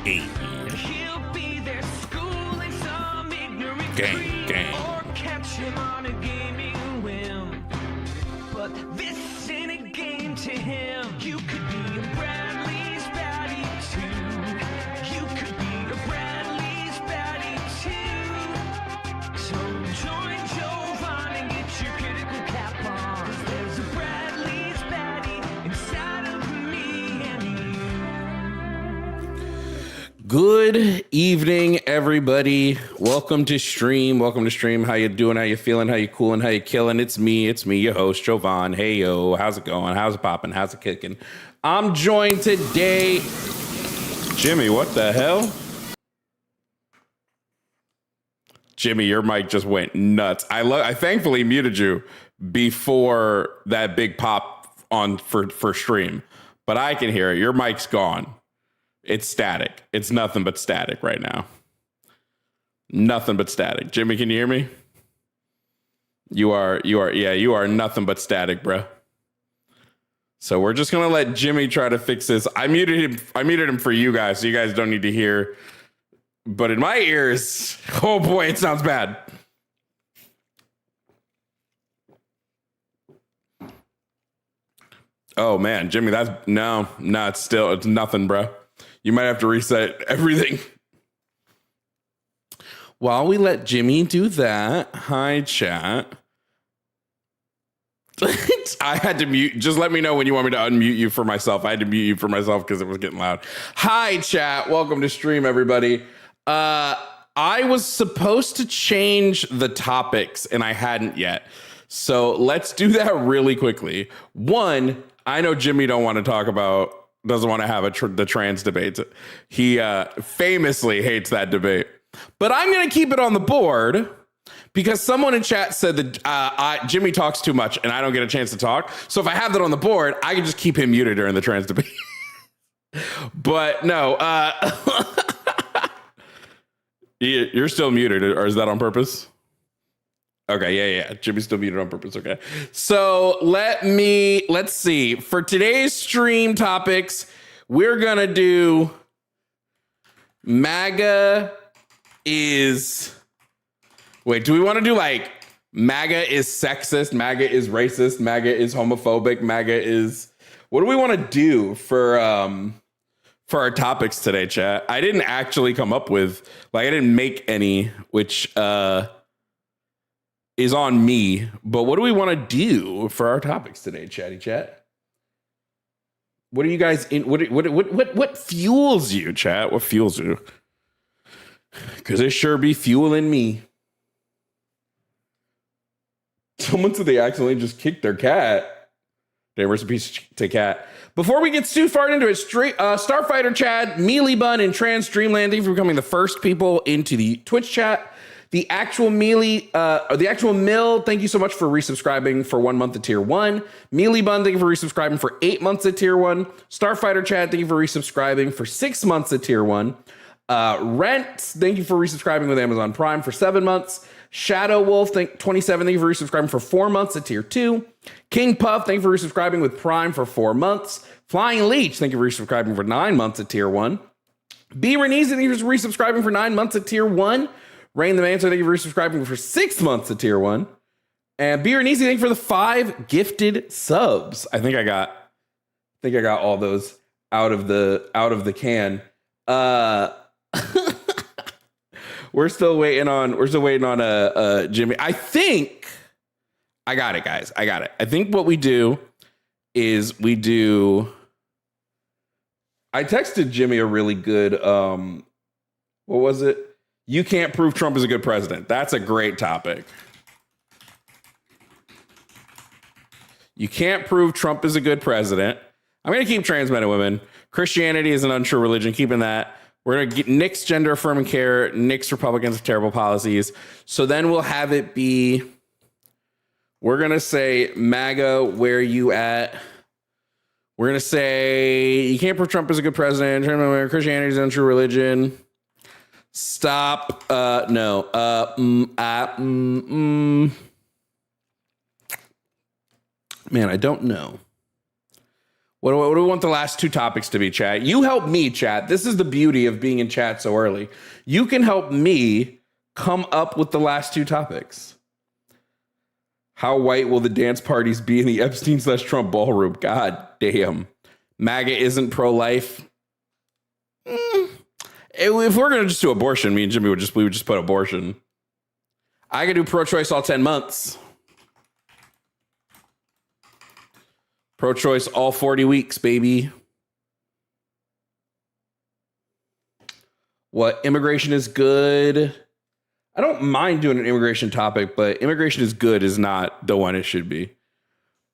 He'll be there schooling some ignorant Gang. or catch him on a gaming whim. But this ain't a game to him. You could be a Bradley's baddie too. You could be a Bradley's baddie too. So join Jovan and get your critical cap on. 'Cause there's a Bradley's baddie inside of me and you. Good evening, everybody. Welcome to stream. How you doing? How you feeling? How you cooling? How you killing? It's me, your host, Jovan. Hey, yo, how's it going? How's it popping? How's it kicking? I'm joined today. Jimmy, what the hell? Jimmy, your mic just went nuts. I thankfully muted you before that big pop on for stream, but I can hear it. Your mic's gone. It's static. It's nothing but static right now. Nothing but static. Jimmy, can you hear me? You are nothing but static, bro. So we're just gonna let Jimmy try to fix this. I muted him for you guys, so you guys don't need to hear. But in my ears, oh boy, it sounds bad. Oh man, Jimmy, it's nothing, bro. You might have to reset everything. While we let Jimmy do that, hi, chat. I had to mute. Just let me know when you want me to unmute you for myself. I had to mute you for myself because it was getting loud. Hi, chat. Welcome to stream, everybody. I was supposed to change the topics, and I hadn't yet. So let's do that really quickly. One, I know Jimmy doesn't want to have the trans debate. He famously hates that debate. But I'm going to keep it on the board because someone in chat said that Jimmy talks too much and I don't get a chance to talk. So if I have that on the board, I can just keep him muted during the trans debate. But no, you're still muted, or is that on purpose? Okay, yeah. Jimmy's still muted on purpose. Okay. So let's see. For today's stream topics, we're going to do MAGA is... Wait, do we want to do like MAGA is sexist, MAGA is racist, MAGA is homophobic, MAGA is... What do we want to do for our topics today, chat? I didn't actually come up with... I didn't make any, which... is on me, but what do we want to do for our topics today, chatty chat? What are you guys in? What fuels you, chat? What fuels you? Because it sure be fueling me. Someone said they accidentally just kicked their cat. They were supposed to cat. Before we get too far into it, Starfighter Chad, Mealy Bun, and Trans Dreamland, thank you for becoming the first people into the Twitch chat. The actual Mill, thank you so much for resubscribing for 1 month at tier 1. Mealy Bun, thank you for resubscribing for 8 months at tier 1. Starfighter Chad, thank you for resubscribing for 6 months at tier 1. Rent, thank you for resubscribing with Amazon Prime for 7 months. Shadow Wolf, 27, thank you for resubscribing for 4 months at tier 2. King Puff, thank you for resubscribing with Prime for 4 months. Flying Leech, thank you for resubscribing for 9 months at tier 1. B. Renese, thank you for resubscribing for 9 months at tier 1. Rain the Man, so thank you for resubscribing for 6 months at tier 1. And Beer and Easy, thank you for the 5 gifted subs. I think I got all those out of the can. We're still waiting on Jimmy. I think I got it, guys. I got it. I think what we do is I texted Jimmy a really good what was it? You can't prove Trump is a good president. That's a great topic. You can't prove Trump is a good president. I'm going to keep trans men and women. Christianity is an untrue religion. Keeping that. We're going to nix gender affirming care, nix Republicans with terrible policies. So then we'll have it be, we're going to say, MAGA, where you at? We're going to say, you can't prove Trump is a good president. Christianity is an untrue religion. Stop. No. Man, I don't know. What do we want the last two topics to be, chat? You help me, chat. This is the beauty of being in chat so early. You can help me come up with the last two topics. How white will the dance parties be in the Epstein/Trump ballroom? God damn. MAGA isn't pro-life. If we're going to just do abortion, me and Jimmy would just put abortion. I could do pro-choice all 10 months. Pro-choice all 40 weeks, baby. What? Immigration is good. I don't mind doing an immigration topic, but immigration is good is not the one it should be.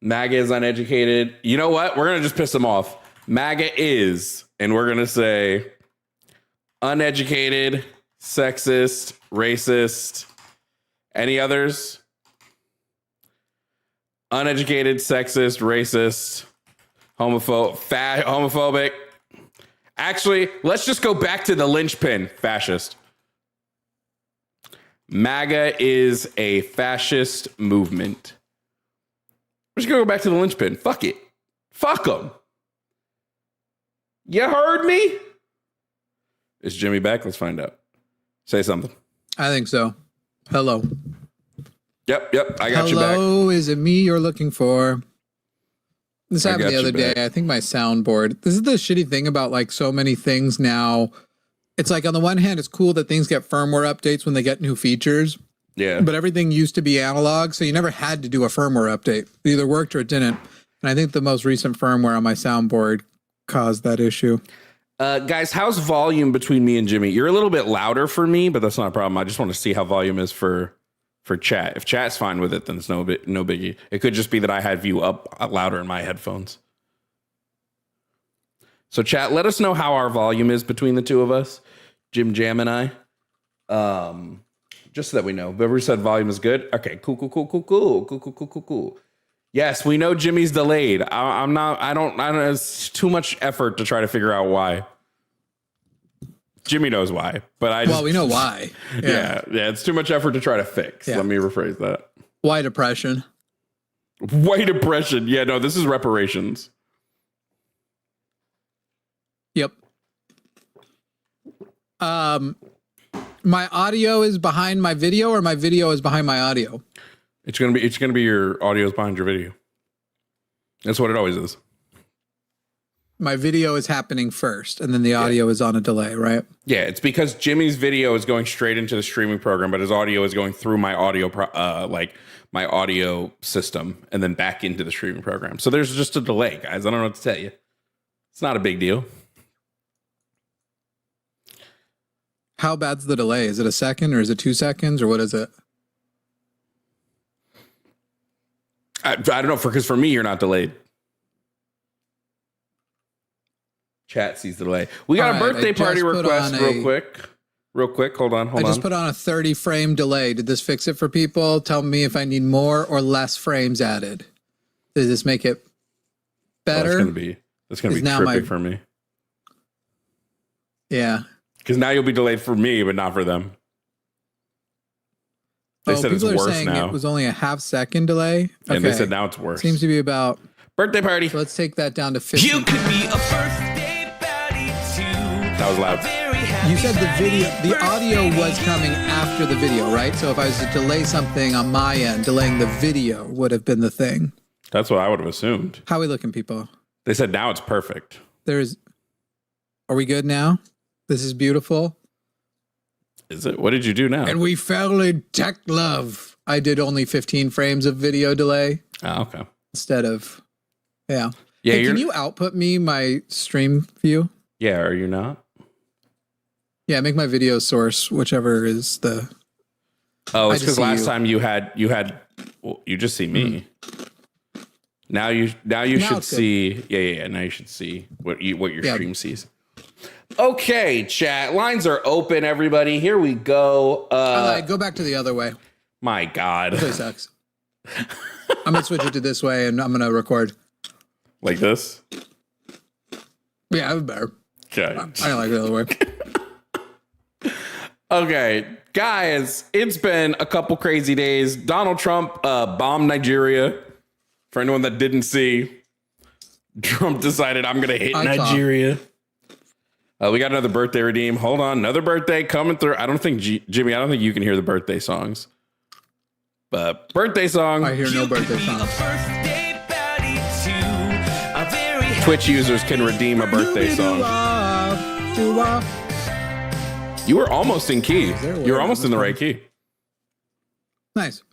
MAGA is uneducated. You know what? We're going to just piss them off. MAGA is, and we're going to say uneducated, sexist, racist. Any others? Uneducated, sexist, racist, homophobic. Actually, let's just go back to the linchpin. Fascist. MAGA is a fascist movement. We're just gonna go back to the linchpin. Fuck it. Fuck them. You heard me? Is Jimmy back? Let's find out. Say something. I think so. Hello. Yep. I got you back. Hello, is it me you're looking for? This happened the other day. I think my soundboard. This is the shitty thing about like so many things now. It's like on the one hand, it's cool that things get firmware updates when they get new features. Yeah. But everything used to be analog, so you never had to do a firmware update. It either worked or it didn't. And I think the most recent firmware on my soundboard caused that issue. Guys, how's volume between me and Jimmy? You're a little bit louder for me, but that's not a problem. I just want to see how volume is for chat. If chat's fine with it, then it's no biggie. It could just be that I had view up louder in my headphones. So chat, let us know how our volume is between the two of us, Jim Jam and I. Just so that we know. Whoever said volume is good. Okay, cool. Yes, we know Jimmy's delayed. I don't, it's too much effort to try to figure out why. Jimmy knows why, but well, we know why. Yeah, it's too much effort to try to fix. Yeah. Let me rephrase that. Why depression? White depression. Yeah, no, this is reparations. Yep. My audio is behind my video, or my video is behind my audio? It's gonna be your audio is behind your video. That's what it always is. My video is happening first, and then the audio is on a delay, right? Yeah, it's because Jimmy's video is going straight into the streaming program, but his audio is going through my audio, my audio system, and then back into the streaming program. So there's just a delay, guys. I don't know what to tell you. It's not a big deal. How bad's the delay? Is it a second, or is it 2 seconds, or what is it? I don't know, because for me, you're not delayed. Chat sees the delay. We got a birthday party request real quick. Hold on. I just put on a 30 frame delay. Did this fix it for people? Tell me if I need more or less frames added. Does this make it better? That's gonna be trippy for me. Yeah. Because now you'll be delayed for me, but not for them. They said it's worse now. It was only a half-second delay. Okay. And they said now it's worse. Seems to be about birthday party. So let's take that down to 50. You could be a birthday party too. That was loud. You said the audio was coming after the video, right? So if I was to delay something on my end, delaying the video would have been the thing. That's what I would have assumed. How are we looking, people? They said now it's perfect. Are we good now? This is beautiful. Is it? What did you do now? And we fell in tech love. I did only 15 frames of video delay. Oh, okay. Instead of, yeah. Yeah. Hey, can you output me my stream view? Yeah. Are you not? Yeah. Make my video source, whichever is the. Oh, it's because last time you just see me. Now you should see. Yeah. Now you should see what your stream sees. Okay, chat. Lines are open, everybody. Here we go. Go back to the other way. My God. This really sucks. I'm going to switch it to this way, and I'm going to record. Like this? Yeah, that was better. Okay. I like the other way. Okay, guys, it's been a couple crazy days. Donald Trump bombed Nigeria. For anyone that didn't see, Trump decided I'm going to hit Nigeria. We got another birthday redeem. Hold on. Another birthday coming through. I don't think, Jimmy, I don't think you can hear the birthday songs. But birthday song. I hear no birthday songs. Twitch users can redeem a birthday song. You were almost in key. You were almost in the right key. Nice.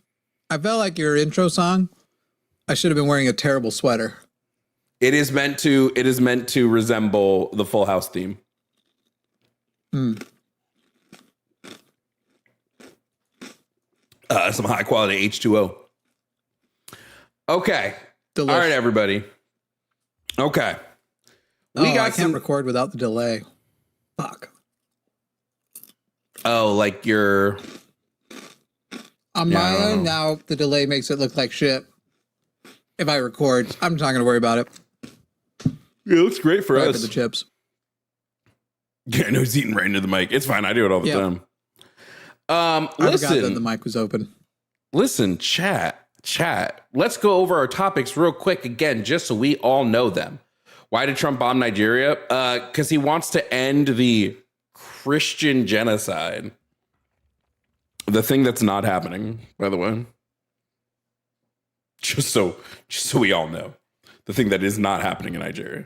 I felt like your intro song, I should have been wearing a terrible sweater. It is meant to resemble the Full House theme. Some high quality H2O. Okay. Delish. All right, everybody. Okay. I can't record without the delay. Fuck. Oh, like you're... On my end, now the delay makes it look like shit. If I record, I'm not going to worry about it. Yeah, it looks great for us. For the chips. Yeah, no, he's eating right into the mic. It's fine. I do it all the time. I forgot that the mic was open. Listen, chat. Let's go over our topics real quick again, just so we all know them. Why did Trump bomb Nigeria? Because he wants to end the Christian genocide. The thing that's not happening, by the way. Just so we all know. The thing that is not happening in Nigeria.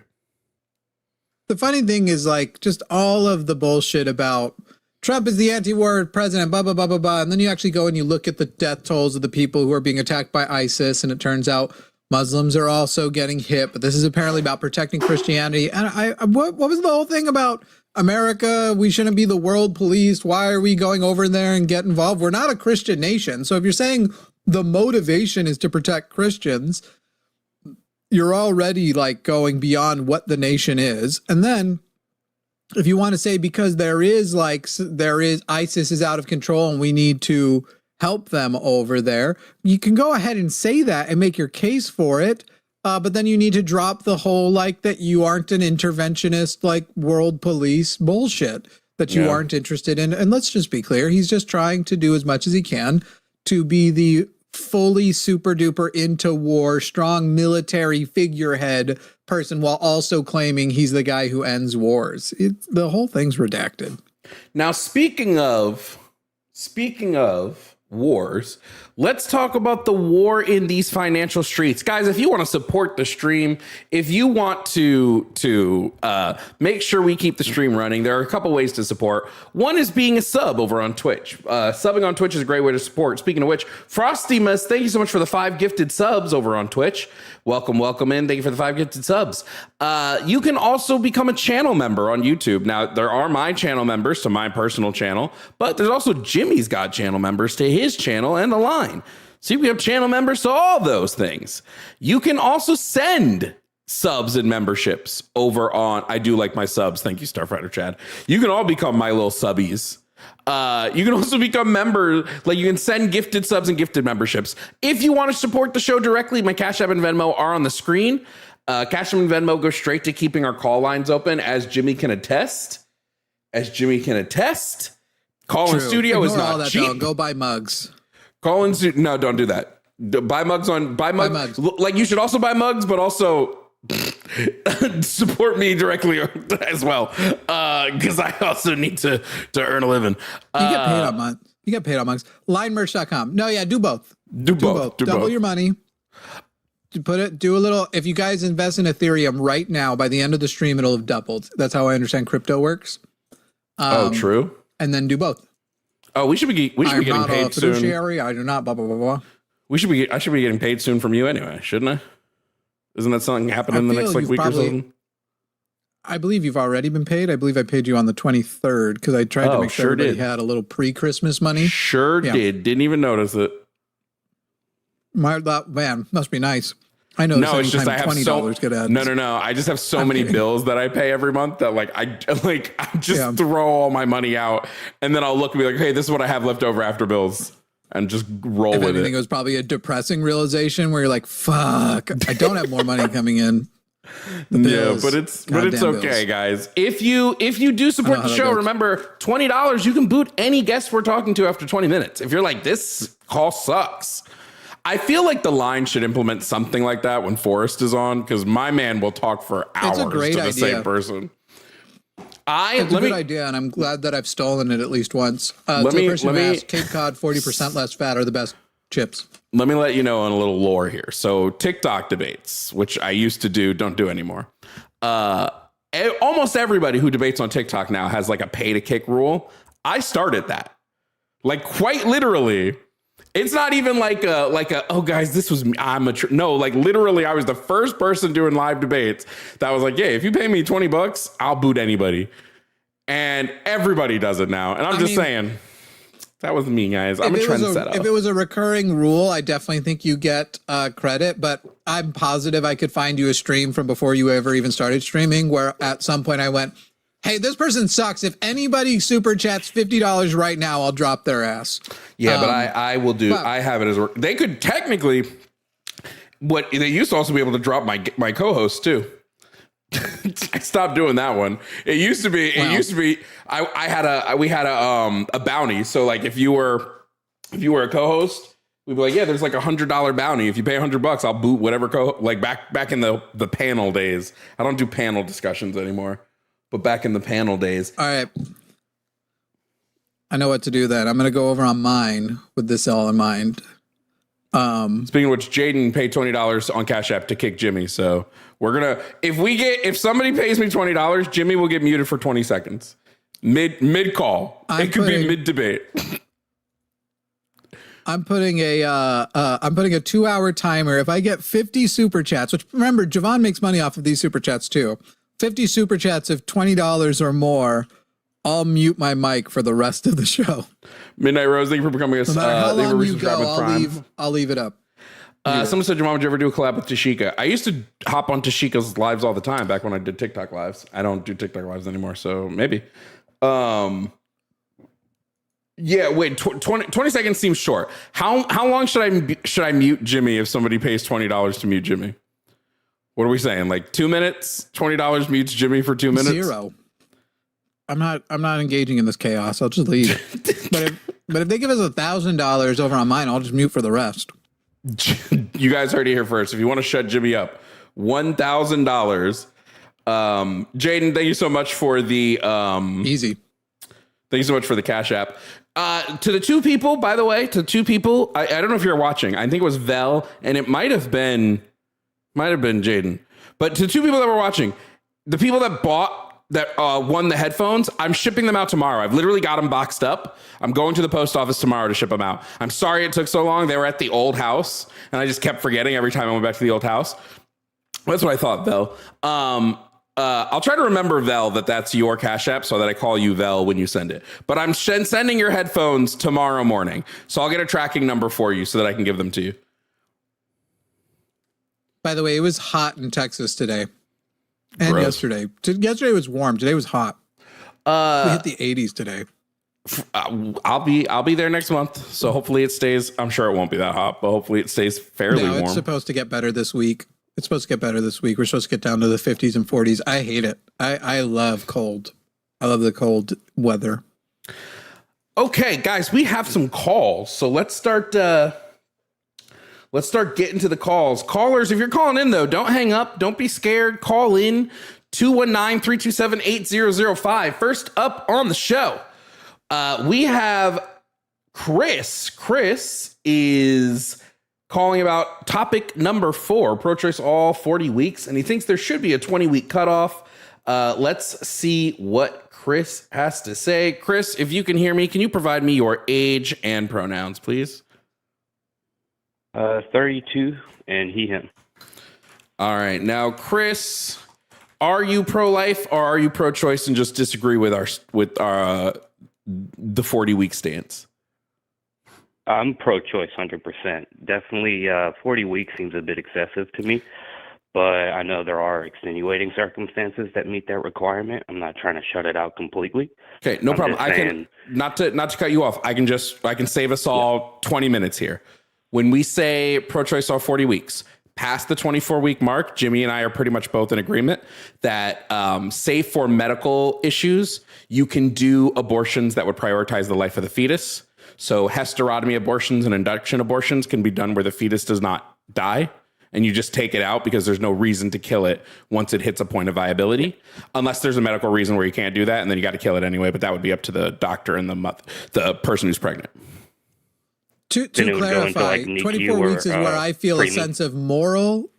The funny thing is, like, just all of the bullshit about Trump is the anti-war president, blah, blah, blah, blah, blah. And then you actually go and you look at the death tolls of the people who are being attacked by ISIS. And it turns out Muslims are also getting hit. But this is apparently about protecting Christianity. And what was the whole thing about America? We shouldn't be the world police. Why are we going over there and get involved? We're not a Christian nation. So if you're saying the motivation is to protect Christians, you're already like going beyond what the nation is. And then if you want to say because there is ISIS is out of control and we need to help them over there, you can go ahead and say that and make your case for it. But then you need to drop the whole like that you aren't an interventionist like world police bullshit that you aren't interested in. And let's just be clear. He's just trying to do as much as he can to be the fully super duper into war, strong military figurehead person while also claiming he's the guy who ends wars. The whole thing's redacted. Now, speaking of wars, let's talk about the war in these financial streets. Guys, if you want to support the stream, if you want to make sure we keep the stream running, there are a couple ways to support. One is being a sub over on Twitch. Subbing on Twitch is a great way to support. Speaking of which, Frostymus, thank you so much for the 5 gifted subs over on Twitch. Welcome in. Thank you for the 5 gifted subs. You can also become a channel member on YouTube. Now, there are my channel members to my personal channel, but there's also Jimmy's got channel members to his channel and the line. So you can have channel members to all those things. You can also send subs and memberships over on I Do Like My Subs. Thank you, Starfighter Chad. You can all become my little subbies. You can also become members. Like you can send gifted subs and gifted memberships. If you want to support the show directly, my Cash App and Venmo are on the screen. Cash App and Venmo go straight to keeping our call lines open, as Jimmy can attest. Call in studio is not cheap. Though. Go buy mugs. No, don't do that. Buy mugs. Like you should also buy mugs, but also support me directly as well, because I also need to earn a living. You get paid on mugs. You get paid on mugs. Linemerch.com. No, yeah, do both. Do both. Double your money. Do a little. If you guys invest in Ethereum right now, by the end of the stream, it'll have doubled. That's how I understand crypto works. True. And then do both. Oh, we should be getting paid soon. I do not. Blah blah blah blah. I should be getting paid soon from you anyway, shouldn't I? Isn't that something happening in the next week or something? I believe you've already been paid. I believe I paid you on the 23rd because I tried to make sure everybody had a little pre-Christmas money. Sure did. Didn't even notice it. Man, must be nice. I know. No, it's just I have $20 get added. No. I just have so many bills that I pay every month that I just throw all my money out, and then I'll look and be like, hey, this is what I have left over after bills, and just roll with it. If anything, it was probably a depressing realization where you're like, fuck, I don't have more money coming in. Yeah, but it's okay, guys. If you do support the show, remember $20, you can boot any guest we're talking to after 20 minutes. If you're like, this call sucks, I feel like the line should implement something like that when Forrest is on, because my man will talk for hours to the same person. It's a good idea, and I'm glad that I've stolen it at least once. Cape Cod 40% less fat are the best chips. Let me let you know on a little lore here. So TikTok debates, which I used to do, don't do anymore. Almost everybody who debates on TikTok now has like a pay to kick rule. I started that. Like quite literally. It's not even like a oh guys, this was me. No, like literally I was the first person doing live debates that was like, yeah, if you pay me $20, I'll boot anybody. And everybody does it now. And I'm just saying, that was me, guys. I'm a trendsetter. If it was a recurring rule, I definitely think you get credit, but I'm positive I could find you a stream from before you ever even started streaming where at some point I went, hey, this person sucks. If anybody super chats $50 right now, I'll drop their ass. Yeah, but I will do. I have it as work. They could technically. What they used to also be able to drop my co-host too. I stopped doing that one. It used to be. Wow. It used to be. We had a bounty. So like if you were a co-host, we'd be like, yeah, there's like $100 bounty. If you pay $100, I'll boot whatever like back in the panel days. I don't do panel discussions anymore. But back in the panel days. All right. I know what to do then. I'm going to go over on mine with this all in mind. Speaking of which, Jaden paid $20 on Cash App to kick Jimmy. So we're going to, if somebody pays me $20, Jimmy will get muted for 20 seconds. Mid call. It could be mid debate. I'm putting a 2-hour timer. If I get 50 super chats, which remember, Jovan makes money off of these super chats too. 50 super chats of $20 or more, I'll mute my mic for the rest of the show. Midnight Rose, thank you for becoming a no matter how long you go, I'll leave it up. Someone said, your mom, would you ever do a collab with Tashika? I used to hop on Tashika's lives all the time back when I did TikTok lives. I don't do TikTok lives anymore, so maybe. Yeah, wait, 20 seconds seems short. How long should I mute Jimmy if somebody pays $20 to mute Jimmy? What are we saying? Like 2 minutes? $20 mutes Jimmy for 2 minutes? 0. I'm not engaging in this chaos. I'll just leave. but if they give us $1,000 over on mine, I'll just mute for the rest. You guys heard it here first. If you want to shut Jimmy up, $1,000. Jaden, thank you so much for the easy. Thank you so much for the Cash App. To the two people, by the way, I don't know if you're watching. I think it was Vel, and it might have been Jaden. But to the two people that were watching, the people that won the headphones, I'm shipping them out tomorrow. I've literally got them boxed up. I'm going to the post office tomorrow to ship them out. I'm sorry it took so long. They were at the old house, and I just kept forgetting every time I went back to the old house. That's what I thought, Vel. I'll try to remember, Vel, that's your Cash App so that I call you Vel when you send it. But I'm sending your headphones tomorrow morning. So I'll get a tracking number for you so that I can give them to you. By the way, it was hot in Texas today and Gross. yesterday. Yesterday was warm. Today was hot. We hit the 80s today. I'll be there next month. So hopefully it stays. I'm sure it won't be that hot, but hopefully it stays fairly warm. It's supposed to get better this week. We're supposed to get down to the 50s and 40s. I hate it. I love cold. I love the cold weather. Okay, guys, we have some calls. So let's start getting to the calls. Callers, if you're calling in, though, don't hang up. Don't be scared. Call in 219-327-8005. First up on the show, we have Chris. Chris is calling about topic number 4, pro-choice all 40 weeks, and he thinks there should be a 20-week cutoff. Let's see what Chris has to say. Chris, if you can hear me, can you provide me your age and pronouns, please? 32 and he, him. All right. Now, Chris, are you pro-life or are you pro-choice and just disagree with the 40-week stance? I'm pro-choice 100%. Definitely 40 weeks seems a bit excessive to me, but I know there are extenuating circumstances that meet that requirement. I'm not trying to shut it out completely. Okay, no problem. I can not to cut you off. I can save us all 20 minutes here. When we say pro-choice all 40 weeks, past the 24-week mark, Jimmy and I are pretty much both in agreement that, save for medical issues, you can do abortions that would prioritize the life of the fetus. So hysterectomy abortions and induction abortions can be done where the fetus does not die, and you just take it out because there's no reason to kill it once it hits a point of viability, unless there's a medical reason where you can't do that, and then you got to kill it anyway. But that would be up to the doctor and the person who's pregnant. To clarify, 24 weeks is where I feel a sense of moral.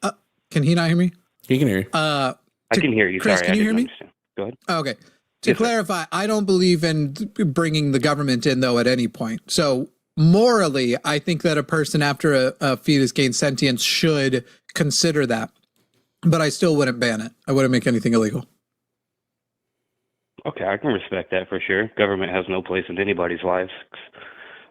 Can he not hear me? He can hear you. I can hear you. Chris, Sorry, can you hear me? Understand. Go ahead. Okay. To clarify, I don't believe in bringing the government in, though, at any point. So morally, I think that a person after a fetus gains sentience should consider that. But I still wouldn't ban it. I wouldn't make anything illegal. Okay, I can respect that for sure. Government has no place in anybody's lives.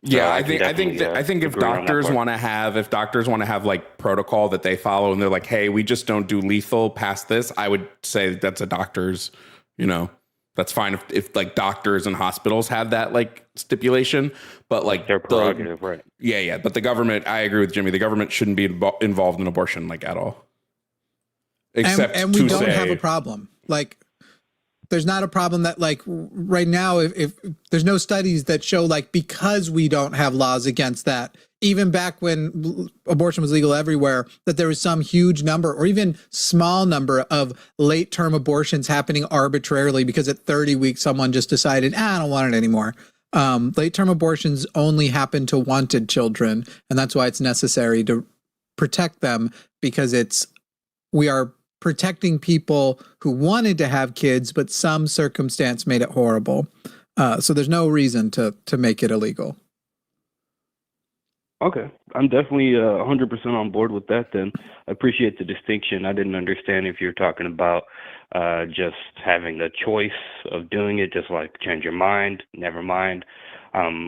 So yeah, I think if doctors want to have like protocol that they follow, and they're like, hey, we just don't do lethal past this, I would say that's a doctor's, that's fine if like doctors and hospitals have that like stipulation, but like their prerogative, right? Yeah. But the government, I agree with Jimmy. The government shouldn't be involved in abortion like at all. Except and we don't have a problem. Like, there's not a problem that like right now, if there's no studies that show like, because we don't have laws against that, even back when abortion was legal everywhere, that there was some huge number or even small number of late term abortions happening arbitrarily because at 30 weeks, someone just decided, I don't want it anymore. Late term abortions only happen to wanted children. And that's why it's necessary to protect them, because we are protecting people who wanted to have kids, but some circumstance made it horrible. So there's no reason to make it illegal. Okay. I'm definitely 100% on board with that then. I appreciate the distinction. I didn't understand if you're talking about just having the choice of doing it, just like change your mind, never mind,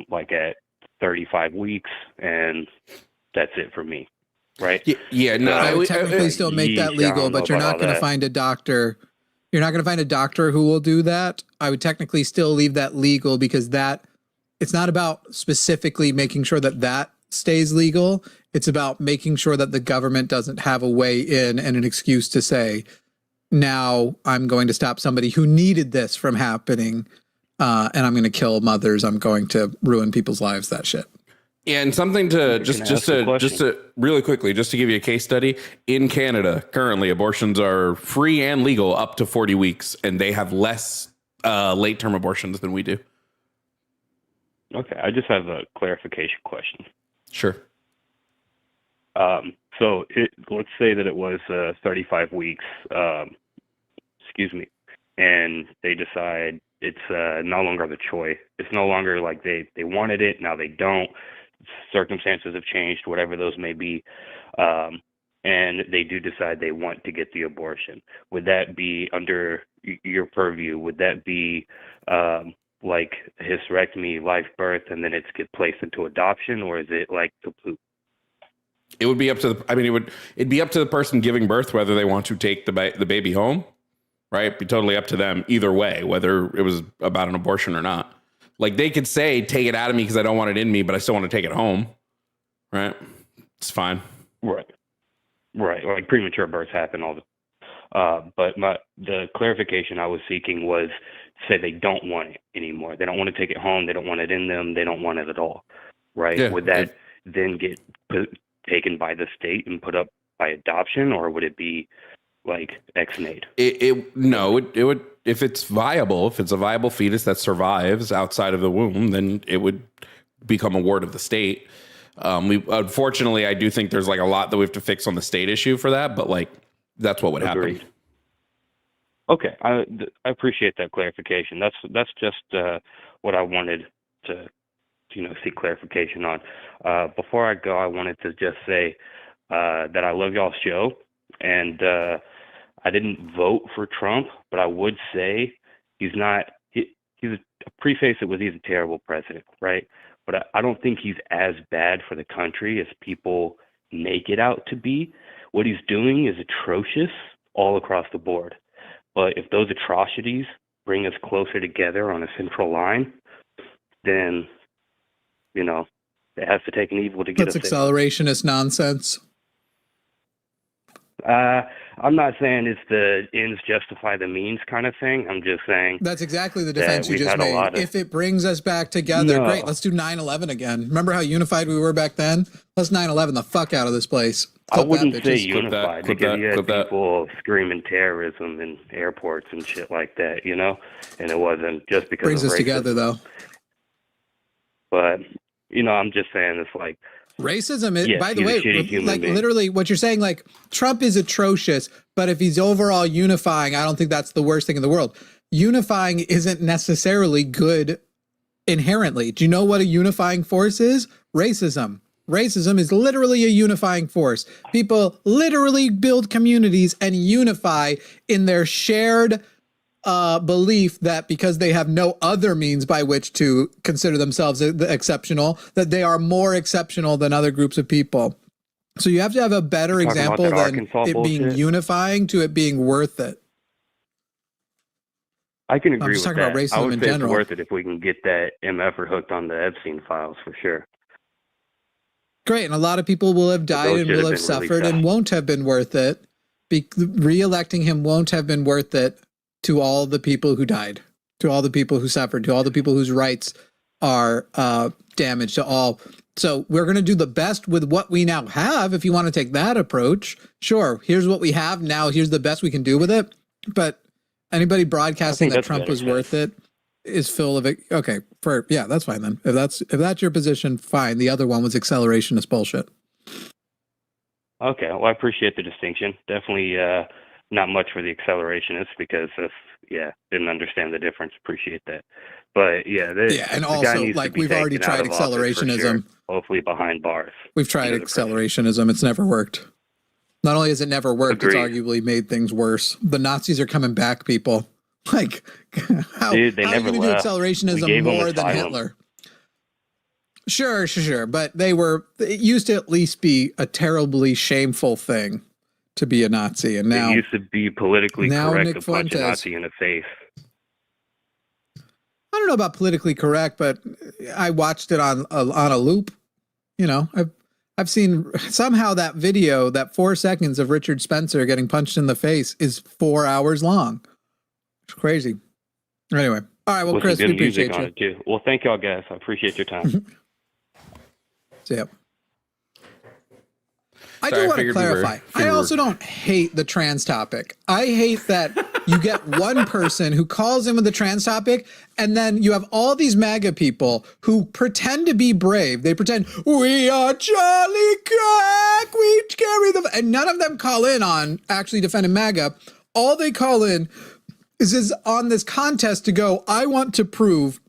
like at 35 weeks, and that's it for me. Right. Yeah. No, I would technically still make that legal, but you're not going to find a doctor. You're not going to find a doctor who will do that. I would technically still leave that legal, because it's not about specifically making sure that stays legal. It's about making sure that the government doesn't have a way in and an excuse to say, now I'm going to stop somebody who needed this from happening. And I'm going to kill mothers. I'm going to ruin people's lives. That shit. Yeah, and something to just to really quickly, just to give you a case study, in Canada, currently abortions are free and legal up to 40 weeks, and they have less late term abortions than we do. Okay, I just have a clarification question. Sure. So let's say that it was 35 weeks, and they decide it's no longer the choice. It's no longer like they wanted it, now they don't. Circumstances have changed, whatever those may be, and they do decide they want to get the abortion. Would that be under your purview? Would that be like hysterectomy, live birth, and then it's get placed into adoption, or is it like the poop? It would be up to it'd be up to the person giving birth whether they want to take the baby home, right? It'd be totally up to them either way, whether it was about an abortion or not. Like, they could say, take it out of me because I don't want it in me, but I still want to take it home. Right? It's fine. Right. Like premature births happen all the but the clarification I was seeking was, say they don't want it anymore. They don't want to take it home. They don't want it in them. They don't want it at all. Right? Yeah, would that then get taken by the state and put up by adoption, or would it be like ex-nate? It would, if it's viable, if it's a viable fetus that survives outside of the womb, then it would become a ward of the state. Unfortunately, I do think there's like a lot that we have to fix on the state issue for that, but like that's what would happen. Okay, I appreciate that clarification. That's just what I wanted to seek clarification on. Before I go, I wanted to just say that I love y'all's show, and I didn't vote for Trump, but I would say he's a preface it with he's a terrible president, right? But I don't think he's as bad for the country as people make it out to be. What he's doing is atrocious all across the board. But if those atrocities bring us closer together on a central line, then, it has to take an evil to get us there. That's accelerationist nonsense. I'm not saying it's the ends justify the means kind of thing. I'm just saying That's exactly the defense you we've just had a made. lot of- If it brings us back together, No. great. Let's do 9/11 again. Remember how unified we were back then? Let's 9/11 the fuck out of this place. I Clip that, wouldn't say bitches. unified clip because that, you had clip that. people screaming terrorism in airports and shit like that, you know? And it wasn't just because Brings of us racism. together, though. But, you know, I'm just saying it's like, Racism is, Yes, by the he's a way, shitty human like being. literally what you're saying, like Trump is atrocious, but if he's overall unifying, I don't think that's the worst thing in the world. Unifying isn't necessarily good inherently. Do you know what a unifying force is? Racism. Racism is literally a unifying force. People literally build communities and unify in their shared belief that because they have no other means by which to consider themselves exceptional, that they are more exceptional than other groups of people. So you have to have a better You're talking about example that than Arkansas it being bullshit? unifying to it being worth it. I can agree just with talking that. about racism I would in say general. it's worth it if we can get that MFer hooked on the Epstein files for sure. Great. And a lot of people will have died those and should will have have been really suffered and tough. won't have been worth it. Re-electing him won't have been worth it to all the people who died, to all the people who suffered, to all the people whose rights are damaged, to all. So we're going to do the best with what we now have. If you want to take that approach, sure. Here's what we have now. Here's the best we can do with it. But anybody broadcasting that that's Trump better, was Chris. worth it is full of it. Okay, that's fine then. If that's your position, fine. The other one was accelerationist bullshit. Okay, well, I appreciate the distinction. Definitely not much for the accelerationists because didn't understand the difference. Appreciate that. But yeah, And the guy also, needs to like, be we've already taken out tried of office for accelerationism. sure. Hopefully behind bars. We've tried Under the pressure. accelerationism. It's never worked. Not only has it never worked, it's Agreed. arguably made things worse. The Nazis are coming back, people. Like, how, Dude, they how are you never going to do left. We accelerationism gave them more than asylum. Hitler? Sure. But it used to at least be a terribly shameful thing to be a Nazi. And now It used to be politically now correct Nick to punch a Fuentes. Nazi in the face. I don't know about politically correct, but I watched it on a loop. You know, I've seen somehow that video, that 4 seconds of Richard Spencer getting punched in the face is 4 hours long. It's crazy. Anyway. All right. Well, With Chris, some we good music appreciate on you. it too. Well, thank y'all guys. I appreciate your time. See ya. I Sorry, I do want to figured we were- clarify. we I were- also don't hate the trans topic. I hate that you get one person who calls in with the trans topic, and then you have all these MAGA people who pretend to be brave. They pretend, we are Charlie Kirk, we carry them. And none of them call in on actually defending MAGA. All they call in is on this contest to go, I want to prove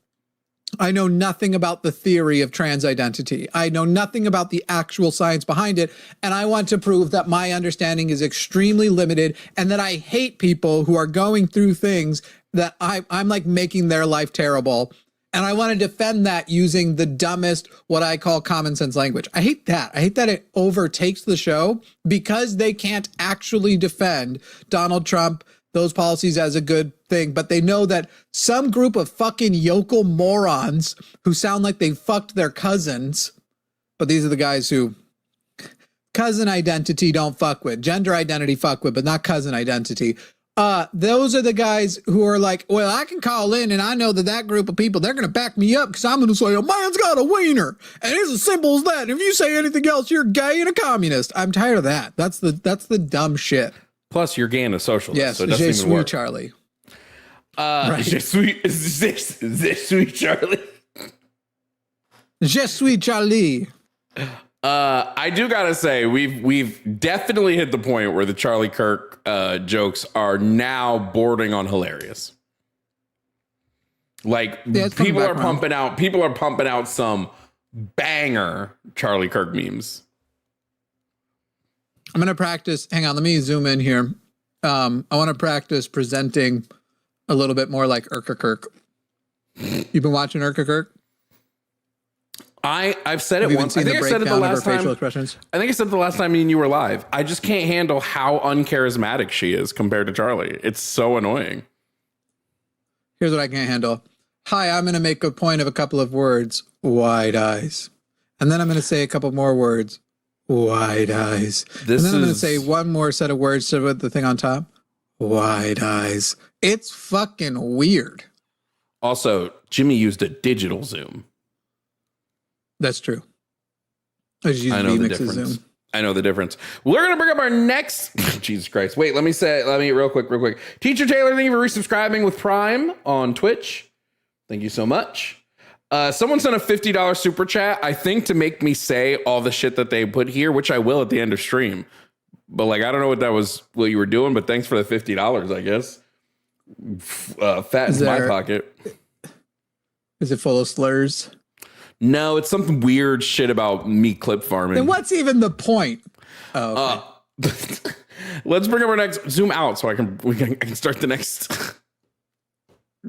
I know nothing about the theory of trans identity. I know nothing about the actual science behind it. And I want to prove that my understanding is extremely limited and that I hate people who are going through things that I'm like making their life terrible. And I want to defend that using the dumbest, what I call common sense language. I hate that. I hate that it overtakes the show because they can't actually defend Donald Trump, those policies as a good thing, but they know that some group of fucking yokel morons who sound like they fucked their cousins, but these are the guys who cousin identity don't fuck with, gender identity fuck with, but not cousin identity. Those are the guys who are like, well, I can call in and I know that group of people, they're going to back me up because I'm going to say, a man's got a wiener. And it's as simple as that. And if you say anything else, you're gay and a communist. I'm tired of that. That's the dumb shit. Plus, you're gay and a socialist, Yes, so it je doesn't even suis work. Charlie. Je suis Charlie. Je suis Charlie. I do gotta say, we've definitely hit the point where the Charlie Kirk jokes are now bordering on hilarious. Like, it's coming people back are around. pumping out some banger Charlie Kirk memes. I'm going to practice. Hang on, let me zoom in here. I want to practice presenting a little bit more like Urka Kirk. You've been watching Urka Kirk? I've said Have it you been once. I seeing think the I said it the breakdown of her last facial time. expressions? I think I said it the last time me and you were live. I just can't handle how uncharismatic she is compared to Charlie. It's so annoying. Here's what I can't handle. Hi, I'm going to make a point of a couple of words. Wide eyes. And then I'm going to say a couple more words. Wide eyes. This and then I'm going to is- say one more set of words to the thing on top. Wide eyes. It's fucking weird. Also, Jimmy used a digital zoom. That's true. I just use I know the vMix's difference. Zoom. I know the difference. We're gonna bring up our next. Jesus Christ! Wait, let me real quick. Teacher Taylor, thank you for resubscribing with Prime on Twitch. Thank you so much. Someone sent a $50 super chat. I think to make me say all the shit that they put here, which I will at the end of stream. But like, I don't know what you were doing. But thanks for the $50. I guess. Fat in my pocket. Is it full of slurs? No, it's some weird shit about me clip farming. Then what's even the point? Oh, okay. Let's bring up our next zoom out so I can start the next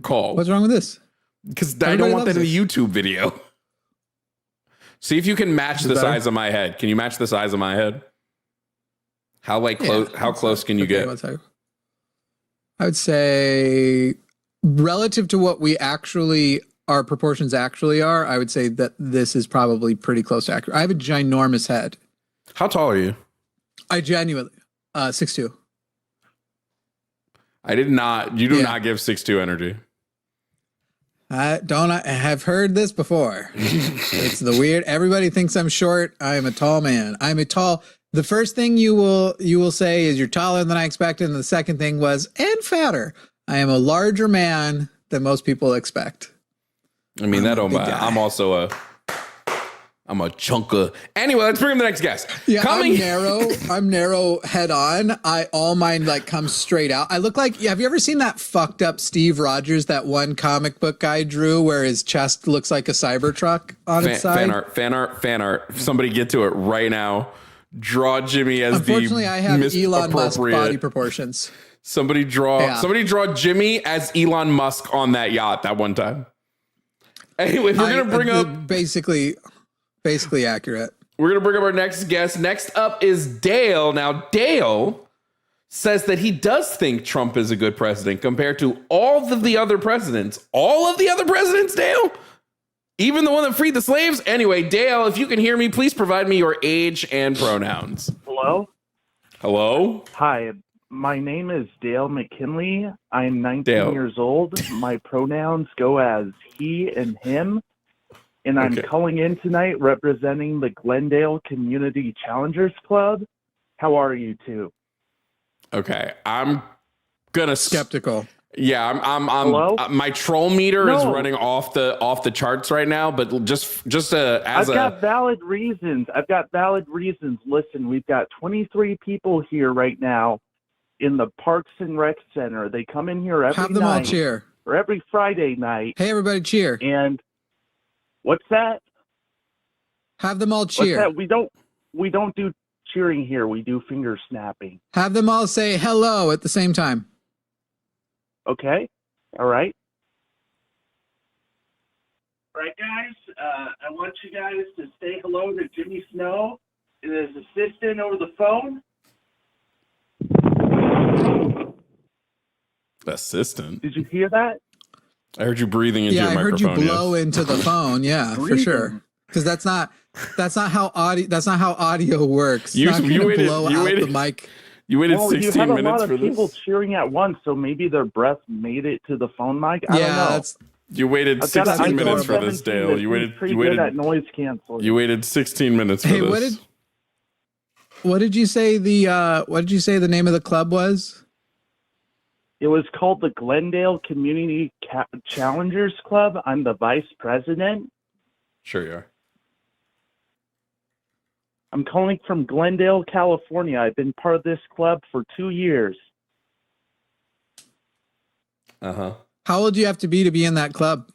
call. What's wrong with this? Because I don't want that in the YouTube video. See if you can match the size of my head. Can you match the size of my head? How close can you get? I would say relative to what we actually our proportions actually are, I would say that this is probably pretty close to accurate. I have a ginormous head. How tall are you? I genuinely 6'2". I did not. You do not give 6'2" energy. I have heard this before. It's the weird. Everybody thinks I'm short. I am a tall man. I'm a tall. The first thing you will say is you're taller than I expected, and the second thing was and fatter. I am a larger man than most people expect. I mean, that don't matter. I'm also I'm a chunker. Anyway, let's bring in the next guest. Yeah, I'm narrow head on. All mine like comes straight out. I look like, have you ever seen that fucked up Steve Rogers, that one comic book guy drew where his chest looks like a Cybertruck on its side? Fan art. Somebody get to it right now. Draw Jimmy as Unfortunately, I have Elon Musk body proportions. Somebody draw Jimmy as Elon Musk on that yacht that one time. Anyway, we're going to bring up basically accurate. We're going to bring up our next guest. Next up is Dale. Now, Dale says that he does think Trump is a good president compared to all of the other presidents. All of the other presidents, Dale? Even the one that freed the slaves? Anyway, Dale, if you can hear me, please provide me your age and pronouns. Hello? Hello? Hi, my name is Dale McKinley. I'm 19 years old. My pronouns go as he and him. And I'm calling in tonight representing the Glendale Community Challengers Club. How are you two? Okay, I'm gonna skeptical. Yeah, I'm my troll meter is running off the charts right now, but I've got valid reasons. Listen, we've got 23 people here right now in the Parks and Rec Center. They come in here every Have them night all cheer. or every Friday night. Hey, everybody cheer. And what's that? Have them all cheer. What's that? We don't do cheering here. We do finger snapping. Have them all say hello at the same time. Okay. All right. All right, guys. I want you guys to say hello to Jimmy Snow and his assistant over the phone. Assistant? Did you hear that? I heard you breathing into your microphone. I heard you blow into the phone. Yeah, for sure. Because that's not how audio works. You waited the mic. You waited 16 minutes for this. You have a lot of people cheering at once, so maybe their breath made it to the phone mic. I don't know. You waited 16 minutes for this, Dale. You waited at noise canceling. You waited 16 minutes for this. What did you say the name of the club was? It was called the Glendale Community Challengers Club. I'm the vice president. Sure you are. I'm calling from Glendale, California. I've been part of this club for 2 years. Uh-huh. How old do you have to be in that club?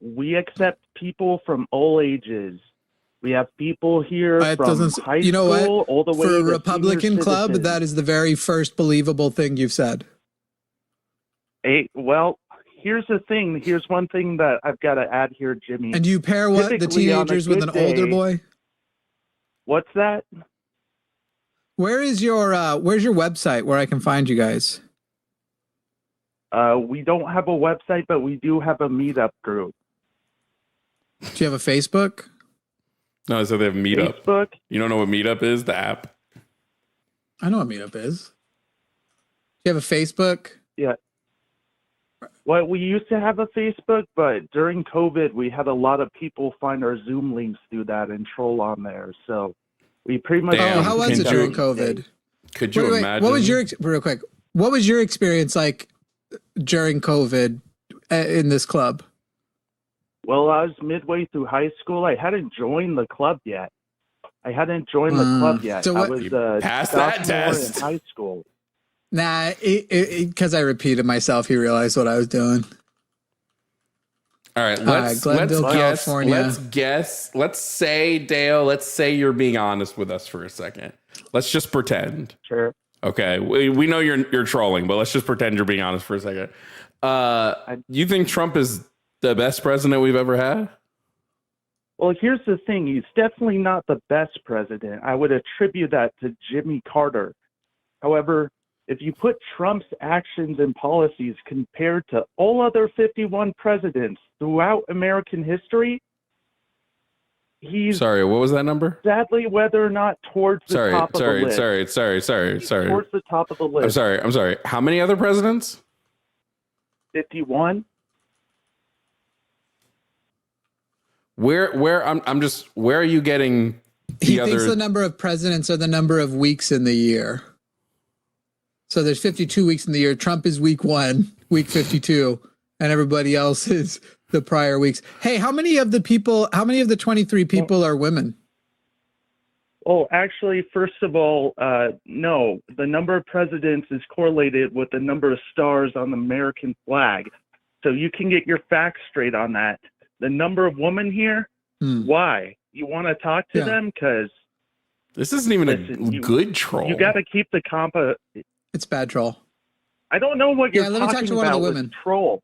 We accept people from all ages. We have people here from high school all the way to For a Republican club, citizens. that is the very first believable thing you've said. Hey, well, here's the thing. Here's one thing that I've got to add here, Jimmy. And you pair what? The teenagers with an older boy? What's that? Where's your website where I can find you guys? We don't have a website, but we do have a meetup group. Do you have a Facebook? No, so they have Meetup. Facebook. You don't know what Meetup is? The app. I know what Meetup is. You have a Facebook? Yeah. Well, we used to have a Facebook, but during COVID, we had a lot of people find our Zoom links through that and troll on there. So we pretty much. Damn, how was it during COVID? Could you imagine? What was your real quick? What was your experience like during COVID in this club? Well, I was midway through high school. I hadn't joined the club yet. So I was passed that test in high school. Nah, because I repeated myself, he realized what I was doing. All right, let's guess. Let's say, Dale, let's say you're being honest with us for a second. Let's just pretend. Sure. Okay, we know you're trolling, but let's just pretend you're being honest for a second. You think Trump is the best president we've ever had? Well, here's the thing. He's definitely not the best president. I would attribute that to Jimmy Carter. However, if you put Trump's actions and policies compared to all other 51 presidents throughout American history, he's... Sorry, what was that number? Sadly, whether or not towards the top of the list. Sorry. Towards the top of the list. I'm sorry. How many other presidents? 51. Where are you getting He thinks the number of presidents are the number of weeks in the year. So there's 52 weeks in the year. Trump is week 1, week 52, and everybody else is the prior weeks. Hey, how many of the 23 people are women? Oh, actually, first of all, no. The number of presidents is correlated with the number of stars on the American flag. So you can get your facts straight on that. The number of women here, why? You want to talk to them? Because this isn't even a good troll. You got to keep the It's bad troll. I don't know what you're let me talk to one of the women. Troll.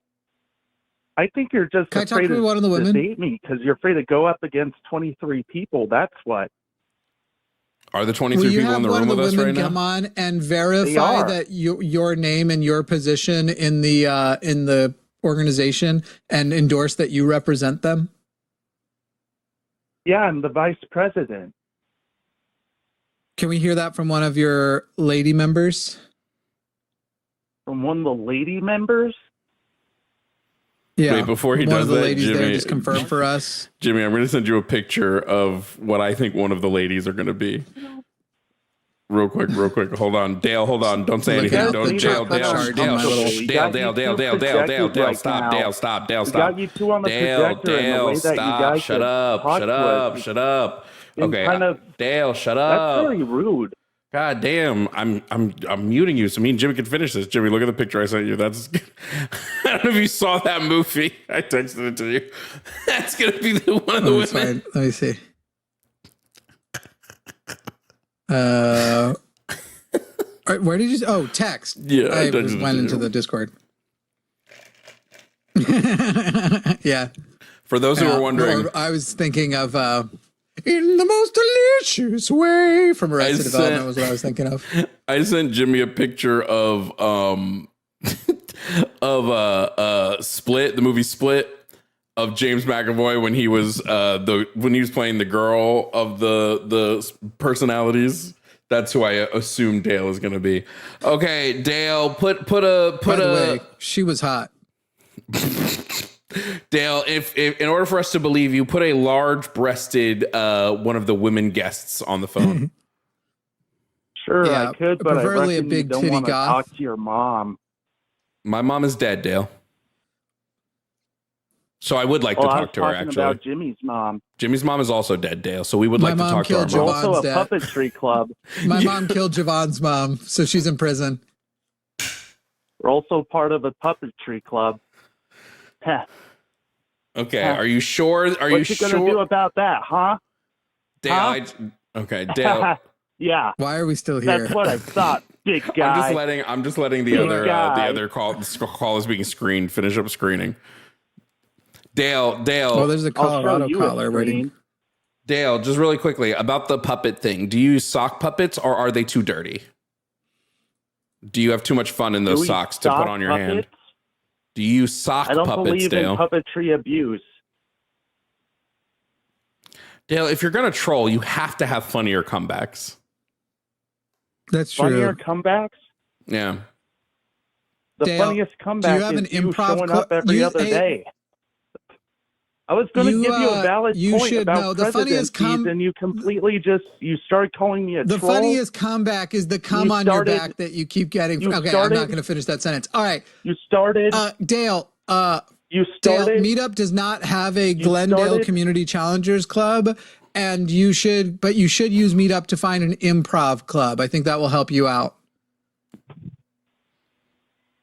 I think you're just Can afraid I talk to one of the women? Debate me because you're afraid to go up against 23 people. That's what. Are the 23 people in the room with us right now? Come on and verify that your name and your position in the organization and endorse that you represent them? Yeah, I'm the vice president. Can we hear that from one of your lady members? From one of the lady members? Yeah. Wait, before he does that, one of the ladies Jimmy, there just confirm for us. Jimmy, I'm going to send you a picture of what I think one of the ladies are going to be. Real quick. Hold on. Dale, hold on. Don't say anything. Don't. Dale, stop. Got you two on the projector in the way that you guys Shut up. Okay. Dale, shut up. That's very rude. God damn, I'm muting you so me and Jimmy can finish this. Jimmy, look at the picture I sent you. That's I don't know if you saw that movie. I texted it to you. That's gonna be one of the women. Fine. Let me see. Where did you? Oh, text. Yeah, I just went into the Discord. Yeah. For those who are wondering, I was thinking of in the most delicious way from Arrested Development was what I was thinking of. I sent Jimmy a picture of Split, the movie Split, of James McAvoy when he was playing the girl of the personalities. That's who I assume Dale is going to be. Okay, Dale, put By the way, she was hot. Dale, if in order for us to believe you, put a large-breasted one of the women guests on the phone. Sure, Yeah, I could, but I preferably reckon a big you don't titty want to goth. talk to your mom. My mom is dead, Dale. So I would like to talk to her, I was talking about Jimmy's mom. Jimmy's mom is also dead, Dale. So we would like to talk to our We're mom. also a dad. puppetry club. My mom killed Jovan's mom, so she's in prison. We're also part of a puppetry club. Okay, are you sure? What you gonna do about that, huh? Dale, Huh? Dale. Yeah. Why are we still here? That's what I thought, big guy. I'm just letting the other call is being screened. Finish up screening. Dale. Oh, there's a Colorado caller waiting. Dale, just really quickly about the puppet thing. Do you use sock puppets or are they too dirty? Do you have too much fun in those socks to put on your hand? Do you use sock puppets, Dale? I don't believe in puppetry abuse. Dale, if you're going to troll, you have to have funnier comebacks. That's true. Funnier comebacks? Yeah. The Dale, funniest comeback have an is you improv showing up every other day. I was going to give you a valid point about the funniest and you completely you started calling me a troll. The funniest comeback is the on your back that you keep getting. Okay, I'm not going to finish that sentence. All right. You started. Dale, you started. Dale, Meetup does not have a Glendale Community Challengers Club, and you should use Meetup to find an improv club. I think that will help you out.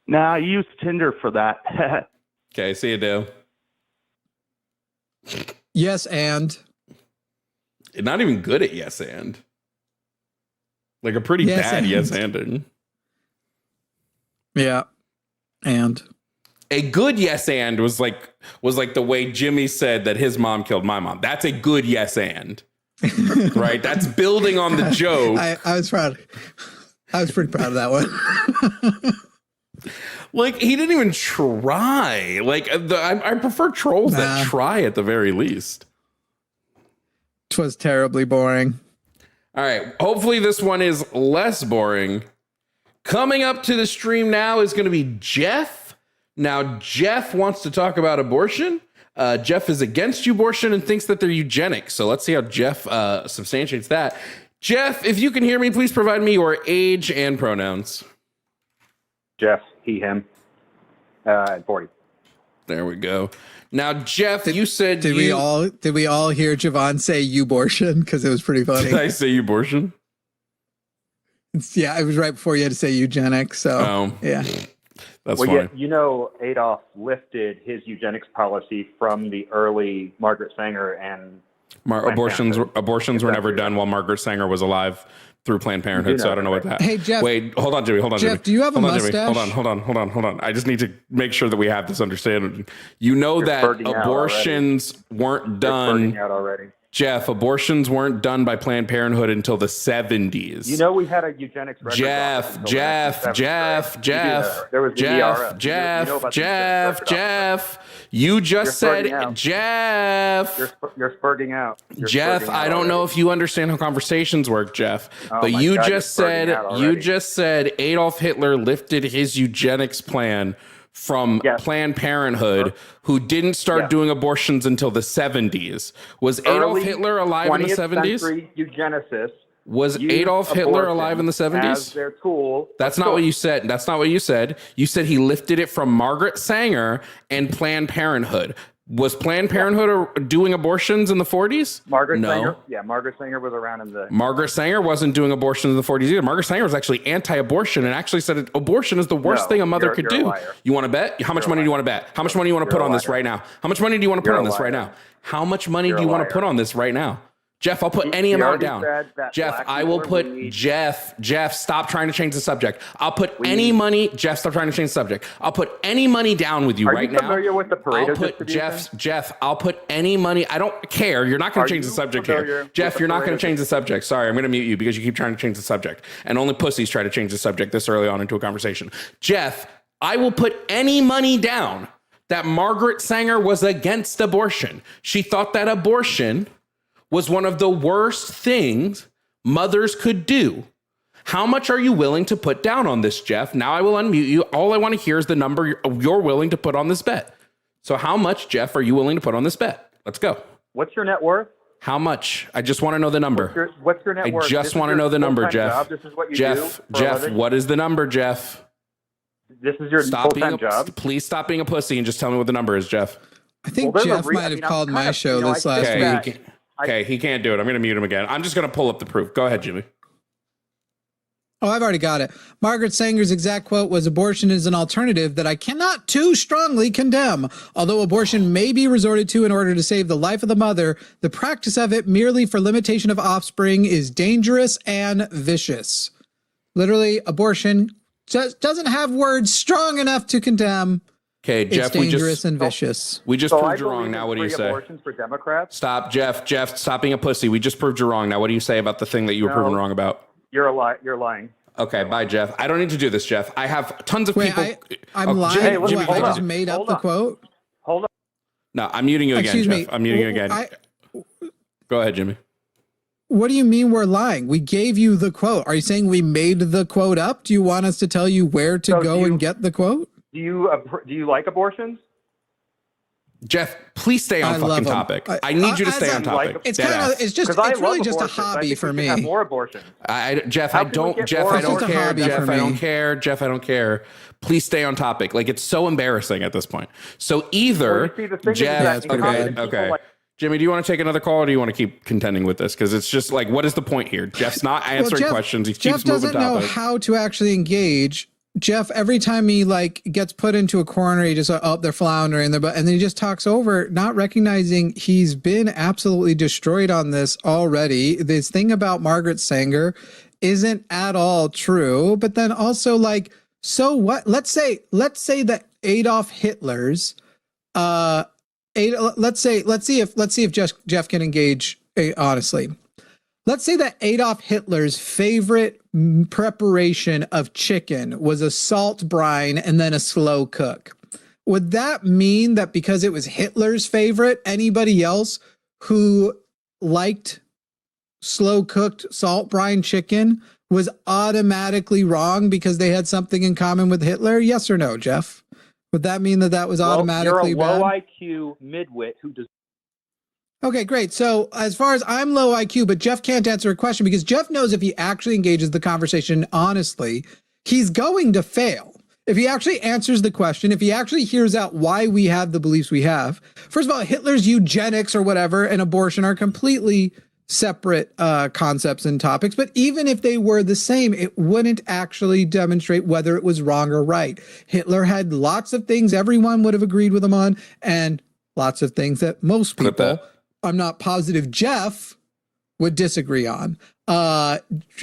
Nah, I use Tinder for that. Okay, see you, Dale. Yes, and not even good at yes and. Like a pretty bad yes anding. Yeah. And a good yes and was like the way Jimmy said that his mom killed my mom. That's a good yes and. Right? That's building on the joke. I was proud. I was pretty proud of that one. Like, he didn't even try. Like, I prefer trolls that try at the very least. It was terribly boring. All right. Hopefully this one is less boring. Coming up to the stream now is going to be Jeff. Now, Jeff wants to talk about abortion. Jeff is against abortion and thinks that they're eugenics. So let's see how Jeff substantiates that. Jeff, if you can hear me, please provide me your age and pronouns. Jeff, he, him, 40. There we go. Now, Jeff, you said did we all hear Jovan say "eubortion"? Because it was pretty funny. Did I say abortion? Yeah, it was right before you had to say eugenics. So yeah, that's well, fine. Yeah, Adolf lifted his eugenics policy from the early Margaret Sanger and abortions were never done while Margaret Sanger was alive through Planned Parenthood, so I don't know what that. Hey, Jeff. Wait, hold on, Jimmy. Jeff, do you have a mustache? Hold on. I just need to make sure that we have this understanding. You know that abortions weren't done. Jeff, abortions weren't done by Planned Parenthood until the 70s. You know we had a eugenics record. Jeff. You just said, Jeff. You're spurting out. Jeff, I don't know if you understand how conversations work, Jeff, but you just said Adolf Hitler lifted his eugenics plan from Planned Parenthood, who didn't start doing abortions until the 70s. Was Adolf Hitler alive in the 70s? Eugenicists. Was Adolf Hitler alive in the 70s? As their tool. That's not what you said. That's not what you said. You said he lifted it from Margaret Sanger and Planned Parenthood. Was Planned Parenthood doing abortions in the 40s? Margaret Sanger? Yeah, Margaret Sanger was around in the... Margaret Sanger wasn't doing abortions in the 40s either. Margaret Sanger was actually anti-abortion and actually said abortion is the worst thing a mother could do. You want to bet? How much money do you want to bet? How much money do you want to put on this right now? How much money do you want to put on this right now? How much money do you want to put on this right now? Jeff, I'll put any amount down. Jeff, I will put Jeff, stop trying to change the subject. I'll put any money. Jeff, stop trying to change the subject. I'll put any money down with you right now. Are you familiar with the Pareto distribution? Jeff, I'll put any money. I don't care. You're not going to change the subject here. Jeff, you're not going to change the subject. Sorry, I'm going to mute you because you keep trying to change the subject. And only pussies try to change the subject this early on into a conversation. Jeff, I will put any money down that Margaret Sanger was against abortion. She thought that abortion was one of the worst things mothers could do. How much are you willing to put down on this, Jeff? Now I will unmute you. All I want to hear is the number you're willing to put on this bet. So how much, Jeff, are you willing to put on this bet? Let's go. What's your net worth? How much? I just want to know the number. What's your net worth? I just want to know the number, Jeff. This is what you Jeff, what is the number, Jeff? This is your full-time job. Please stop being a pussy and just tell me what the number is, Jeff. I think Jeff might have called my show this last week. Okay, he can't do it. I'm going to mute him again. I'm just going to pull up the proof. Go ahead, Jimmy. Oh, I've already got it. Margaret Sanger's exact quote was, "Abortion is an alternative that I cannot too strongly condemn. Although abortion may be resorted to in order to save the life of the mother, the practice of it merely for limitation of offspring is dangerous and vicious." Literally, abortion just doesn't have words strong enough to condemn. Okay, Jeff, it's dangerous and vicious. We just proved you wrong. Now what do you say? Abortions for Democrats? Stop, Jeff, stop being a pussy. We just proved you wrong. Now what do you say about the thing that you were proven wrong about? You're lying. Okay, bye, Jeff. I don't need to do this, Jeff. I have tons of people. I'm lying. Jimmy, I just made up the quote. Hold on. No, I'm muting you again, Jeff. I'm muting you again. Go ahead, Jimmy. What do you mean we're lying? We gave you the quote. Are you saying we made the quote up? Do you want us to tell you where to go and get the quote? Do you like abortions? Jeff, please stay on fucking topic. I need you to stay on topic. It's really just a hobby for me. Have more abortions. Jeff, I don't care. Jeff, I don't care. Please stay on topic. Like, it's so embarrassing at this point. So either Jeff, okay. Jimmy, do you want to take another call, or do you want to keep contending with this? Because it's just like, what is the point here? Jeff's not answering questions. He keeps moving topic. Jeff doesn't know how to actually engage. Jeff, every time he gets put into a corner, he just they're floundering, and then he just talks over, not recognizing he's been absolutely destroyed on this already. This thing about Margaret Sanger isn't at all true. But then also, so what? Let's say that Adolf Hitler's let's see if Jeff can engage honestly. Let's say that Adolf Hitler's favorite preparation of chicken was a salt brine and then a slow cook. Would that mean that because it was Hitler's favorite, anybody else who liked slow cooked salt brine chicken was automatically wrong because they had something in common with Hitler? Yes or no, Jeff? Would that mean that was automatically bad? You're a low IQ midwit who does. Okay, great. So as far as I'm low IQ, but Jeff can't answer a question because Jeff knows if he actually engages the conversation honestly, he's going to fail. If he actually answers the question, if he actually hears out why we have the beliefs we have. First of all, Hitler's eugenics or whatever and abortion are completely separate concepts and topics. But even if they were the same, it wouldn't actually demonstrate whether it was wrong or right. Hitler had lots of things everyone would have agreed with him on, and lots of things that most people, I'm not positive Jeff would disagree on. I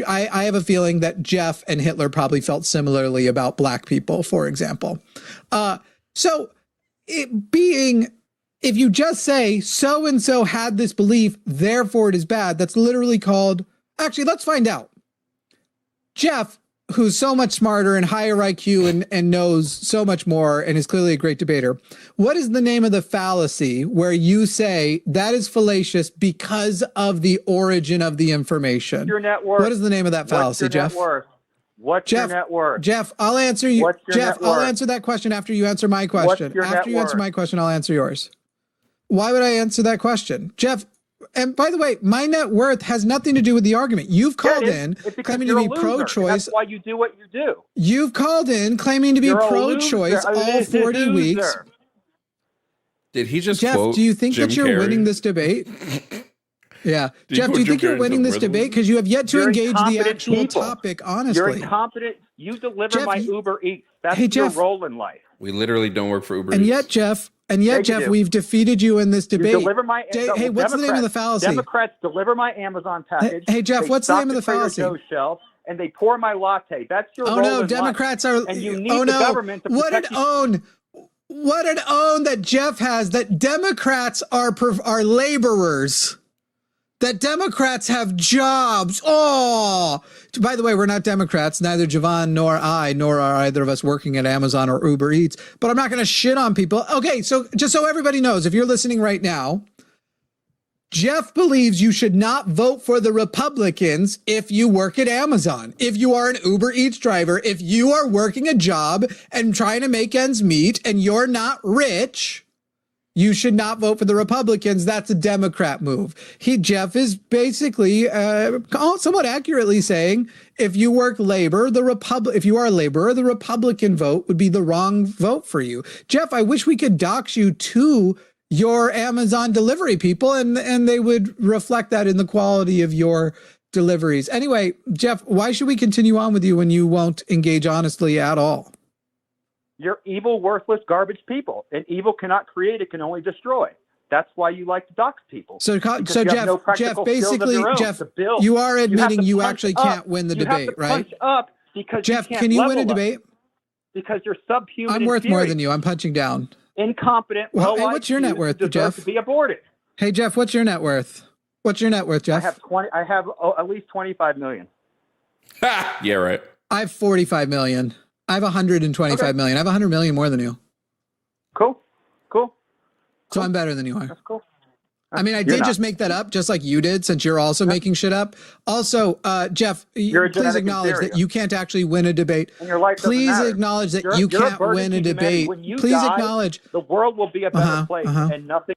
have a feeling that Jeff and Hitler probably felt similarly about black people, for example. So it being, if you just say so-and-so had this belief, therefore it is bad, that's literally called, actually, let's find out. Jeff, who's so much smarter and higher IQ and knows so much more and is clearly a great debater, what is the name of the fallacy where you say that is fallacious because of the origin of the information? Your net worth. What is the name of that fallacy, Jeff? What's your net worth? Jeff, I'll answer you. Jeff, I'll answer that question after you answer my question. After you answer my question, I'll answer yours. Why would I answer that question? Jeff, and by the way, my net worth has nothing to do with the argument. You've called in claiming to be pro-choice. That's why you do what you do. You've called in claiming to be pro-choice all 40 weeks. Did he just Jeff, quote do you think Jim that you're Carrey? winning this debate? Yeah. Jeff, do you think you're winning this debate? Because you have yet to engage the actual topic, honestly. You're incompetent. You deliver my Uber Eats. That's your role in life. We literally don't work for Uber and Eats. Yet, Jeff, we've defeated you in this debate. You deliver my, hey, what's the name of the fallacy? Democrats deliver my Amazon package. Hey, Jeff, what's the name of the fallacy? Shelf, and they pour my latte. That's your role no, in Democrats life. are. And you need the government to protect What an own that Jeff has, that Democrats are laborers. That Democrats have jobs. Oh, by the way, we're not Democrats, neither Jovan nor I, nor are either of us working at Amazon or Uber Eats, but I'm not going to shit on people. Okay, so just so everybody knows, if you're listening right now, Jeff believes you should not vote for the Republicans if you work at Amazon, if you are an Uber Eats driver, if you are working a job and trying to make ends meet and you're not rich. You should not vote for the Republicans. That's a Democrat move. Jeff is basically somewhat accurately saying if you work labor, if you are a laborer, the Republican vote would be the wrong vote for you. Jeff, I wish we could dox you to your Amazon delivery people and they would reflect that in the quality of your deliveries. Anyway, Jeff, why should we continue on with you when you won't engage honestly at all? You're evil, worthless, garbage people. And evil cannot create, it can only destroy. That's why you like to dox people. So Jeff, basically, Jeff, you are admitting you actually can't win the debate, right? Punch up because Jeff, can you win a debate? Because you're subhuman. I'm worth more than you. I'm punching down. Incompetent. Well, hey, what's your net worth, Jeff? To be aborted. Hey, Jeff, what's your net worth? What's your net worth, Jeff? I have at least 25 million. Yeah, right. I have 45 million. I have 125 million. I have 100 million more than you. Cool. So I'm better than you are. That's cool. I mean, I did just make that up, just like you did, since you're also making shit up. Also, Jeff, please acknowledge that you can't actually win a debate. And your life doesn't Please matter. acknowledge that You're you a can't burden win to a humanity. debate. When you Please die, acknowledge. the world will be a better place, and nothing.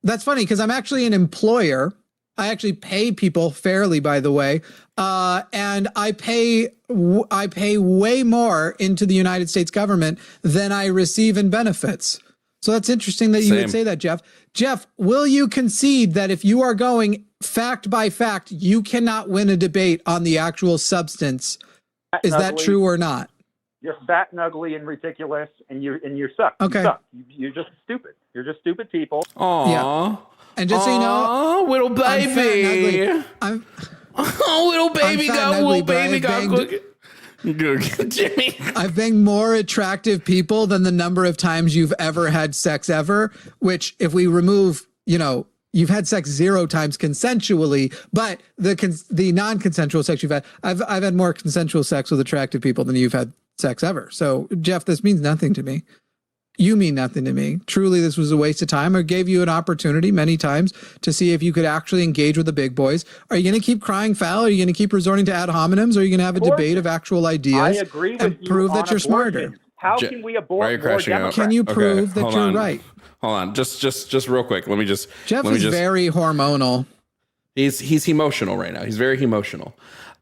That's funny because I'm actually an employer. I actually pay people fairly, by the way, and I pay way more into the United States government than I receive in benefits. So that's interesting that you would say that, Jeff. Jeff, will you concede that if you are going fact by fact, you cannot win a debate on the actual substance? Is that true or not? You're fat and ugly and ridiculous, and you suck. Okay. You suck. You're just stupid. You're just stupid people. Aww. Yeah. And just so you know, little baby. Oh, little baby got, little baby got. Jimmy. I've banged more attractive people than the number of times you've ever had sex ever, which if we remove, you've had sex 0 times consensually, but the non-consensual sex you've had, I've had more consensual sex with attractive people than you've had sex ever. So Jeff, this means nothing to me. You mean nothing to me. Truly, this was a waste of time. I gave you an opportunity many times to see if you could actually engage with the big boys. Are you going to keep crying foul? Are you going to keep resorting to ad hominems? Or are you going to have a debate of actual ideas? I agree with and you prove that you're abortion. smarter? How can we abort Why are you more crashing out? Democrats? Can you prove that you're right? Hold on, just real quick. Let me just. Jeff is very hormonal. He's emotional right now. He's very emotional.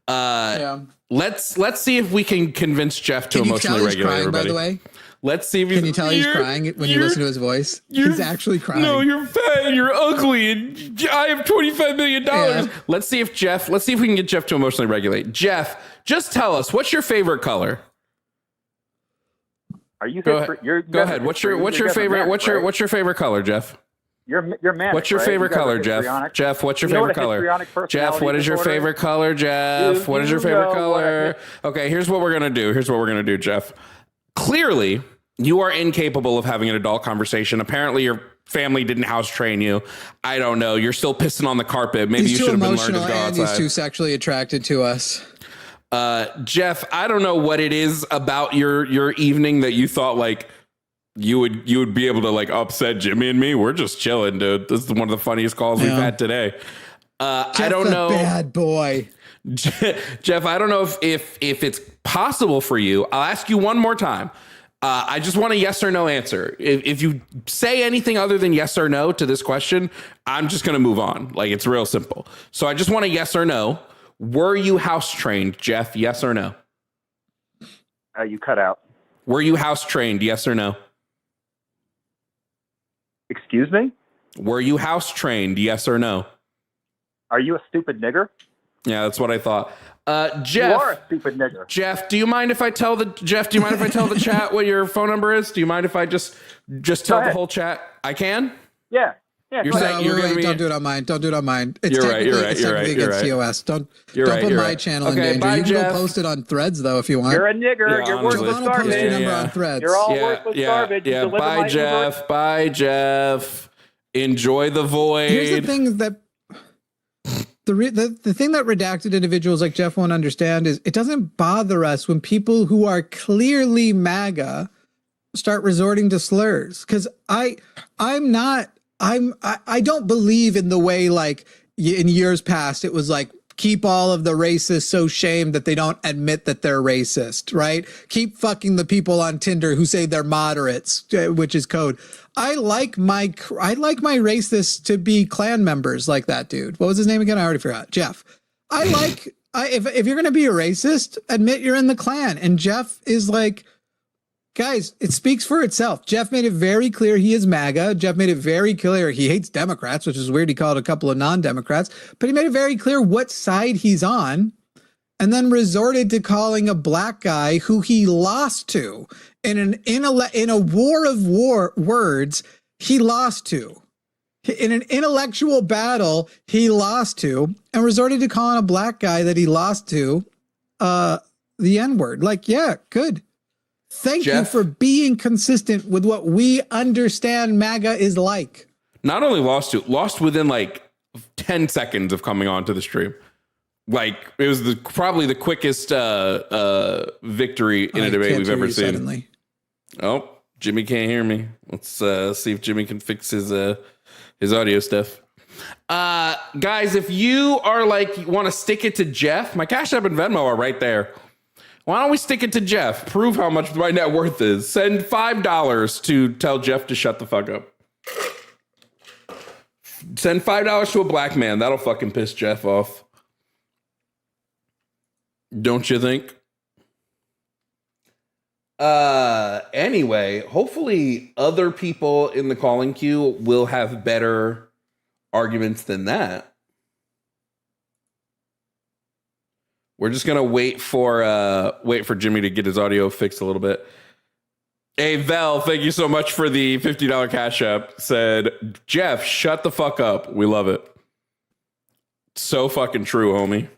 Let's see if we can convince Jeff to emotionally regulate crying, everybody. By the way, let's see if can you tell he's crying when you listen to his voice? He's actually crying. No, you're fat, and you're ugly, and I have $25 million. Yeah. Let's see if we can get Jeff to emotionally regulate. Jeff, just tell us, what's your favorite color? Are you go ahead? What's your favorite? What's your favorite color, Jeff? You're manic, what's your favorite color, Jeff? Jeff, what's your favorite color? Jeff, what is your favorite color, Jeff? What is your favorite color? Okay, here's what we're gonna do, Jeff. Clearly, you are incapable of having an adult conversation. Apparently, your family didn't house train you. I don't know. You're still pissing on the carpet. Maybe you should have been learning to go outside. He's too sexually attracted to us. Jeff, I don't know what it is about your evening that you thought like you would be able to like upset Jimmy and me. We're just chilling, dude. This is one of the funniest calls we've had today. I don't know. Bad boy. Jeff, I don't know if it's possible for you. I'll ask you one more time. I just want a yes or no answer. If you say anything other than yes or no to this question, I'm just going to move on. Like, it's real simple. So I just want a yes or no. Were you house trained, Jeff? Yes or no? You cut out. Were you house trained? Yes or no? Excuse me? Were you house trained? Yes or no? Are you a stupid nigger? Yeah, that's what I thought. Jeff, you are a stupid nigger. Jeff, do you mind if I tell the chat what your phone number is? Do you mind if I just tell the whole chat? I can? Yeah. You're saying you're going to don't do it on mine. Don't do it on mine. It's you're right. against TOS. Don't put my channel in danger. Bye, you can Jeff. go post it on Threads though if you want. You're a nigger. Yeah, you're worthless Jovan will post your number on Threads. You're all worthless garbage. Yeah. Bye, Jeff. Bye, Jeff. Enjoy the void. Here's the thing that the thing that redacted individuals like Jeff won't understand is it doesn't bother us when people who are clearly MAGA start resorting to slurs. Because I don't believe in the way like in years past it was like keep all of the racists so shamed that they don't admit that they're racist, right? Keep fucking the people on Tinder who say they're moderates, which is code. I like my racists to be Klan members like that dude. What was his name again? I already forgot. Jeff. If you're going to be a racist, admit you're in the Klan. And Jeff is like, guys, it speaks for itself. Jeff made it very clear he is MAGA. Jeff made it very clear he hates Democrats, which is weird. He called a couple of non-Democrats, but he made it very clear what side he's on, and then resorted to calling a black guy who he lost to in a war of words. He lost to in an intellectual battle. He lost to, and resorted to calling a black guy that he lost to the N-word. Like, yeah, good. Thank you for being consistent with what we understand MAGA is like. Not only lost within like 10 seconds of coming onto the stream. Like, it was probably the quickest victory in a debate we've ever seen. Suddenly. Oh, Jimmy can't hear me. Let's see if Jimmy can fix his his audio stuff. Guys, if you are like, want to stick it to Jeff, my Cash App and Venmo are right there. Why don't we stick it to Jeff? Prove how much my net worth is. Send $5 to tell Jeff to shut the fuck up. Send $5 to a black man. That'll fucking piss Jeff off. Don't you think? Anyway, hopefully other people in the calling queue will have better arguments than that. We're just gonna wait for Jimmy to get his audio fixed a little bit. Hey Vel, thank you so much for the $50 Cash App. Said Jeff, shut the fuck up. We love it. So fucking true, homie.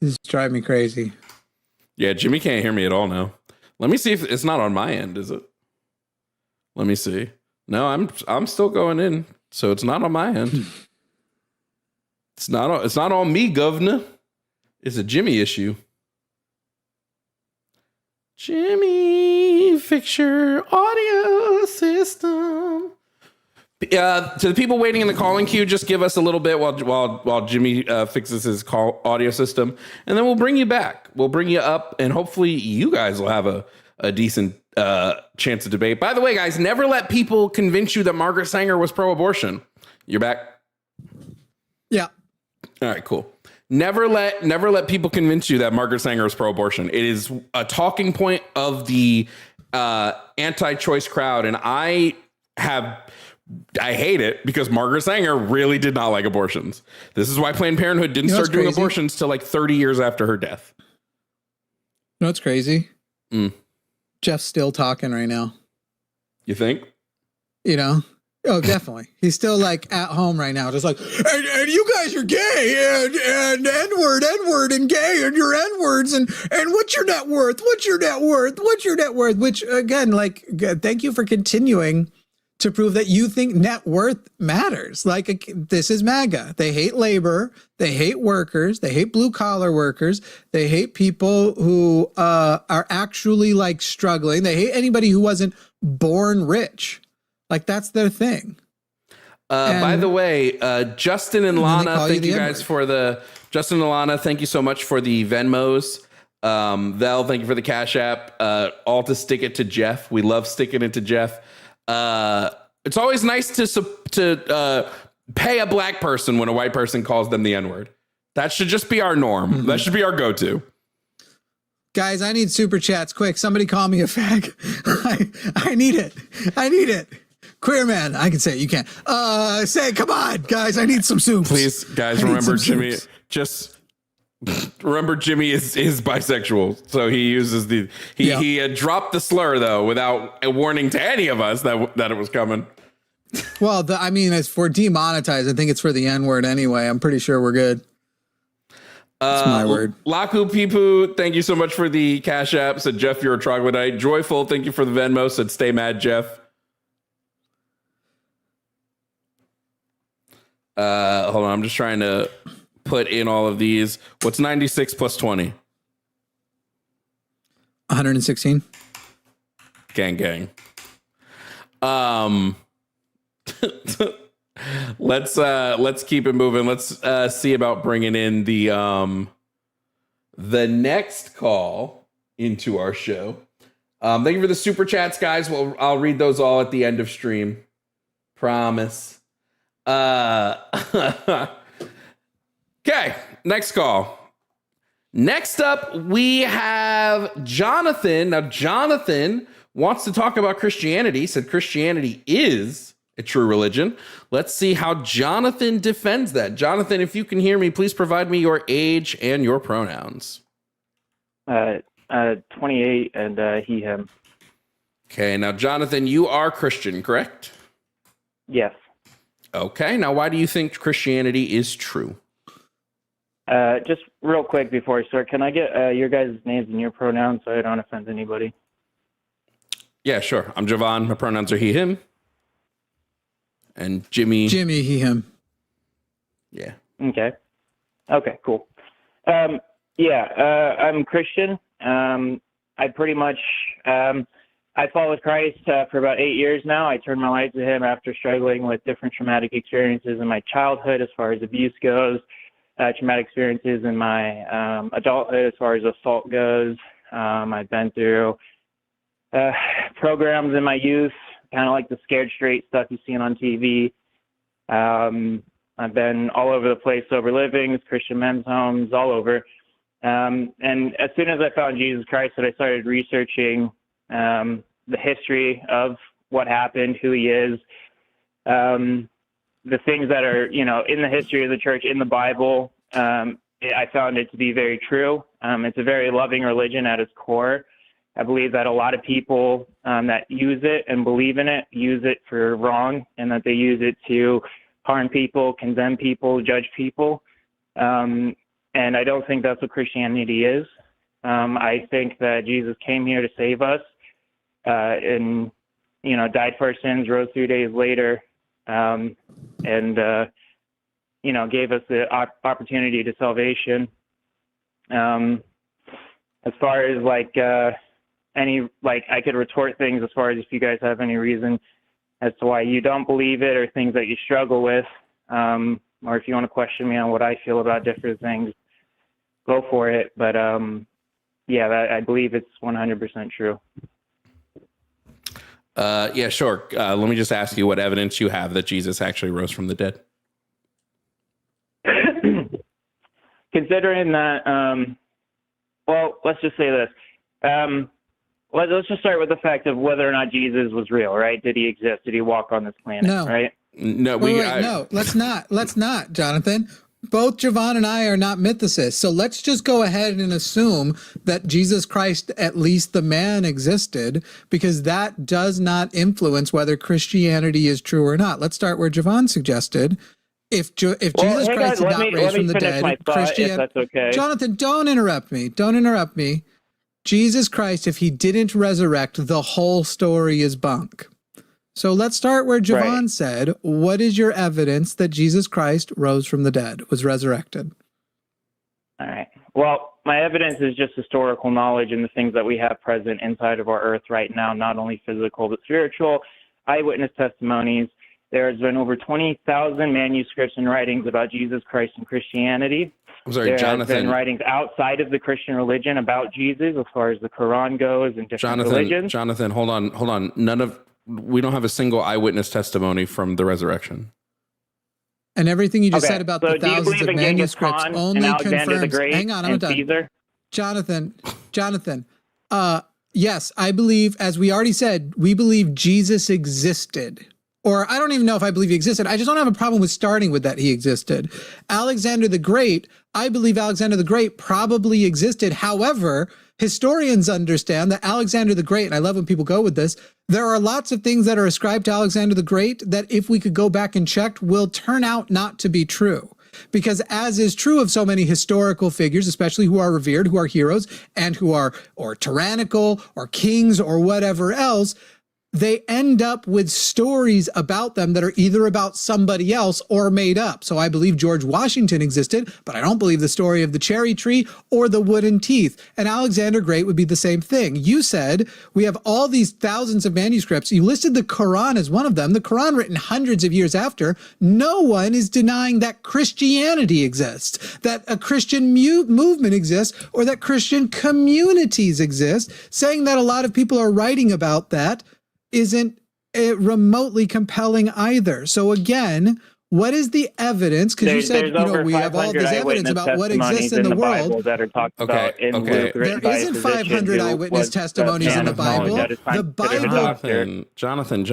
This drive me crazy. Yeah, Jimmy can't hear me at all now. Let me see if it's not on my end, is it? Let me see. No, I'm still going in, so it's not on my end. It's not on me, governor. It's a Jimmy issue. Jimmy, fix your audio system. To the people waiting in the calling queue, just give us a little bit while Jimmy fixes his audio system, and then we'll bring you back. We'll bring you up, and hopefully you guys will have a decent chance of debate. By the way, guys, never let people convince you that Margaret Sanger was pro-abortion. You're back? Yeah. All right, cool. Never let people convince you that Margaret Sanger is pro-abortion. It is a talking point of the anti-choice crowd, and I hate it because Margaret Sanger really did not like abortions. This is why Planned Parenthood didn't start doing abortions till like 30 years after her death. You know what's crazy? Jeff's still talking right now. You think? You know? Oh, definitely. He's still like at home right now, just like, and you guys are gay and N-word and gay and your N-words and what's your net worth? What's your net worth? What's your net worth? Which again, like, thank you for continuing to prove that you think net worth matters. Like, this is MAGA. They hate labor. They hate workers. They hate blue collar workers. They hate people who are actually like struggling. They hate anybody who wasn't born rich. Like, that's their thing. By the way, Justin and Lana, thank you guys for the Justin and Lana. Thank you so much for the Venmos. Vel, thank you for the Cash App. All to stick it to Jeff. We love sticking it to Jeff. It's always nice to pay a black person when a white person calls them the N-word. That should just be our norm. Mm-hmm. That should be our go-to. Guys, I need super chats quick. Somebody call me a fag. I need it. I need it. Queer man, I can say it. You can't. Say, come on, guys. I need some soups. Please, guys, remember Jimmy. Soups. Just remember Jimmy is bisexual, so he uses he dropped the slur though without a warning to any of us that it was coming. Well, I mean, it's for demonetized. I think it's for the N-word anyway. I'm pretty sure we're good. That's my word. Laku Pipu, thank you so much for the Cash App. Said Jeff, you're a troglodyte. Joyful, thank you for the Venmo. Said stay mad, Jeff. Hold on, I'm just trying to put in all of these. What's 96 plus 20? 116. Gang. Let's keep it moving. Let's see about bringing in the next call into our show. Thank you for the super chats, guys. Well, I'll read those all at the end of stream. Promise. Okay, next call. Next up, we have Jonathan. Now, Jonathan wants to talk about Christianity. Said Christianity is a true religion. Let's see how Jonathan defends that. Jonathan, if you can hear me, please provide me your age and your pronouns. 28 and he, him. Okay, now, Jonathan, you are Christian, correct? Yes. Okay, now why do you think Christianity is true? Just real quick before I start, can I get your guys' names and your pronouns so I don't offend anybody? Yeah, sure. I'm Jovan. My pronouns are he, him. And Jimmy, he, him. Yeah. Okay, cool. I'm Christian. I pretty much I followed Christ for about 8 years now. I turned my life to him after struggling with different traumatic experiences in my childhood as far as abuse goes, traumatic experiences in my adulthood as far as assault goes. I've been through programs in my youth, kind of like the Scared Straight stuff you've seen on TV. I've been all over the place, sober livings, Christian men's homes, all over. And as soon as I found Jesus Christ, I started researching the history of what happened, who he is, the things that are, in the history of the church, in the Bible. I found it to be very true. It's a very loving religion at its core. I believe that a lot of people that use it and believe in it use it for wrong, and that they use it to harm people, condemn people, judge people. And I don't think that's what Christianity is. I think that Jesus came here to save us, and died for our sins, rose 3 days later, and gave us the opportunity to salvation. As far as I could retort things as far as if you guys have any reason as to why you don't believe it or things that you struggle with, or if you want to question me on what I feel about different things, go for it. But I believe it's 100% true. Yeah, sure. Let me just ask you what evidence you have that Jesus actually rose from the dead. Considering that, let's just say this. Let's just start with the fact of whether or not Jesus was real, right? Did he exist? Did he walk on this planet, No. right? No, no, let's not, Jonathan. Both Jovan and I are not mythicists. So let's just go ahead and assume that Jesus Christ, at least the man, existed, because that does not influence whether Christianity is true or not. Let's start where Jovan suggested. If Jesus Christ did not raise from the dead, Christianity. Okay. Jonathan, don't interrupt me. Don't interrupt me. Jesus Christ, if he didn't resurrect, the whole story is bunk. So let's start where Jovan said, what is your evidence that Jesus Christ rose from the dead, was resurrected? All right. Well, my evidence is just historical knowledge and the things that we have present inside of our earth right now, not only physical but spiritual, eyewitness testimonies. There's been over 20,000 manuscripts and writings about Jesus Christ and Christianity. I'm sorry, Jonathan. There have been writings outside of the Christian religion about Jesus, as far as the Quran goes, and different religions. Jonathan, hold on. We don't have a single eyewitness testimony from the resurrection. And everything you just said about the thousands of manuscripts only confirms. Hang on, I'm done. Caesar? Jonathan. Yes, I believe, as we already said, we believe Jesus existed. Or I don't even know if I believe he existed. I just don't have a problem with starting with that he existed. Alexander the Great, I believe Alexander the Great probably existed. However, historians understand that Alexander the Great, and I love when people go with this, there are lots of things that are ascribed to Alexander the Great that if we could go back and check will turn out not to be true. Because as is true of so many historical figures, especially who are revered, who are heroes, and who are or tyrannical or kings or whatever else, they end up with stories about them that are either about somebody else or made up. So I believe George Washington existed, but I don't believe the story of the cherry tree or the wooden teeth. And Alexander Great would be the same thing. You said we have all these thousands of manuscripts. You listed the Quran as one of them. The Quran written hundreds of years after. No one is denying that Christianity exists, that a Christian movement exists, or that Christian communities exist. Saying that a lot of people are writing about that isn't remotely compelling either. So again, what is the evidence? Because you said, we have all this evidence about what exists in the world. That are talked about in Luke, there isn't 500 eyewitness testimonies in the Bible. The Bible. Jonathan.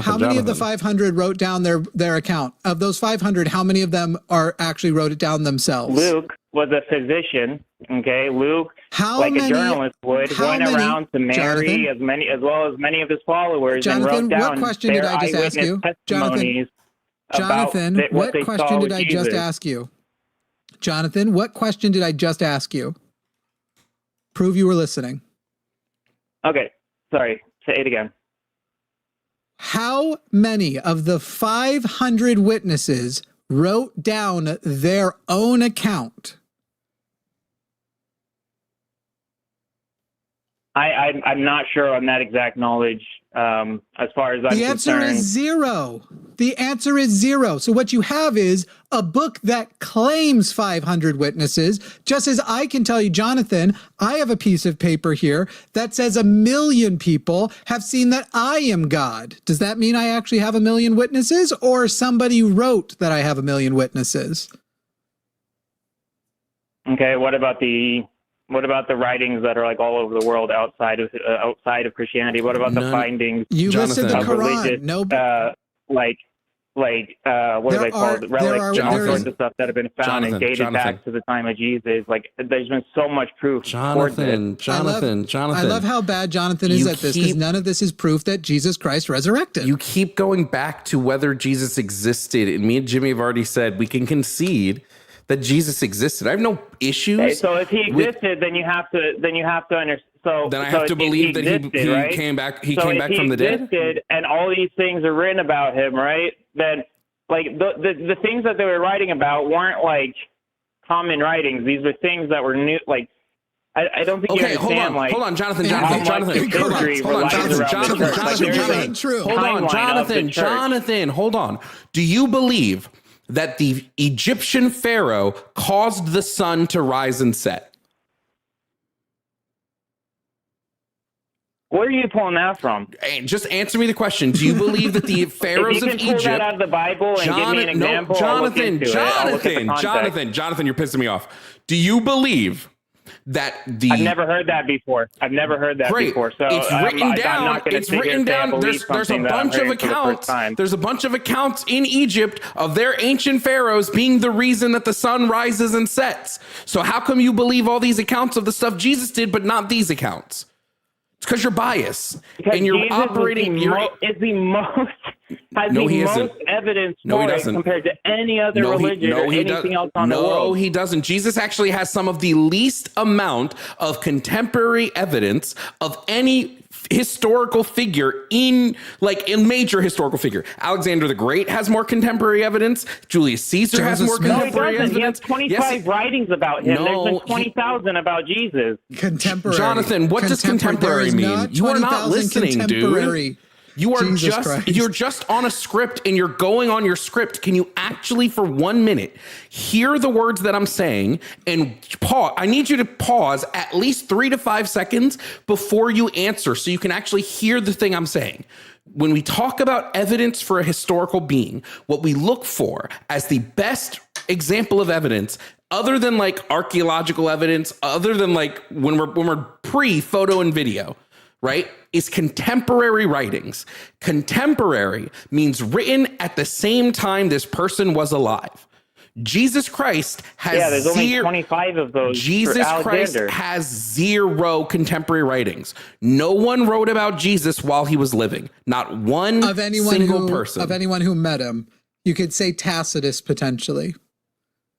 How many of the 500 wrote down their account? Of those 500, how many of them actually wrote it down themselves? Luke was a physician. Okay, Luke, a journalist would, went around to Mary as well as many of his followers, and wrote down what question did I just ask you? Jonathan, what question did I just ask you? Jonathan, what question did I just ask you? Prove you were listening. Okay, sorry. Say it again. How many of the 500 witnesses wrote down their own account? I'm not sure on that exact knowledge. As far as I'm the answer concerned, is zero. The answer is zero. So what you have is a book that claims 500 witnesses. Just as I can tell you, Jonathan, I have a piece of paper here that says 1 million people have seen that I am God. Does that mean I actually have 1 million witnesses, or somebody wrote that I have 1 million witnesses? okay. What about the writings that are like all over the world outside of Christianity? What about the findings? You listed the Jonathan. Quran. No, what are they called? Relics and all sorts of stuff that have been found and dated back to the time of Jesus. Like, there's been so much proof. Jonathan. I love how bad Jonathan is at this, because none of this is proof that Jesus Christ resurrected. You keep going back to whether Jesus existed, and me and Jimmy have already said we can concede that Jesus existed. I have no issues. Okay, so if he existed, then you have to understand. So then I have to believe that he right? came back. He came back from the dead. And all these things are written about him, right? Then, like, the things that they were writing about weren't like common writings. These were things that were new. Like, I don't think you understand. Hold on, Jonathan. Hold on. Do you believe that the Egyptian pharaoh caused the sun to rise and set? Where are you pulling that from? Hey, just answer me the question. Do you believe that the pharaohs of Egypt... If you can pull that out of the Bible and give me an example, Jonathan, you're pissing me off. Do you believe that the... I've never heard that before. Before. So it's written down. It's written down. There's a bunch of accounts. There's a bunch of accounts in Egypt of their ancient pharaohs being the reason that the sun rises and sets. So how come you believe all these accounts of the stuff Jesus did, but not these accounts? It's because you're biased and you're Jesus operating. Has the most evidence for it compared to any other religion or anything else on the world. No, he doesn't. Jesus actually has some of the least amount of contemporary evidence of any historical figure in major historical figure. Alexander the Great has more contemporary evidence. Julius Caesar has more contemporary evidence. He has 25 writings about him. There's been 20,000 about Jesus. Contemporary. Jonathan, what does contemporary mean? You are not listening, dude. You're just on a script and you're going on your script. Can you actually, for 1 minute, hear the words that I'm saying and pause? I need you to pause at least 3 to 5 seconds before you answer so you can actually hear the thing I'm saying. When we talk about evidence for a historical being, what we look for as the best example of evidence, other than like archaeological evidence, other than like when we're pre-photo and video, right, is contemporary writings. Contemporary means written at the same time this person was alive. Jesus Christ has there's only 25 of those. Jesus Christ has 0 contemporary writings. No one wrote about Jesus while he was living. Not one single person. Of anyone who met him. You could say Tacitus potentially.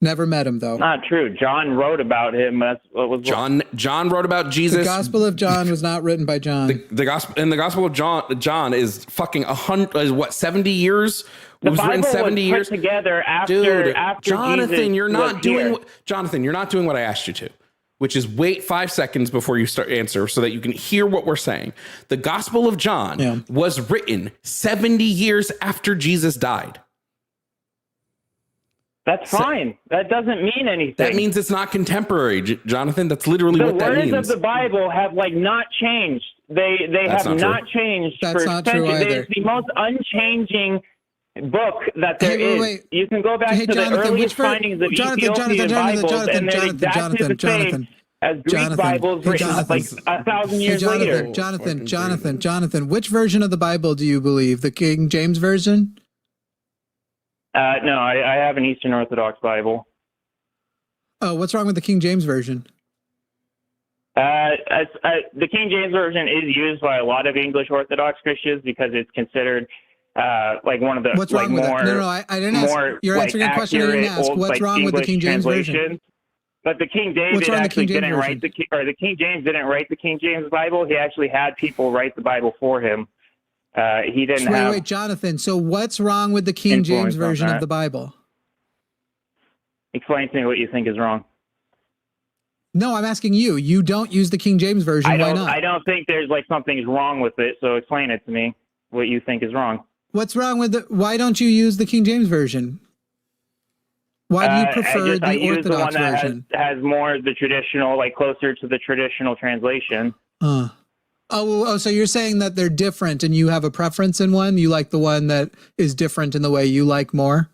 Never met him though. Not true. John wrote about him. That's what was John wrote about Jesus. The Gospel of John was not written by John. The Gospel of John is fucking 70 years. It was written 70 years together after Jonathan, Jesus you're not doing Jonathan, you're not doing what I asked you to, which is wait 5 seconds before you start answer so that you can hear what we're saying. The Gospel of John was written 70 years after Jesus died. That's fine. That doesn't mean anything. That means it's not contemporary, Jonathan. That's literally what that means. The words of the Bible have not changed. They have not changed for centuries. It's the most unchanging book that there is. Wait. You can go back to the earliest findings of Ethiopian Bibles, and they're exactly the same as Greek Bibles written 1,000 years later. Jonathan, which version of the Bible do you believe? The King James Version? No, I have an Eastern Orthodox Bible. Oh, what's wrong with the King James Version? The King James Version is used by a lot of English Orthodox Christians because it's considered one of the what's wrong with it? No, I didn't ask. You're answering a question I didn't ask. What's wrong with the King James Version? But the King David actually didn't write the King James didn't write the King James Bible. He actually had people write the Bible for him. He didn't wait, Jonathan. So what's wrong with the King James Version of the Bible? Explain to me what you think is wrong. No, I'm asking you. You don't use the King James Version. Why not? I don't think there's like something's wrong with it. So explain it to me. What you think is wrong? What's wrong with it? Why don't you use the King James Version? Why do you prefer the Orthodox the one that version? Has more the traditional, like closer to the traditional translation. So you're saying that they're different and you have a preference in one? You like the one that is different in the way you like more?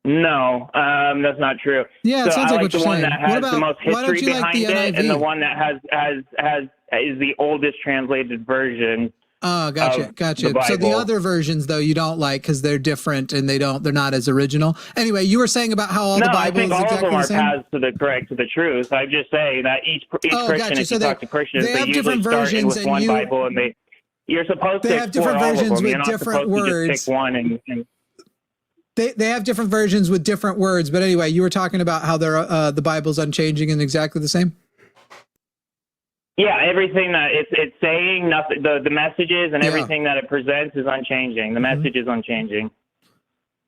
No, that's not true. Yeah, it sounds like what you're saying. That has the most history behind the NIV? it, and the one that is the oldest translated version. Oh, gotcha. So the other versions, though, you don't like because they're different and they're not as original. Anyway, you were saying about how all the Bible is exactly the same? No, I think all of them are paths to the truth. I'm just saying that each Christian, if you talk to Christians, they usually start in with one Bible, and you're supposed to explore all of them. You're not supposed to just pick one and They have different versions with different words, but anyway, you were talking about how the Bible's unchanging and exactly the same. Yeah, everything that it's saying, nothing. The messages and everything that it presents is unchanging. The message is unchanging.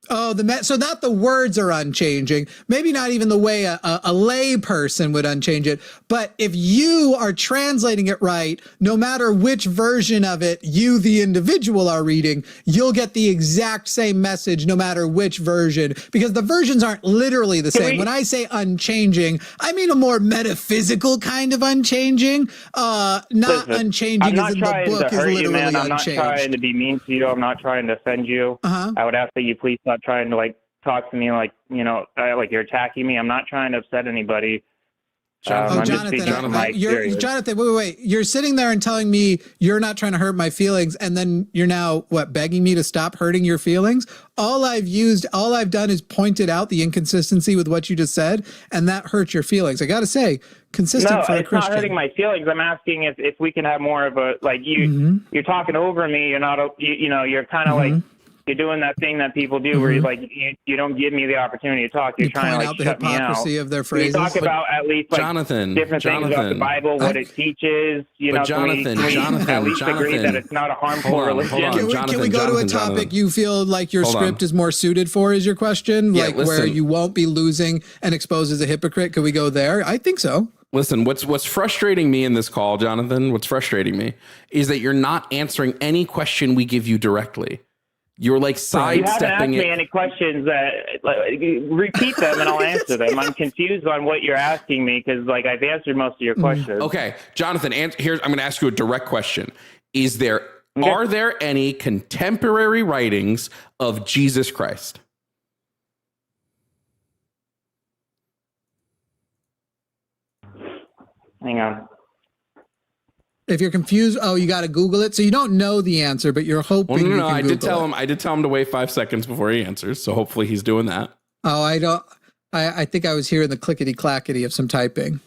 Oh, so not the words are unchanging. Maybe not even the way a lay person would unchange it. But if you are translating it right, no matter which version of it you, the individual, are reading, you'll get the exact same message no matter which version, because the versions aren't literally the same. When I say unchanging, I mean a more metaphysical kind of unchanging, unchanging as in the book is literally unchanged. I'm not trying to be mean to you. I'm not trying to offend you. I would ask that you please stop trying to like talk to me like like you're attacking me. I'm not trying to upset anybody. Jonathan, wait. You're sitting there and telling me you're not trying to hurt my feelings, and then you're now begging me to stop hurting your feelings? All I've done is pointed out the inconsistency with what you just said, and that hurts your feelings. I got to say, consistent for a Christian. No, it's not hurting my feelings. I'm asking if we can have more of a you're talking over me. You're not. You're kind of like. You're doing that thing that people do where you don't give me the opportunity to talk. You're trying to out the hypocrisy of their phrases. You talk about at least Jonathan, different things about the Bible, what it teaches. Jonathan, at least agree that it's not a harmful religion. Can we go to a topic you feel like your script is more suited for? Is your question where you won't be losing and exposed as a hypocrite? Could we go there? I think so. Listen, what's frustrating me in this call, Jonathan, what's frustrating me is that you're not answering any question we give you directly. You're like sidestepping it. You haven't asked me any questions repeat them and I'll answer them. I'm confused on what you're asking me because I've answered most of your questions. Okay, Jonathan, I'm going to ask you a direct question. Are there any contemporary writings of Jesus Christ? Hang on. If you're confused, you got to Google it. So you don't know the answer, but you're hoping. Well, no, I did tell him to wait 5 seconds before he answers. So hopefully he's doing that. Oh, I don't. I think I was hearing the clickety clackety of some typing.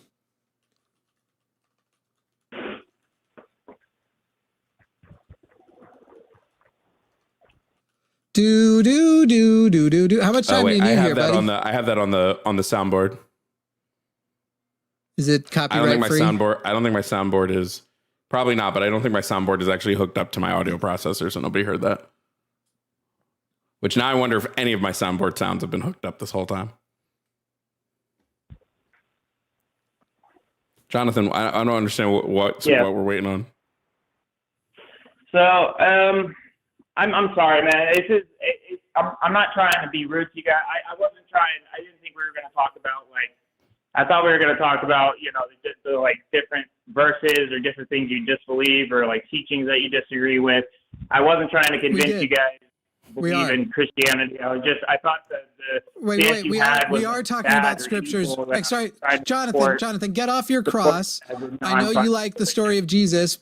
Do. How much time do you need here, buddy? I have that on the soundboard. Is it copyright free? I don't think my soundboard is. Probably not, but I don't think my soundboard is actually hooked up to my audio processor, so nobody heard that. Which now I wonder if any of my soundboard sounds have been hooked up this whole time. Jonathan, I don't understand what we're waiting on. So, I'm sorry, man. I'm not trying to be rude to you guys. I wasn't trying. I didn't think we were going to talk about I thought we were going to talk about the different verses or different things you disbelieve or teachings that you disagree with. I wasn't trying to convince you guys to believe in Christianity. I thought that we are talking about scriptures. Sorry, Jonathan, get off your cross. I know you like the story of Jesus.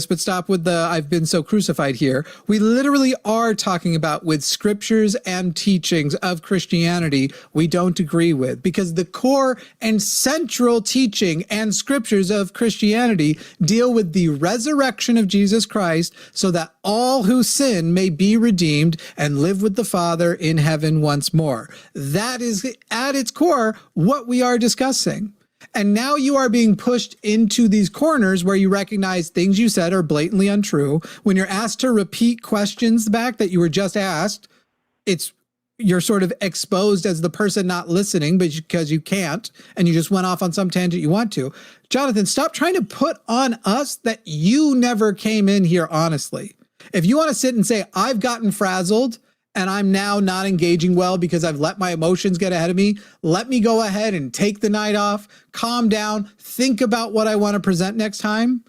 But stop with the I've been so crucified here. We literally are talking about with scriptures and teachings of Christianity we don't agree with, because the core and central teaching and scriptures of Christianity deal with the resurrection of Jesus Christ so that all who sin may be redeemed and live with the Father in heaven once more. That is at its core what we are discussing. And now you are being pushed into these corners where you recognize things you said are blatantly untrue. When you're asked to repeat questions back that you were just asked, you're sort of exposed as the person not listening, but because you can't, and you just went off on some tangent you want to. Jonathan, stop trying to put on us that you never came in here honestly. If you want to sit and say, I've gotten frazzled and I'm now not engaging well because I've let my emotions get ahead of me, let me go ahead and take the night off, calm down, think about what I want to present next time,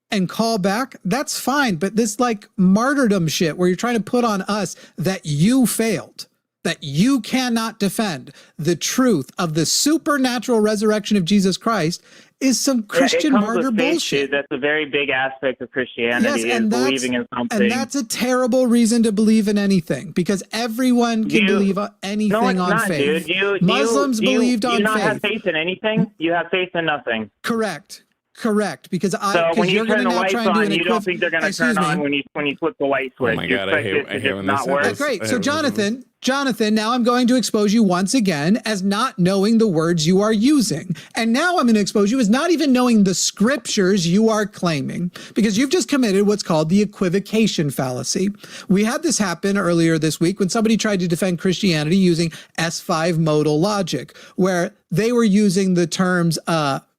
and call back, that's fine. But this like martyrdom shit where you're trying to put on us that you failed, that you cannot defend the truth of the supernatural resurrection of Jesus Christ is some Christian martyr bullshit. That's a very big aspect of Christianity, yes, and believing in something. And that's a terrible reason to believe in anything, because everyone can believe anything on faith. Dude. Muslims believed on faith. Do you not have faith in anything? You have faith in nothing. Correct. Because when you you're turn the now lights try and do on, you don't think they're going to turn on when you flip the light switch. Oh my you God, I expect it hate to when just this not work. happens. Great. So Jonathan, now I'm going to expose you once again as not knowing the words you are using. And now I'm going to expose you as not even knowing the scriptures you are claiming, because you've just committed what's called the equivocation fallacy. We had this happen earlier this week when somebody tried to defend Christianity using S5 modal logic, where they were using the terms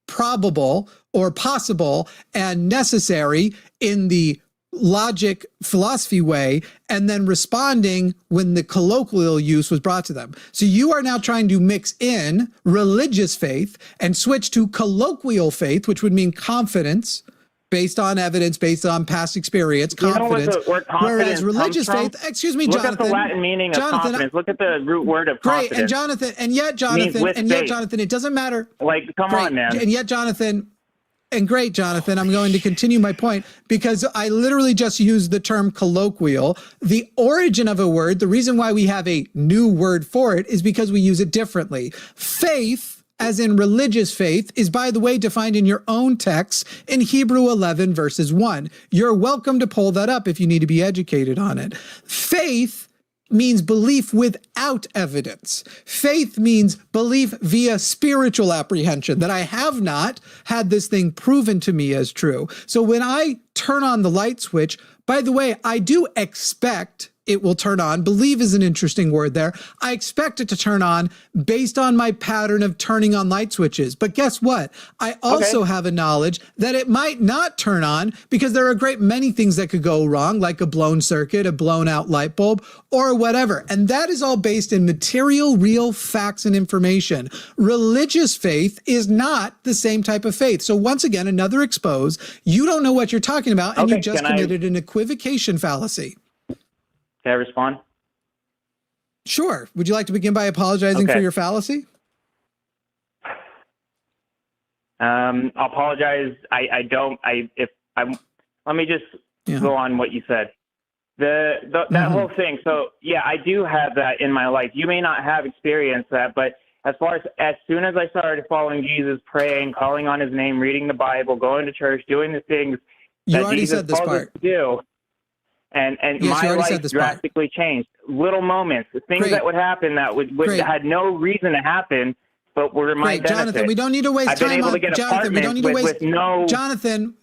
probable or possible and necessary in the logic philosophy way, and then responding when the colloquial use was brought to them. So you are now trying to mix in religious faith and switch to colloquial faith, which would mean confidence based on evidence, based on past experience, confidence. Whereas religious faith, excuse me, Jonathan. Look at the Latin meaning of confidence. Look at the root word of confidence. Great, and yet Jonathan, it doesn't matter. Like, come on, man. And yet, Jonathan, I'm going to continue my point because I literally just used the term colloquial. The origin of a word, the reason why we have a new word for it is because we use it differently. Faith, as in religious faith, is, by the way, defined in your own text in Hebrew 11 verses 1. You're welcome to pull that up if you need to be educated on it. Faith means belief without evidence. Faith means belief via spiritual apprehension, that I have not had this thing proven to me as true. So when I turn on the light switch, by the way, I do expect it will turn on. Believe is an interesting word there. I expect it to turn on based on my pattern of turning on light switches. But guess what? I also have a knowledge that it might not turn on because there are a great many things that could go wrong, like a blown circuit, a blown out light bulb, or whatever. And that is all based in material, real facts and information. Religious faith is not the same type of faith. So once again, another expose. You don't know what you're talking about, and you just committed an equivocation fallacy. Can I respond? Sure. Would you like to begin by apologizing for your fallacy? I'll apologize. Let me just go on what you said. That whole thing. So yeah, I do have that in my life. You may not have experienced that, but as soon as I started following Jesus, praying, calling on his name, reading the Bible, going to church, doing the things that Jesus calls us to do, and my life drastically changed. Little moments, things that would happen that would had no reason to happen, but were my benefit. Jonathan, we don't need to waste time on Jonathan. We don't need to waste Jonathan.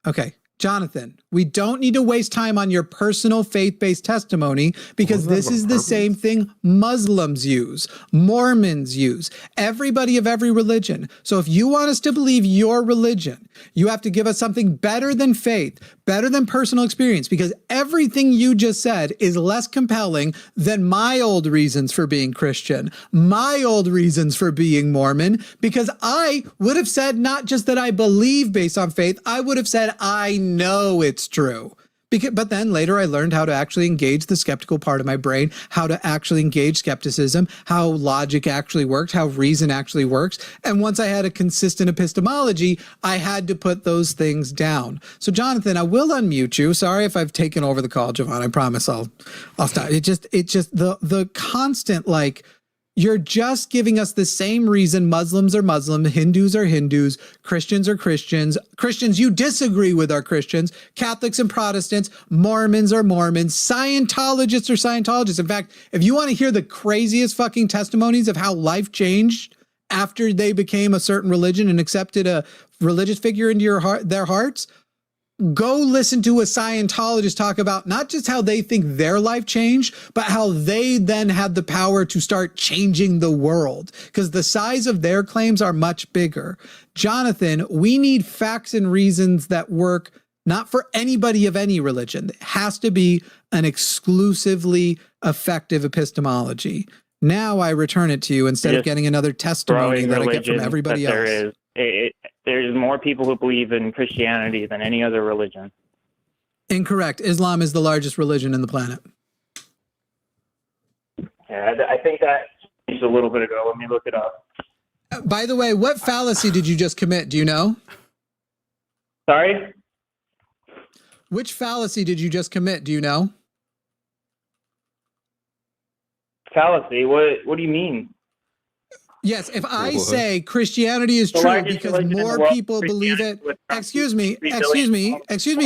Okay. Jonathan, we don't need to waste time on your personal faith-based testimony because this is the same thing Muslims use, Mormons use, everybody of every religion. So if you want us to believe your religion, you have to give us something better than faith, better than personal experience, because everything you just said is less compelling than my old reasons for being Christian, my old reasons for being Mormon, because I would have said not just that I believe based on faith, I would have said I know it's true. But then later I learned how to actually engage the skeptical part of my brain, how to actually engage skepticism, how logic actually works, how reason actually works. And once I had a consistent epistemology, I had to put those things down. So Jonathan, I will unmute you. Sorry if I've taken over the call, Jovan. I promise I'll stop. It just the constant, like, you're just giving us the same reason Muslims are Muslim, Hindus are Hindus, Christians are Christians. Christians you disagree with are Christians, Catholics and Protestants, Mormons are Mormons, Scientologists are Scientologists. In fact, if you want to hear the craziest fucking testimonies of how life changed after they became a certain religion and accepted a religious figure into their hearts, go listen to a Scientologist talk about not just how they think their life changed, but how they then had the power to start changing the world, because the size of their claims are much bigger. Jonathan, we need facts and reasons that work not for anybody of any religion. It has to be an exclusively effective epistemology. Now I return it to you instead of getting another testimony that I get from everybody else. There's more people who believe in Christianity than any other religion. Incorrect. Islam is the largest religion in the planet. Yeah, I think that changed a little bit ago. Let me look it up. By the way, what fallacy did you just commit? Do you know? Sorry? Which fallacy did you just commit? Do you know? Fallacy? What do you mean? Yes, if I say Christianity is true because more people believe it. Excuse me,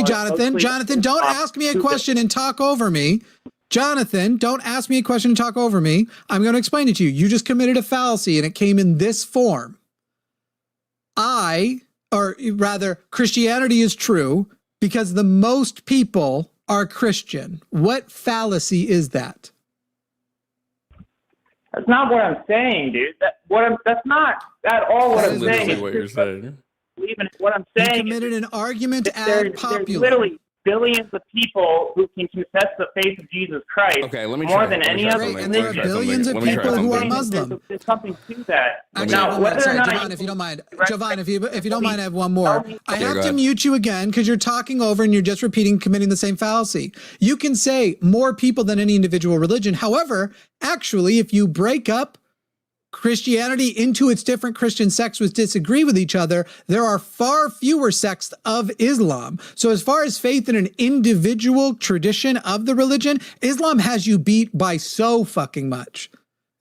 Jonathan. Jonathan, don't ask me a question and talk over me. Jonathan, don't ask me a question and talk over me. I'm going to explain it to you. You just committed a fallacy and it came in this form. Christianity is true because the most people are Christian. What fallacy is that? That's not what I'm saying, dude. That's not at all what I'm saying. What you're saying. What I'm saying. You committed an argument there's literally billions of people who can confess the faith of Jesus Christ. Okay, let me more try. than any other. And there are billions of people who are Muslim. There's something to that. Now, Jovan, if you don't mind, if you don't mind, I have one more. I have to mute you again because you're talking over and you're just committing the same fallacy. You can say more people than any individual religion. However, actually, if you break up Christianity into its different Christian sects which disagree with each other, there are far fewer sects of Islam. So as far as faith in an individual tradition of the religion, Islam has you beat by so fucking much.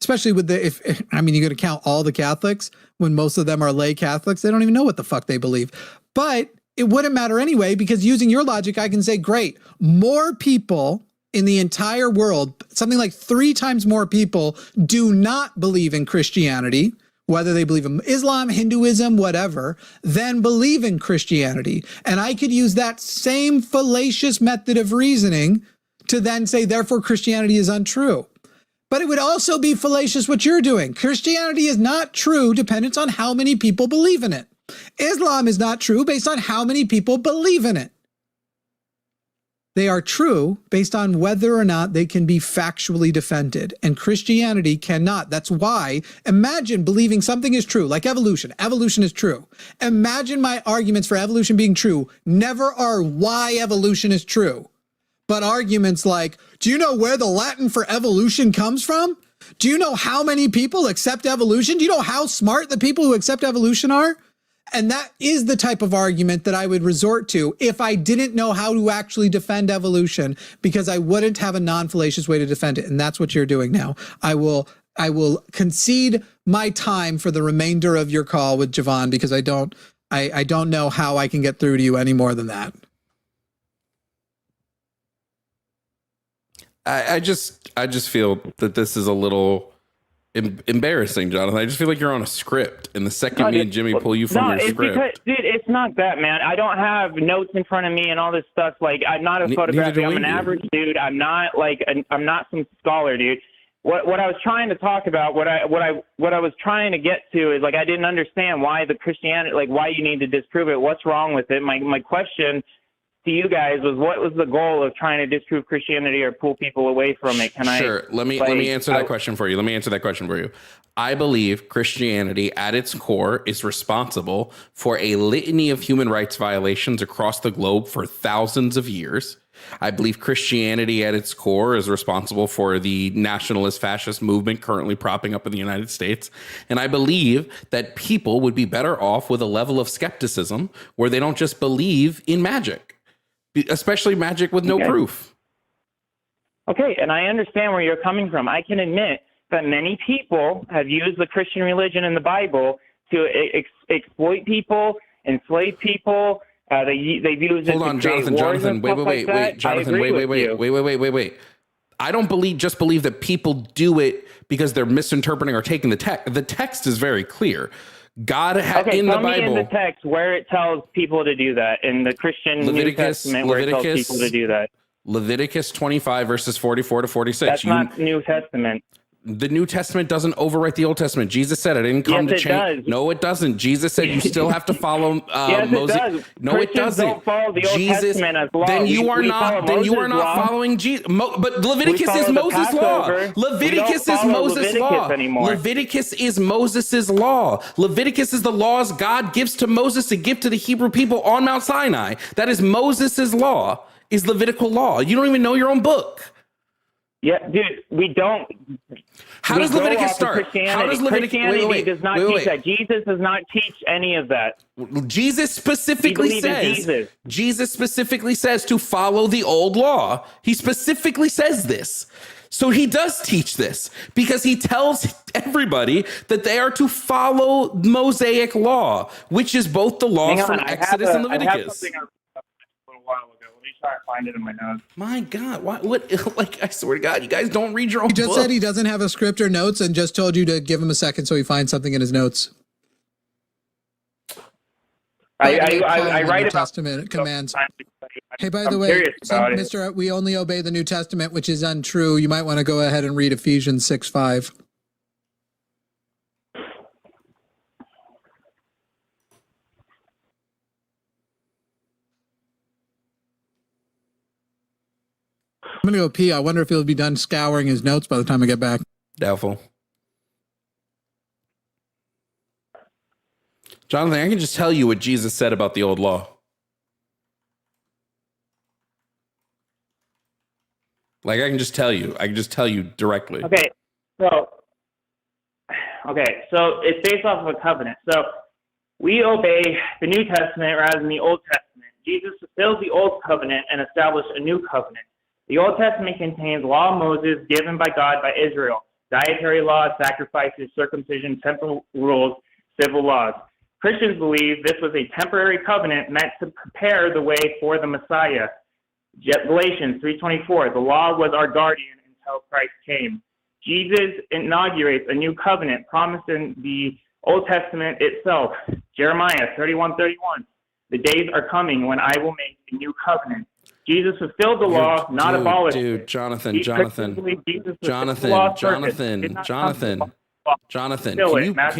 Especially with you're going to count all the Catholics when most of them are lay Catholics. They don't even know what the fuck they believe. But it wouldn't matter anyway, because using your logic, I can say, great, more people in the entire world, something like 3 times more people do not believe in Christianity, whether they believe in Islam, Hinduism, whatever, than believe in Christianity. And I could use that same fallacious method of reasoning to then say, therefore, Christianity is untrue. But it would also be fallacious what you're doing. Christianity is not true dependent on how many people believe in it. Islam is not true based on how many people believe in it. They are true based on whether or not they can be factually defended, and Christianity cannot. That's why, imagine believing something is true, like evolution. Evolution is true. Imagine my arguments for evolution being true never are why evolution is true, but arguments like, do you know where the Latin for evolution comes from? Do you know how many people accept evolution? Do you know how smart the people who accept evolution are? And that is the type of argument that I would resort to if I didn't know how to actually defend evolution, because I wouldn't have a non-fallacious way to defend it. And that's what you're doing now. I will concede my time for the remainder of your call with Jovan, because I don't know how I can get through to you any more than that. I just feel that this is a little embarrassing, Jonathan. I just feel like you're on a script, and the second me and Jimmy pull you from your script. Because, dude, it's not that, man. I don't have notes in front of me and all this stuff. Like, I'm not a photographer. I'm an average dude. I'm not some scholar, dude. What I was trying to talk about, what I was trying to get to is, like, I didn't understand why the Christianity, like, why you need to disprove it. What's wrong with it? My question to you guys was, what was the goal of trying to disprove Christianity or pull people away from it? Let me answer that question for you. I believe Christianity at its core is responsible for a litany of human rights violations across the globe for thousands of years. I believe Christianity at its core is responsible for the nationalist fascist movement currently propping up in the United States. And I believe that people would be better off with a level of skepticism where they don't just believe in magic, especially magic with no proof. Okay, and I understand where you're coming from. I can admit that many people have used the Christian religion and the Bible to exploit people, enslave people. They've used it to create wars and stuff like that. Jonathan, wait. I don't believe that people do it because they're misinterpreting or taking the text. The text is very clear. God had Okay, in the tell me Bible. in the text where it tells people to do that. In the Christian New Testament, where it tells people to do that. Leviticus 25 verses 44 to 46. That's not New Testament. The New Testament doesn't overwrite the Old Testament. Jesus said, I didn't come to change. No, it doesn't. Jesus said you still have to follow Yes, Moses. it does. No, Christians it doesn't. Don't follow the Old Testament as law. Then you are we not. Then you are not following Jesus. But Leviticus is Moses' law. Leviticus is Moses' law. Anymore. Leviticus is Moses' law. Leviticus is the laws God gives to Moses to give to the Hebrew people on Mount Sinai. That is Moses' law. Is Levitical law. You don't even know your own book. Yeah, dude, we don't. How does Leviticus start? How does Leviticus? Christianity does not teach that. Jesus does not teach any of that. Jesus specifically says. Jesus specifically says to follow the old law. He specifically says this. So he does teach this because he tells everybody that they are to follow Mosaic law, which is both the laws from Exodus and Leviticus. I have something I read a little while ago. Let me try and find it in my notes. My God, what? Like, I swear to God, you guys don't read your own book. He just book. said he doesn't have a script or notes and just told you to give him a second so he finds something in his notes. I write about Testament commands. Hey, by the way, Mr. We only obey the New Testament, which is untrue. You might want to go ahead and read Ephesians 6:5. I'm going to go pee. I wonder if he'll be done scouring his notes by the time I get back. Doubtful. Jonathan, I can just tell you what Jesus said about the old law. Like, I can just tell you. I can just tell you directly. Okay, so it's based off of a covenant. So we obey the New Testament rather than the Old Testament. Jesus fulfills the Old Covenant and established a new covenant. The Old Testament contains law of Moses given by God by Israel, dietary laws, sacrifices, circumcision, temple rules, civil laws. Christians believe this was a temporary covenant meant to prepare the way for the Messiah. Galatians 3:24, the law was our guardian until Christ came. Jesus inaugurates a new covenant promised in the Old Testament itself. Jeremiah 31:31, the days are coming when I will make a new covenant. Jesus fulfilled the law, not abolished it. Jonathan, can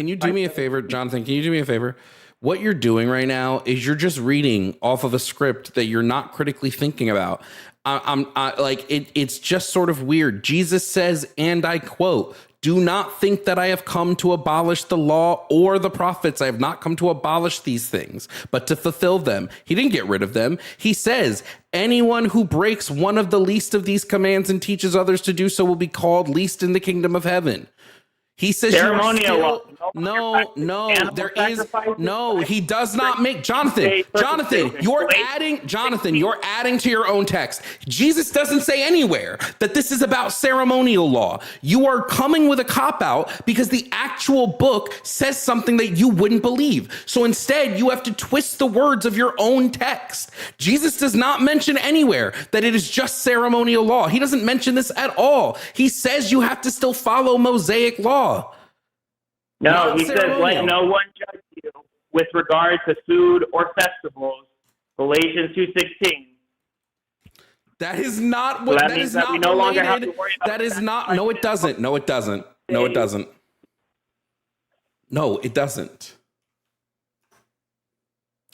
you do me a favor? Jonathan, can you do me a favor? What you're doing right now is you're just reading off of a script that you're not critically thinking about. It's just sort of weird. Jesus says, and I quote, "Do not think that I have come to abolish the law or the prophets. I have not come to abolish these things, but to fulfill them." He didn't get rid of them. He says, anyone who breaks one of the least of these commands and teaches others to do so will be called least in the kingdom of heaven. He says, ceremonial law. He does not make Jonathan, you're adding to your own text. Jesus doesn't say anywhere that this is about ceremonial law. You are coming with a cop-out because the actual book says something that you wouldn't believe. So instead, you have to twist the words of your own text. Jesus does not mention anywhere that it is just ceremonial law. He doesn't mention this at all. He says you have to still follow Mosaic law. No, he says, let no one judge you with regard to food or festivals. Galatians 2:16. That is not what. That is not no longer have to worry about. That is not. No, it doesn't. No, it doesn't. No, it doesn't. No, it doesn't.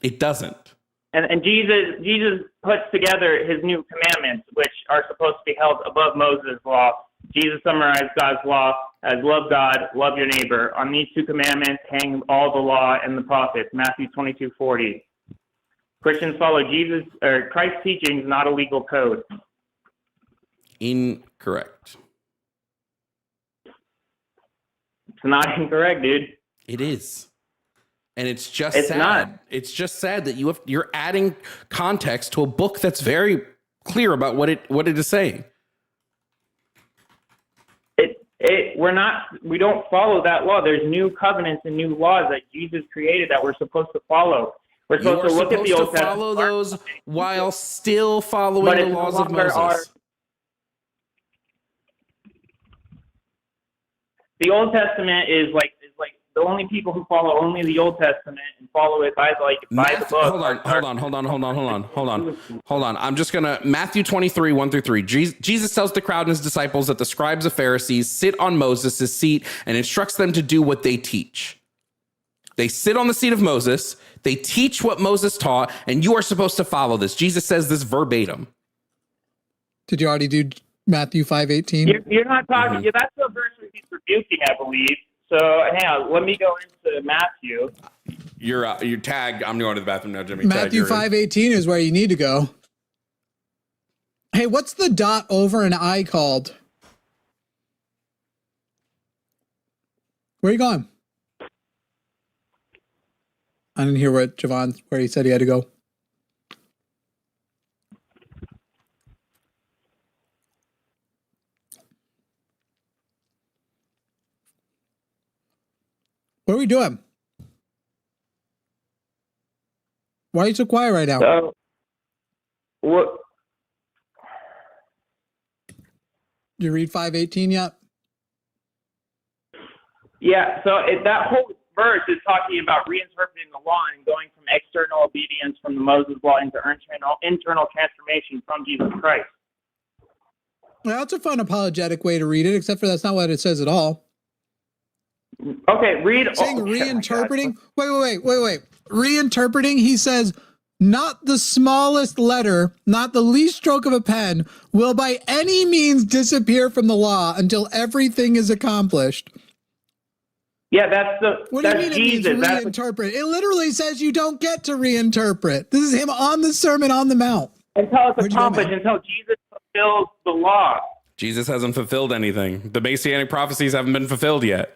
It doesn't. And Jesus puts together his new commandments, which are supposed to be held above Moses' law. Jesus summarized God's law as love God, love your neighbor. On these two commandments hang all the law and the prophets. Matthew 22:40. Christians follow Christ's teachings, not a legal code. Incorrect. It's not incorrect, dude. It is. And it's just sad. Not. It's just sad that you're adding context to a book that's very clear about what it is saying. We don't follow that law. There's new covenants and new laws that Jesus created that we're supposed to follow. We're supposed to look at the Old Testament. Follow those while still following the laws of Moses. The Old Testament is like The only people who follow only the Old Testament and follow it by the book. Hold on. I'm just gonna Matthew 23, 1-3. Jesus tells the crowd and his disciples that the scribes and Pharisees sit on Moses' seat and instructs them to do what they teach. They sit on the seat of Moses, they teach what Moses taught, and you are supposed to follow this. Jesus says this verbatim. Did you already do Matthew 5:18? You're not talking. Yeah, that's the verse where he's rebuking, I believe. So hang on, let me go into Matthew. Your tag. I'm going to the bathroom now, Jimmy. Matthew 5:18 is where you need to go. Hey, what's the dot over an I called? Where are you going? I didn't hear where he said he had to go. What are we doing? Why are you so quiet right now? So, what? Did you read 5:18 yet? Yeah, so that whole verse is talking about reinterpreting the law and going from external obedience from the Moses law into internal transformation from Jesus Christ. Well, that's a fun apologetic way to read it, except for that's not what it says at all. Okay, read. Saying reinterpreting. Wait. Reinterpreting, he says, not the smallest letter, not the least stroke of a pen will by any means disappear from the law until everything is accomplished. Yeah, that's the. What do you mean Jesus. it means reinterpret? It literally says you don't get to reinterpret. This is him on the Sermon on the Mount. Until it's accomplished, until Jesus fulfills the law. Jesus hasn't fulfilled anything. The Messianic prophecies haven't been fulfilled yet.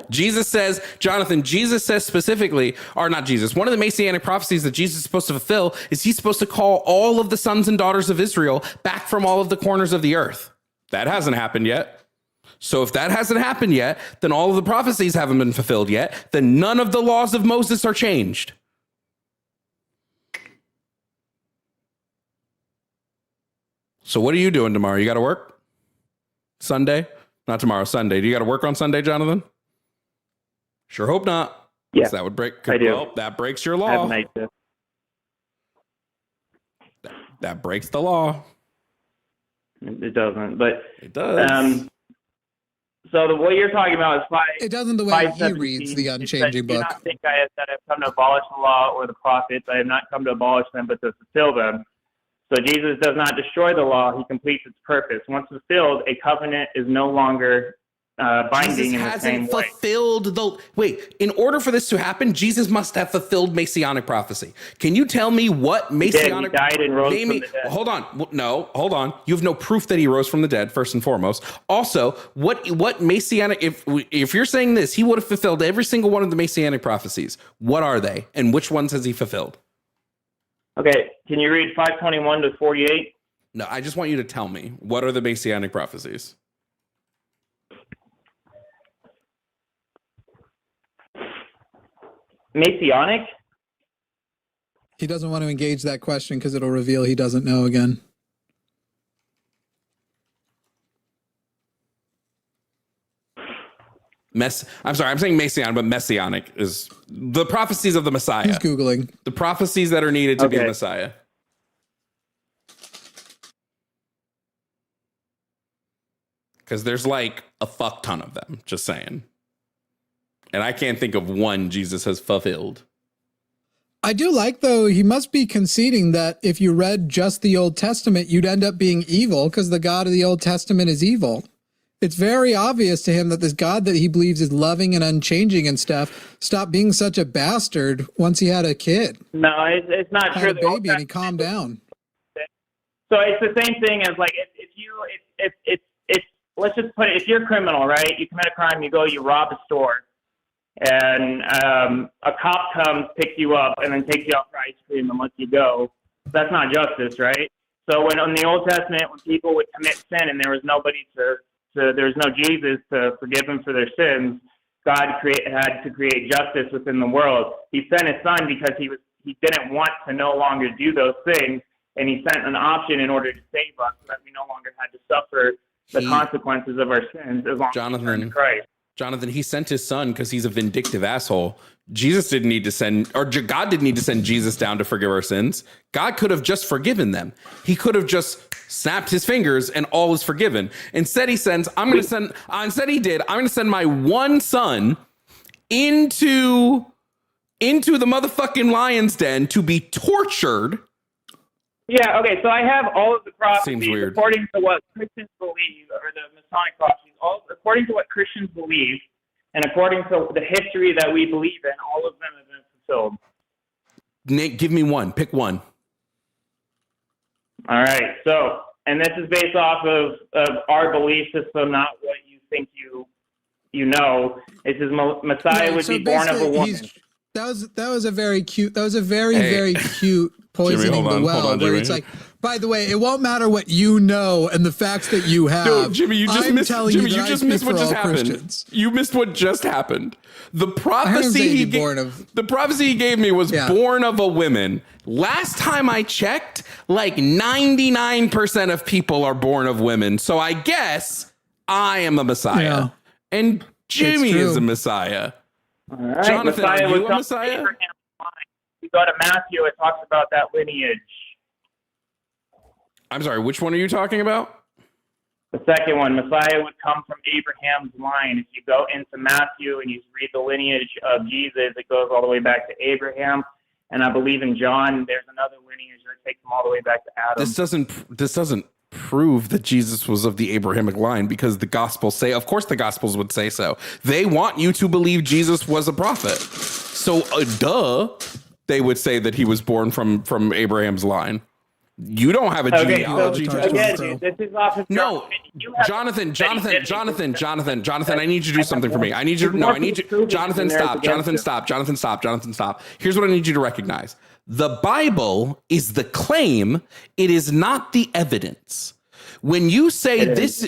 Jesus says, Jonathan, Jesus says specifically, or not Jesus, one of the Messianic prophecies that Jesus is supposed to fulfill is he's supposed to call all of the sons and daughters of Israel back from all of the corners of the earth. That hasn't happened yet. So if that hasn't happened yet, then all of the prophecies haven't been fulfilled yet. Then none of the laws of Moses are changed. So what are you doing tomorrow? You got to work? Sunday? Not tomorrow, Sunday. Do you got to work on Sunday, Jonathan? Sure hope not. Yeah, that would break. I do. Well, that breaks your law. I have night shift. That breaks the law. It doesn't, but it does. So what you're talking about is it doesn't the way he reads the unchanging book. Do not think I have come to abolish the law or the prophets. I have not come to abolish them, but to fulfill them. So Jesus does not destroy the law; he completes its purpose. Once fulfilled, a covenant is no longer binding in the same way. In order for this to happen, Jesus must have fulfilled Messianic prophecy. Can you tell me what Messianic? He died and rose from the dead. Hold on. You have no proof that he rose from the dead, first and foremost. Also, what Messianic? If you're saying this, he would have fulfilled every single one of the Messianic prophecies. What are they, and which ones has he fulfilled? Okay, can you read 5:21 to 48? No, I just want you to tell me what are the Messianic prophecies. Messianic? He doesn't want to engage that question because it'll reveal he doesn't know again. I'm sorry, I'm saying Messianic, but Messianic is the prophecies of the Messiah. He's Googling. The prophecies that are needed to be the Messiah. Because there's like a fuck ton of them, just saying. And I can't think of one Jesus has fulfilled. I do like, though, he must be conceding that if you read just the Old Testament, you'd end up being evil because the God of the Old Testament is evil. It's very obvious to him that this God that he believes is loving and unchanging and stuff stopped being such a bastard once he had a kid. No, it's not true. Had a baby and he calmed down. So it's the same thing as like if let's just put it, if you're a criminal, right? You commit a crime, you rob a store. And a cop comes, picks you up, and then takes you out for ice cream and lets you go. That's not justice, right? So when in the Old Testament, when people would commit sin and there was nobody there was no Jesus to forgive them for their sins, God had to create justice within the world. He sent his son because he didn't want to no longer do those things, and he sent an option in order to save us so that we no longer had to suffer the consequences of our sins as long as we turn to Christ. Jonathan, he sent his son because he's a vindictive asshole. Jesus didn't need to send, or God didn't need to send Jesus down to forgive our sins. God could have just forgiven them. He could have just snapped his fingers and all is forgiven. Instead, he sends, I'm going to send my one son into the motherfucking lion's den to be tortured. Yeah, okay, so I have all of the prophecies Seems weird. according to what Christians believe, or the Masonic prophecies, all according to what Christians believe, and according to the history that we believe in, all of them have been fulfilled. Nate, give me one. Pick one. All right, so, and this is based off of our belief system, not what you think you know. It says Messiah would be born of a woman. That was a very cute. That was a very cute poisoning Jimmy, the well. Where Jimmy. it's like, by the way, it won't matter what you know and the facts that you have. Dude, Jimmy, you just missed what just happened. Christians. You missed what just happened. The prophecy he gave me was born of a woman. Last time I checked, like 99% of people are born of women. So I guess I am a Messiah. Yeah. And Jimmy is a Messiah. All right. Jonathan, Messiah are you was a Messiah? You go to Matthew, it talks about that lineage. I'm sorry, which one are you talking about? The second one, Messiah would come from Abraham's line. If you go into Matthew and you read the lineage of Jesus, it goes all the way back to Abraham. And I believe in John, there's another lineage that takes them all the way back to Adam. This doesn't prove that Jesus was of the Abrahamic line, because the Gospels say, of course the Gospels would say so. They want you to believe Jesus was a prophet. So, they would say that he was born from Abraham's line. You don't have a genealogy. So again, this is off of No, Jonathan, I need you to do something for me. Jonathan, stop. Here's what I need you to recognize. The Bible is the claim. It is not the evidence. When you say it is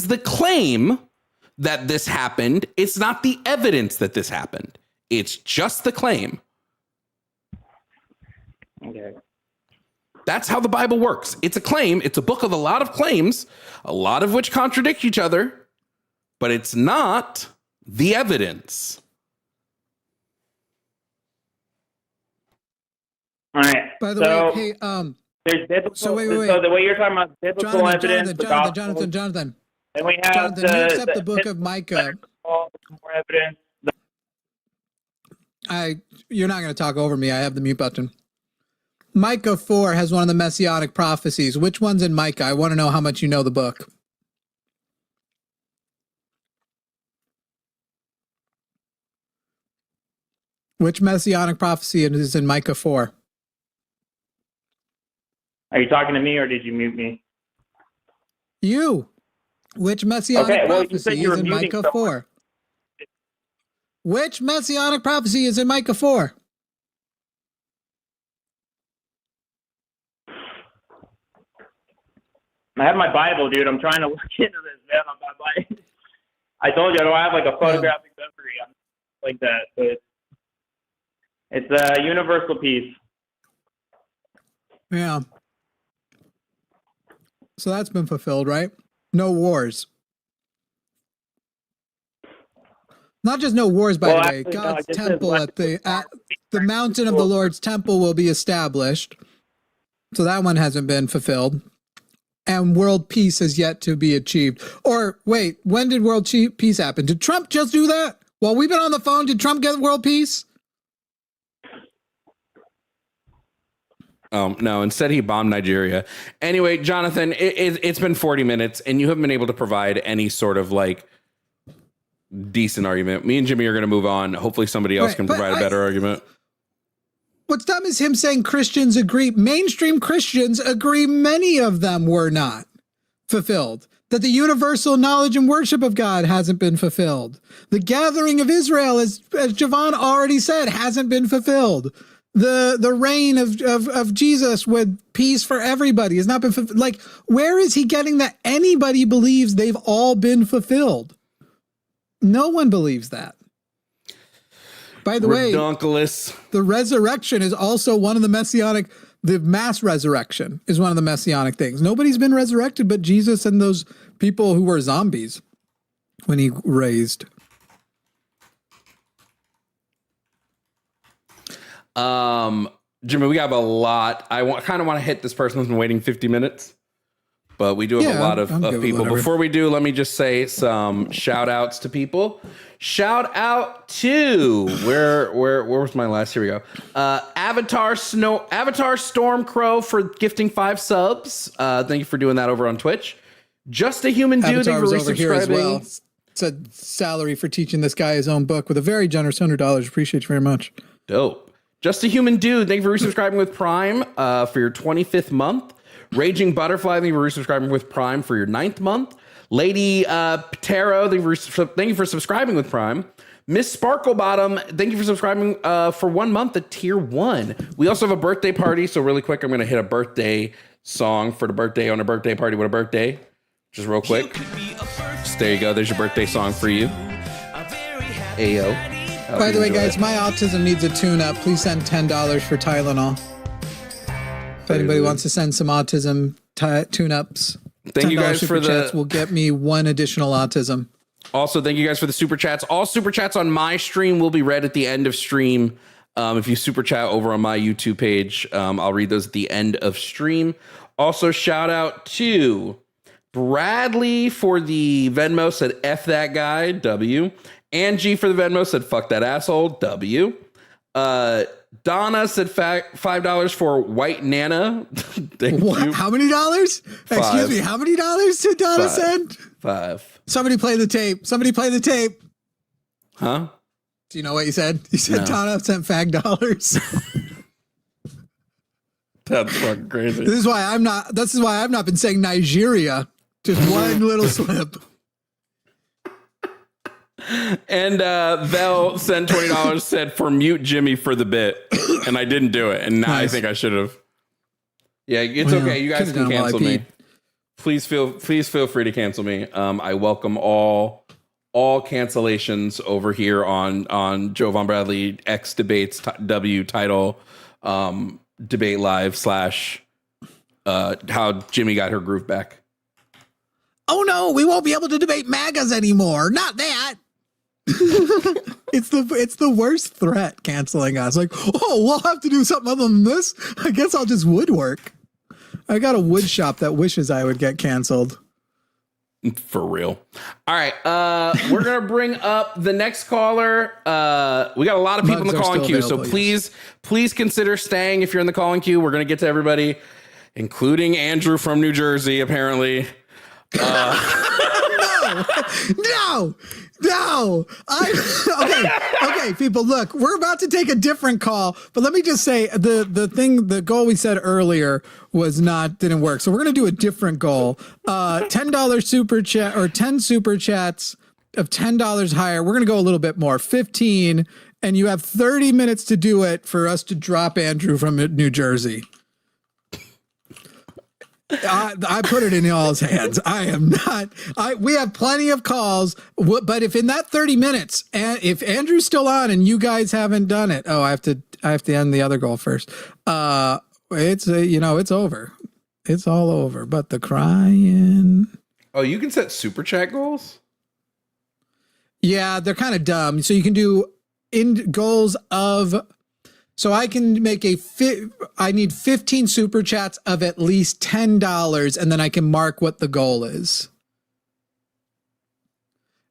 the claim that this happened. It's not the evidence that this happened. It's just the claim. Okay. That's how the Bible works. It's a claim. It's a book of a lot of claims, a lot of which contradict each other, but it's not the evidence. All right. By the way, hey, there's biblical. So wait. So the way you're talking about biblical evidence, Jonathan. And we have Jonathan, you accept the book of Micah. More evidence. You're not going to talk over me. I have the mute button. Micah 4 has one of the messianic prophecies. Which one's in Micah? I want to know how much you know the book. Which messianic prophecy is in Micah 4? Are you talking to me or did you mute me? You. Which messianic prophecy is in Micah 4? Which messianic prophecy is in Micah 4? I have my Bible, dude. I'm trying to look into this, man. I told you I don't have like a photographic memory. I'm like that, but it's a universal peace. Yeah. So that's been fulfilled, right? No wars. Not just no wars, by the way. God's temple at the mountain of the Lord's temple will be established. So that one hasn't been fulfilled. And world peace has yet to be achieved. Or wait, when did world peace happen? Did Trump just do that? While we've been on the phone, did Trump get world peace? No, instead he bombed Nigeria. Anyway, Jonathan, it's been 40 minutes and you haven't been able to provide any sort of like decent argument. Me and Jimmy are going to move on. Hopefully somebody else can provide a better argument. What's dumb is him saying Christians agree. Mainstream Christians agree many of them were not fulfilled. That the universal knowledge and worship of God hasn't been fulfilled. The gathering of Israel, as Jovan already said, hasn't been fulfilled. The reign of Jesus with peace for everybody has not been fulfilled. Like, where is he getting that anybody believes they've all been fulfilled? No one believes that. By the way, the resurrection is also one of the messianic, the mass resurrection is one of the messianic things. Nobody's been resurrected but Jesus and those people who were zombies when he raised. Jimmy, we have a lot. I kind of want to hit this person who's been waiting 50 minutes, but we do have a lot of people. Before we do, let me just say some shout outs to people. Shout out to where was my last? Here we go. Avatar Stormcrow for gifting 5 subs. Thank you for doing that over on Twitch. Just a Human Dude, thank you for over here as well. resubscribing. It's a salary for teaching this guy his own book with a very generous $100. Appreciate you very much. Dope. Just a Human Dude, thank you for resubscribing with Prime for your 25th month. Raging Butterfly, thank you for resubscribing with Prime for your 9th month. Lady Patero, thank you for subscribing with Prime. Miss Sparklebottom, thank you for subscribing for 1 month at Tier 1. We also have a birthday party, so really quick, I'm going to hit a birthday song for the birthday on a birthday party with a birthday. Just real quick. Just there you go. There's your birthday song for you. Ayo. By the way, guys, my autism needs a tune-up. Please send $10 for Tylenol. If anybody wants to send some autism tune-ups, thank you guys for the chats will get me 1 additional autism. Also, thank you guys for the super chats. All super chats on my stream will be read at the end of stream. If you super chat over on my YouTube page, I'll read those at the end of stream. Also, shout out to Bradley for the Venmo, said F that guy, W. Angie for the Venmo said fuck that asshole, W. Donna said $5 for White Nana. Thank you. How many dollars? Excuse me, how many dollars did Donna send? 5. Somebody play the tape. Somebody play the tape. Huh? Do you know what you said? You said No. Donna sent fag dollars. That's fucking crazy. This is why I've not been saying Nigeria. Just one little slip. And Vel sent $20, said for mute Jimmy for the bit, and I didn't do it, and now I think I should have. Yeah, it's okay. You guys can cancel me. Please feel free to cancel me. I welcome all cancellations over here on Jovan Bradley X Debates W title debate live / how Jimmy got her groove back. Oh no, we won't be able to debate MAGAs anymore. Not that. It's the worst threat, canceling us. Like, oh, we'll have to do something other than this. I guess I'll just woodwork. I got a wood shop that wishes I would get canceled. For real. All right. We're going to bring up the next caller. We got a lot of people in the calling queue. So please consider staying if you're in the calling queue. We're going to get to everybody, including Andrew from New Jersey, apparently. No. Okay, people, look, we're about to take a different call, but let me just say the goal we said earlier didn't work. So we're going to do a different goal. $10 super chat or 10 super chats of $10 higher. We're going to go a little bit more, 15, and you have 30 minutes to do it for us to drop Andrew from New Jersey. I put it in y'all's hands. I am not. We have plenty of calls, but if in that 30 minutes, and if Andrew's still on and you guys haven't done it, I have to end the other goal first. It's over. It's all over. But the crying. Oh, you can set super chat goals? Yeah, they're kind of dumb. So you can do goals of. So I can make I need 15 super chats of at least $10, and then I can mark what the goal is.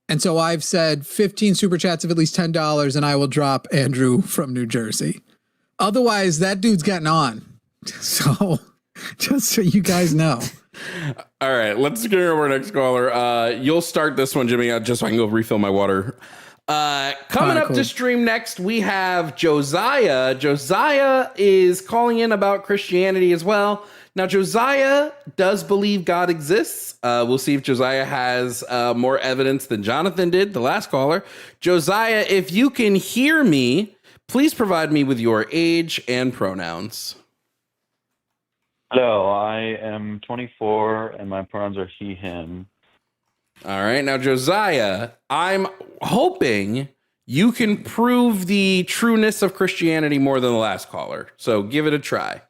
And so I've said 15 super chats of at least $10, and I will drop Andrew from New Jersey. Otherwise, that dude's getting on. So just so you guys know. All right, let's get over our next caller. You'll start this one, Jimmy, just so I can go refill my water. Coming up to stream next, we have Josiah. Josiah is calling in about Christianity as well. Now, Josiah does believe God exists. We'll see if Josiah has more evidence than Jonathan did, the last caller. Josiah, if you can hear me, please provide me with your age and pronouns. Hello, I am 24 and my pronouns are he, him. All right. Now, Josiah, I'm hoping you can prove the trueness of Christianity more than the last caller. So give it a try.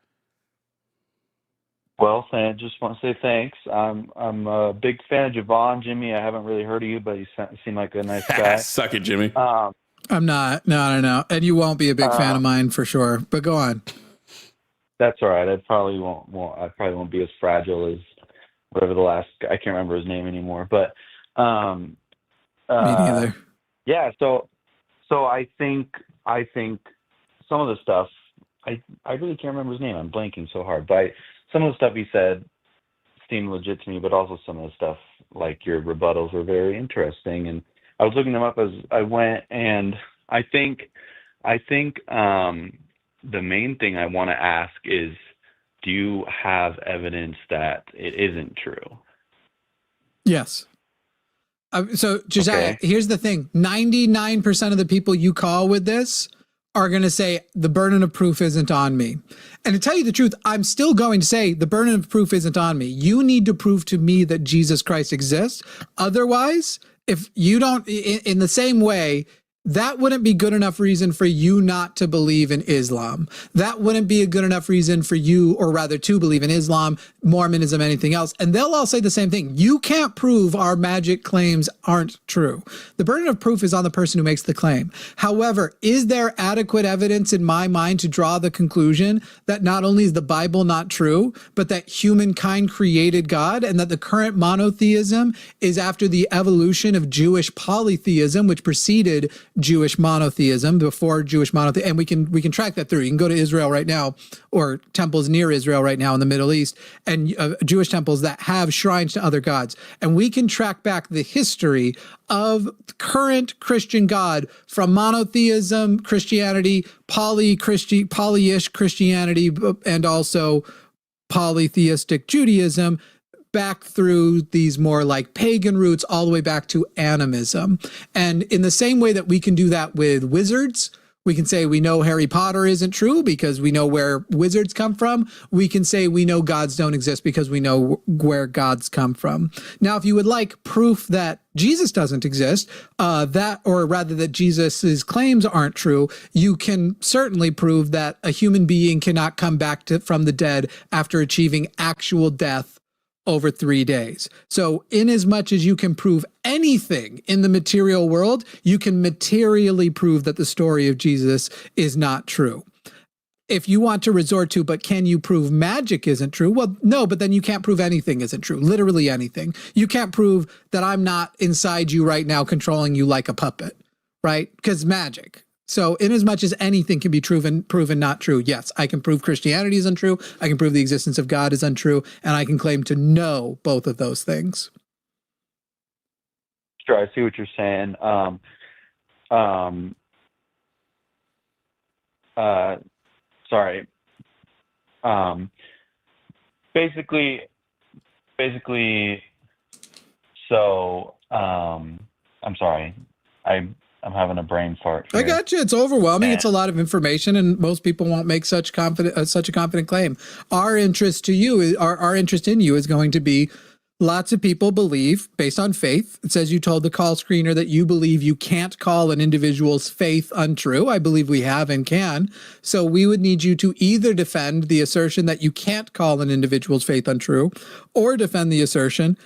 Well, just want to say thanks. I'm a big fan of Jovan, Jimmy. I haven't really heard of you, but you seem like a nice guy. Suck it, Jimmy. I'm not. No. And you won't be a big fan of mine for sure. But go on. That's all right. I probably won't be as fragile as whatever the last guy, I can't remember his name anymore. But Me neither. yeah. So I think some of the stuff I really can't remember his name. I'm blanking so hard. But some of the stuff he said seemed legit to me, but also some of the stuff, like your rebuttals, were very interesting. And I was looking them up as I went, and I think the main thing I want to ask is, do you have evidence that it isn't true? Yes. So, Josiah, Okay. Here's the thing. 99% of the people you call with this are going to say the burden of proof isn't on me. And to tell you the truth, I'm still going to say the burden of proof isn't on me. You need to prove to me that Jesus Christ exists. Otherwise, if you don't, in the same way, that wouldn't be good enough reason for you not to believe in Islam. That wouldn't be a good enough reason for you, or rather to believe in Islam, Mormonism, anything else. And they'll all say the same thing. You can't prove our magic claims aren't true. The burden of proof is on the person who makes the claim. However, is there adequate evidence in my mind to draw the conclusion that not only is the Bible not true, but that humankind created God, and that the current monotheism is after the evolution of Jewish polytheism, which preceded Jewish monotheism, before Jewish monotheism, and we can track that through. You can go to Israel right now, or temples near Israel right now in the Middle East, and Jewish temples that have shrines to other gods, and we can track back the history of current Christian God from monotheism, Christianity, polyish Christianity, and also polytheistic Judaism, back through these more like pagan roots all the way back to animism. And in the same way that we can do that with wizards, we can say we know Harry Potter isn't true because we know where wizards come from. We can say we know gods don't exist because we know where gods come from. Now, if you would like proof that Jesus doesn't exist, that Jesus's claims aren't true, you can certainly prove that a human being cannot come back from the dead after achieving actual death over 3 days. So in as much as you can prove anything in the material world, you can materially prove that the story of Jesus is not true. If you want to resort to, but can you prove magic isn't true? Well, no, but then you can't prove anything isn't true. Literally anything. You can't prove that I'm not inside you right now controlling you like a puppet, right? Because magic. So in as much as anything can be proven not true, yes, I can prove Christianity is untrue, I can prove the existence of God is untrue, and I can claim to know both of those things. Sure, I see what you're saying. Sorry. Basically, so, I'm sorry. I'm having a brain fart here. I got you. It's overwhelming. It's a lot of information, and most people won't make such a confident claim. Our interest in you is going to be lots of people believe based on faith. It says you told the call screener that you believe you can't call an individual's faith untrue. I believe we have and can. So we would need you to either defend the assertion that you can't call an individual's faith untrue, or defend the assertion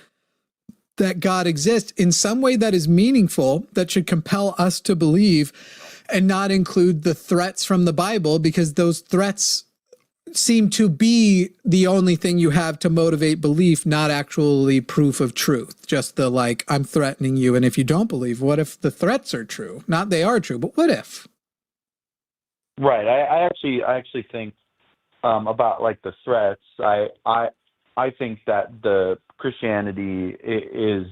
that God exists in some way that is meaningful, that should compel us to believe, and not include the threats from the Bible, because those threats seem to be the only thing you have to motivate belief, not actually proof of truth. Just the like, I'm threatening you, and if you don't believe, what if the threats are true? Not they are true, but what if? Right. I actually think about like the threats. I think that the Christianity is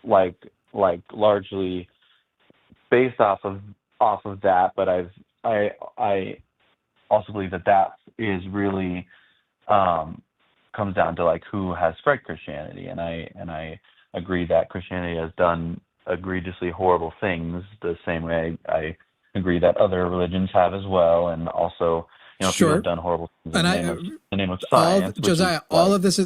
like largely based off of that, but I also believe that is really comes down to like who has spread Christianity, and I agree that Christianity has done egregiously horrible things the same way I agree that other religions have as well, and also people have done horrible things in the name of science. Josiah, all of this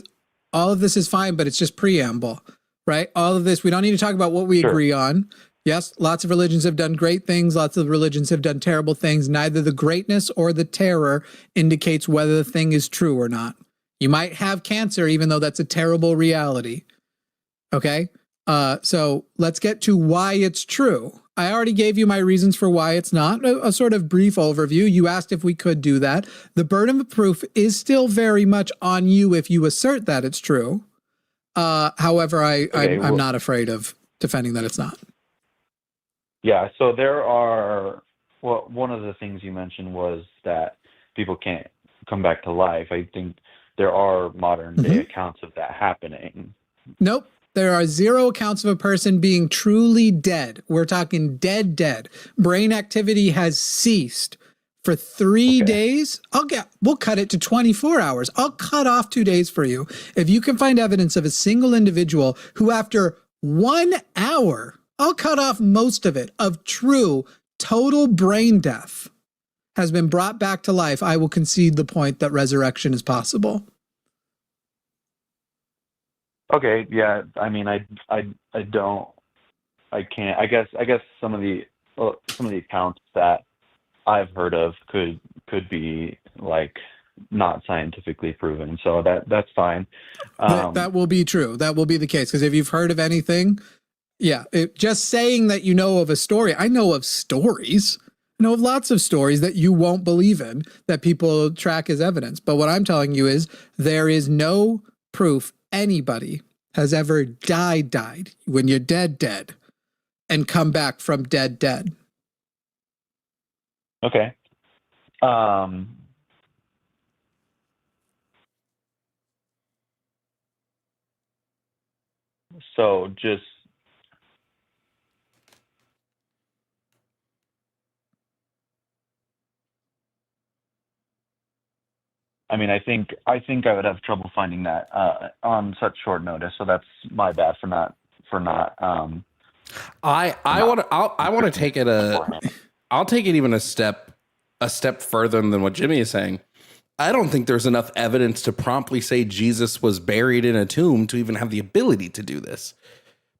is fine, but it's just preamble, right? All of this, we don't need to talk about what we agree on. Yes, lots of religions have done great things. Lots of religions have done terrible things. Neither the greatness or the terror indicates whether the thing is true or not. You might have cancer, even though that's a terrible reality. Okay? So let's get to why it's true. I already gave you my reasons for why it's not, a sort of brief overview. You asked if we could do that. The burden of proof is still very much on you if you assert that it's true. However, I'm not afraid of defending that it's not. Yeah, so there are, well, one of the things you mentioned was that people can't come back to life. I think there are modern day accounts of that happening. Nope. There are 0 accounts of a person being truly dead. We're talking dead. Brain activity has ceased for 3 days. We'll cut it to 24 hours. I'll cut off 2 days for you. If you can find evidence of a single individual who after 1 hour, I'll cut off most of it, of true total brain death has been brought back to life, I will concede the point that resurrection is possible. Okay, yeah. I mean, I can't. I guess some of the accounts that I've heard of could be like not scientifically proven. So that's fine. That will be true. That will be the case. Because if you've heard of anything, just saying that you know of a story. I know of stories. I know of lots of stories that you won't believe in that people track as evidence. But what I'm telling you is there is no proof anybody has ever died when you're dead and come back from dead. Okay. So just I mean, I think I would have trouble finding that on such short notice. So that's my bad for not. I want to take it I'll take it even a step further than what Jimmy is saying. I don't think there's enough evidence to promptly say Jesus was buried in a tomb to even have the ability to do this.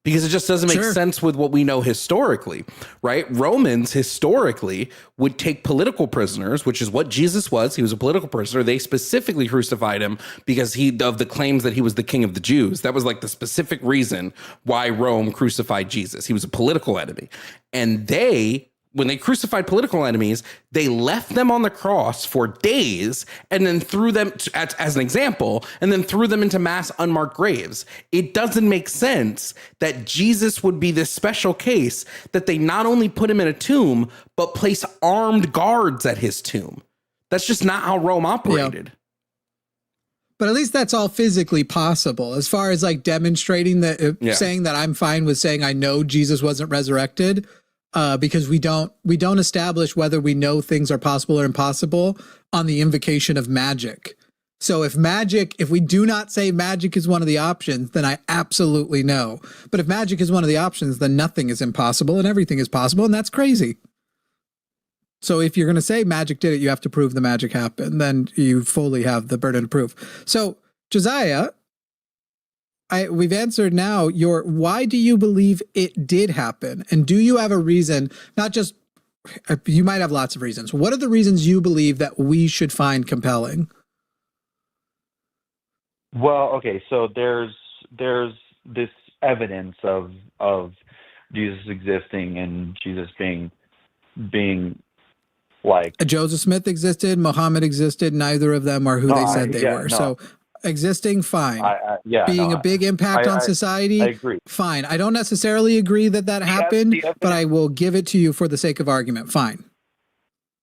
Because it just doesn't make sense with what we know historically, right? Romans historically would take political prisoners, which is what Jesus was. He was a political prisoner. They specifically crucified him because of the claims that he was the king of the Jews. That was like the specific reason why Rome crucified Jesus. He was a political enemy. And when they crucified political enemies, they left them on the cross for days and then threw them, as an example, and then threw them into mass unmarked graves. It doesn't make sense that Jesus would be this special case that they not only put him in a tomb, but place armed guards at his tomb. That's just not how Rome operated. Yeah. But at least that's all physically possible. As far as like demonstrating that, saying that I'm fine with saying I know Jesus wasn't resurrected, because we don't establish whether we know things are possible or impossible on the invocation of magic. So if we do not say magic is one of the options, then I absolutely know. But if magic is one of the options, then nothing is impossible and everything is possible, and that's crazy. So if you're going to say magic did it, you have to prove the magic happened. Then you fully have the burden of proof. So Josiah, we've answered now why do you believe it did happen? And do you have a reason, not just, you might have lots of reasons. What are the reasons you believe that we should find compelling? Well, okay, so there's this evidence of Jesus existing and Jesus being like Joseph Smith existed, Muhammad existed, neither of them are who they said they were. No. So existing, fine. Being a big impact on society, I agree. Fine. I don't necessarily agree that happened, but I will give it to you for the sake of argument. Fine.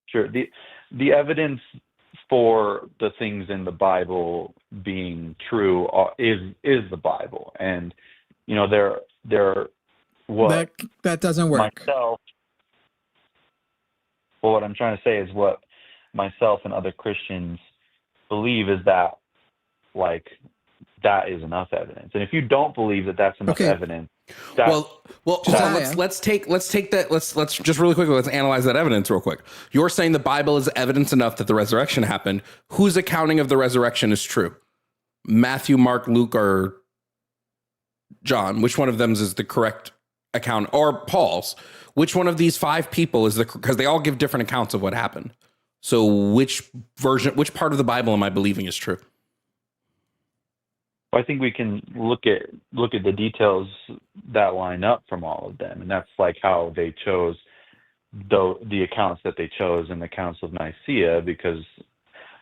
Sure. The evidence for the things in the Bible being true is the Bible, and that doesn't work. What I'm trying to say is what myself and other Christians believe is that that is enough evidence. And if you don't believe that that's enough evidence, let's take that. Let's just really quickly, let's analyze that evidence real quick. You're saying the Bible is evidence enough that the resurrection happened. Whose accounting of the resurrection is true? Matthew, Mark, Luke, or John? Which one of them is the correct account? Or Paul's? Which one of these 5 people is because they all give different accounts of what happened. So which part of the Bible am I believing is true? I think we can look at the details that line up from all of them, and that's like how they chose the accounts that they chose in the Council of Nicaea, because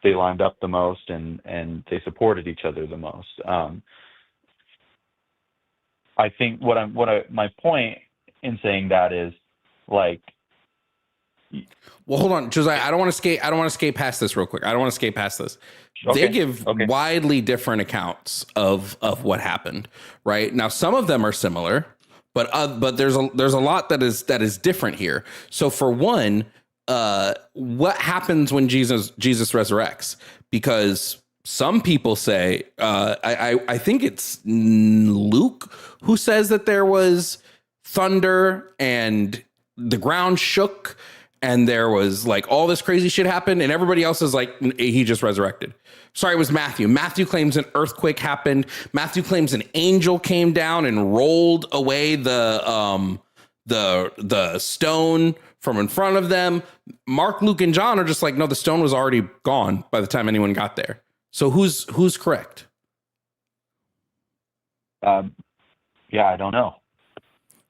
they lined up the most and they supported each other the most. I think my point in saying that is like. Well, hold on, Josiah. I don't want to skate past this real quick. I don't want to skate past this. Okay. They give widely different accounts of what happened. Right now, some of them are similar, but there's a lot that is different here. So for one, what happens when Jesus resurrects? Because some people say, I think it's Luke who says that there was thunder and the ground shook and there was like all this crazy shit happened, and everybody else is like, he just resurrected. Sorry, it was Matthew. Matthew claims an earthquake happened. Matthew claims an angel came down and rolled away the stone from in front of them. Mark, Luke, and John are just like, no, the stone was already gone by the time anyone got there. So who's correct? Yeah, I don't know.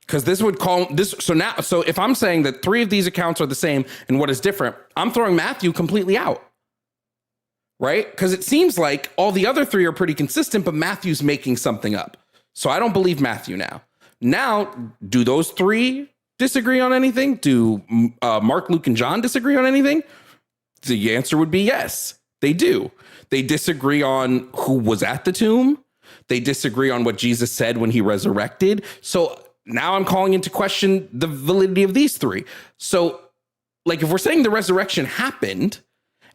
Because this would call this. So if I'm saying that 3 of these accounts are the same and what is different, I'm throwing Matthew completely out. Right? Because it seems like all the other 3 are pretty consistent, but Matthew's making something up. So I don't believe Matthew now. Now, do those 3 disagree on anything? Do Mark, Luke, and John disagree on anything? The answer would be yes, they do. They disagree on who was at the tomb. They disagree on what Jesus said when he resurrected. So now I'm calling into question the validity of these 3. So, like, if we're saying the resurrection happened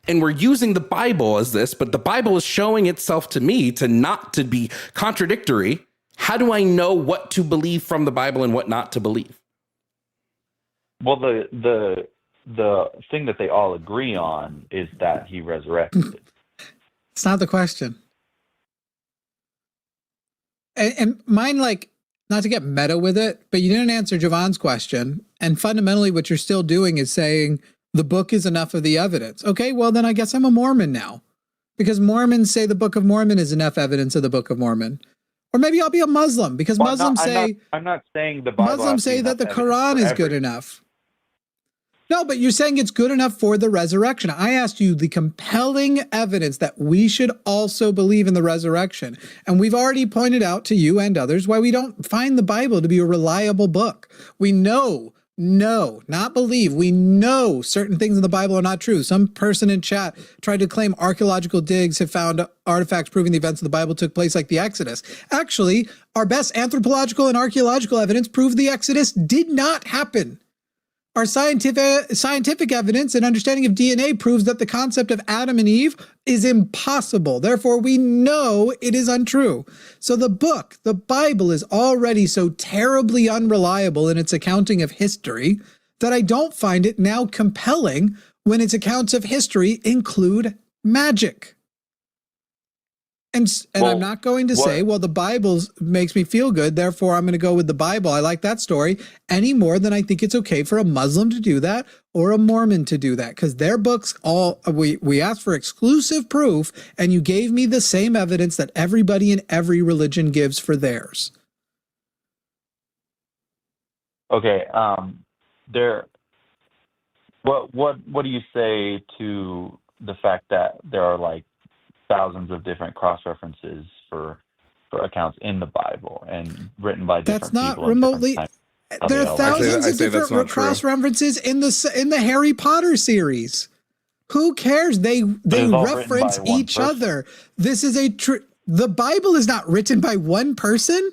and we're using the Bible as this, but the Bible is showing itself to me to not to be contradictory, how do I know what to believe from the Bible and what not to believe? Well, the thing that they all agree on is that he resurrected. It's not the question. And mine, like, not to get meta with it, but you didn't answer Jovan's question. And fundamentally, what you're still doing is saying the book is enough of the evidence. Okay, well, then I guess I'm a Mormon now, because Mormons say the Book of Mormon is enough evidence of the Book of Mormon. Or maybe I'll be a Muslim, because Muslims I'm not saying the Bible. Muslims say that the Quran is good enough. No, but you're saying it's good enough for the resurrection. I asked you the compelling evidence that we should also believe in the resurrection. And we've already pointed out to you and others why we don't find the Bible to be a reliable book. We know, not believe. We know certain things in the Bible are not true. Some person in chat tried to claim archaeological digs have found artifacts proving the events of the Bible took place, like the Exodus. Actually, our best anthropological and archaeological evidence prove the Exodus did not happen. Our scientific evidence and understanding of DNA proves that the concept of Adam and Eve is impossible. Therefore, we know it is untrue. So the book, the Bible, is already so terribly unreliable in its accounting of history that I don't find it now compelling when its accounts of history include magic. And I'm not going to say, well, the Bible makes me feel good, therefore I'm going to go with the Bible. I like that story any more than I think it's okay for a Muslim to do that or a Mormon to do that, because their books we asked for exclusive proof, and you gave me the same evidence that everybody in every religion gives for theirs. Okay, what do you say to the fact that there are like thousands of different cross-references for accounts in the Bible and written by different people? That's not remotely. There are thousands of different cross-references in the Harry Potter series. Who cares? They reference each other. This is the Bible is not written by one person.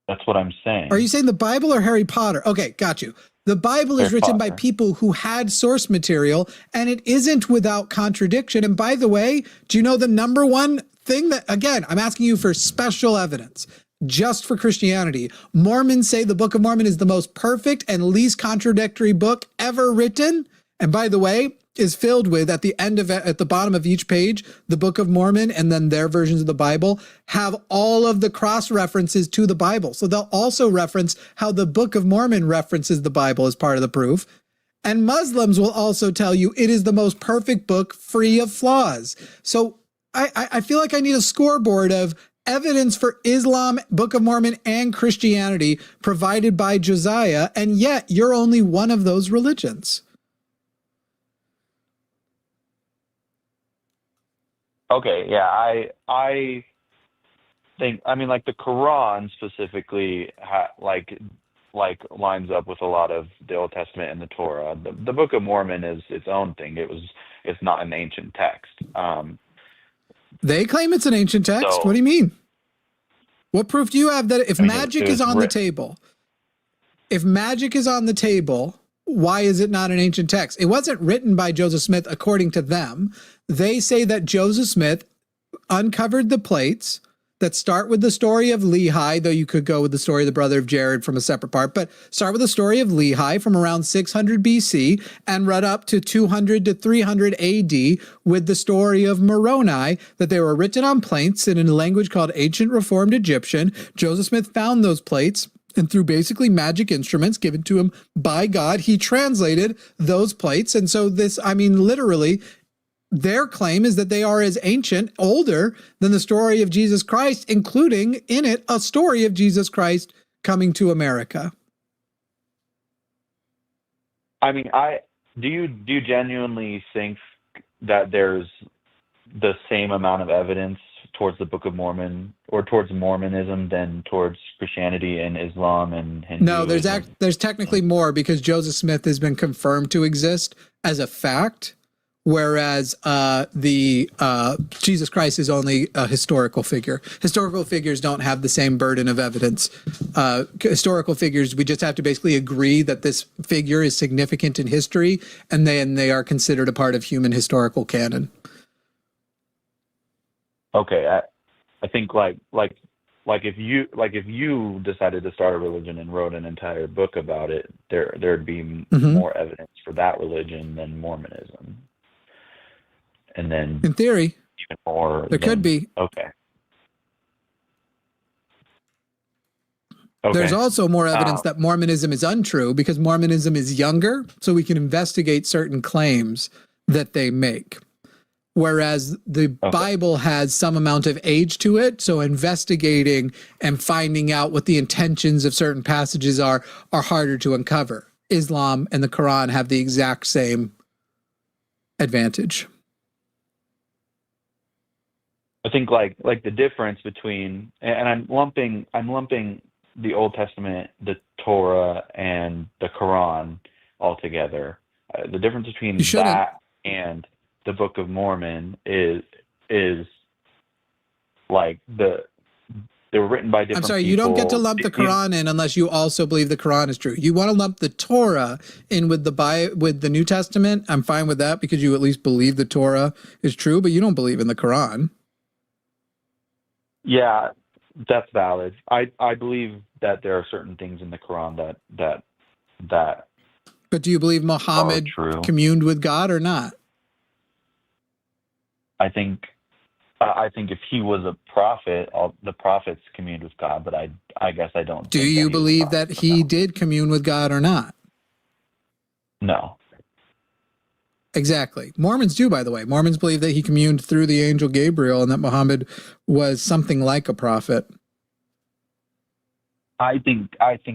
That's what I'm saying. Are you saying the Bible or Harry Potter? Okay, got you. The Bible is written by people who had source material, and it isn't without contradiction. And by the way, do you know the number one thing that, again, I'm asking you for special evidence, just for Christianity. Mormons say the Book of Mormon is the most perfect and least contradictory book ever written. And by the way, is filled with, at the bottom of each page, the Book of Mormon and then their versions of the Bible have all of the cross references to the Bible. So they'll also reference how the Book of Mormon references the Bible as part of the proof. And Muslims will also tell you it is the most perfect book free of flaws. So I feel like I need a scoreboard of evidence for Islam, Book of Mormon, and Christianity provided by Josiah, and yet you're only one of those religions. Okay, yeah, I think, I mean, like the Quran specifically, lines up with a lot of the Old Testament and the Torah. The Book of Mormon is its own thing. It's not an ancient text. They claim it's an ancient text. So, what do you mean? What proof do you have that if magic is on the table? If magic is on the table, why is it not an ancient text? It wasn't written by Joseph Smith, according to them. They say that Joseph Smith uncovered the plates that start with the story of Lehi, though you could go with the story of the brother of Jared from a separate part, but start with the story of Lehi from around 600 BC and run up to 200 to 300 AD with the story of Moroni, that they were written on plates in a language called Ancient Reformed Egyptian. Joseph Smith found those plates, and through basically magic instruments given to him by God, he translated those plates. And so this, I mean, literally, their claim is that they are as ancient, older than the story of Jesus Christ, including in it a story of Jesus Christ coming to America. I mean, do you genuinely think that there's the same amount of evidence towards the Book of Mormon or towards Mormonism than towards Christianity and Islam and Hinduism? No, there's technically more, because Joseph Smith has been confirmed to exist as a fact, whereas Jesus Christ is only a historical figure. Historical figures don't have the same burden of evidence. Historical figures, we just have to basically agree that this figure is significant in history, and then they are considered a part of human historical canon. Okay, I think like if you decided to start a religion and wrote an entire book about it, there'd be more evidence for that religion than Mormonism. And then in theory, even more. There could be. Okay. There's also more evidence that Mormonism is untrue, because Mormonism is younger, so we can investigate certain claims that they make. Whereas the Bible has some amount of age to it, so investigating and finding out what the intentions of certain passages are harder to uncover. Islam and the Quran have the exact same advantage. I think like the difference between, and I'm lumping the Old Testament, the Torah, and the Quran all together. The difference between that and the Book of Mormon is like they were written by different people. I'm sorry, you don't get to lump the Quran in unless you also believe the Quran is true. You want to lump the Torah in with the New Testament. I'm fine with that, because you at least believe the Torah is true, but you don't believe in the Quran. Yeah, that's valid. I believe that there are certain things in the Quran that. But do you believe Muhammad communed with God or not? I think if he was a prophet, all the prophets communed with God, but I guess I don't. Do you believe that he did commune with God or not? No. Exactly. Mormons do, by the way. Mormons believe that he communed through the angel Gabriel and that Muhammad was something like a prophet. I think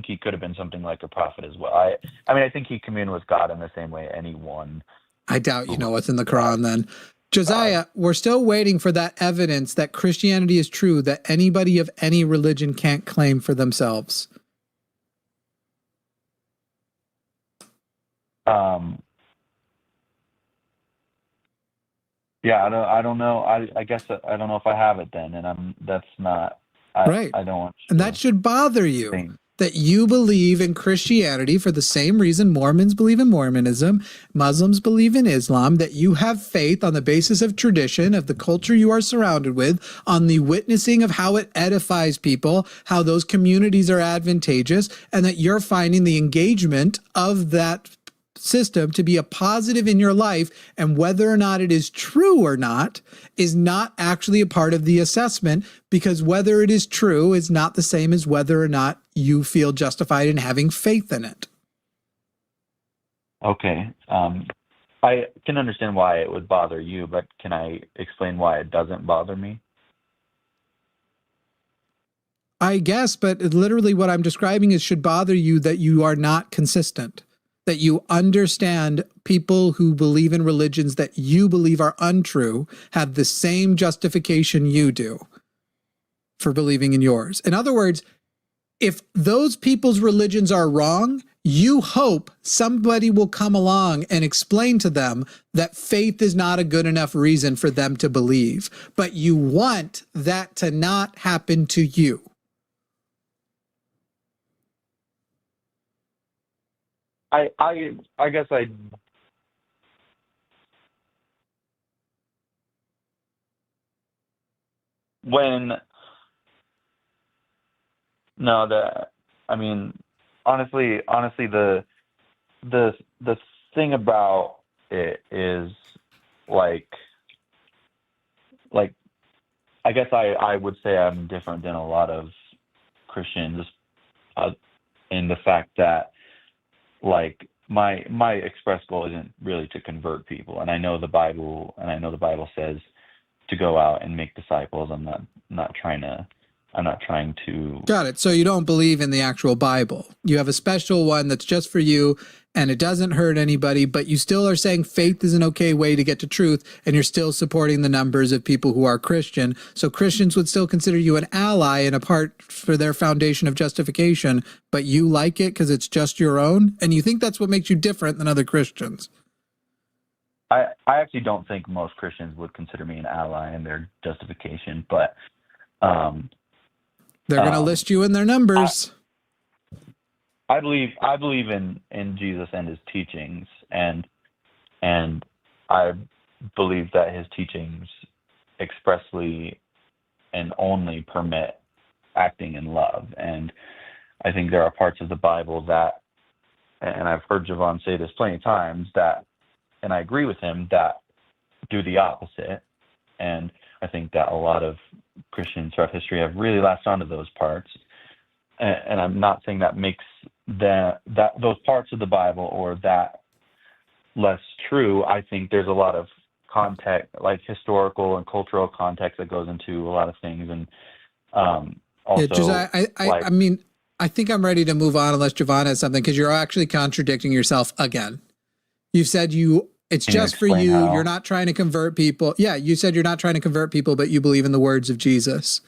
he could have been something like a prophet as well. I mean, I think he communed with God in the same way anyone. I doubt you know what's in the Quran then. Josiah, we're still waiting for that evidence that Christianity is true, that anybody of any religion can't claim for themselves. Yeah, I don't know. I guess I don't know if I have it then, and that's not right. I don't want. And that should bother you. That you believe in Christianity for the same reason Mormons believe in Mormonism, Muslims believe in Islam, that you have faith on the basis of tradition, of the culture you are surrounded with, on the witnessing of how it edifies people, how those communities are advantageous, and that you're finding the engagement of that system to be a positive in your life, and whether or not it is true or not is not actually a part of the assessment, because whether it is true is not the same as whether or not you feel justified in having faith in it. Okay. I can understand why it would bother you, but can I explain why it doesn't bother me? I guess, but literally what I'm describing is should bother you that you are not consistent, that you understand people who believe in religions that you believe are untrue have the same justification you do for believing in yours. In other words, if those people's religions are wrong, you hope somebody will come along and explain to them that faith is not a good enough reason for them to believe, but you want that to not happen to you. I guess honestly the thing about it is like I guess I would say I'm different than a lot of Christians in the fact that like my express goal isn't really to convert people, and I know the Bible says to go out and make disciples. I'm not trying to. Got it. So you don't believe in the actual Bible. You have a special one that's just for you and it doesn't hurt anybody, but you still are saying faith is an okay way to get to truth, and you're still supporting the numbers of people who are Christian. So Christians would still consider you an ally and a part for their foundation of justification, but you like it because it's just your own, and you think that's what makes you different than other Christians. I actually don't think most Christians would consider me an ally in their justification, but they're going to list you in their numbers. I believe in Jesus and his teachings, and I believe that his teachings expressly and only permit acting in love. And I think there are parts of the Bible that, and I've heard Jovan say this plenty of times, that, and I agree with him, that do the opposite. And I think that a lot of Christians throughout history have really latched onto those parts. And I'm not saying that makes that those parts of the Bible or that less true. I think there's a lot of context, like historical and cultural context, that goes into a lot of things. And also, I think I'm ready to move on unless Jovan has something, because you're actually contradicting yourself again. You've said it's just for you. How? You're not trying to convert people. Yeah, you said you're not trying to convert people, but you believe in the words of Jesus.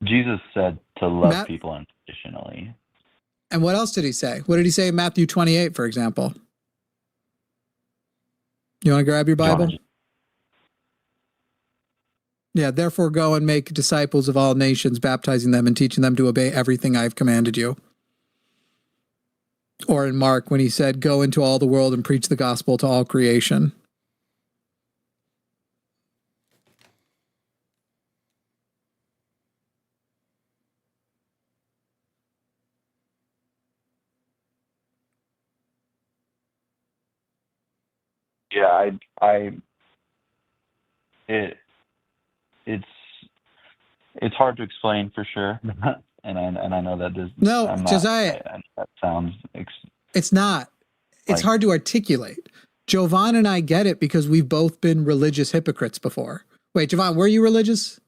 Jesus said to love people unconditionally. And what else did he say? What did he say in Matthew 28, for example? You want to grab your Bible? Yeah, therefore go and make disciples of all nations, baptizing them and teaching them to obey everything I've commanded you. Or in Mark, when he said, go into all the world and preach the gospel to all creation. Yeah, it's hard to explain for sure, and I know that this. No, Josiah, that sounds. It's not. It's hard to articulate. Jovan and I get it because we've both been religious hypocrites before. Wait, Jovan, were you religious?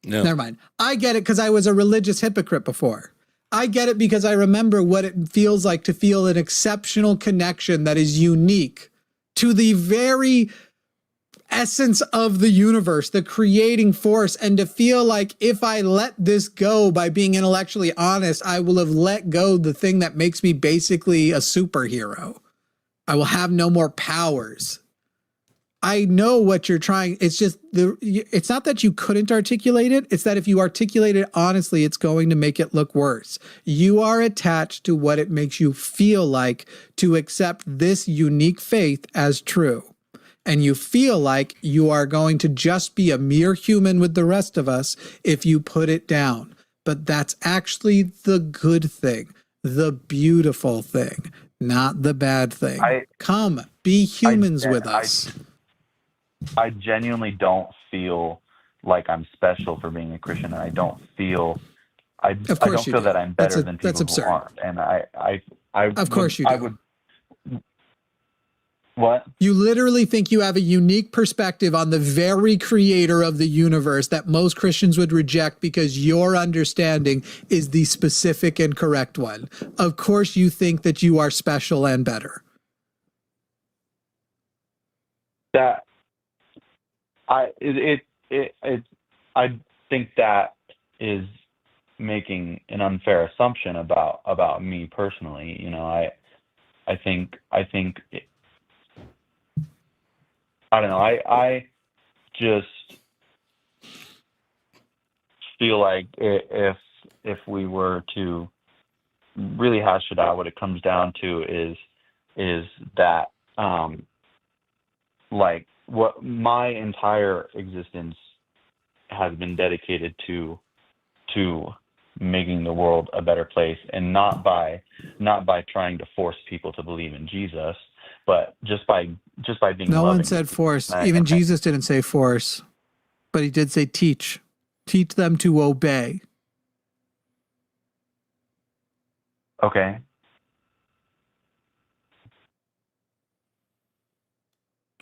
No. Never mind. I get it because I was a religious hypocrite before. I get it because I remember what it feels like to feel an exceptional connection that is unique to the very essence of the universe, the creating force, and to feel like if I let this go by being intellectually honest, I will have let go the thing that makes me basically a superhero. I will have no more powers. I know what you're trying. It's just, it's not that you couldn't articulate it. It's that if you articulate it honestly, it's going to make it look worse. You are attached to what it makes you feel like to accept this unique faith as true. And you feel like you are going to just be a mere human with the rest of us if you put it down. But that's actually the good thing, the beautiful thing, not the bad thing. Come, be humans with us. I genuinely don't feel like I'm special for being a Christian, and I don't feel Of course don't feel that I'm better than people who aren't. And I of course you do. I would. What? You literally think you have a unique perspective on the very creator of the universe that most Christians would reject because your understanding is the specific and correct one. Of course you think that you are special and better. That I think that is making an unfair assumption about me personally. You know, I think I don't know. I just feel like if we were to really hash it out, what it comes down to is that like what my entire existence has been dedicated to making the world a better place, and not by trying to force people to believe in Jesus, but just by being no loving. one said force. Even Jesus didn't say force, but he did say teach them to obey. Okay.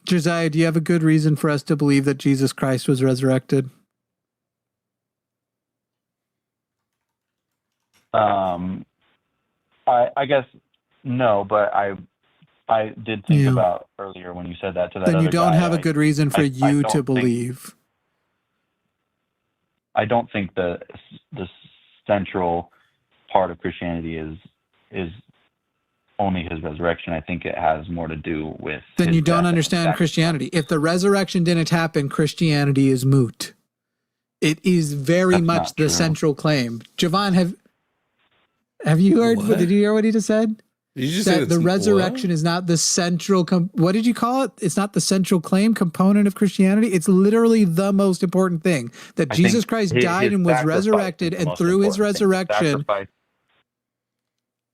Josiah, do you have a good reason for us to believe that Jesus Christ was resurrected? I guess no, but I did think about earlier when you said that to that. Then you other don't guy, have a good reason for you to believe. I don't think the central part of Christianity is only his resurrection. I think it has more to do with. Then you don't understand Christianity. If the resurrection didn't happen, Christianity is moot. It is very much the central claim. Jovan, have you heard? Did you hear what he just said? Did you just that say the resurrection is not the central. What did you call it? It's not the central claim component of Christianity. It's literally the most important thing. That Jesus Christ died and was resurrected, and through his resurrection.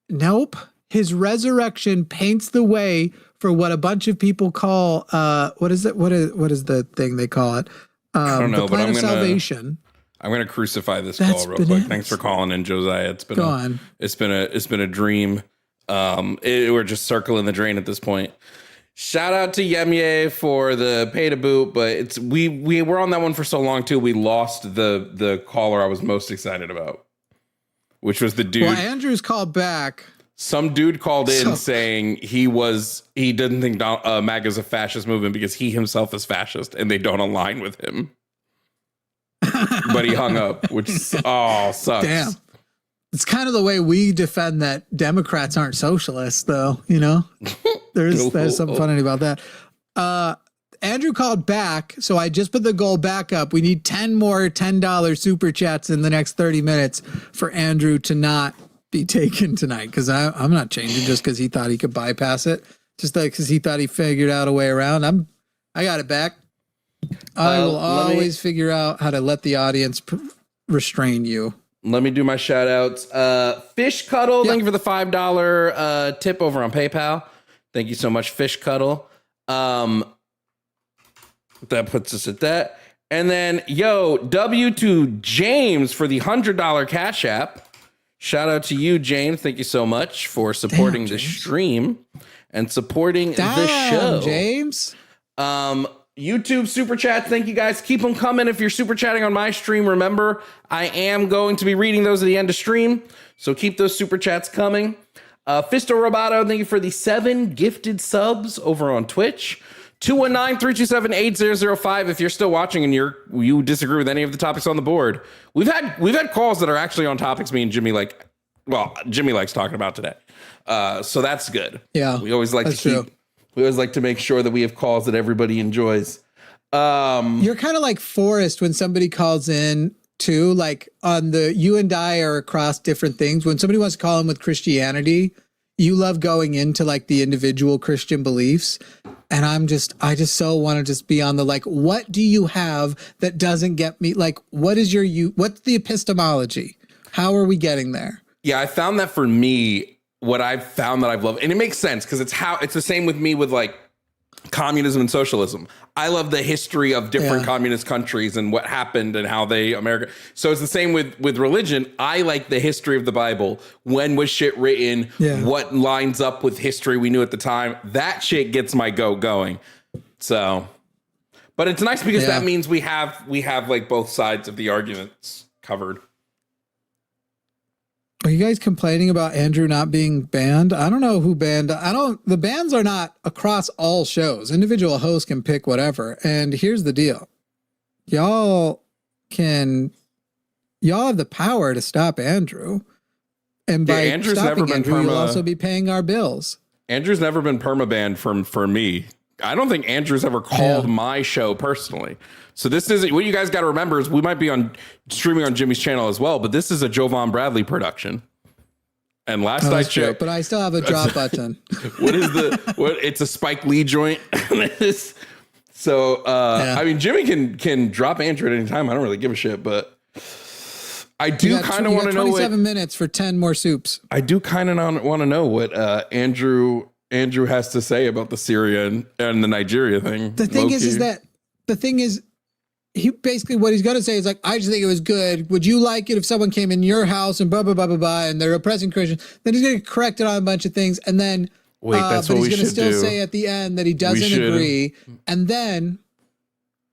Nope. His resurrection paints the way for what a bunch of people call what is it? What is the thing they call it? I don't know, the plan but of salvation. I'm gonna crucify this call real quick. Thanks for calling in, Josiah. It's been a dream. We're just circling the drain at this point. Shout out to Yemye for the pay to boot, but we were on that one for so long too. We lost the caller I was most excited about, which was the dude. Well, Andrew's called back. Some dude called in saying he didn't think MAGA's a fascist movement because he himself is fascist and they don't align with him. But he hung up, which sucks. Damn. It's kind of the way we defend that Democrats aren't socialists, though. You know, there's something funny about that. Andrew called back, so I just put the goal back up. We need 10 more $10 super chats in the next 30 minutes for Andrew to not be taken tonight, because I'm not changing just because he thought he could bypass it, just like because he thought he figured out a way around. I got it back. I will always figure out how to let the audience restrain you. Let me do my shout outs. Fish Cuddle, thank you for the $5 tip over on PayPal. Thank you so much, Fish Cuddle. That puts us at that. And then, W to James for the $100 Cash App. Shout out to you, James. Thank you so much for supporting the stream and supporting the show. James. YouTube super chat. Thank you guys. Keep them coming. If you're super chatting on my stream, remember, I am going to be reading those at the end of stream. So keep those super chats coming. Fisto Roboto, thank you for the 7 gifted subs over on Twitch. 219-327-8005 if you're still watching and you disagree with any of the topics on the board. We've had calls that are actually on topics me and Jimmy Jimmy likes talking about today. So that's good. Yeah. We always like to make sure that we have calls that everybody enjoys. You're kind of like Forrest when somebody calls in too, like you and I are across different things. When somebody wants to call in with Christianity, you love going into like the individual Christian beliefs. And I just so want to just be on the, like, what do you have that doesn't get me? Like, what's the epistemology? How are we getting there? Yeah, I found that for me, what I've found that I've loved, and it makes sense because it's the same with me with like communism and socialism. I love the history of different communist countries and what happened and how America. So it's the same with religion. I like the history of the Bible. When was shit written? What lines up with history we knew at the time? That shit gets my goat going. So, but it's nice because that means we have like both sides of the arguments covered. Are you guys complaining about Andrew not being banned? I don't know who banned. The bans are not across all shows. Individual hosts can pick whatever. And here's the deal. Y'all have the power to stop Andrew. And by Andrew's stopping never Andrew, been you'll also be paying our bills. Andrew's never been permabanned for me. I don't think Andrew's ever called my show personally. So this isn't what you guys got to remember is we might be streaming on Jimmy's channel as well, but this is a Jovan Bradley production. And last I checked, but I still have a drop button. It's a Spike Lee joint. So I mean, Jimmy can drop Andrew at any time. I don't really give a shit, but I do kind of want to know 27 minutes for 10 more soups. I do kind of want to know what Andrew has to say about the Syria and the Nigeria thing. The thing is he basically what he's going to say is like, I just think it was good. Would you like it if someone came in your house and blah, blah, blah, blah, blah, and they're oppressing Christians? Then he's going to correct it on a bunch of things. And then, that's what we should do. But he's going to still say at the end that he doesn't agree. And then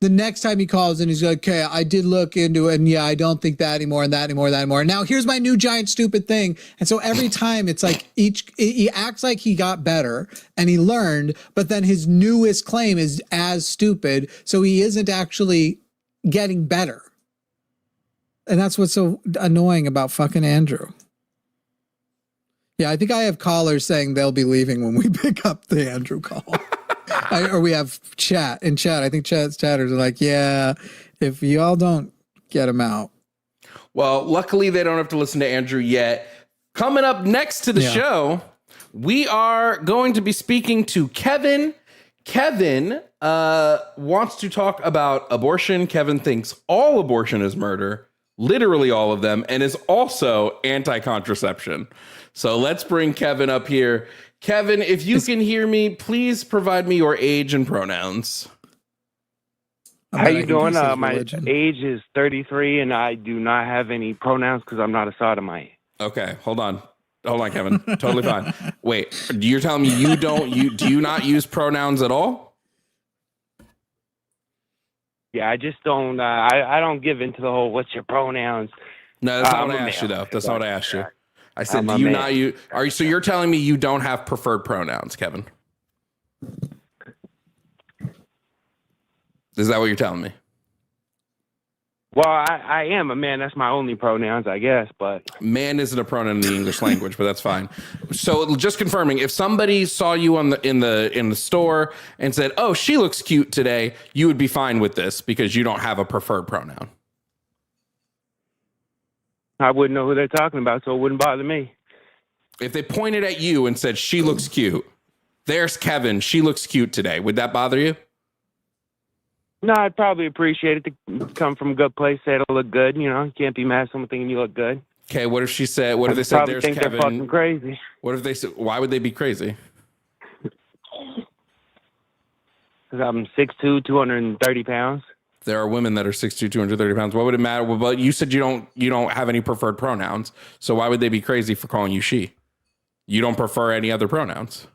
the next time he calls in, he's like, okay, I did look into it. And yeah, I don't think that anymore and that anymore, that anymore. And now here's my new giant stupid thing. And so every time it's like he acts like he got better and he learned, but then his newest claim is as stupid. So he isn't actually getting better. And that's what's so annoying about fucking Andrew. Yeah, I think I have callers saying they'll be leaving when we pick up the Andrew call. Or we have chat. In chat, I think chatters are like, yeah, if y'all don't get him out. Well, luckily they don't have to listen to Andrew yet. Coming up next to the show, we are going to be speaking to Kevin. Kevin wants to talk about abortion. Kevin thinks all abortion is murder, literally all of them, and is also anti-contraception. So let's bring Kevin up here. Kevin, if you can hear me, please provide me your age and pronouns. How you doing? My age is 33, and I do not have any pronouns because I'm not a sodomite. Okay, hold on, Kevin. Totally fine. Wait, you're telling me do you not use pronouns at all? Yeah, I just don't. I don't give into the whole "what's your pronouns." No, that's not what I asked you, though. That's not what I asked you. I said, do you not use? So you're telling me you don't have preferred pronouns, Kevin? Is that what you're telling me? Well, I am a man. That's my only pronouns, I guess. But man isn't a pronoun in the English language, but that's fine. So just confirming, if somebody saw you in the store and said, "Oh, she looks cute today," you would be fine with this because you don't have a preferred pronoun. I wouldn't know who they're talking about, so it wouldn't bother me. If they pointed at you and said, "She looks cute," there's Kevin. She looks cute today. Would that bother you? No, I'd probably appreciate it to come from a good place, say it'll look good. You know, you can't be mad at someone thinking you look good. Okay, what if she said, what if they said there's think Kevin? They're fucking crazy. What if they said, why would they be crazy? Because I'm 6'2", 230 pounds. There are women that are 6'2", 230 pounds. What would it matter? Well, but you said you don't have any preferred pronouns. So why would they be crazy for calling you she? You don't prefer any other pronouns.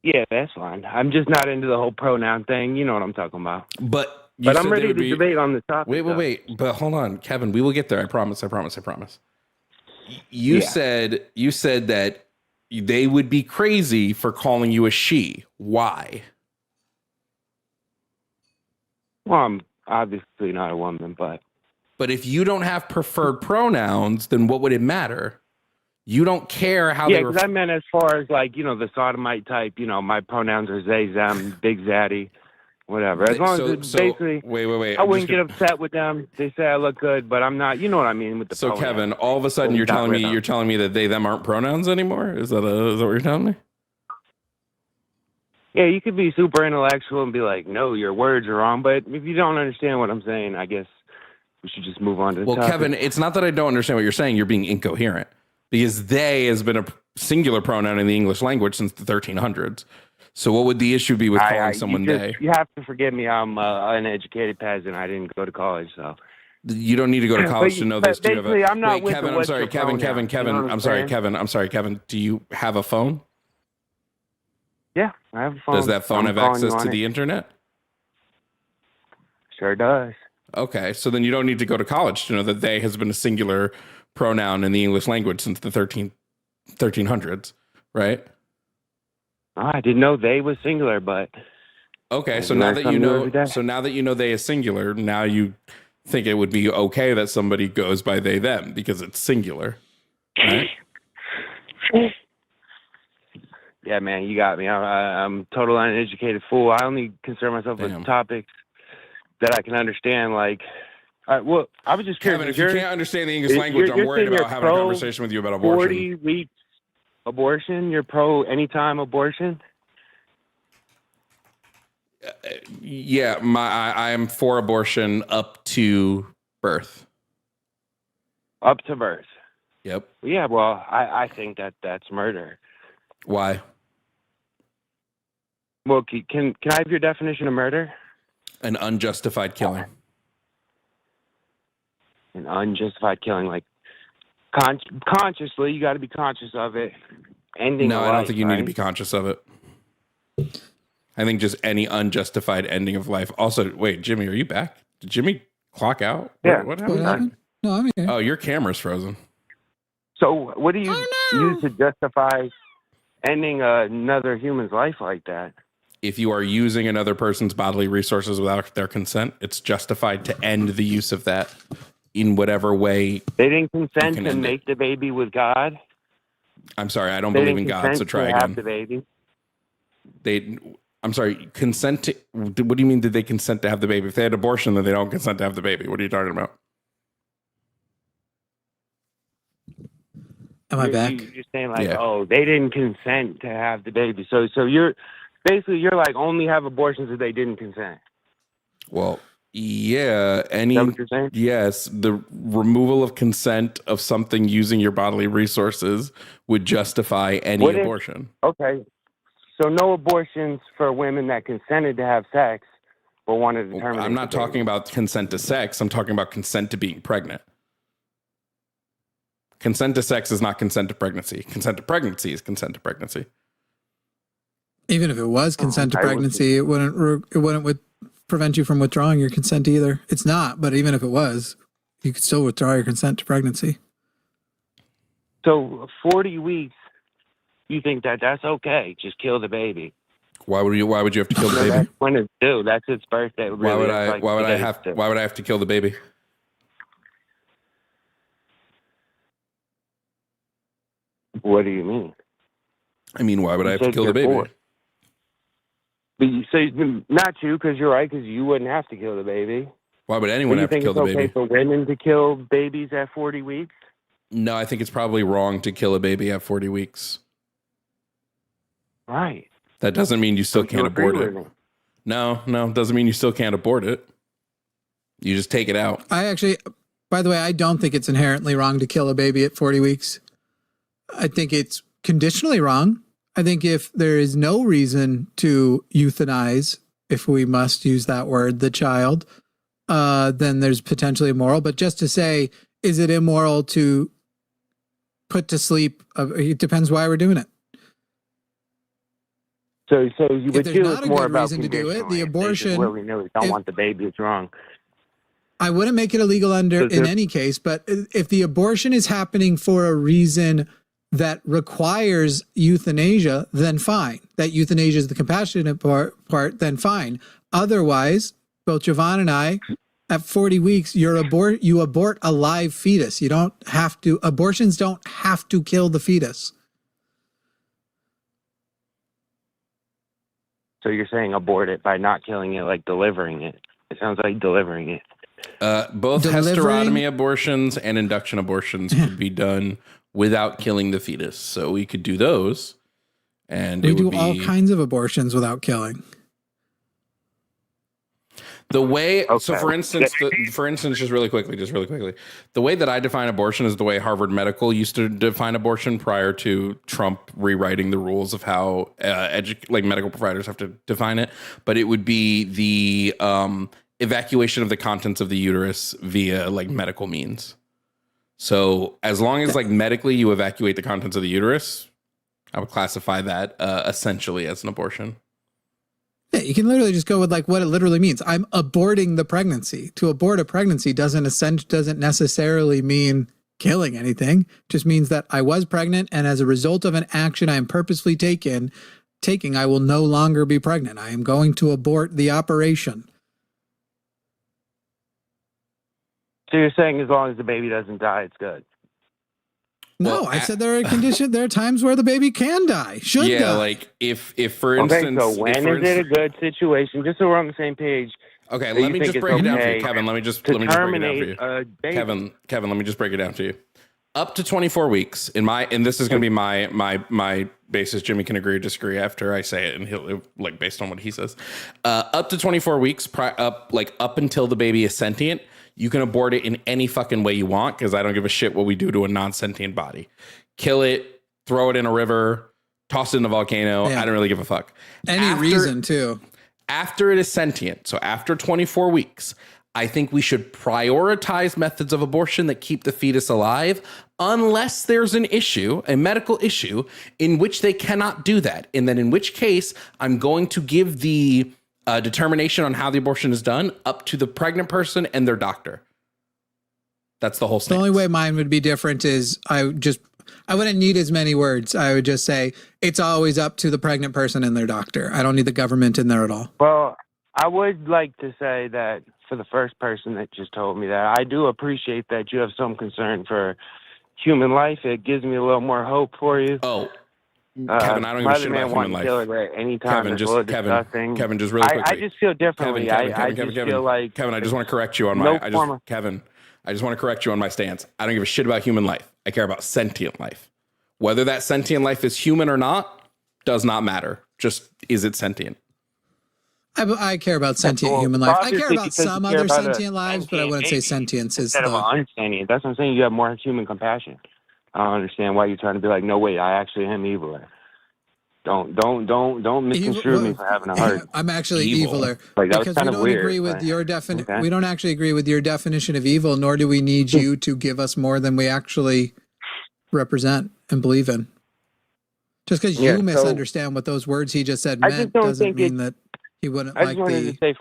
Yeah, that's fine. I'm just not into the whole pronoun thing. You know what I'm talking about. But I'm ready to debate on the topic. Wait. But hold on, Kevin. We will get there. I promise. You said that they would be crazy for calling you a she. Why? Well, I'm obviously not a woman, but if you don't have preferred pronouns, then what would it matter? You don't care how they because I meant as far as like, you know, the sodomite type, you know, my pronouns are they, them, big zaddy, whatever. As long as it's basically, wait. I wouldn't get upset with them. They say I look good, but I'm not, you know what I mean with the pronouns. Kevin, all of a sudden you're telling me that they, them aren't pronouns anymore? Is that what you're telling me? Yeah, you could be super intellectual and be like, no, your words are wrong. But if you don't understand what I'm saying, I guess we should just move on to the topic. Kevin, it's not that I don't understand what you're saying. You're being incoherent. Because they has been a singular pronoun in the English language since the 1300s. So what would the issue be with calling someone they? You have to forgive me. I'm an educated peasant. I didn't go to college, so. You don't need to go to college to know this. Do you have I'm not with Kevin, the I'm sorry, Kevin. I'm sorry, Kevin. Do you have a phone? Yeah, I have a phone. Does that phone have access to the internet? Sure does. Okay, so then you don't need to go to college to know that they has been a singular pronoun in the English language since the 1300s, right? I didn't know they was singular, but okay. So now that you know they is singular, now you think it would be okay that somebody goes by they them because it's singular, right? Yeah, man, you got me. I'm total uneducated fool. I only concern myself with topics that I can understand. Like, well, I was just curious. Kevin, if you can't understand the English language, I'm worried about having a conversation with you about abortion. 40 weeks abortion? You're pro anytime abortion? Yeah, I am for abortion up to birth. Up to birth. Yep. Yeah, well, I think that's murder. Why? Well, can I have your definition of murder? An unjustified killing. An unjustified killing, like consciously, you got to be conscious of it. Ending. No, I don't think you need to be conscious of it. I think just any unjustified ending of life. Also, wait, Jimmy, are you back? Did Jimmy clock out? Yeah. What happened? No, I'm here. Oh, your camera's frozen. So what do you use to justify ending another human's life like that? If you are using another person's bodily resources without their consent, it's justified to end the use of that in whatever way. They didn't consent to make the baby with God. I'm sorry, I don't believe in God, so try again. Have the baby. I'm sorry, consent to, what do you mean did they consent to have the baby? If they had abortion, then they don't consent to have the baby. What are you talking about? Am I back? You're saying like, oh, they didn't consent to have the baby. So you're like only have abortions if they didn't consent. Well, yeah, Is that what you're saying? yes, the removal of consent of something using your bodily resources would justify any abortion. Okay. So no abortions for women that consented to have sex but wanted to terminate. I'm not talking about consent to sex. I'm talking about consent to being pregnant. Consent to sex is not consent to pregnancy. Consent to pregnancy is consent to pregnancy. Even if it was consent to pregnancy, it wouldn't prevent you from withdrawing your consent either. It's not, but even if it was, you could still withdraw your consent to pregnancy. So 40 weeks, you think that's okay? Just kill the baby. Why would you have to kill the baby? That's when it's due. That's its birthday. Really. Why would I have to kill the baby? What do you mean? I mean, why would I have to kill the baby? But you say not you, because you're right, because you wouldn't have to kill the baby. Why would anyone have to kill the baby? Okay for women to kill babies at 40 weeks? No, I think it's probably wrong to kill a baby at 40 weeks. Right. That doesn't mean you still can't abort it. No, it doesn't mean you still can't abort it. You just take it out. By the way, I don't think it's inherently wrong to kill a baby at 40 weeks. I think it's conditionally wrong. I think if there is no reason to euthanize, if we must use that word, the child, then there's potentially immoral. But just to say, is it immoral to put to sleep? It depends why we're doing it. So you would feel it's more about reason to do it. The abortion, willy-nilly don't want the baby. It's wrong. I wouldn't make it illegal in any case. But if the abortion is happening for a reason that requires euthanasia, then fine. That euthanasia is the compassionate part, then fine. Otherwise, both Jovan and I, at 40 weeks, you abort a live fetus. You don't have to. Abortions don't have to kill the fetus. So you're saying abort it by not killing it, like delivering it. It sounds like delivering it. Both hysterectomy abortions and induction abortions could be done without killing the fetus. So we could do those. And we do all kinds of abortions without killing. The way, Okay. so for instance, just really quickly, the way that I define abortion is the way Harvard Medical used to define abortion prior to Trump rewriting the rules of how medical providers have to define it. But it would be the evacuation of the contents of the uterus via like medical means. So as long as like medically you evacuate the contents of the uterus, I would classify that essentially as an abortion. Yeah, you can literally just go with like what it literally means. I'm aborting the pregnancy. To abort a pregnancy doesn't necessarily mean killing anything. It just means that I was pregnant, and as a result of an action I am purposefully taking, I will no longer be pregnant. I am going to abort the operation. So you're saying as long as the baby doesn't die, it's good? No, I said there are times where the baby can die, should die. Yeah, like if for instance, so when is it a good situation? Just so we're on the same page. Okay, let me just break it down for you, Kevin. Let me just break it down for you, Kevin. Let me just break it down to you. Up to 24 weeks and this is going to be my basis. Jimmy can agree or disagree after I say it, and he'll like based on what he says. Up to 24 weeks, up until the baby is sentient. You can abort it in any fucking way you want, because I don't give a shit what we do to a non-sentient body. Kill it, throw it in a river, toss it in a volcano. Yeah. I don't really give a fuck. Reason, too. After it is sentient, so after 24 weeks, I think we should prioritize methods of abortion that keep the fetus alive, unless there's an issue, a medical issue, in which they cannot do that. And then in which case, I'm going to give the determination on how the abortion is done up to the pregnant person and their doctor. That's the whole stance. The only way mine would be different is I wouldn't need as many words. I would just say it's always up to the pregnant person and their doctor. I don't need the government in there at all. Well, I would like to say that for the first person that just told me that, I do appreciate that you have some concern for human life. It gives me a little more hope for you. Oh, Kevin, I don't give a shit about human life. Kevin, just really quickly. I just feel differently. Kevin, I just want to correct you on Kevin, I just want to correct you on my stance. I don't give a shit about human life. I care about sentient life. Whether that sentient life is human or not does not matter. Just, is it sentient? I care about sentient human life. I care about some other sentient lives, but I wouldn't say sentience is instead of unsentient. That's what I'm saying. You have more human compassion. I don't understand why you're trying to be like, no, wait, I actually am evil. Don't misconstrue me for having a heart. I'm actually eviler. Like, that because was kind we of don't weird. Agree with your Okay. We don't actually agree with your definition of evil, nor do we need you to give us more than we actually represent and believe in. Just because you misunderstand what those words he just said meant doesn't mean that he wouldn't like the... I just wanted to say,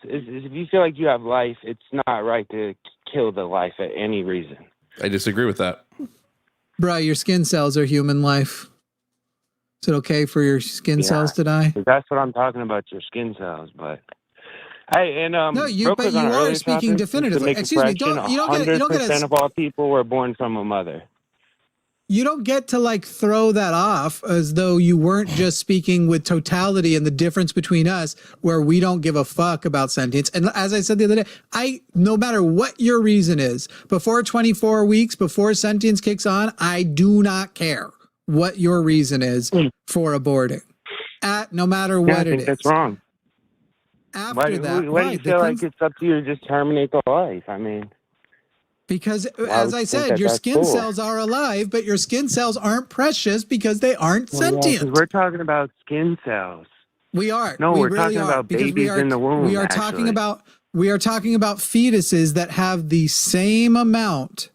if you feel like you have life, it's not right to kill the life at any reason. I disagree with that. Bruh, your skin cells are human life. Is it okay for your skin cells to die? That's what I'm talking about, your skin cells. But hey, and no, you are speaking definitively. Excuse me, you don't get 100% of all people were born from a mother. You don't get to like throw that off as though you weren't just speaking with totality and the difference between us, where we don't give a fuck about sentience. And as I said the other day, no matter what your reason is, before 24 weeks, before sentience kicks on, I do not care what your reason is for aborting. No matter what it is. That's wrong. After that, why do you feel like it's up to you to just terminate the life? I mean... Because, as I said, your skin cells are alive, but your skin cells aren't precious because they aren't sentient. We're talking about skin cells. We are. No, we're talking about babies in the womb. We are talking about fetuses that have the same amount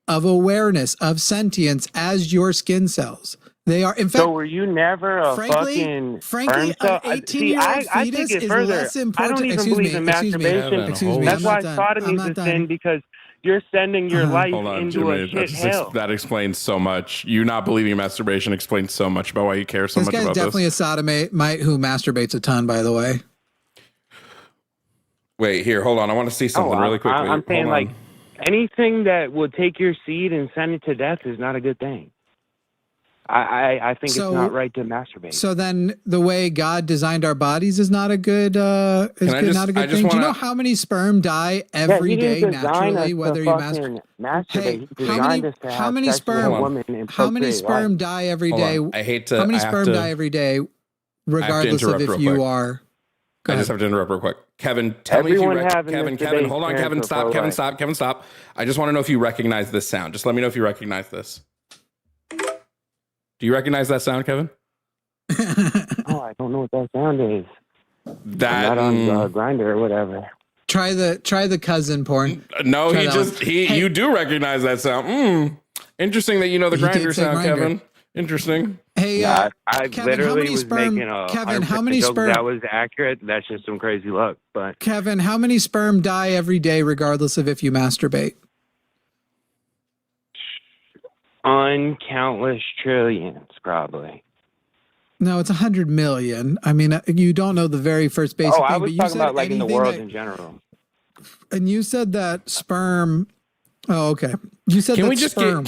of awareness of sentience as your skin cells. They are, in fact. So were you never a frankly, an 18-year-old fetus is less important. I don't even believe in masturbation. That's why sodomy is a sin, because you're sending your life into a shit hell. That explains so much. You not believing in masturbation explains so much about why you care so much about this. This guy's definitely a sodomite who masturbates a ton, by the way. Wait, here, hold on. I want to see something really quickly. I'm saying, like, anything that will take your seed and send it to death is not a good thing. I think it's not right to masturbate. So then the way God designed our bodies is not a good not a good thing. Do you know how many sperm die every day naturally, whether you masturbate? Hey, how many sperm die every day? I hate to. How many sperm die every day, regardless of if you are I just have to interrupt real quick. Kevin, tell me if you Kevin, hold on, Kevin, stop. Kevin, stop. I just want to know if you recognize this sound. Just let me know if you recognize this. Do you recognize that sound, Kevin? Oh, I don't know what that sound is. That I'm not on Grindr or whatever. Try the cousin porn. No, you do recognize that sound. Interesting that you know the Grindr sound, Grindr. Kevin. Interesting. Hey, I Kevin, literally was making a Kevin, how many joke sperm? that was accurate. That's just some crazy luck. But Kevin, how many sperm die every day, regardless of if you masturbate? Uncountless trillions, probably. No, it's 100 million. I mean, you don't know the very first basic thing. I was but talking about like in the world in general. And you said that sperm. Oh, okay. You said can that we just sperm.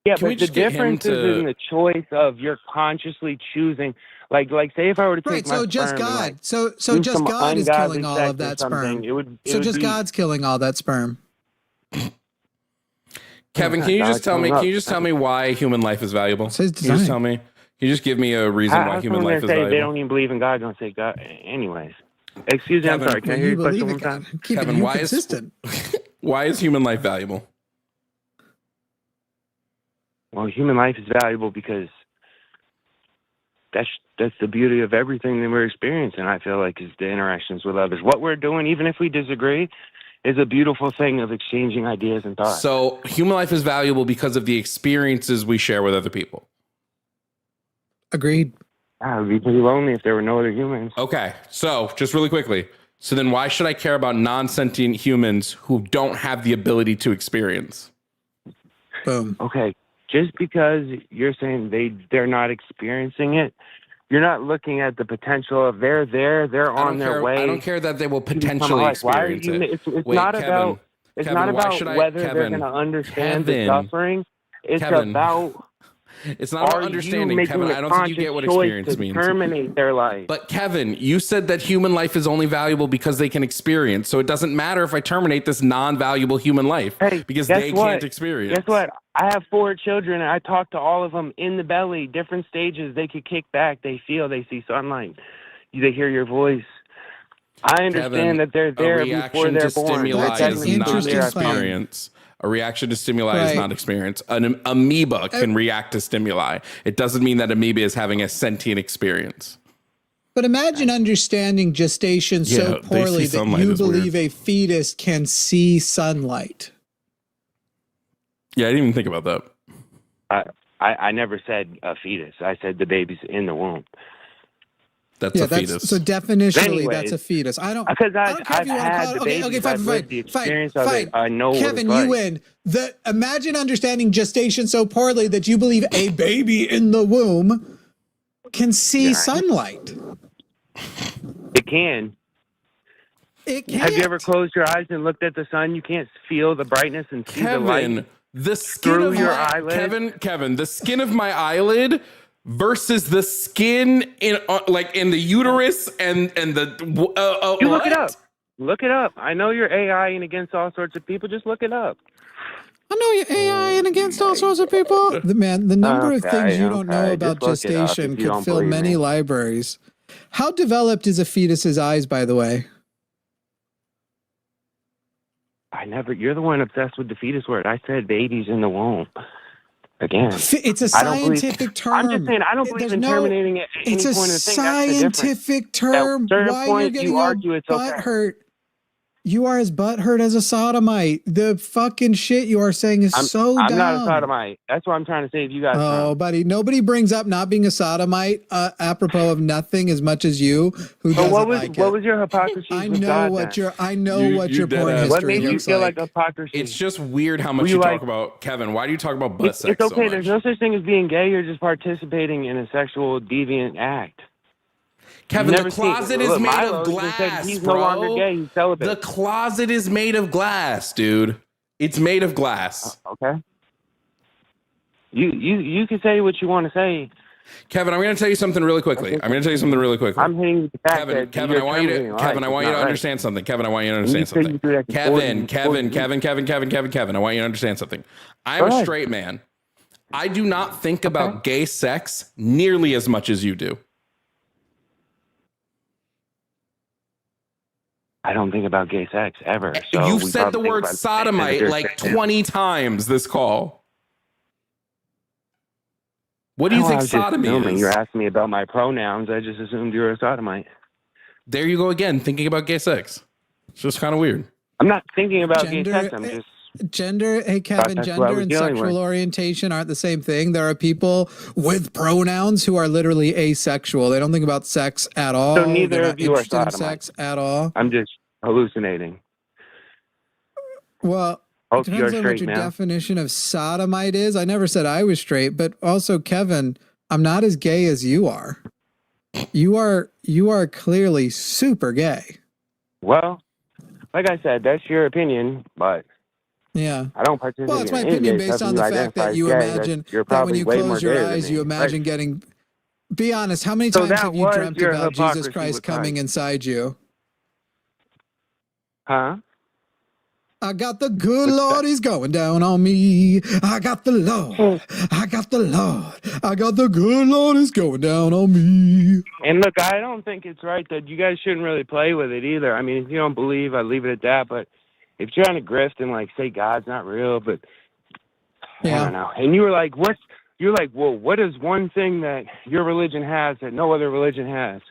But the difference is in the choice of you're consciously choosing. Like say if I were to take my so just sperm God. and, like, so do just some God is ungodly killing all sex of or that something, sperm. It would just be, God's killing all that sperm. Kevin, can you just tell me why human life is valuable? Can you just tell me? Can you just give me a reason why human life is valuable? They don't even believe in God. Don't say God. Anyways, excuse me. I'm sorry. Can I hear your question one time? Kevin, why is human life valuable? Well, human life is valuable because that's the beauty of everything that we're experiencing. I feel like is the interactions with others. What we're doing, even if we disagree, is a beautiful thing of exchanging ideas and thoughts. So human life is valuable because of the experiences we share with other people. Agreed. I would be pretty lonely if there were no other humans. Okay, so just really quickly. So then why should I care about non-sentient humans who don't have the ability to experience? Boom. Okay, just because you're saying they're not experiencing it, you're not looking at the potential of they're there, they're on their way. I don't care that they will potentially experience it. It's not about whether they're going to understand the suffering. It's about... It's not about understanding, Kevin. I don't think you get what experience means. Terminate their life. But Kevin, you said that human life is only valuable because they can experience. So it doesn't matter if I terminate this non-valuable human life because they can't experience. Guess what? I have 4 children and I talk to all of them in the belly, different stages. They could kick back. They feel, they see sunlight. They hear your voice. I understand that they're there before they're born. That's an interesting experience. A reaction to stimuli is not experience. An amoeba can react to stimuli. It doesn't mean that amoeba is having a sentient experience. But imagine understanding gestation so poorly that you believe a fetus can see sunlight. Yeah, I didn't even think about that. I never said a fetus. I said the baby's in the womb. That's a fetus. So definitionally, that's a fetus. I don't care if you want to call it. Okay, fine. I know. Kevin, you win. Imagine understanding gestation so poorly that you believe a baby in the womb can see sunlight. It can. It can. Have you ever closed your eyes and looked at the sun? You can't feel the brightness and see the light. The skin of your eyelid. Kevin, the skin of my eyelid versus the skin in the uterus and the you look it up. Look it up. I know you're AI and against all sorts of people. Just look it up. I know you're AI and against all sorts of people. The number of things you don't know about gestation could fill many libraries. How developed is a fetus's eyes, by the way? You're the one obsessed with the fetus word. I said babies in the womb. Again, it's a scientific term. I'm just saying I don't believe in terminating it. It's a scientific term. Why you're getting butthurt? You are as butthurt as a sodomite. The fucking shit you are saying is so dumb. I'm not a sodomite. That's what I'm trying to save you guys. Oh, buddy, nobody brings up not being a sodomite apropos of nothing as much as you. Who doesn't like it? What was your hypocrisy? I know what your porn history. What made you feel like hypocrisy? It's just weird how much you talk about Kevin. Why do you talk about butt sex? It's okay. So much? There's no such thing as being gay. You're just participating in a sexual deviant act. Kevin, the closet is made of glass, he's bro. No longer gay. He's celibate. The closet is made of glass, dude. It's made of glass. Okay. You can say what you want to say. Kevin, I'm going to tell you something really quickly. I'm hitting the fact Kevin, I want you to understand something. Kevin, I want you to understand something. Kevin, I want you to understand something. I'm a straight man. I do not think about gay sex nearly as much as you do. I don't think about gay sex ever. So You've said the word sodomite like 20 times this call. What do you think sodomy is? You're asking me about my pronouns. I just assumed you were a sodomite. There you go again, thinking about gay sex. It's just kind of weird. I'm not thinking about gay sex. I'm just... Gender, hey Kevin, gender and sexual orientation aren't the same thing. There are people with pronouns who are literally asexual. They don't think about sex at all. So neither of you are sodomites. Sex at all. I'm just hallucinating. Well, it depends on what your definition of sodomite is. I never said I was straight, but also Kevin, I'm not as gay as you are. You are clearly super gay. Well, like I said, that's your opinion, but yeah, I don't participate. Well, it's my opinion based on the fact that you imagine that when you close your eyes, you imagine getting. Be honest. How many times have you dreamt about Jesus Christ coming inside you? Huh? I got the good Lord, he's going down on me. I got the Lord. I got the Lord. I got the good Lord, he's going down on me. And look, I don't think it's right that you guys shouldn't really play with it either. I mean, if you don't believe, I leave it at that. But if you're trying to grift and like say God's not real, but I don't know. And you were like, you're like, well, what is one thing that your religion has that no other religion has?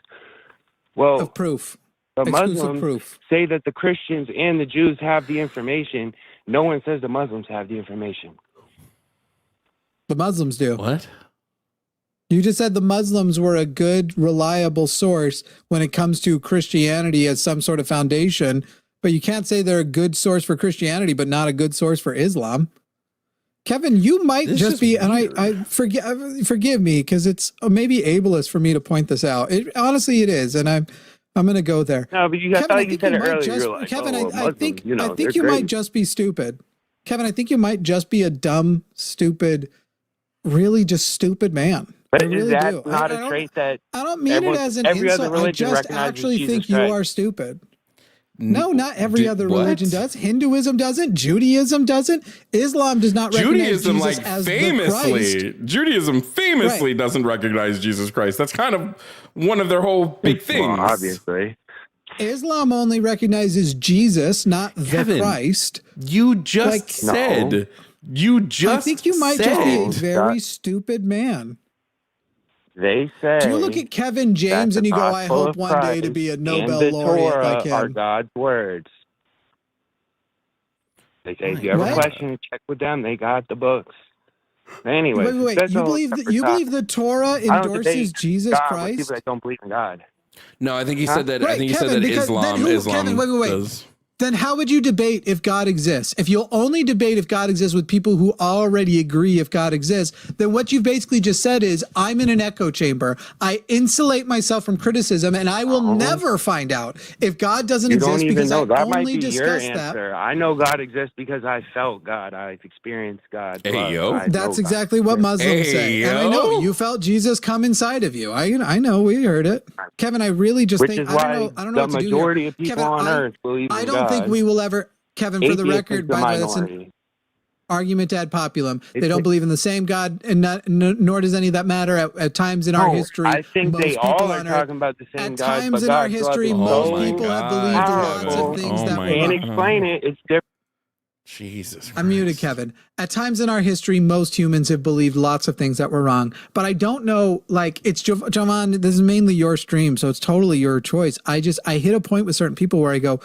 Well, of proof. The Muslims say that the Christians and the Jews have the information. No one says the Muslims have the information. The Muslims do. What? You just said the Muslims were a good, reliable source when it comes to Christianity as some sort of foundation, but you can't say they're a good source for Christianity, but not a good source for Islam. Kevin, you might just be, and I forgive me because it's maybe ableist for me to point this out. Honestly, it is, and I'm going to go there. No, but Kevin, I think you might just, like, Kevin, I think you might just be stupid. Kevin, I think you might just be a dumb, stupid, really just stupid man. But I really is that do. not a trait that I don't mean it as an insult. I just actually think you are stupid. No, not every other religion does. Hinduism doesn't. Judaism doesn't. Islam does not recognize Jesus as the Christ. Judaism famously doesn't recognize Jesus Christ. That's kind of one of their whole big things. Well, obviously. Islam only recognizes Jesus, not the Christ. You just said. No. You just I think you might just be a very stupid man. They say. Do you look at Kevin James and you go, I hope one day to be a Nobel laureate like him? Are God's words. They say, if you have a question, check with them. They got the books. Anyway, wait. You believe the Torah endorses Jesus Christ? People that don't believe in God. No, I think he said that. I think he said that Islam. Kevin, wait. Does. Then how would you debate if God exists? If you'll only debate if God exists with people who already agree if God exists, then what you've basically just said is, I'm in an echo chamber. I insulate myself from criticism, and I will never find out if God doesn't exist because I only discussed that. I know God exists because I felt God. I've experienced God. That's exactly what Muslims say. And I know you felt Jesus come inside of you. I know, we heard it. Kevin, I really just think, I don't know what to do here. The majority of people on earth believe in God. I don't think we will ever, Kevin, for the record, by the way, that's an argument ad populum. They don't believe in the same God, and nor does any of that matter at times in our history. I think they all are talking about the same God. At times in our history, most people have believed lots of things that were can't explain it. It's different. Jesus Christ. I'm muted, Kevin. At times in our history, most humans have believed lots of things that were wrong. But I don't know, like, it's Jovan, this is mainly your stream, so it's totally your choice. I hit a point with certain people where I go,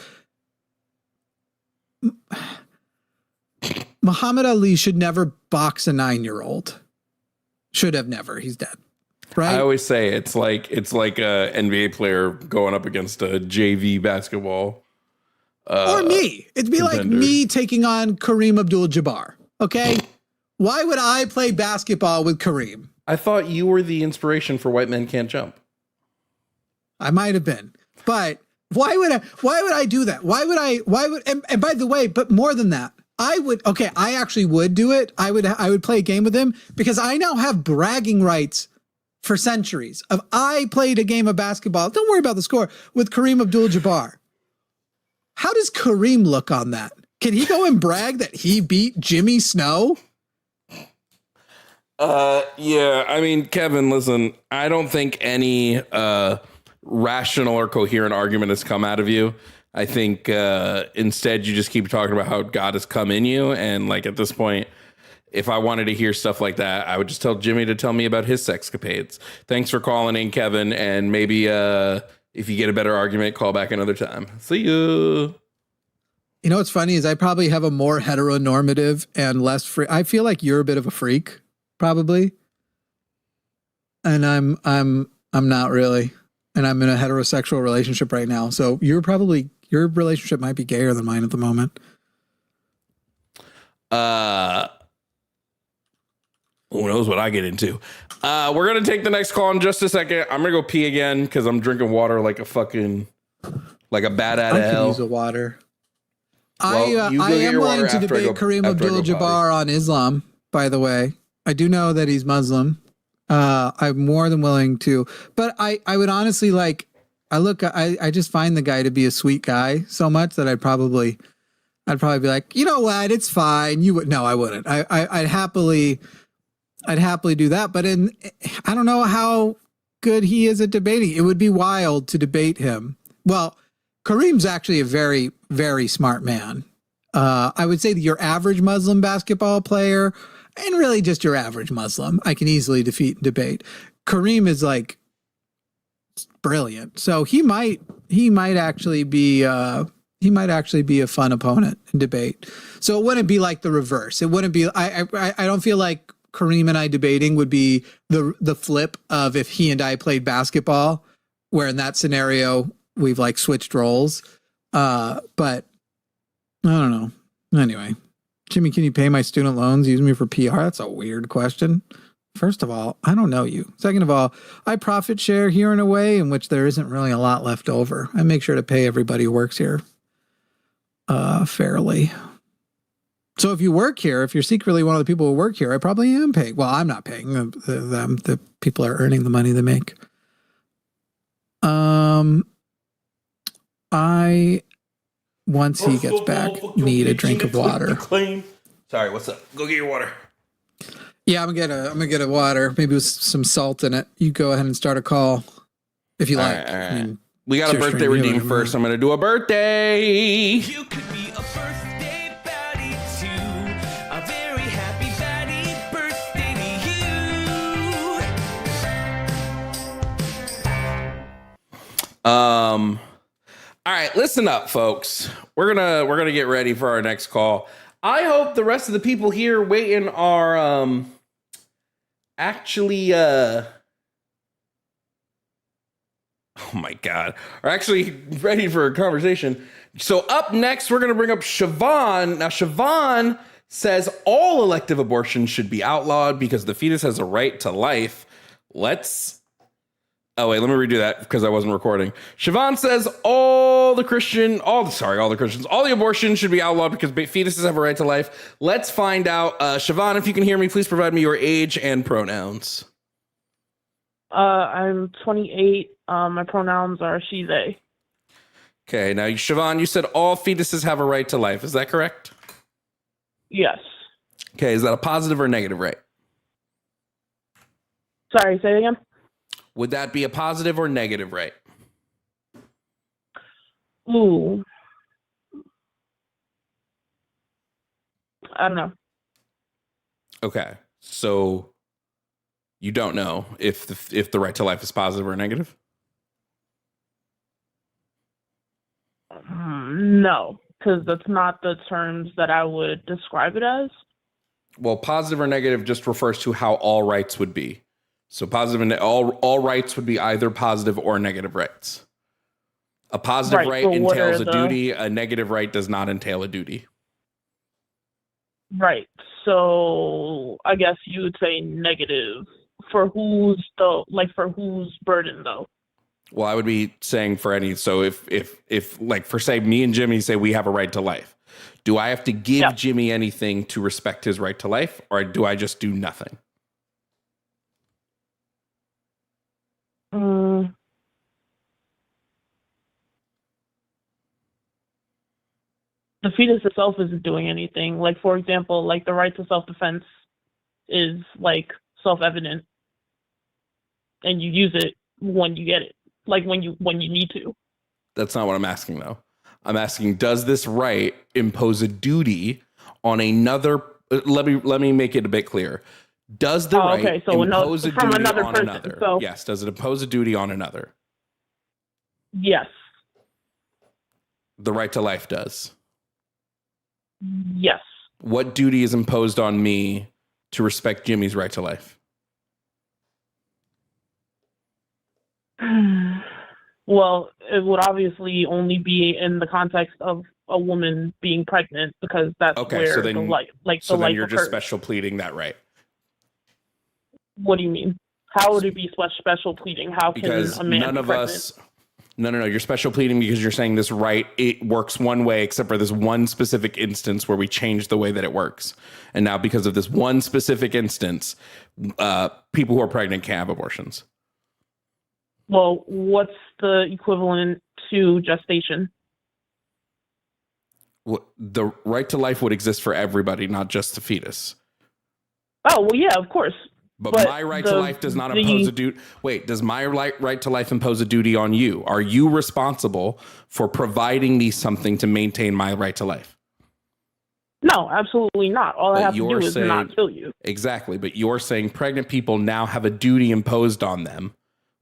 Muhammad Ali should never box a 9-year-old. Should have never. He's dead. Right? I always say it's like a NBA player going up against a JV basketball. Or me. It'd be contender. Like me taking on Kareem Abdul-Jabbar. Okay? Why would I play basketball with Kareem? I thought you were the inspiration for White Men Can't Jump. I might have been. But why would I do that? And by the way, but more than that, I actually would do it. I would play a game with him because I now have bragging rights for centuries of I played a game of basketball. Don't worry about the score with Kareem Abdul-Jabbar. How does Kareem look on that? Can he go and brag that he beat Jimmy Snow? Yeah, I mean, Kevin, listen, I don't think any rational or coherent argument has come out of you. I think instead you just keep talking about how God has come in you. And like at this point, if I wanted to hear stuff like that, I would just tell Jimmy to tell me about his sexcapades. Thanks for calling in, Kevin. And maybe if you get a better argument, call back another time. See you. You know what's funny is I probably have a more heteronormative and less free. I feel like you're a bit of a freak, probably, and I'm not really, and I'm in a heterosexual relationship right now. So your relationship might be gayer than mine at the moment. Who knows what I get into? We're gonna take the next call in just a second. I'm gonna go pee again because I'm drinking water like a bat out of hell. Use the water. Well, I am willing to debate Kareem Abdul-Jabbar on Islam, by the way. I do know that he's Muslim. I'm more than willing to, but I would honestly I just find the guy to be a sweet guy so much that I'd probably be like, you know what, it's fine. No, I wouldn't. I'd happily do that. But I don't know how good he is at debating. It would be wild to debate him. Well, Kareem's actually a very, very smart man. I would say that your average Muslim basketball player, and really just your average Muslim, I can easily defeat and debate. Kareem is like brilliant. So he might actually be a fun opponent in debate. So it wouldn't be like the reverse. It wouldn't be, I don't feel like Kareem and I debating would be the flip of if he and I played basketball, where in that scenario we've like switched roles. But I don't know. Anyway, Jimmy, can you pay my student loans? Use me for PR? That's a weird question. First of all, I don't know you. Second of all, I profit share here in a way in which there isn't really a lot left over. I make sure to pay everybody who works here fairly. So if you work here, if you're secretly one of the people who work here, I probably am paying. Well, I'm not paying them. The people are earning the money they make. Once he gets back, need a drink of water. Sorry, what's up? Go get your water. Yeah, I'm gonna get a water, maybe with some salt in it. You go ahead and start a call if you like. All right. I mean, we got a birthday redeem first. I'm gonna do a birthday. You could be a birthday baddie too. A very happy baddie birthday to you. All right, listen up, folks. We're gonna get ready for our next call. I hope the rest of the people here waiting are actually oh my god, are actually ready for a conversation. So up next, we're gonna bring up Jovan. Now, Jovan says all elective abortions should be outlawed because the fetus has a right to life. Oh, wait, let me redo that because I wasn't recording. Jovan says all the abortions should be outlawed because fetuses have a right to life. Let's find out. Jovan, if you can hear me, please provide me your age and pronouns. I'm 28. My pronouns are she, they. Okay, now, Jovan, you said all fetuses have a right to life. Is that correct? Yes. Okay, is that a positive or negative right? Sorry, say it again? Would that be a positive or negative right? Ooh. I don't know. Okay, so you don't know if the right to life is positive or negative? No, because that's not the terms that I would describe it as. Well, positive or negative just refers to how all rights would be. So positive and all rights would be either positive or negative rights. A positive right entails a duty. A negative right does not entail a duty. Right. So I guess you would say negative. For whose burden though? Well, I would be saying for any. So if like for say me and Jimmy say we have a right to life, do I have to give Jimmy anything to respect his right to life, or do I just do nothing? The fetus itself isn't doing anything. Like, for example, like the right to self-defense is like self-evident, and you use it when you get it, like when you need to. That's not what I'm asking, though. I'm asking, does this right impose a duty on another? Let me make it a bit clearer. Does the right impose a duty on another? So yes. Does it impose a duty on another? Yes. The right to life does. Yes. What duty is imposed on me to respect Jimmy's right to life? Well, it would obviously only be in the context of a woman being pregnant, because that's where the life, so then you're just special pleading that right. What do you mean? How would it be special pleading? How can a man none be of pregnant? us. No. You're special pleading because you're saying this right, it works one way, except for this one specific instance where we changed the way that it works. And now because of this one specific instance, people who are pregnant can't have abortions. Well, what's the equivalent to gestation? Well, the right to life would exist for everybody, not just the fetus. Oh, well, yeah, of course. But my right to life does not impose a duty. Wait, does my right to life impose a duty on you? Are you responsible for providing me something to maintain my right to life? No, absolutely not. All I have to do is not kill you. Exactly. But you're saying pregnant people now have a duty imposed on them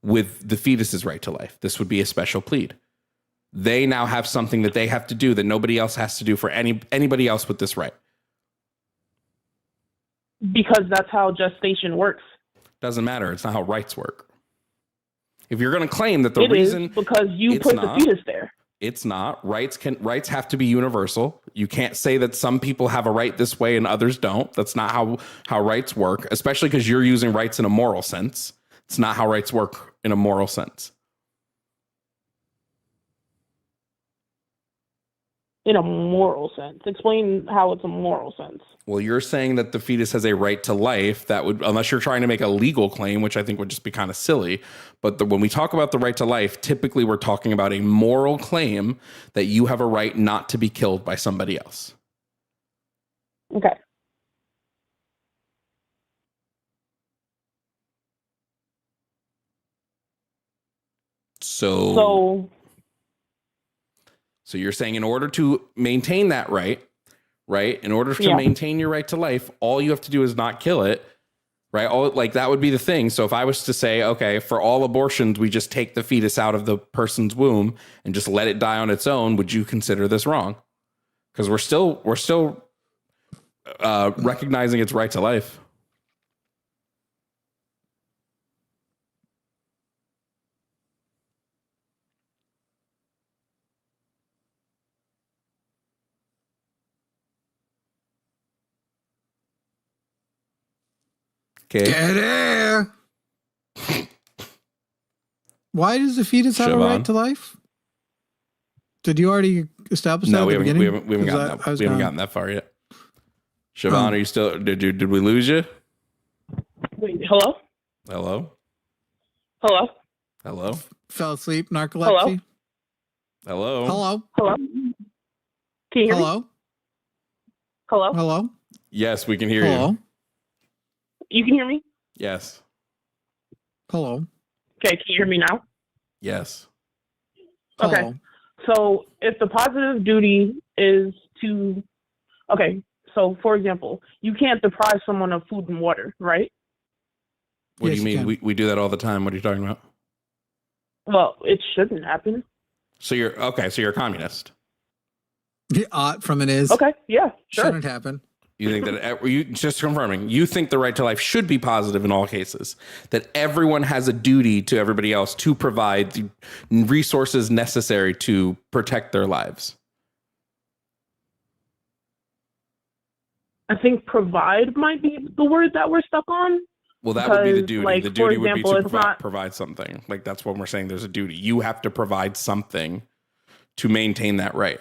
with the fetus's right to life. This would be a special plead. They now have something that they have to do that nobody else has to do for anybody else with this right. Because that's how gestation works. Doesn't matter. It's not how rights work. If you're going to claim that the reason is because you put the fetus there. It's not. Rights have to be universal. You can't say that some people have a right this way and others don't. That's not how rights work, especially because you're using rights in a moral sense. It's not how rights work in a moral sense. In a moral sense. Explain how it's a moral sense. Well, you're saying that the fetus has a right to life. That would, unless you're trying to make a legal claim, which I think would just be kind of silly. But when we talk about the right to life, typically we're talking about a moral claim that you have a right not to be killed by somebody else. Okay. So you're saying in order to maintain that right, in order to maintain your right to life, all you have to do is not kill it, right? That would be the thing. So if I was to say, okay, for all abortions, we just take the fetus out of the person's womb and just let it die on its own, would you consider this wrong? Because we're still recognizing its right to life. Okay. Get it. Why does the fetus have a right to life? Did you already establish that? No, we haven't gotten that far yet. Jovan, are you still? Did we lose you? Wait, hello? Hello? Hello? Hello? Fell asleep, narcolepsy? Hello? Hello? Hello? Can you hear me? Hello? Hello? Yes, we can hear you. You can hear me? Yes. Hello? Okay, can you hear me now? Yes. Okay. Hello. So if the positive duty is to, okay, so for example, you can't deprive someone of food and water, right? What do you mean? We do that all the time. What are you talking about? Well, it shouldn't happen. So you're a communist. The ought from it is. Okay, yeah, sure. Shouldn't happen. You think that just confirming, you think the right to life should be positive in all cases, that everyone has a duty to everybody else to provide the resources necessary to protect their lives. I think provide might be the word that we're stuck on. Well, that would be the duty. Like, the duty for would example, be to provide something. Like, that's what we're saying. There's a duty. You have to provide something to maintain that right.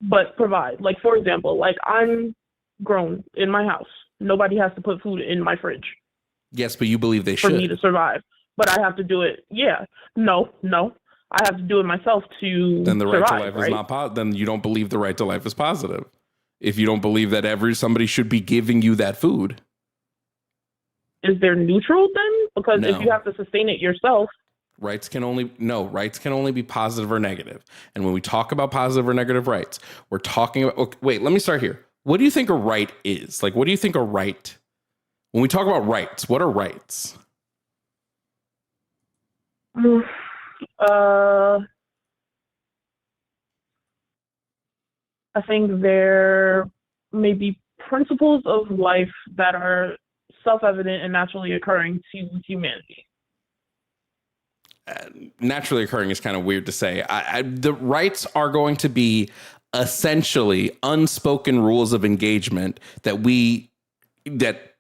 But provide. Like, for example, like I'm grown in my house. Nobody has to put food in my fridge. Yes, but you believe they should. For me to survive. But I have to do it. Yeah. No. I have to do it myself to then the right survive, to life right? is not positive. Then you don't believe the right to life is positive. If you don't believe that somebody should be giving you that food. Is there neutral then? because No. if you have to sustain it yourself. Rights can only be positive or negative. And when we talk about positive or negative rights, we're talking about, okay, wait, let me start here. What do you think a right is? Like, what do you think a right, when we talk about rights, what are rights? I think there may be principles of life that are self-evident and naturally occurring to humanity. Naturally occurring is kind of weird to say. The rights are going to be essentially unspoken rules of engagement that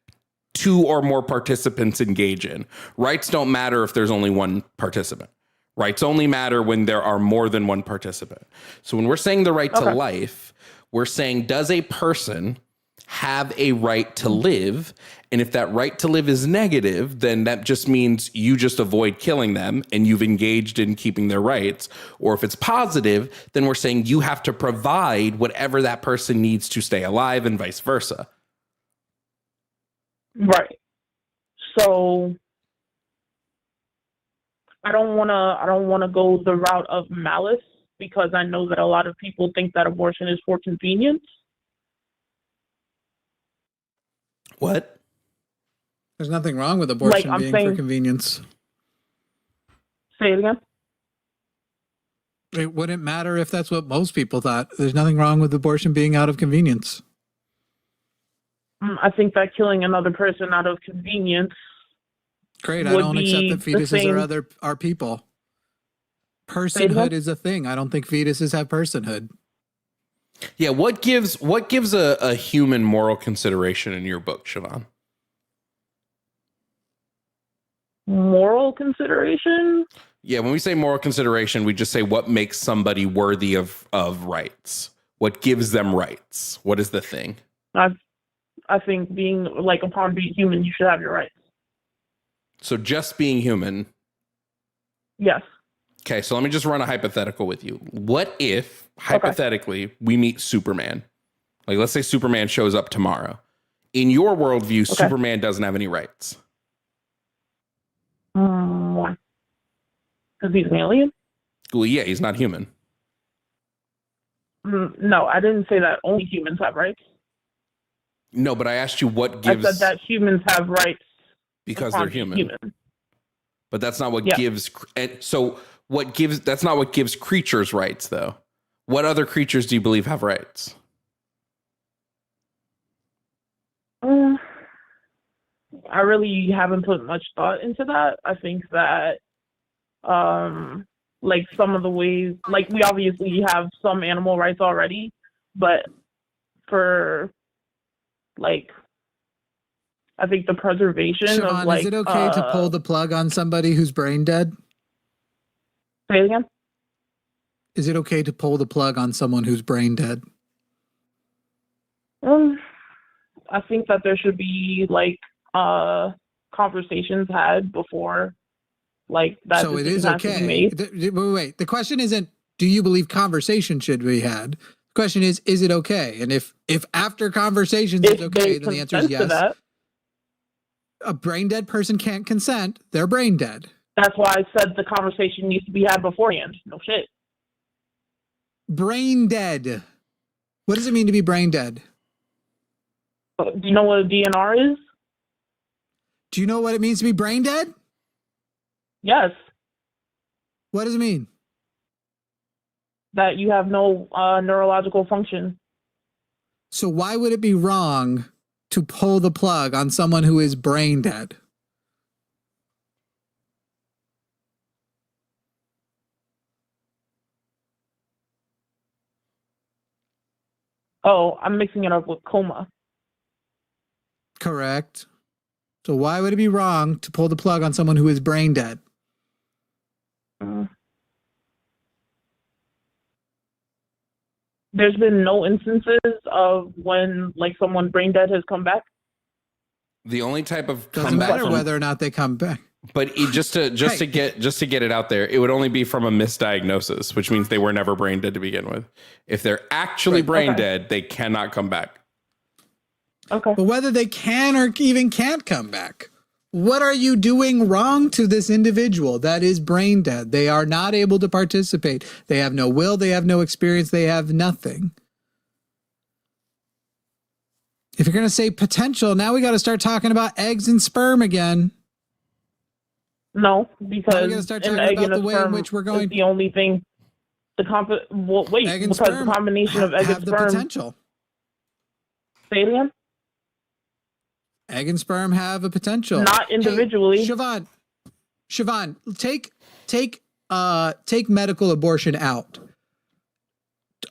two or more participants engage in. Rights don't matter if there's only one participant. Rights only matter when there are more than one participant. So when we're saying the right to life, we're saying, does a person have a right to live? And if that right to live is negative, then that just means you just avoid killing them and you've engaged in keeping their rights. Or if it's positive, then we're saying you have to provide whatever that person needs to stay alive and vice versa. Right. So I don't want to go the route of malice, because I know that a lot of people think that abortion is for convenience. What? There's nothing wrong with abortion Like, being for convenience. Say it again. It wouldn't matter if that's what most people thought. There's nothing wrong with abortion being out of convenience. I think that killing another person out of convenience. Great. I don't accept that fetuses are people. Personhood is a thing. I don't think fetuses have personhood. Yeah, what gives a human moral consideration in your book, Jovan? Moral consideration? Yeah, when we say moral consideration, we just say what makes somebody worthy of rights. What gives them rights? What is the thing? I think being, like, upon being human, you should have your rights. So just being human. Yes. Okay, so let me just run a hypothetical with you. What if, hypothetically, we meet Superman? Like, let's say Superman shows up tomorrow. In your worldview, Superman doesn't have any rights. Why? Because he's an alien? Well, yeah, he's not human. No, I didn't say that only humans have rights. No, but I asked you what gives... I said that humans have rights. Because they're human. But that's not what gives... So what gives... That's not what gives creatures rights, though. What other creatures do you believe have rights? I really haven't put much thought into that. I think that, like, some of the ways... Like, we obviously have some animal rights already, but for, like... I think the preservation Jovan, of, like... is it okay to pull the plug on somebody who's brain dead? Say it again? Is it okay to pull the plug on someone who's brain dead? I think that there should be, like, conversations had before, like, that. So it is okay. Wait. The question isn't, do you believe conversation should be had? The question is it okay? And if after conversations it's okay, then the answer is yes. A brain dead person can't consent. They're brain dead. That's why I said the conversation needs to be had beforehand. No shit. Brain dead. What does it mean to be brain dead? Do you know what a DNR is? Do you know what it means to be brain dead? Yes. What does it mean? That you have no neurological function. So why would it be wrong to pull the plug on someone who is brain dead? Oh, I'm mixing it up with coma. Correct. So why would it be wrong to pull the plug on someone who is brain dead? There's been no instances of when, like, someone brain dead has come back. The only type of doesn't matter whether or not they come back. But just to get it out there, it would only be from a misdiagnosis, which means they were never brain dead to begin with. If they're actually brain dead, they cannot come back. Okay. But whether they can or even can't come back, What are you doing wrong to this individual that is brain dead? They are not able to participate. They have no will. They have no experience. They have nothing. If you're going to say potential, now we got to start talking about eggs and sperm again. No, because we're going to start talking about the way in which we're going. The only thing, because the combination of egg and sperm have the potential. Say it again. Egg and sperm have a potential. Not individually. Hey, Jovan, take medical abortion out.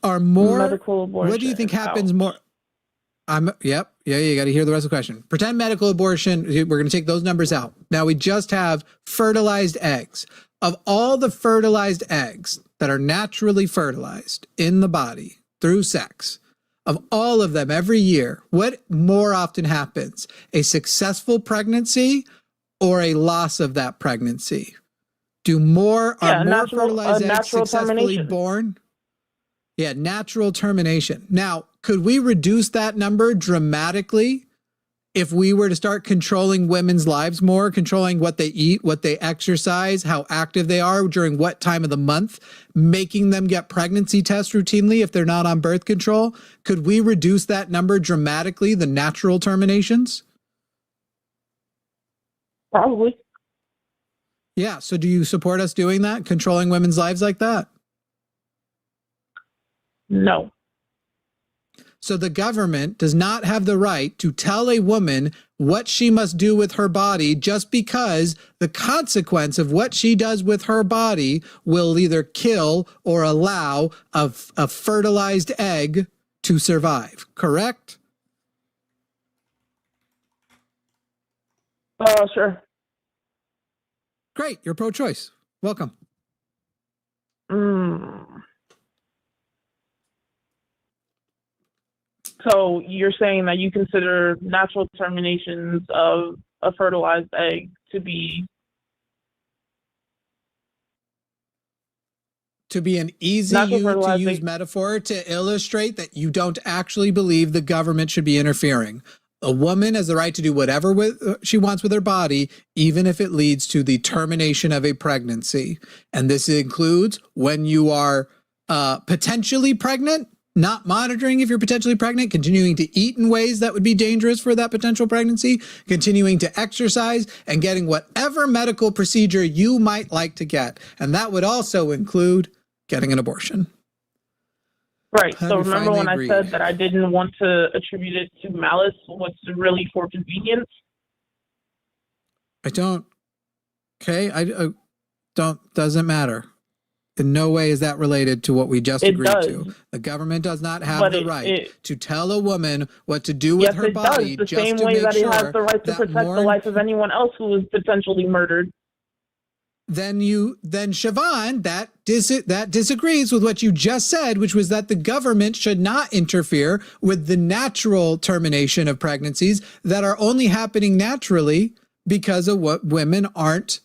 Are more medical abortion? What do you think happens more? You got to hear the rest of the question. Pretend medical abortion. We're going to take those numbers out. Now we just have fertilized eggs. Of all the fertilized eggs that are naturally fertilized in the body through sex, of all of them every year, what more often happens? A successful pregnancy or a loss of that pregnancy? Are more fertilized eggs successfully born? Yeah, natural termination. Now, could we reduce that number dramatically if we were to start controlling women's lives more, controlling what they eat, what they exercise, how active they are during what time of the month, making them get pregnancy tests routinely if they're not on birth control? Could we reduce that number dramatically, the natural terminations? Probably. Yeah, so do you support us doing that, controlling women's lives like that? No. So the government does not have the right to tell a woman what she must do with her body just because the consequence of what she does with her body will either kill or allow a fertilized egg to survive, correct? Sure. Great, you're pro-choice. Welcome. So you're saying that you consider natural terminations of a fertilized egg to be an easy to use metaphor to illustrate that you don't actually believe the government should be interfering. A woman has the right to do whatever she wants with her body, even if it leads to the termination of a pregnancy. And this includes when you are potentially pregnant, not monitoring if you're potentially pregnant, continuing to eat in ways that would be dangerous for that potential pregnancy, continuing to exercise, and getting whatever medical procedure you might like to get. And that would also include getting an abortion. Right. So remember when I said that I didn't want to attribute it to malice, what's really for convenience? Doesn't matter. In no way is that related to what we just agreed to. The government does not have the right to tell a woman what to do with her body. The same way that it has the right to protect the life of anyone else who is potentially murdered. Then Jovan, that disagrees with what you just said, which was that the government should not interfere with the natural termination of pregnancies that are only happening naturally because of what women aren't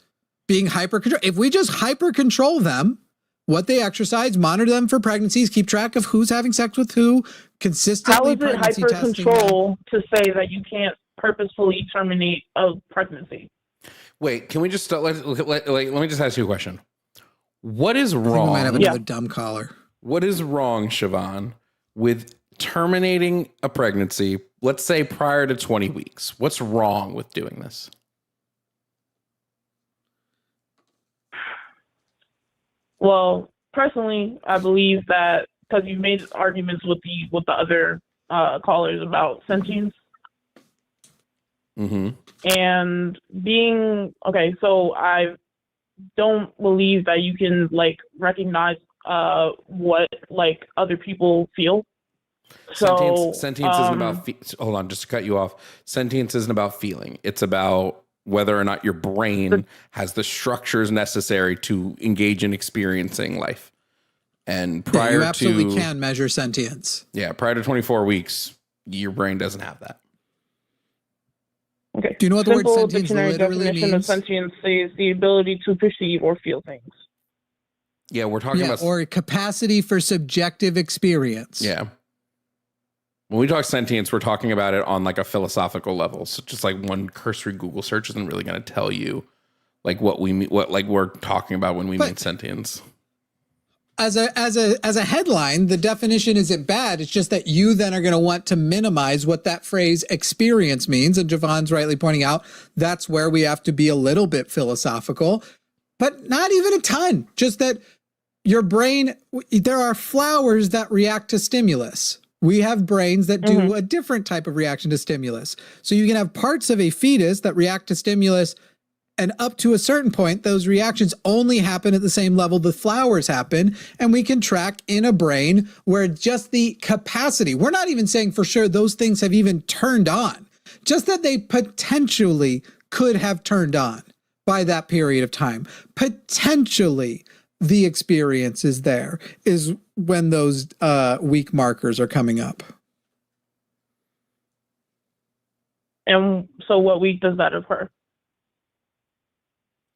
being hyper-controlled. If we just hyper-control them, what they exercise, monitor them for pregnancies, keep track of who's having sex with who, consistently pregnancy testing. How is it hyper-control to say that you can't purposefully terminate a pregnancy? Wait, can we just let me just ask you a question. What is wrong? We might have another dumb caller. What is wrong, Jovan, with terminating a pregnancy, let's say prior to 20 weeks? What's wrong with doing this? Well, personally, I believe that because you made arguments with the other callers about sentience. Mm-hmm. And so I don't believe that you can recognize what other people feel. Sentience isn't about hold on, just to cut you off. Sentience isn't about feeling. It's about whether or not your brain has the structures necessary to engage in experiencing life. And prior you absolutely can measure sentience. Yeah, prior to 24 weeks, your brain doesn't have that. Okay. Do you know what the word sentience literally definition means? Of sentience is the ability to perceive or feel things. Yeah, we're talking about or a capacity for subjective experience. Yeah. When we talk sentience, we're talking about it on like a philosophical level. So just like one cursory Google search isn't really going to tell you like what we mean, what like we're talking about when we mean sentience. As a headline, the definition isn't bad. It's just that you then are going to want to minimize what that phrase experience means. And Jovan's rightly pointing out that's where we have to be a little bit philosophical, but not even a ton. Just that your brain, there are flowers that react to stimulus. We have brains that do a different type of reaction to stimulus. So you can have parts of a fetus that react to stimulus, and up to a certain point, those reactions only happen at the same level the flowers happen. And we can track in a brain where just the capacity, we're not even saying for sure those things have even turned on, just that they potentially could have turned on by that period of time. Potentially the experience is there, is when those weak markers are coming up. And so what week does that occur?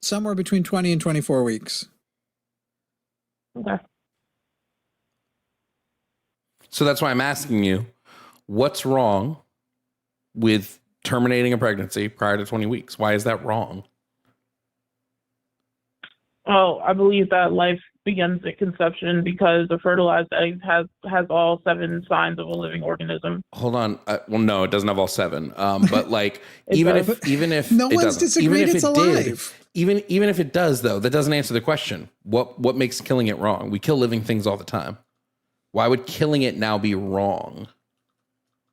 Somewhere between 20 and 24 weeks. Okay. So that's why I'm asking you, what's wrong with terminating a pregnancy prior to 20 weeks? Why is that wrong? Oh, I believe that life begins at conception because the fertilized egg has all 7 signs of a living organism. Hold on. Well, no, it doesn't have all 7. But like, even if no one's disagreed, it's alive. Even if it does, though, that doesn't answer the question. What makes killing it wrong? We kill living things all the time. Why would killing it now be wrong?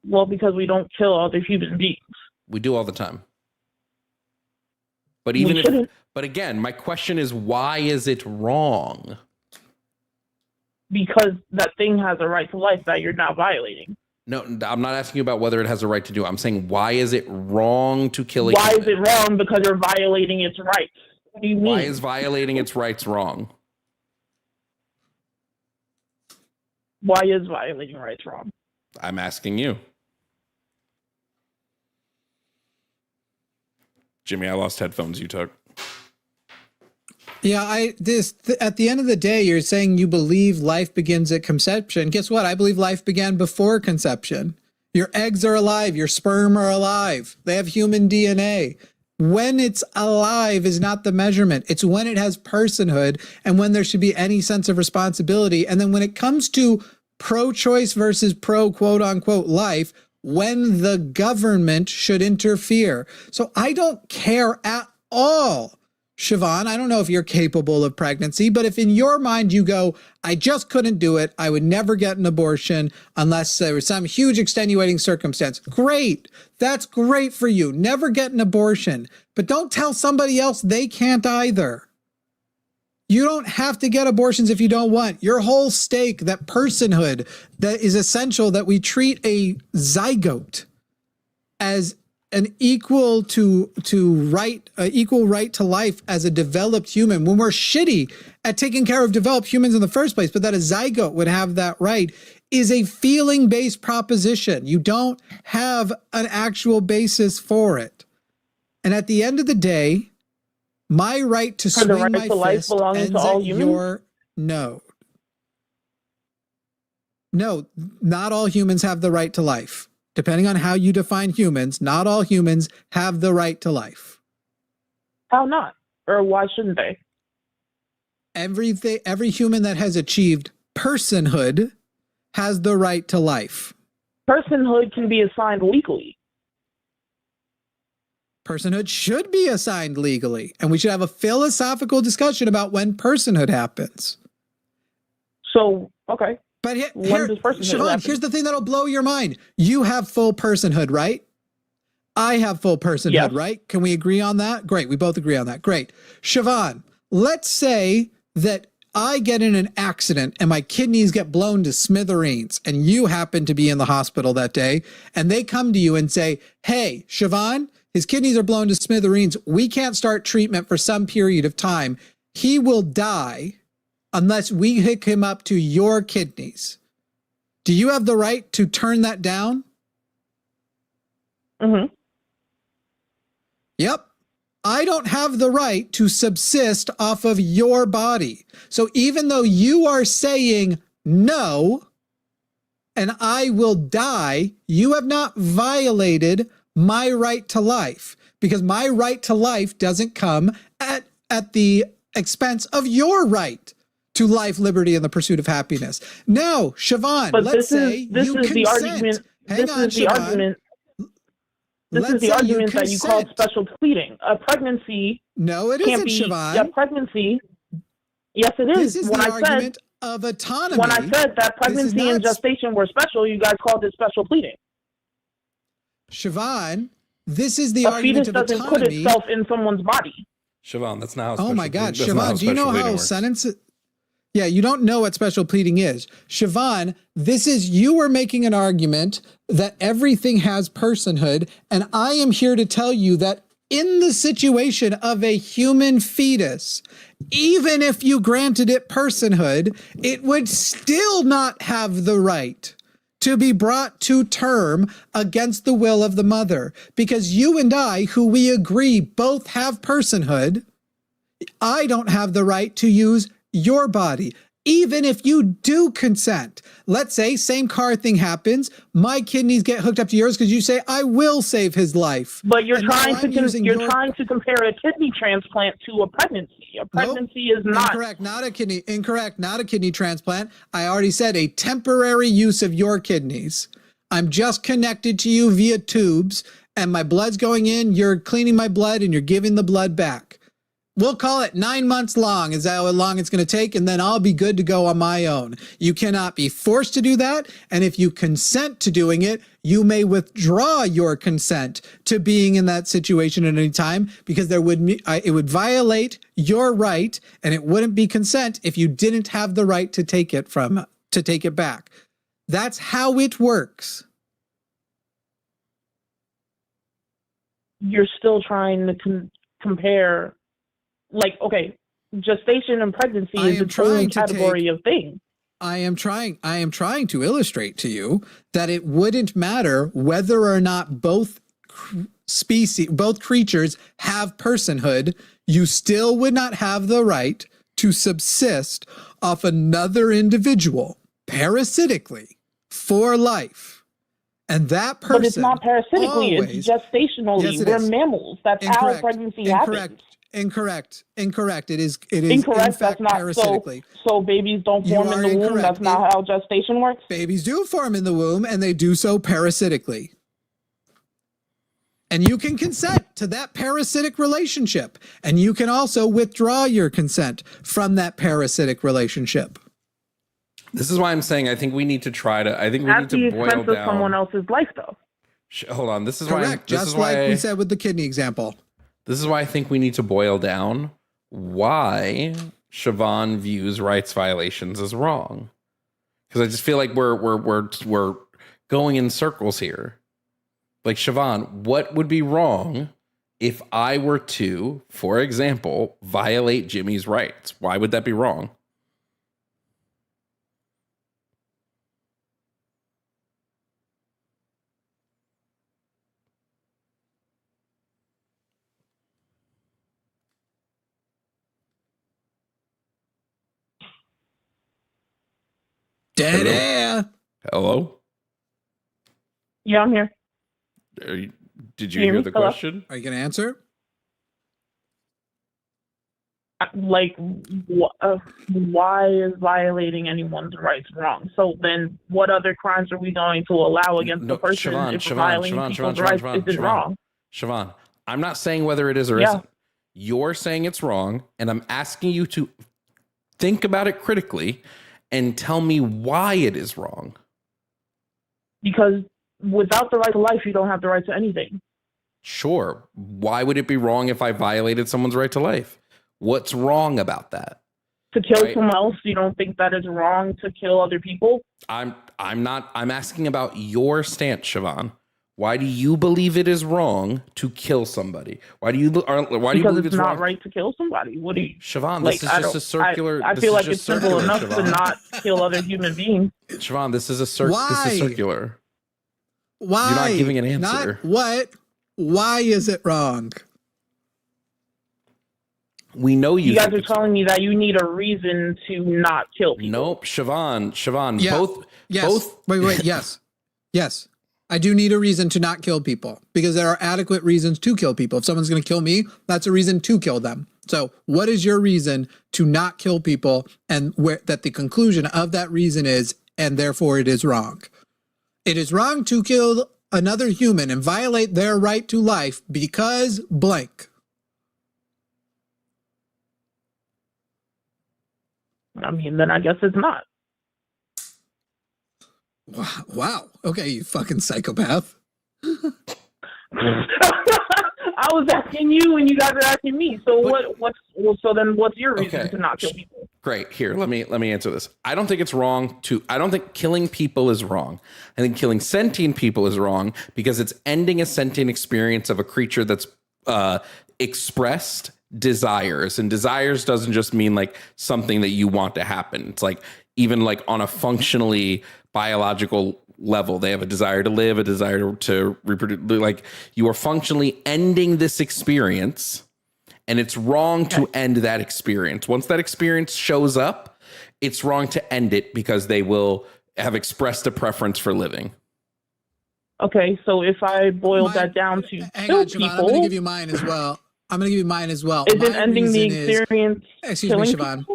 Well, because we don't kill other human beings. We do all the time. But but again, my question is, why is it wrong? Because that thing has a right to life that you're not violating. No, I'm not asking you about whether it has a right to do it. I'm saying, why is it wrong to kill a human? Why is it wrong? Because you're violating its rights. What do you mean? Why is violating its rights wrong? Why is violating rights wrong? I'm asking you. Jimmy, I lost headphones you took. Yeah, at the end of the day, you're saying you believe life begins at conception. Guess what? I believe life began before conception. Your eggs are alive. Your sperm are alive. They have human DNA. When it's alive is not the measurement. It's when it has personhood and when there should be any sense of responsibility. And then when it comes to pro-choice versus pro-quote unquote life, when the government should interfere. So I don't care at all, Siobhan, I don't know if you're capable of pregnancy, but if in your mind you go, I just couldn't do it, I would never get an abortion unless there was some huge extenuating circumstance. Great. That's great for you. Never get an abortion. But don't tell somebody else they can't either. You don't have to get abortions if you don't want. Your whole stake, that personhood that is essential, that we treat a zygote as an equal right to life as a developed human, when we're shitty at taking care of developed humans in the first place, but that a zygote would have that right, is a feeling-based proposition. You don't have an actual basis for it. And at the end of the day, my right to swing right my to life fist belonging ends to all at humans? your no. No, not all humans have the right to life. Depending on how you define humans, not all humans have the right to life. How not? Or why shouldn't they? Every human that has achieved personhood has the right to life. Personhood can be assigned legally. Personhood should be assigned legally, and we should have a philosophical discussion about when personhood happens. So, okay. But Siobhan, Jovan, here's the thing that'll blow your mind. You have full personhood, right? I have full personhood, yes. Right? Can we agree on that? Great. We both agree on that. Great. Jovan, let's say that I get in an accident and my kidneys get blown to smithereens and you happen to be in the hospital that day and they come to you and say, hey, Jovan, his kidneys are blown to smithereens. We can't start treatment for some period of time. He will die unless we hook him up to your kidneys. Do you have the right to turn that down? Mm-hmm. Yep. I don't have the right to subsist off of your body. So even though you are saying no, and I will die, you have not violated my right to life, because my right to life doesn't come at the expense of your right to life, liberty, and the pursuit of happiness. Now, Jovan, But let's say this you is the consent. argument. Hang This on, is the Jovan. argument. This Let's is the say argument that you called consent. special pleading. A pregnancy No, it can't isn't, be Jovan. a pregnancy. Yes, it is. This is When the I argument of autonomy. when I said that This is pregnancy and not gestation were special, you guys called it special pleading. Jovan, this is the A argument fetus of doesn't put autonomy. itself in someone's body. Siobhan, that's not how Oh special my God, pleading- that's not how Jovan, do you know special pleading how works. sentence? Yeah, you don't know what special pleading is. Jovan, you were making an argument that everything has personhood, and I am here to tell you that in the situation of a human fetus, even if you granted it personhood, it would still not have the right to be brought to term against the will of the mother. Because you and I, who we agree both have personhood, I don't have the right to use your body. Even if you do consent, let's say same car thing happens, my kidneys get hooked up to yours because you say I will save his life. But you're And now trying I'm to using you're your- trying to compare a kidney transplant to a pregnancy. A pregnancy is not. Incorrect, not a kidney. Incorrect, not a kidney transplant. I already said a temporary use of your kidneys. I'm just connected to you via tubes, and my blood's going in. You're cleaning my blood, and you're giving the blood back. We'll call it 9 months long, is how long it's going to take, and then I'll be good to go on my own. You cannot be forced to do that, and if you consent to doing it, you may withdraw your consent to being in that situation at any time, because it would violate your right, and it wouldn't be consent if you didn't have the right to take it back. That's how it works. You're still trying to compare. Like, okay, gestation and pregnancy is its own category of thing. I am trying to illustrate to you that it wouldn't matter whether or not both creatures have personhood. You still would not have the right to subsist off another individual parasitically for life. And that person. But it's not parasitically, it's gestationally. Yes, it We're is. mammals. That's how pregnancy happens. Incorrect. It is Incorrect. in fact That's not parasitically. So babies don't form in the womb. incorrect. That's not how gestation works. Babies do form in the womb, and they do so parasitically. And you can consent to that parasitic relationship, and you can also withdraw your consent from that parasitic relationship. This is why I'm saying I think we need to try to. I think we need to boil At the expense of down. someone else's life, though. Hold on. This is Correct. why. Just like we said with the kidney example. This is why I think we need to boil down why Jovan views rights violations as wrong. Because I just feel like we're going in circles here. Like, Jovan, what would be wrong if I were to, for example, violate Jimmy's rights? Why would that be wrong? Dead air. Hello? Yeah, I'm here. Did you hear the Hello? question? Are you going to answer? Like, why is violating anyone's rights wrong? So then, what other crimes are we going to allow against the person if violating people's rights is wrong? Siobhan, I'm not saying whether it is or isn't. You're saying it's wrong, and I'm asking you to think about it critically and tell me why it is wrong. Because without the right to life, you don't have the right to anything. Sure. Why would it be wrong if I violated someone's right to life? What's wrong about that? To kill someone else, you don't think that it's wrong to kill other people? I'm asking about your stance, Siobhan. Why do you believe it is wrong to kill somebody? Why do you believe it's not wrong? right to kill somebody? What do you, Siobhan, like, this is just a circular. I feel like it's simple enough to not kill other human beings. Siobhan, this is circular. Why? You're not giving an answer. Not what? Why is it wrong? We know you. You guys are telling me that you need a reason to not kill people. Nope, Siobhan. Yeah. Yes. Wait. Yes. I do need a reason to not kill people because there are adequate reasons to kill people. If someone's going to kill me, that's a reason to kill them. So what is your reason to not kill people, and where that the conclusion of that reason is, and therefore it is wrong? It is wrong to kill another human and violate their right to life because blank. I mean, then I guess it's not. Wow. Okay, you fucking psychopath. I was asking you and you guys are asking me. So what's your reason to not kill people? Great. Here, let me answer this. I don't think it's wrong I don't think killing people is wrong. I think killing sentient people is wrong because it's ending a sentient experience of a creature that's expressed desires, and desires doesn't just mean like something that you want to happen. It's like even like on a functionally biological level, they have a desire to live, a desire to reproduce. Like you are functionally ending this experience, and it's wrong to end that experience. Once that experience shows up, it's wrong to end it because they will have expressed a preference for living. Okay, so if I boil that down to kill people, I'm going to give you mine as well. Is it ending the experience? Excuse me, Siobhan.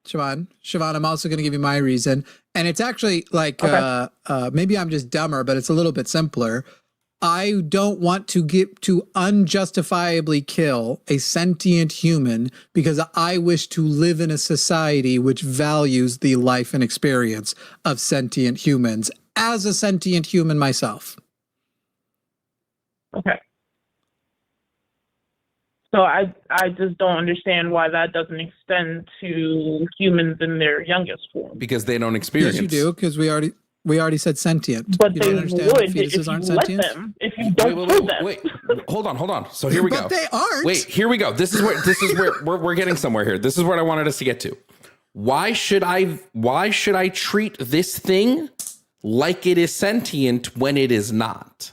Siobhan, I'm also going to give you my reason. And it's actually like, maybe I'm just dumber, but it's a little bit simpler. I don't want to unjustifiably kill a sentient human because I wish to live in a society which values the life and experience of sentient humans as a sentient human myself. Okay. So I just don't understand why that doesn't extend to humans in their youngest form. Because they don't experience. Yes, you do, because we already said sentient. But you they don't understand would that fetuses if you aren't let sentient? them. If you don't kill them. Wait, hold on. So here we go. But they aren't. Wait, here we go. This is where we're getting somewhere here. This is what I wanted us to get to. Why should I treat this thing like it is sentient when it is not?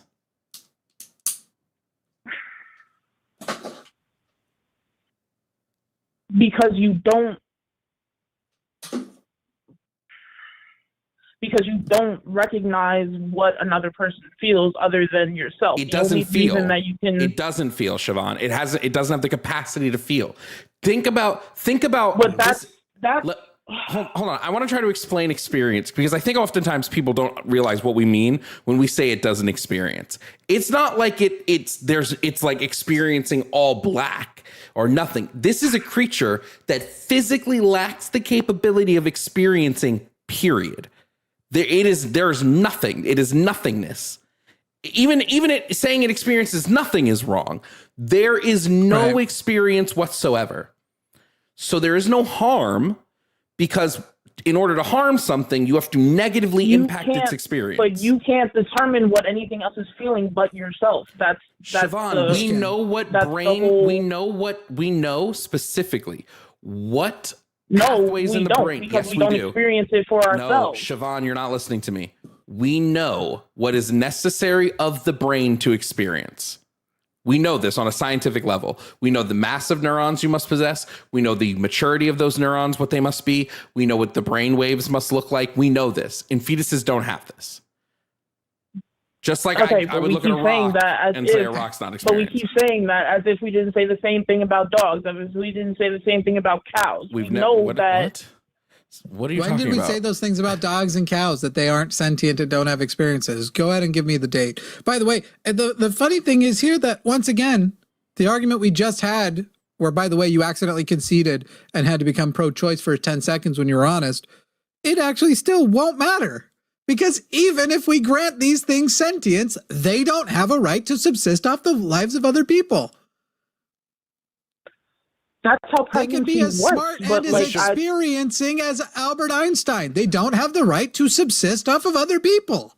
Because you don't recognize what another person feels other than yourself. It doesn't feel. That you can... It doesn't feel, Siobhan. It doesn't have the capacity to feel. Think about. But that's. Hold on. I want to try to explain experience because I think oftentimes people don't realize what we mean when we say it doesn't experience. It's not like it's like experiencing all black or nothing. This is a creature that physically lacks the capability of experiencing, period. There's nothing. It is nothingness. Even saying it experiences nothing is wrong. There is no experience whatsoever. So there is no harm. Because in order to harm something, you have to negatively impact its experience. But you can't determine what anything else is feeling but yourself. That's Siobhan, we know what brain. We know specifically what pathways in the brain. Because yes, we don't do. Experience it for ourselves. No, Siobhan, you're not listening to me. We know what is necessary of the brain to experience. We know this on a scientific level. We know the mass of neurons you must possess. We know the maturity of those neurons, what they must be. We know what the brain waves must look like. We know this. And fetuses don't have this. Just like I would look at a rock and say a rock's not experienced. But we keep saying that as if we didn't say the same thing about dogs, as if we didn't say the same thing about cows. What are you talking about? When did we say those things about dogs and cows, that they aren't sentient and don't have experiences? Go ahead and give me the date. By the way, the funny thing is here that, once again, the argument we just had, where, by the way, you accidentally conceded and had to become pro-choice for 10 seconds when you were honest, it actually still won't matter. Because even if we grant these things sentience, they don't have a right to subsist off the lives of other people. That's how they can be as smart and as experiencing as Albert Einstein. They don't have the right to subsist off of other people.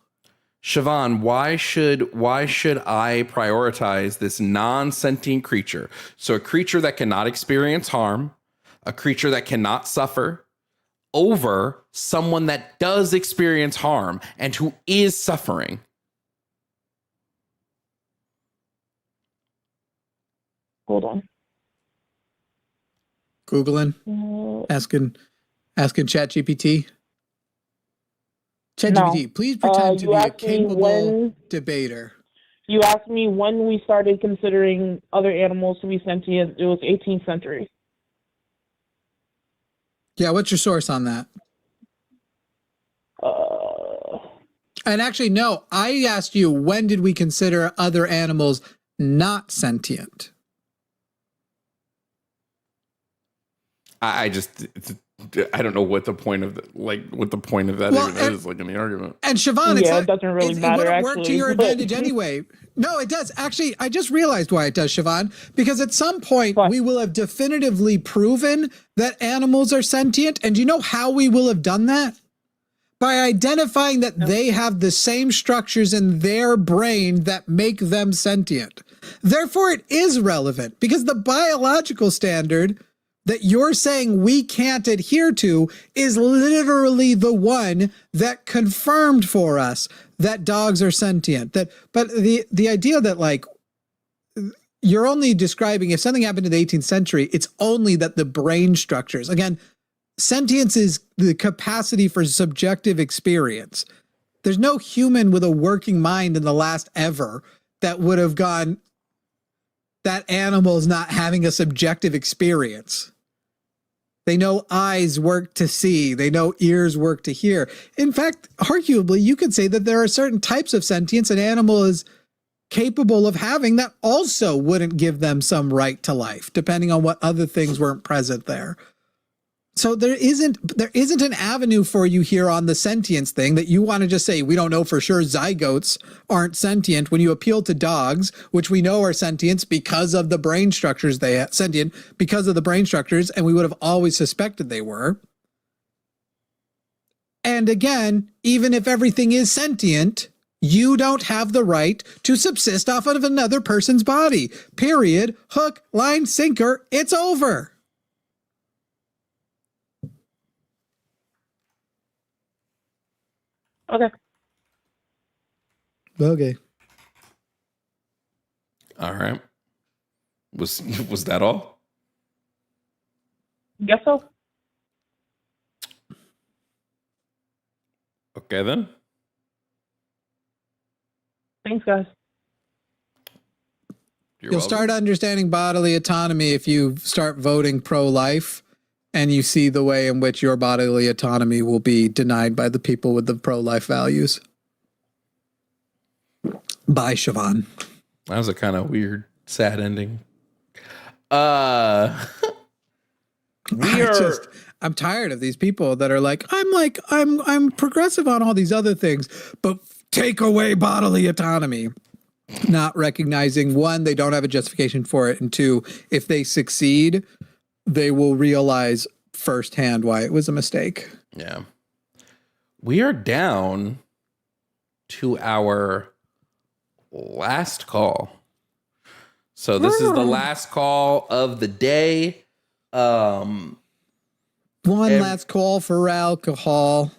Jovan, why should I prioritize this non-sentient creature? So a creature that cannot experience harm, a creature that cannot suffer, over someone that does experience harm and who is suffering? Hold on. Googling, asking ChatGPT. ChatGPT, please pretend to You be a asked me capable debater. You asked me when we started considering other animals to be sentient. It was 18th century. Yeah, what's your source on that? And actually, no, I asked you, when did we consider other animals not sentient? I don't know what the point of that is, like, in the argument. And Jovan, it doesn't really matter. It wouldn't actually, work to your advantage anyway. No, it does. Actually, I just realized why it does, Jovan. Because at some point we will have definitively proven that animals are sentient. And do you know how we will have done that? By identifying that they have the same structures in their brain that make them sentient. Therefore, it is relevant because the biological standard that you're saying we can't adhere to is literally the one that confirmed for us that dogs are sentient. But the idea that, like, you're only describing if something happened in the 18th century, it's only that the brain structures, again, sentience is the capacity for subjective experience. There's no human with a working mind in the last ever that would have gone, that animal's not having a subjective experience. They know eyes work to see. They know ears work to hear. In fact, arguably, you could say that there are certain types of sentience an animal is capable of having that also wouldn't give them some right to life, depending on what other things weren't present there. So there isn't an avenue for you here on the sentience thing that you want to just say, we don't know for sure zygotes aren't sentient, when you appeal to dogs, which we know are sentient because of the brain structures they have, sentient because of the brain structures, and we would have always suspected they were. And again, even if everything is sentient, you don't have the right to subsist off of another person's body. Period. Hook, line, sinker, it's over. Okay. All right. Was that all? Guess so. Okay, then. Thanks, guys. You'll start understanding bodily autonomy if you start voting pro-life and you see the way in which your bodily autonomy will be denied by the people with the pro-life values. Bye, Jovan. That was a kind of weird, sad ending. I'm tired of these people that are like, I'm progressive on all these other things, but take away bodily autonomy. Not recognizing, one, they don't have a justification for it, and two, if they succeed, they will realize firsthand why it was a mistake. Yeah. We are down to our last call. So this is the last call of the day. One last call for alcohol.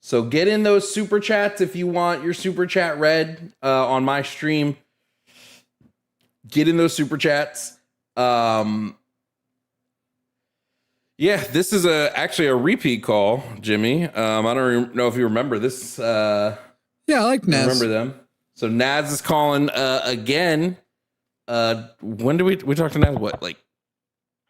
So get in those super chats if you want your super chat read on my stream. Get in those super chats. Yeah, this is actually a repeat call, Jimmy. I don't know if you remember this. Yeah, I like Naz. Remember them. So Naz is calling again. When did we talk to Naz? What, like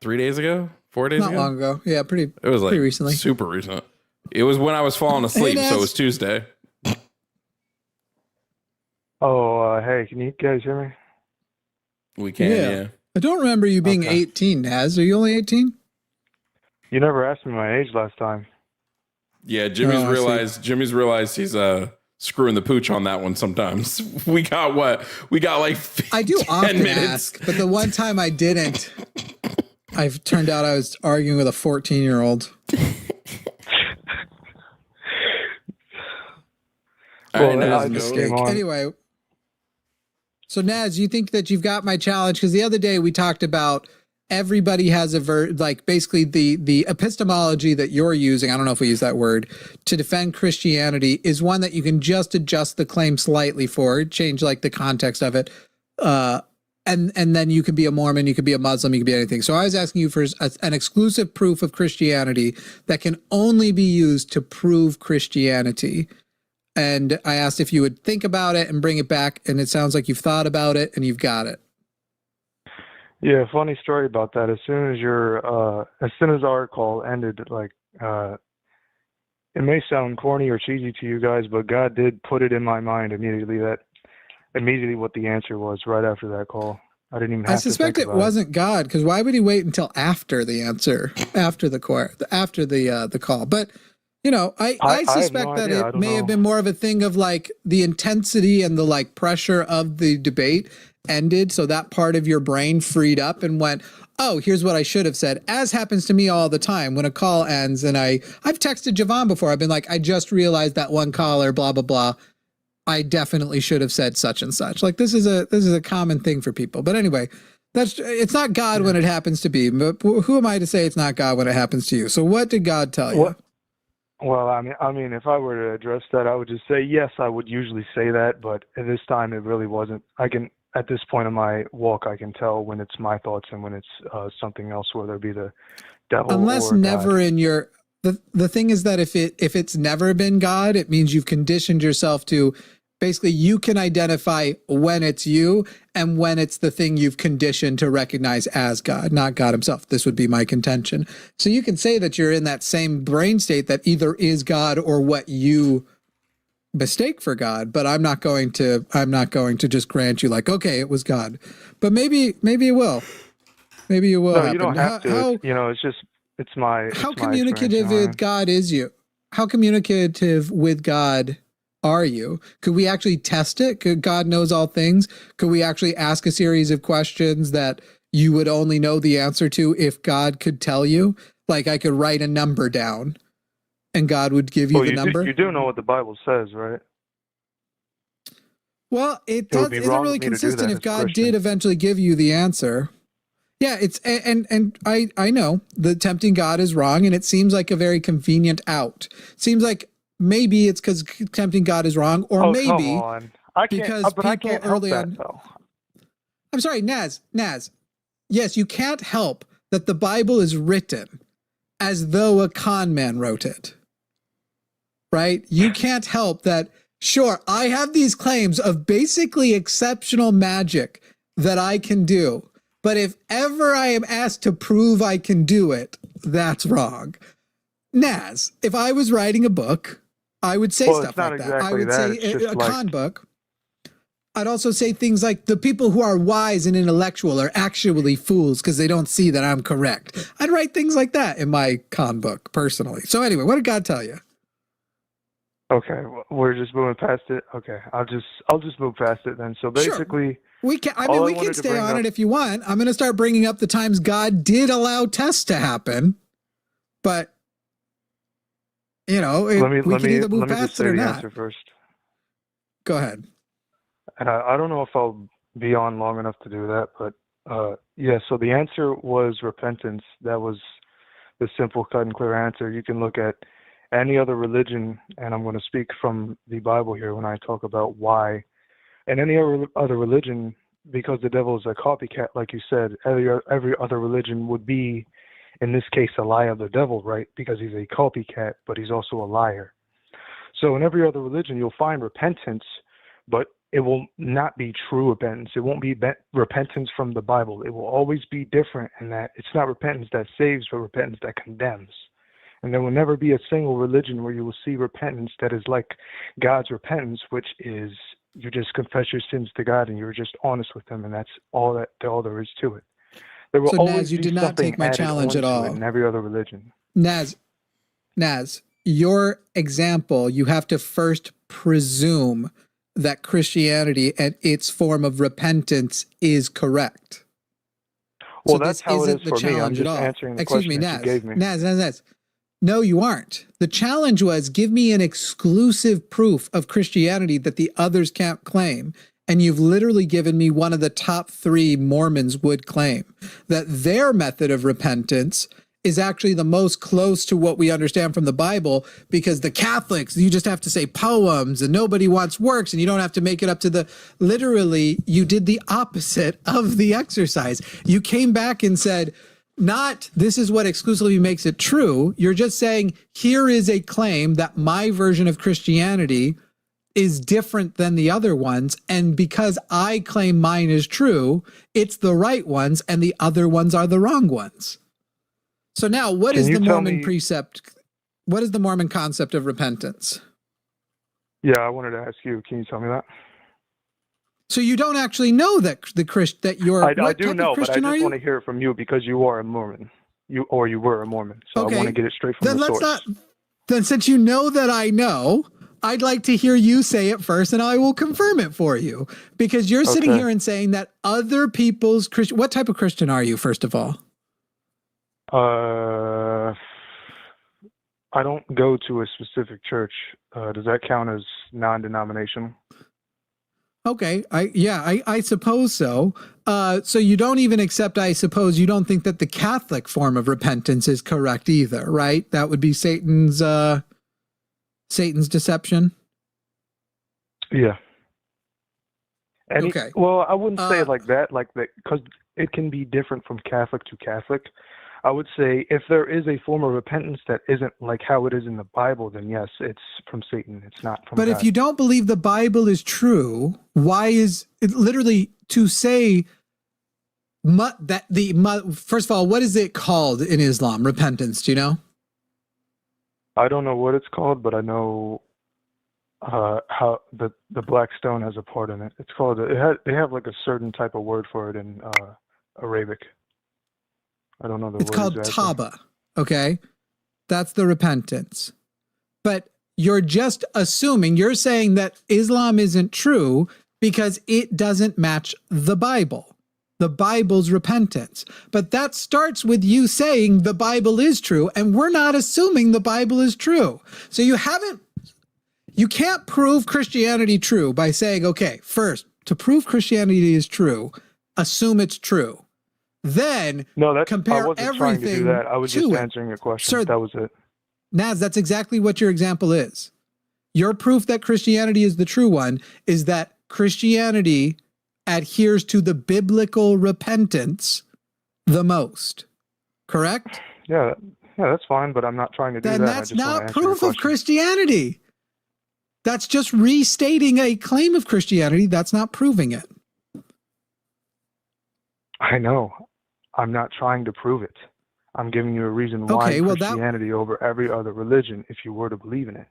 3 days ago? 4 days ago? Not long ago. Yeah, pretty. It was like pretty recently. Super recent. It was when I was falling asleep, so it was Tuesday. Hey, can you guys hear me? We can, yeah. I don't remember you being 18, Naz. Are you only 18? You never asked me my age last time. Yeah, Jimmy's realized he's screwing the pooch on that one sometimes. We got like I do 10 often minutes. ask, but the one time I didn't, I've turned out I was arguing with a 14-year-old. Anyway, so Naz, you think that you've got my challenge? Because the other day we talked about everybody has basically the epistemology that you're using, I don't know if we use that word, to defend Christianity is one that you can just adjust the claim slightly for, change like the context of it. And then you could be a Mormon, you could be a Muslim, you could be anything. So I was asking you for an exclusive proof of Christianity that can only be used to prove Christianity. And I asked if you would think about it and bring it back, and it sounds like you've thought about it and you've got it. Yeah, funny story about that. As soon as our call ended, like, it may sound corny or cheesy to you guys, but God did put it in my mind immediately what the answer was right after that call. I didn't even have to think about it. I suspect it wasn't God, because why would he wait until after the answer, after the call? But you know, I suspect that it may have been more of a thing of like the intensity and the like pressure of the debate ended, so that part of your brain freed up and went, oh, here's what I should have said, as happens to me all the time when a call ends. And I've texted Jovan before. I've been like, I just realized that one caller, blah, blah, blah. I definitely should have said such and such. Like this is a common thing for people. But anyway, it's not God when it happens to be. But who am I to say it's not God when it happens to you? So what did God tell you? Well, I mean, if I were to address that, I would just say yes. I would usually say that, but at this time, it really wasn't. At this point in my walk, I can tell when it's my thoughts and when it's something else, whether it be the devil. Unless or never God. In your the thing is that if it's never been God, it means you've conditioned yourself to basically you can identify when it's you and when it's the thing you've conditioned to recognize as God, not God himself. This would be my contention. So you can say that you're in that same brain state that either is God or what you mistake for God, but I'm not going to just grant you like, okay, it was God. But maybe it will. Maybe it will happen. You don't have to. It's my how communicative with God is you? How communicative with God are you? Could we actually test it? Could God knows all things? Could we actually ask a series of questions that you would only know the answer to if God could tell you? Like I could write a number down and God would give you the number? You do know what the Bible says, right? Well, it isn't really consistent if God did eventually give you the answer. Yeah, it's and I know the tempting God is wrong, and it seems like a very convenient out. Seems like maybe it's because tempting God is wrong, or maybe because people early on. I'm sorry, Naz. Yes, you can't help that the Bible is written as though a con man wrote it. Right? You can't help that. Sure, I have these claims of basically exceptional magic that I can do. But if ever I am asked to prove I can do it, that's wrong. Naz, if I was writing a book, I would say stuff like that. I would say a con book. I'd also say things like the people who are wise and intellectual are actually fools because they don't see that I'm correct. I'd write things like that in my con book personally. So anyway, what did God tell you? Okay, we're just moving past it. Okay, I'll just move past it then. So basically, we can stay on it if you want. I'm going to start bringing up the times God did allow tests to happen, but you know, we can either move past it or not. Answer first. Go ahead. And I don't know if I'll be on long enough to do that, but yeah. So the answer was repentance. That was the simple, cut and clear answer. You can look at any other religion, and I'm going to speak from the Bible here when I talk about why. And any other religion, because the devil is a copycat, like you said, every other religion would be, in this case, a lie of the devil, right? Because he's a copycat, but he's also a liar. So in every other religion, you'll find repentance, but it will not be true repentance. It won't be repentance from the Bible. It will always be different in that it's not repentance that saves, but repentance that condemns. And there will never be a single religion where you will see repentance that is like God's repentance, which is you just confess your sins to God and you're just honest with Him, and that's all there is to it. There will always Naz, you did not take my challenge at all. In every other religion. Naz, your example, you have to first presume that Christianity and its form of repentance is correct. Well, so that's how it is for me. I'm just answering the question that you gave me. Naz. No, you aren't. The challenge was give me an exclusive proof of Christianity that the others can't claim. And you've literally given me one of the top 3 Mormons would claim, that their method of repentance is actually the most close to what we understand from the Bible, because the Catholics, you just have to say poems and nobody wants works and you don't have to make it up to literally, you did the opposite of the exercise. You came back and said, not this is what exclusively makes it true. You're just saying, here is a claim that my version of Christianity is different than the other ones. And because I claim mine is true, it's the right ones and the other ones are the wrong ones. So now what is the Mormon precept? What is the Mormon concept of repentance? Yeah, I wanted to ask you. Can you tell me that? So you don't actually know that that you're. I do know, but I just want to hear it from you because you are a Mormon. You were a Mormon. So I want to get it straight from the source. Then since you know that I know, I'd like to hear you say it first, and I will confirm it for you. Because you're sitting here and saying that other people's Christian. What type of Christian are you, first of all? I don't go to a specific church. Does that count as non-denominational? Okay, I suppose so. So you don't even accept, I suppose, you don't think that the Catholic form of repentance is correct either, right? That would be Satan's deception? Yeah. Okay. Well, I wouldn't say it like that, because it can be different from Catholic to Catholic. I would say if there is a form of repentance that isn't like how it is in the Bible, then yes, it's from Satan. It's not from God. But if you don't believe the Bible is true, why is it literally to say first of all, what is it called in Islam? Repentance, do you know? I don't know what it's called, but I know how the black stone has a part in it. It's called, they have like a certain type of word for it in Arabic. I don't know the word. It's called exactly. Taba, okay? That's the repentance. But you're just assuming, you're saying that Islam isn't true because it doesn't match the Bible, the Bible's repentance. But that starts with you saying the Bible is true, and we're not assuming the Bible is true. So you can't prove Christianity true by saying, okay, first, to prove Christianity is true, assume it's true. Then compare I wasn't everything trying to do that. I was just it. answering your question. Sir, that was it. Naz, that's exactly what your example is. Your proof that Christianity is the true one is that Christianity adheres to the biblical repentance the most. Correct? Yeah, that's fine, but I'm not trying to do that. Then that's not proof of Christianity. That's just restating a claim of Christianity. That's not proving it. I know. I'm not trying to prove it. I'm giving you a reason why Christianity over every other religion, if you were to believe in it.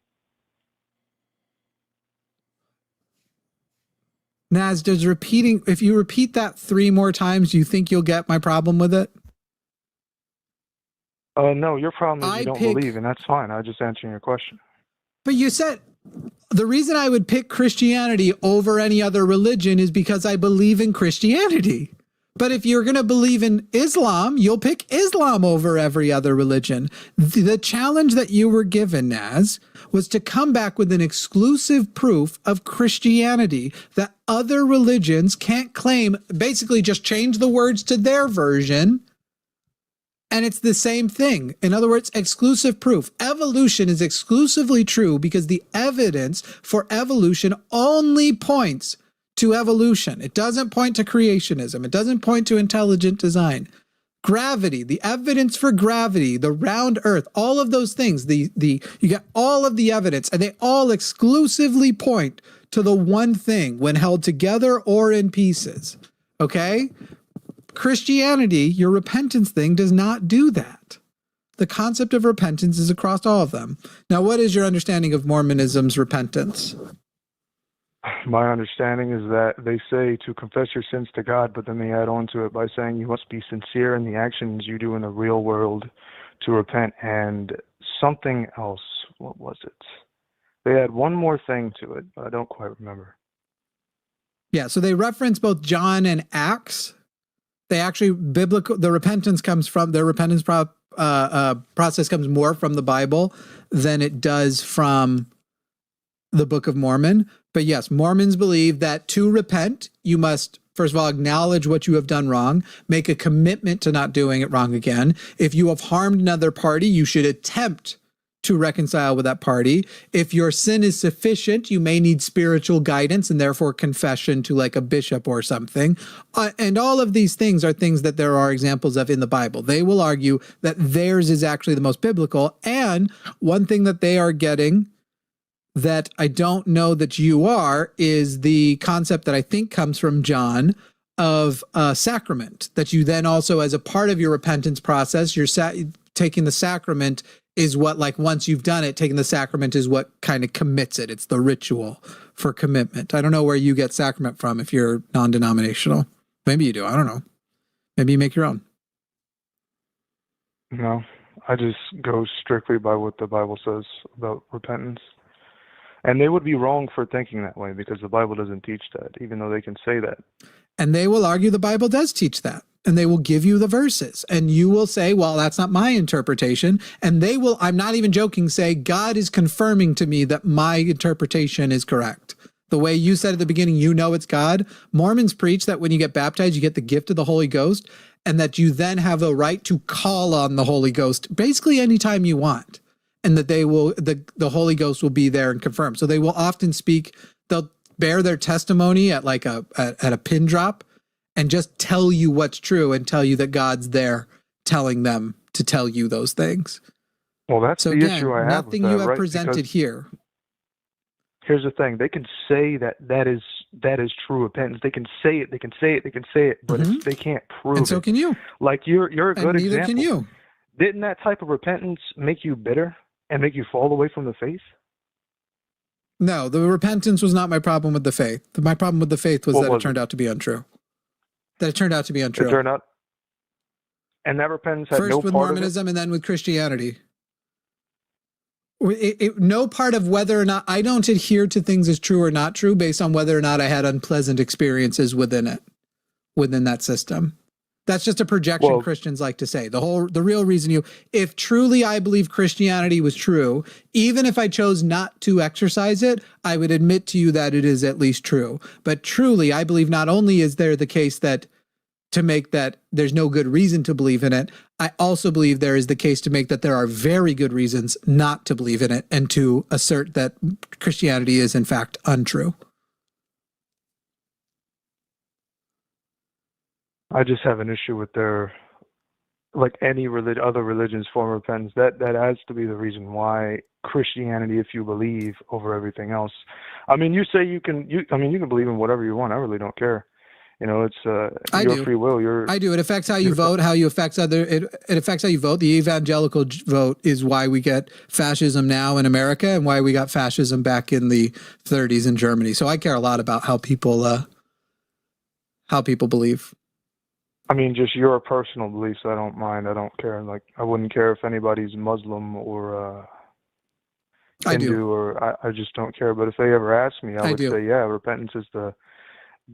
Naz, if you repeat that 3 more times, do you think you'll get my problem with it? No, your problem is you don't believe, and that's fine. I'm just answering your question. But you said the reason I would pick Christianity over any other religion is because I believe in Christianity. But if you're going to believe in Islam, you'll pick Islam over every other religion. The challenge that you were given, Naz, was to come back with an exclusive proof of Christianity that other religions can't claim, basically just change the words to their version, and it's the same thing. In other words, exclusive proof. Evolution is exclusively true because the evidence for evolution only points to evolution. It doesn't point to creationism. It doesn't point to intelligent design. Gravity, the evidence for gravity, the round earth, all of those things, you get all of the evidence, and they all exclusively point to the one thing when held together or in pieces. Okay? Christianity, your repentance thing, does not do that. The concept of repentance is across all of them. Now, what is your understanding of Mormonism's repentance? My understanding is that they say to confess your sins to God, but then they add on to it by saying you must be sincere in the actions you do in the real world to repent, and something else. What was it? They add one more thing to it, but I don't quite remember. Yeah, so they reference both John and Acts. They actually, the repentance comes from, their repentance process comes more from the Bible than it does from the Book of Mormon. But yes, Mormons believe that to repent, you must, first of all, acknowledge what you have done wrong, make a commitment to not doing it wrong again. If you have harmed another party, you should attempt to reconcile with that party. If your sin is sufficient, you may need spiritual guidance and therefore confession to like a bishop or something. And all of these things are things that there are examples of in the Bible. They will argue that theirs is actually the most biblical. And one thing that they are getting that I don't know that you are is the concept that I think comes from John of sacrament, that you then also, as a part of your repentance process, you're taking the sacrament is what, like, once you've done it, taking the sacrament is what kind of commits it. It's the ritual for commitment. I don't know where you get sacrament from if you're non-denominational. Maybe you do. I don't know. Maybe you make your own. No, I just go strictly by what the Bible says about repentance. And they would be wrong for thinking that way because the Bible doesn't teach that, even though they can say that. And they will argue the Bible does teach that. And they will give you the verses. And you will say, well, that's not my interpretation. And they will, I'm not even joking, say, God is confirming to me that my interpretation is correct. The way you said at the beginning, you know it's God. Mormons preach that when you get baptized, you get the gift of the Holy Ghost, and that you then have the right to call on the Holy Ghost basically anytime you want. And that they will, the Holy Ghost will be there and confirm. So they will often speak, they'll bear their testimony at like at a pin drop and just tell you what's true and tell you that God's there telling them to tell you those things. Well, that's so the again, issue I have with nothing that, you have right? presented Because here. here's the thing. They can say that is true repentance. They can say it, but they can't prove it. And so can you. Like you're a good and neither example. can you. Didn't that type of repentance make you bitter and make you fall away from the faith? No, the repentance was not my problem with the faith. My problem with the faith was that it turned out to be untrue. It turned out, and that repentance had first no with part Mormonism of it? and then with Christianity. No part of whether or not I don't adhere to things as true or not true based on whether or not I had unpleasant experiences within that system. That's just a projection Christians like to say. The real reason if truly I believe Christianity was true, even if I chose not to exercise it, I would admit to you that it is at least true. But truly, I believe not only is there the case that to make that there's no good reason to believe in it, I also believe there is the case to make that there are very good reasons not to believe in it and to assert that Christianity is in fact untrue. I just have an issue with their, like any other religions form of repentance. That has to be the reason why Christianity, if you believe, over everything else. I mean, you say you can believe in whatever you want. I really don't care. You know, it's your free will. I do. It affects how you vote, how you affects other. It affects how you vote. The evangelical vote is why we get fascism now in America and why we got fascism back in the 30s in Germany. So I care a lot about how people believe. I mean, just your personal beliefs. I don't mind. I don't care. Like, I wouldn't care if anybody's Muslim or Hindu, or I just don't care. But if they ever ask me, I would say, yeah, repentance is the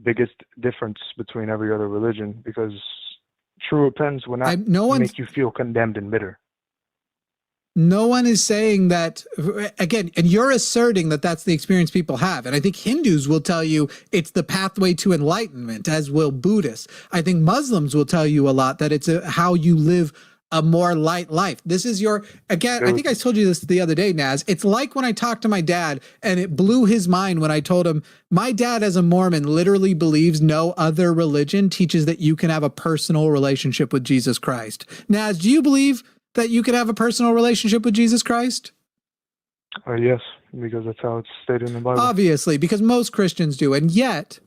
biggest difference between every other religion, because true repentance will not make you feel condemned and bitter. No one is saying that, again, and you're asserting that that's the experience people have. And I think Hindus will tell you it's the pathway to enlightenment, as will Buddhists. I think Muslims will tell you a lot that it's how you live a more light life. This is again, I think I told you this the other day, Naz. It's like when I talked to my dad and it blew his mind when I told him, my dad as a Mormon literally believes no other religion teaches that you can have a personal relationship with Jesus Christ. Naz, do you believe that you can have a personal relationship with Jesus Christ? Yes, because that's how it's stated in the Bible. Obviously, because most Christians do. And yet,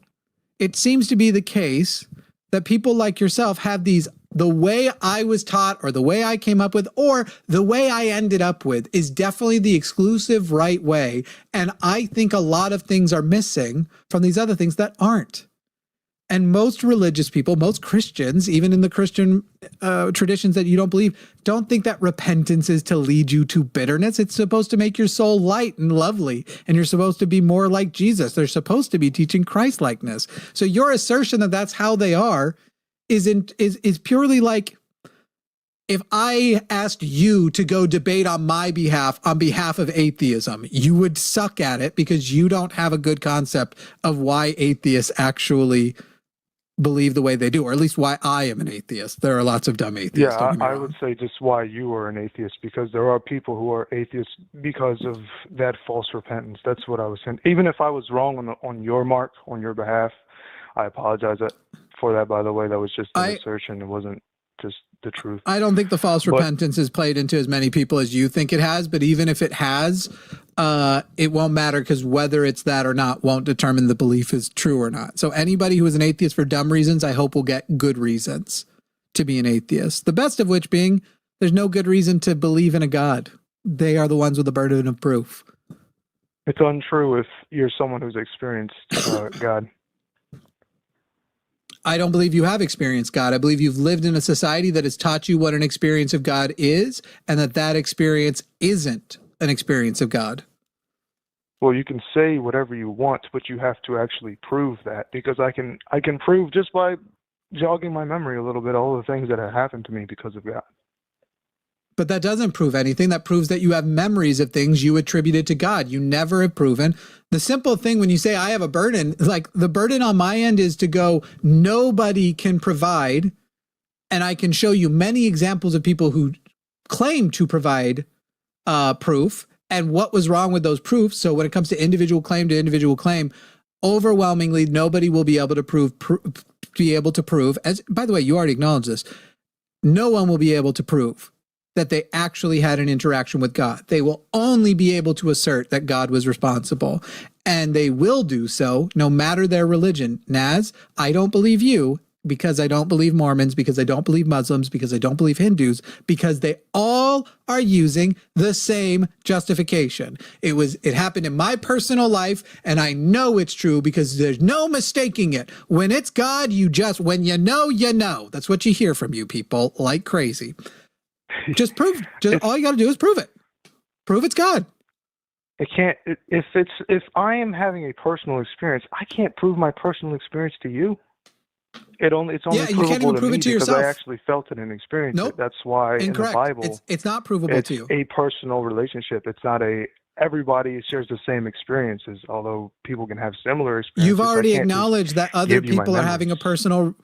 it seems to be the case that people like yourself have the way I was taught or the way I came up with or the way I ended up with is definitely the exclusive right way. And I think a lot of things are missing from these other things that aren't. And most religious people, most Christians, even in the Christian traditions that you don't believe, don't think that repentance is to lead you to bitterness. It's supposed to make your soul light and lovely, and you're supposed to be more like Jesus. They're supposed to be teaching Christ-likeness. So your assertion that that's how they are is purely like, if I asked you to go debate on my behalf, on behalf of atheism, you would suck at it because you don't have a good concept of why atheists actually believe the way they do, or at least why I am an atheist. There are lots of dumb atheists. Yeah, I would say just why you are an atheist, because there are people who are atheists because of that false repentance. That's what I was saying. Even if I was wrong on your mark, on your behalf, I apologize for that, by the way. That was just an assertion. It wasn't just the truth. I don't think the false repentance has played into as many people as you think it has, but even if it has, it won't matter, because whether it's that or not won't determine the belief is true or not. So anybody who is an atheist for dumb reasons, I hope will get good reasons to be an atheist. The best of which being, there's no good reason to believe in a God. They are the ones with the burden of proof. It's untrue if you're someone who's experienced God. I don't believe you have experienced God. I believe you've lived in a society that has taught you what an experience of God is, and that experience isn't an experience of God. Well, you can say whatever you want, but you have to actually prove that, because I can prove just by jogging my memory a little bit all the things that have happened to me because of God. But that doesn't prove anything. That proves that you have memories of things you attributed to God. You never have proven. The simple thing when you say I have a burden, like the burden on my end is to go, nobody can provide. And I can show you many examples of people who claim to provide proof and what was wrong with those proofs. So when it comes to individual claim, overwhelmingly, nobody will be able to prove, as by the way, you already acknowledged this. No one will be able to prove that they actually had an interaction with God. They will only be able to assert that God was responsible, and they will do so no matter their religion. Naz, I don't believe you, because I don't believe Mormons, because I don't believe Muslims, because I don't believe Hindus, because they all are using the same justification. It happened in my personal life, and I know it's true because there's no mistaking it. When it's God, when you know, you know. That's what you hear from you people like crazy. Just prove. All you got to do is prove it. Prove it's God. It can't. If I am having a personal experience, I can't prove my personal experience to you. It's only you can't even prove it to yourself. I actually felt it and experienced it. That's why Incorrect. In the Bible, it's not provable to you. It's a personal relationship. It's not everybody shares the same experiences, although people can have similar experiences. You've already acknowledged that other people are having a personal.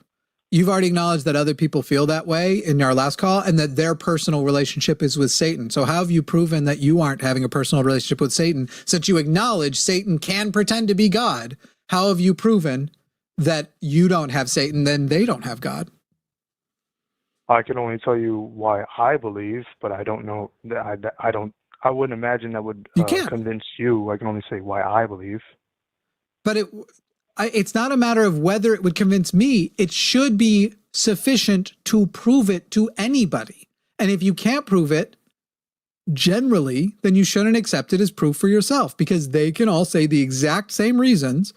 You've already acknowledged that other people feel that way in our last call, and that their personal relationship is with Satan. So how have you proven that you aren't having a personal relationship with Satan? Since you acknowledge Satan can pretend to be God, how have you proven that you don't have Satan, then they don't have God? I can only tell you why I believe, but I don't know. I wouldn't imagine that would convince you. I can only say why I believe. But it's not a matter of whether it would convince me. It should be sufficient to prove it to anybody. And if you can't prove it, generally, then you shouldn't accept it as proof for yourself, because they can all say the exact same reasons.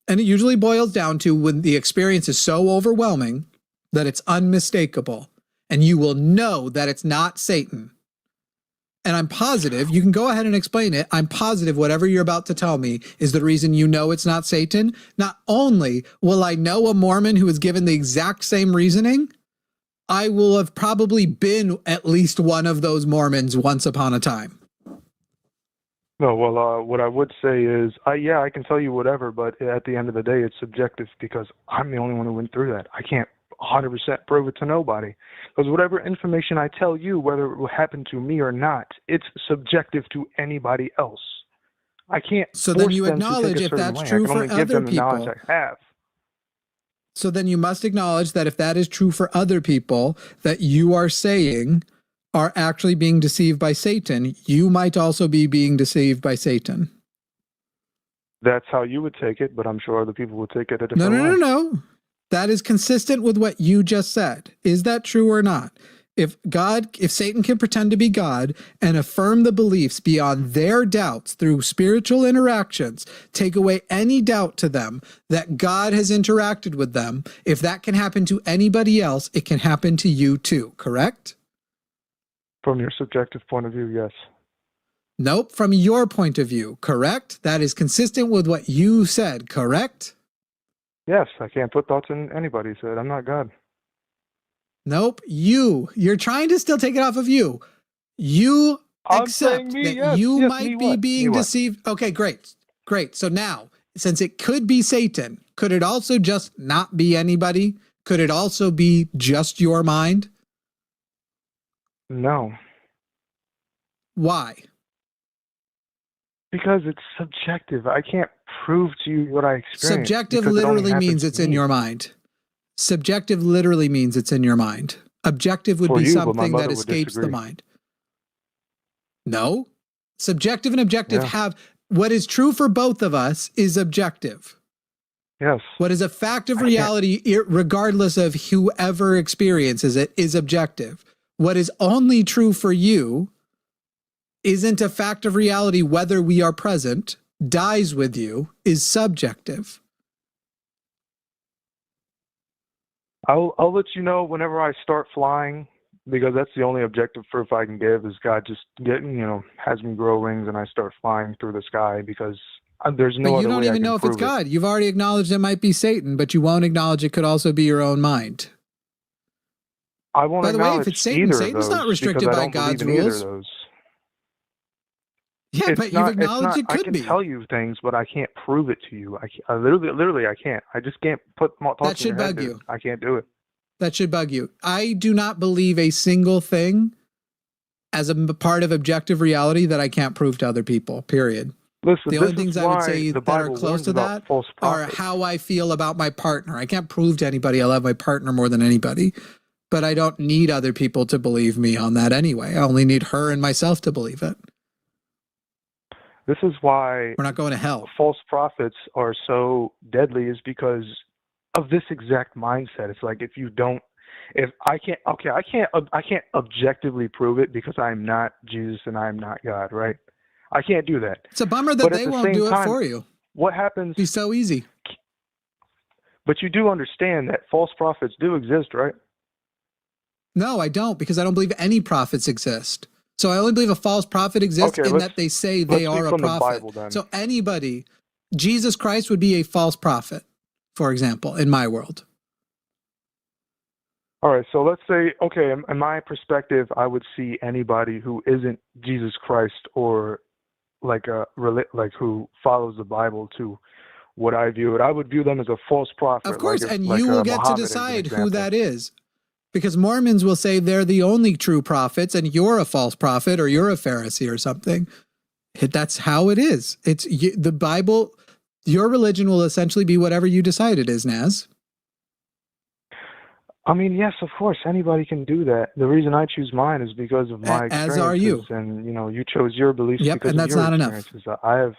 And it usually boils down to when the experience is so overwhelming that it's unmistakable, and you will know that it's not Satan. And I'm positive, you can go ahead and explain it. I'm positive whatever you're about to tell me is the reason you know it's not Satan. Not only will I know a Mormon who is given the exact same reasoning, I will have probably been at least one of those Mormons once upon a time. No, well, what I would say is, I can tell you whatever, but at the end of the day, it's subjective, because I'm the only one who went through that. I can't 100% prove it to nobody, because whatever information I tell you, whether it will happen to me or not, it's subjective to anybody else. I can't. So then you acknowledge if that's true for other people. I have. So then you must acknowledge that if that is true for other people that you are saying are actually being deceived by Satan, you might also be being deceived by Satan. That's how you would take it, but I'm sure other people would take it a different way. No. That is consistent with what you just said. Is that true or not? If Satan can pretend to be God and affirm the beliefs beyond their doubts through spiritual interactions, take away any doubt to them that God has interacted with them, if that can happen to anybody else, it can happen to you too, correct? From your subjective point of view, yes. Nope, from your point of view, correct? That is consistent with what you said, correct? Yes, I can't put thoughts in anybody's head. I'm not God. Nope, you're trying to still take it off of you. You accept that you might be being deceived. Okay, great. So now, since it could be Satan, could it also just not be anybody? Could it also be just your mind? No. Why? Because it's subjective. I can't prove to you what I experienced. Subjective literally means it's in your mind. Subjective literally means it's in your mind. Objective would be something that escapes the mind. No. Subjective and objective have what is true for both of us is objective. Yes. What is a fact of reality, regardless of whoever experiences it, is objective. What is only true for you isn't a fact of reality whether we are present, dies with you, is subjective. I'll let you know whenever I start flying, because that's the only objective proof I can give is God just has me grow wings and I start flying through the sky, because there's no other way I can prove it. You don't even know if it's God. You've already acknowledged it might be Satan, but you won't acknowledge it could also be your own mind. I won't acknowledge either of those. By the way, if it's Satan, Satan's not restricted by God's rules. Yeah, but you've acknowledged it could be. I can tell you things, but I can't prove it to you. I literally I can't. I just can't put thoughts in your head. That should bug you. I can't do it. That should bug you. I do not believe a single thing as a part of objective reality that I can't prove to other people, period. Listen, the only things I would say that are close to that are how I feel about my partner. I can't prove to anybody I love my partner more than anybody, but I don't need other people to believe me on that anyway. I only need her and myself to believe it. This is why we're not going to hell. False prophets are so deadly, is because of this exact mindset. It's like I can't objectively prove it because I'm not Jesus and I'm not God, right? I can't do that. It's a bummer that they won't do it for you. What happens? It'd be so easy. But you do understand that false prophets do exist, right? No, I don't, because I don't believe any prophets exist. So I only believe a false prophet exists in that they say they are a prophet. So anybody, Jesus Christ would be a false prophet, for example, in my world. All right, so let's say, okay, in my perspective, I would see anybody who isn't Jesus Christ or like who follows the Bible to what I view it. I would view them as a false prophet. Of course, and you will get to decide who that is. Because Mormons will say they're the only true prophets and you're a false prophet or you're a Pharisee or something. That's how it is. It's the Bible. Your religion will essentially be whatever you decide it is, Naz. I mean, yes, of course, anybody can do that. The reason I choose mine is because of my experiences. As are you. And, you chose your beliefs because and that's of your not experiences. enough. I have...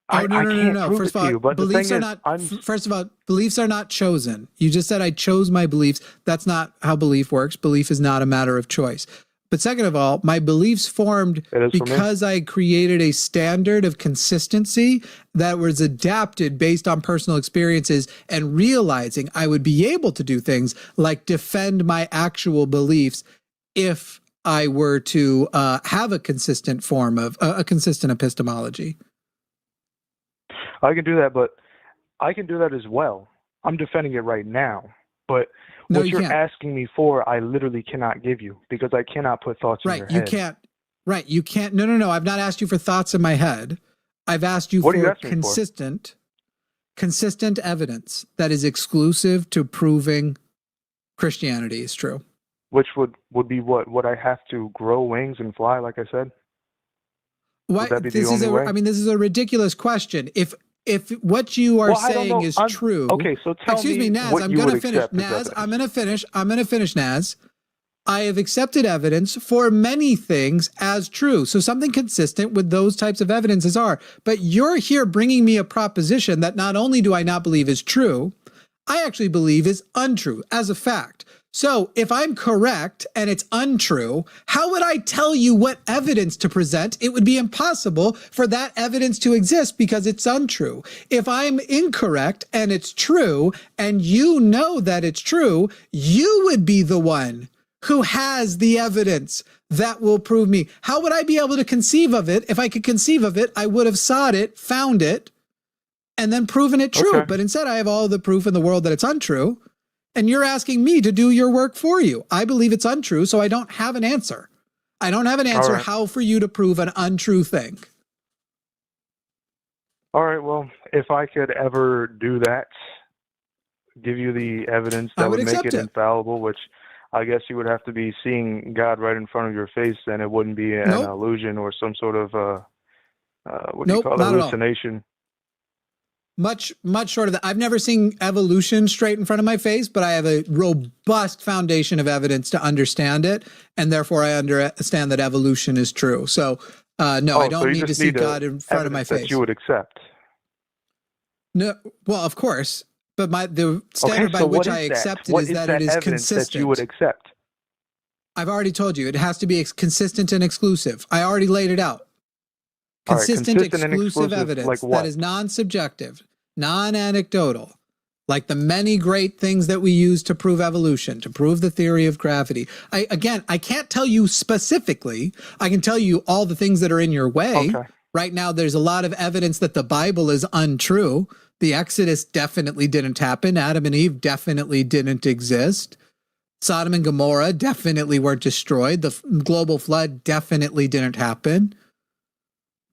No. First of all, beliefs are not. First of all, beliefs are not chosen. You just said I chose my beliefs. That's not how belief works. Belief is not a matter of choice. But second of all, my beliefs formed because I created a standard of consistency that was adapted based on personal experiences and realizing I would be able to do things like defend my actual beliefs if I were to have a consistent form of a consistent epistemology. I can do that, but I can do that as well. I'm defending it right now. But what you're asking me for, I literally cannot give you because I cannot put thoughts in your head. You can't. No. I've not asked you for thoughts in my head. I've asked you for consistent evidence that is exclusive to proving Christianity is true. Which would be what? Would I have to grow wings and fly, like I said? Why? This is a ridiculous question. If what you are saying is true, okay, so tell me, Naz. I'm going to finish. Naz, I'm going to finish. Naz, I have accepted evidence for many things as true. So something consistent with those types of evidences are. But you're here bringing me a proposition that not only do I not believe is true, I actually believe is untrue as a fact. So if I'm correct and it's untrue, how would I tell you what evidence to present? It would be impossible for that evidence to exist because it's untrue. If I'm incorrect and it's true, and you know that it's true, you would be the one who has the evidence that will prove me. How would I be able to conceive of it? If I could conceive of it, I would have sought it, found it, and then proven it true. Okay. But instead, I have all the proof in the world that it's untrue. And you're asking me to do your work for you. I believe it's untrue, so I don't have an answer. I don't have an answer how for you to prove an untrue thing. All right, well, if I could ever do that, give you the evidence that would make it infallible, which I guess you would have to be seeing God right in front of your face, then it wouldn't be an illusion or some sort of hallucination. much short of that. I've never seen evolution straight in front of my face, but I have a robust foundation of evidence to understand it, and therefore I understand that evolution is true. So, no, I don't need to see God in front of my face. That you would accept. No, well, of course, but the standard by which I accept it is that it is consistent. That you would accept. I've already told you it has to be consistent and exclusive. I already laid it out. Consistent, exclusive evidence like that is non-subjective, non-anecdotal, like the many great things that we use to prove evolution, to prove the theory of gravity. I can't tell you specifically. I can tell you all the things that are in your way. Okay. Right now, there's a lot of evidence that the Bible is untrue. The Exodus definitely didn't happen. Adam and Eve definitely didn't exist. Sodom and Gomorrah definitely weren't destroyed. The global flood definitely didn't happen.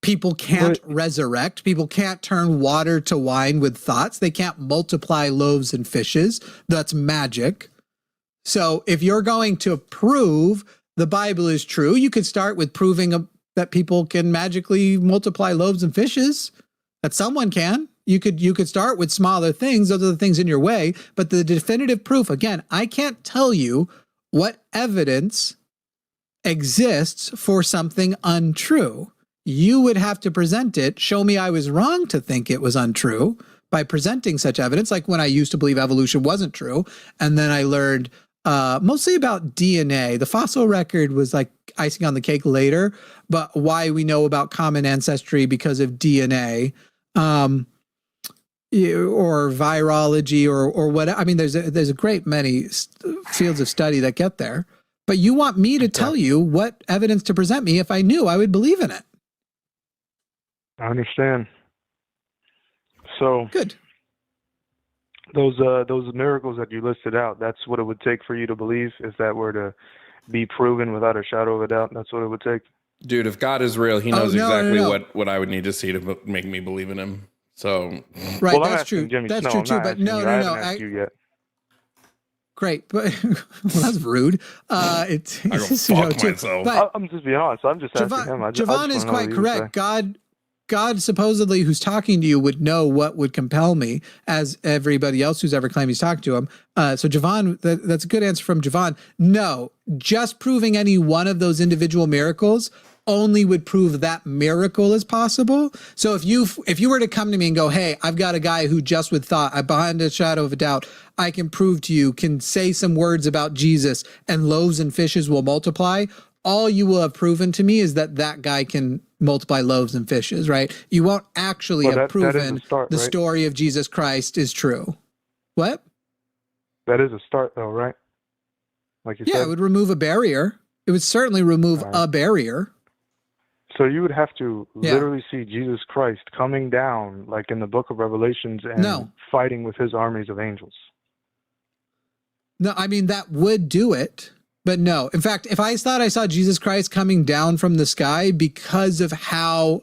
People can't resurrect. People can't turn water to wine with thoughts. They can't multiply loaves and fishes. That's magic. So if you're going to prove the Bible is true, you could start with proving that people can magically multiply loaves and fishes. That someone can. You could start with smaller things. Those are the things in your way. But the definitive proof, again, I can't tell you what evidence exists for something untrue. You would have to present it, show me I was wrong to think it was untrue by presenting such evidence, like when I used to believe evolution wasn't true. And then I learned mostly about DNA. The fossil record was like icing on the cake later, but why we know about common ancestry because of DNA. Or virology or what. I mean, there's a great many fields of study that get there, but you want me to tell you what evidence to present me. If I knew, I would believe in it. I understand. So good. Those miracles that you listed out, that's what it would take for you to believe, if that were to be proven without a shadow of a doubt. That's what it would take. Dude, if God is real, he knows exactly what I would need to see to make me believe in him. So right, well, that's true. That's true too. But no. Great, but well, that's rude. I go fuck myself. But I'm just being honest. I'm just asking him. Jovan is quite correct. God supposedly, who's talking to you, would know what would compel me, as everybody else who's ever claimed he's talked to him. So Jovan, that's a good answer from Jovan. No, just proving any one of those individual miracles only would prove that miracle is possible. So if you were to come to me and go, hey, I've got a guy who just with thought, behind a shadow of a doubt, I can prove to you, can say some words about Jesus and loaves and fishes will multiply, all you will have proven to me is that guy can multiply loaves and fishes, right? You won't actually have proven the story of Jesus Christ is true. What? That is a start though, right? Like you said. Yeah, it would remove a barrier. It would certainly remove a barrier. So you would have to literally see Jesus Christ coming down, like in the book of Revelations, and fighting with his armies of angels. No, I mean, that would do it, but no. In fact, if I thought I saw Jesus Christ coming down from the sky because of how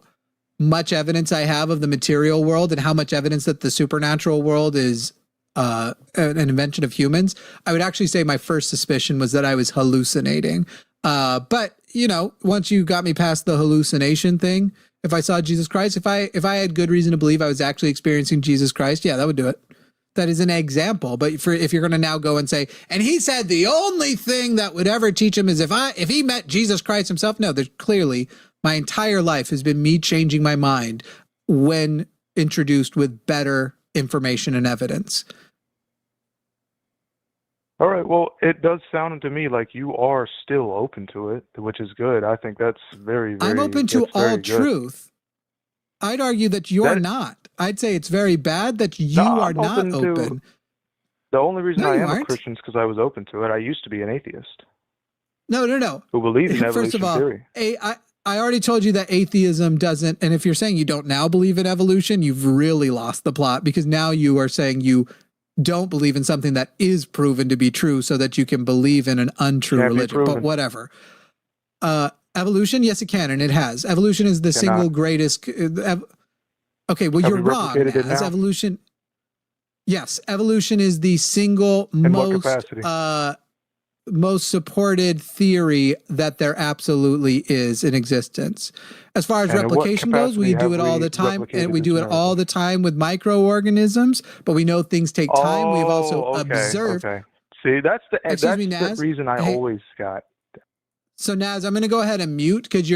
much evidence I have of the material world and how much evidence that the supernatural world is an invention of humans, I would actually say my first suspicion was that I was hallucinating. But you know, once you got me past the hallucination thing, if I saw Jesus Christ, if I had good reason to believe I was actually experiencing Jesus Christ, yeah, that would do it. That is an example. But if you're going to now go and say, and he said the only thing that would ever teach him is if he met Jesus Christ himself, no, there's clearly my entire life has been me changing my mind when introduced with better information and evidence. All right. Well, it does sound to me like you are still open to it, which is good. I think that's very, very. I'm open to all truth. I'd argue that you're not. I'd say it's very bad that you are not open. The only reason I am a Christian is because I was open to it. I used to be an atheist. No. Who believed in evolution First of all, theory. I already told you that atheism doesn't, and if you're saying you don't now believe in evolution, you've really lost the plot, because now you are saying you don't believe in something that is proven to be true so that you can believe in an untrue religion, but whatever. Evolution, yes, it can, and it has. Evolution is the single greatest. Okay, well, you're wrong. As evolution, yes, evolution is the single most. most supported theory that there absolutely is in existence. As far as replication goes, we do it all the time, and we do it all the time with microorganisms, but we know things take time. We've also observed. Okay. See, that's the reason I always got. So Naz, I'm going to go ahead and mute because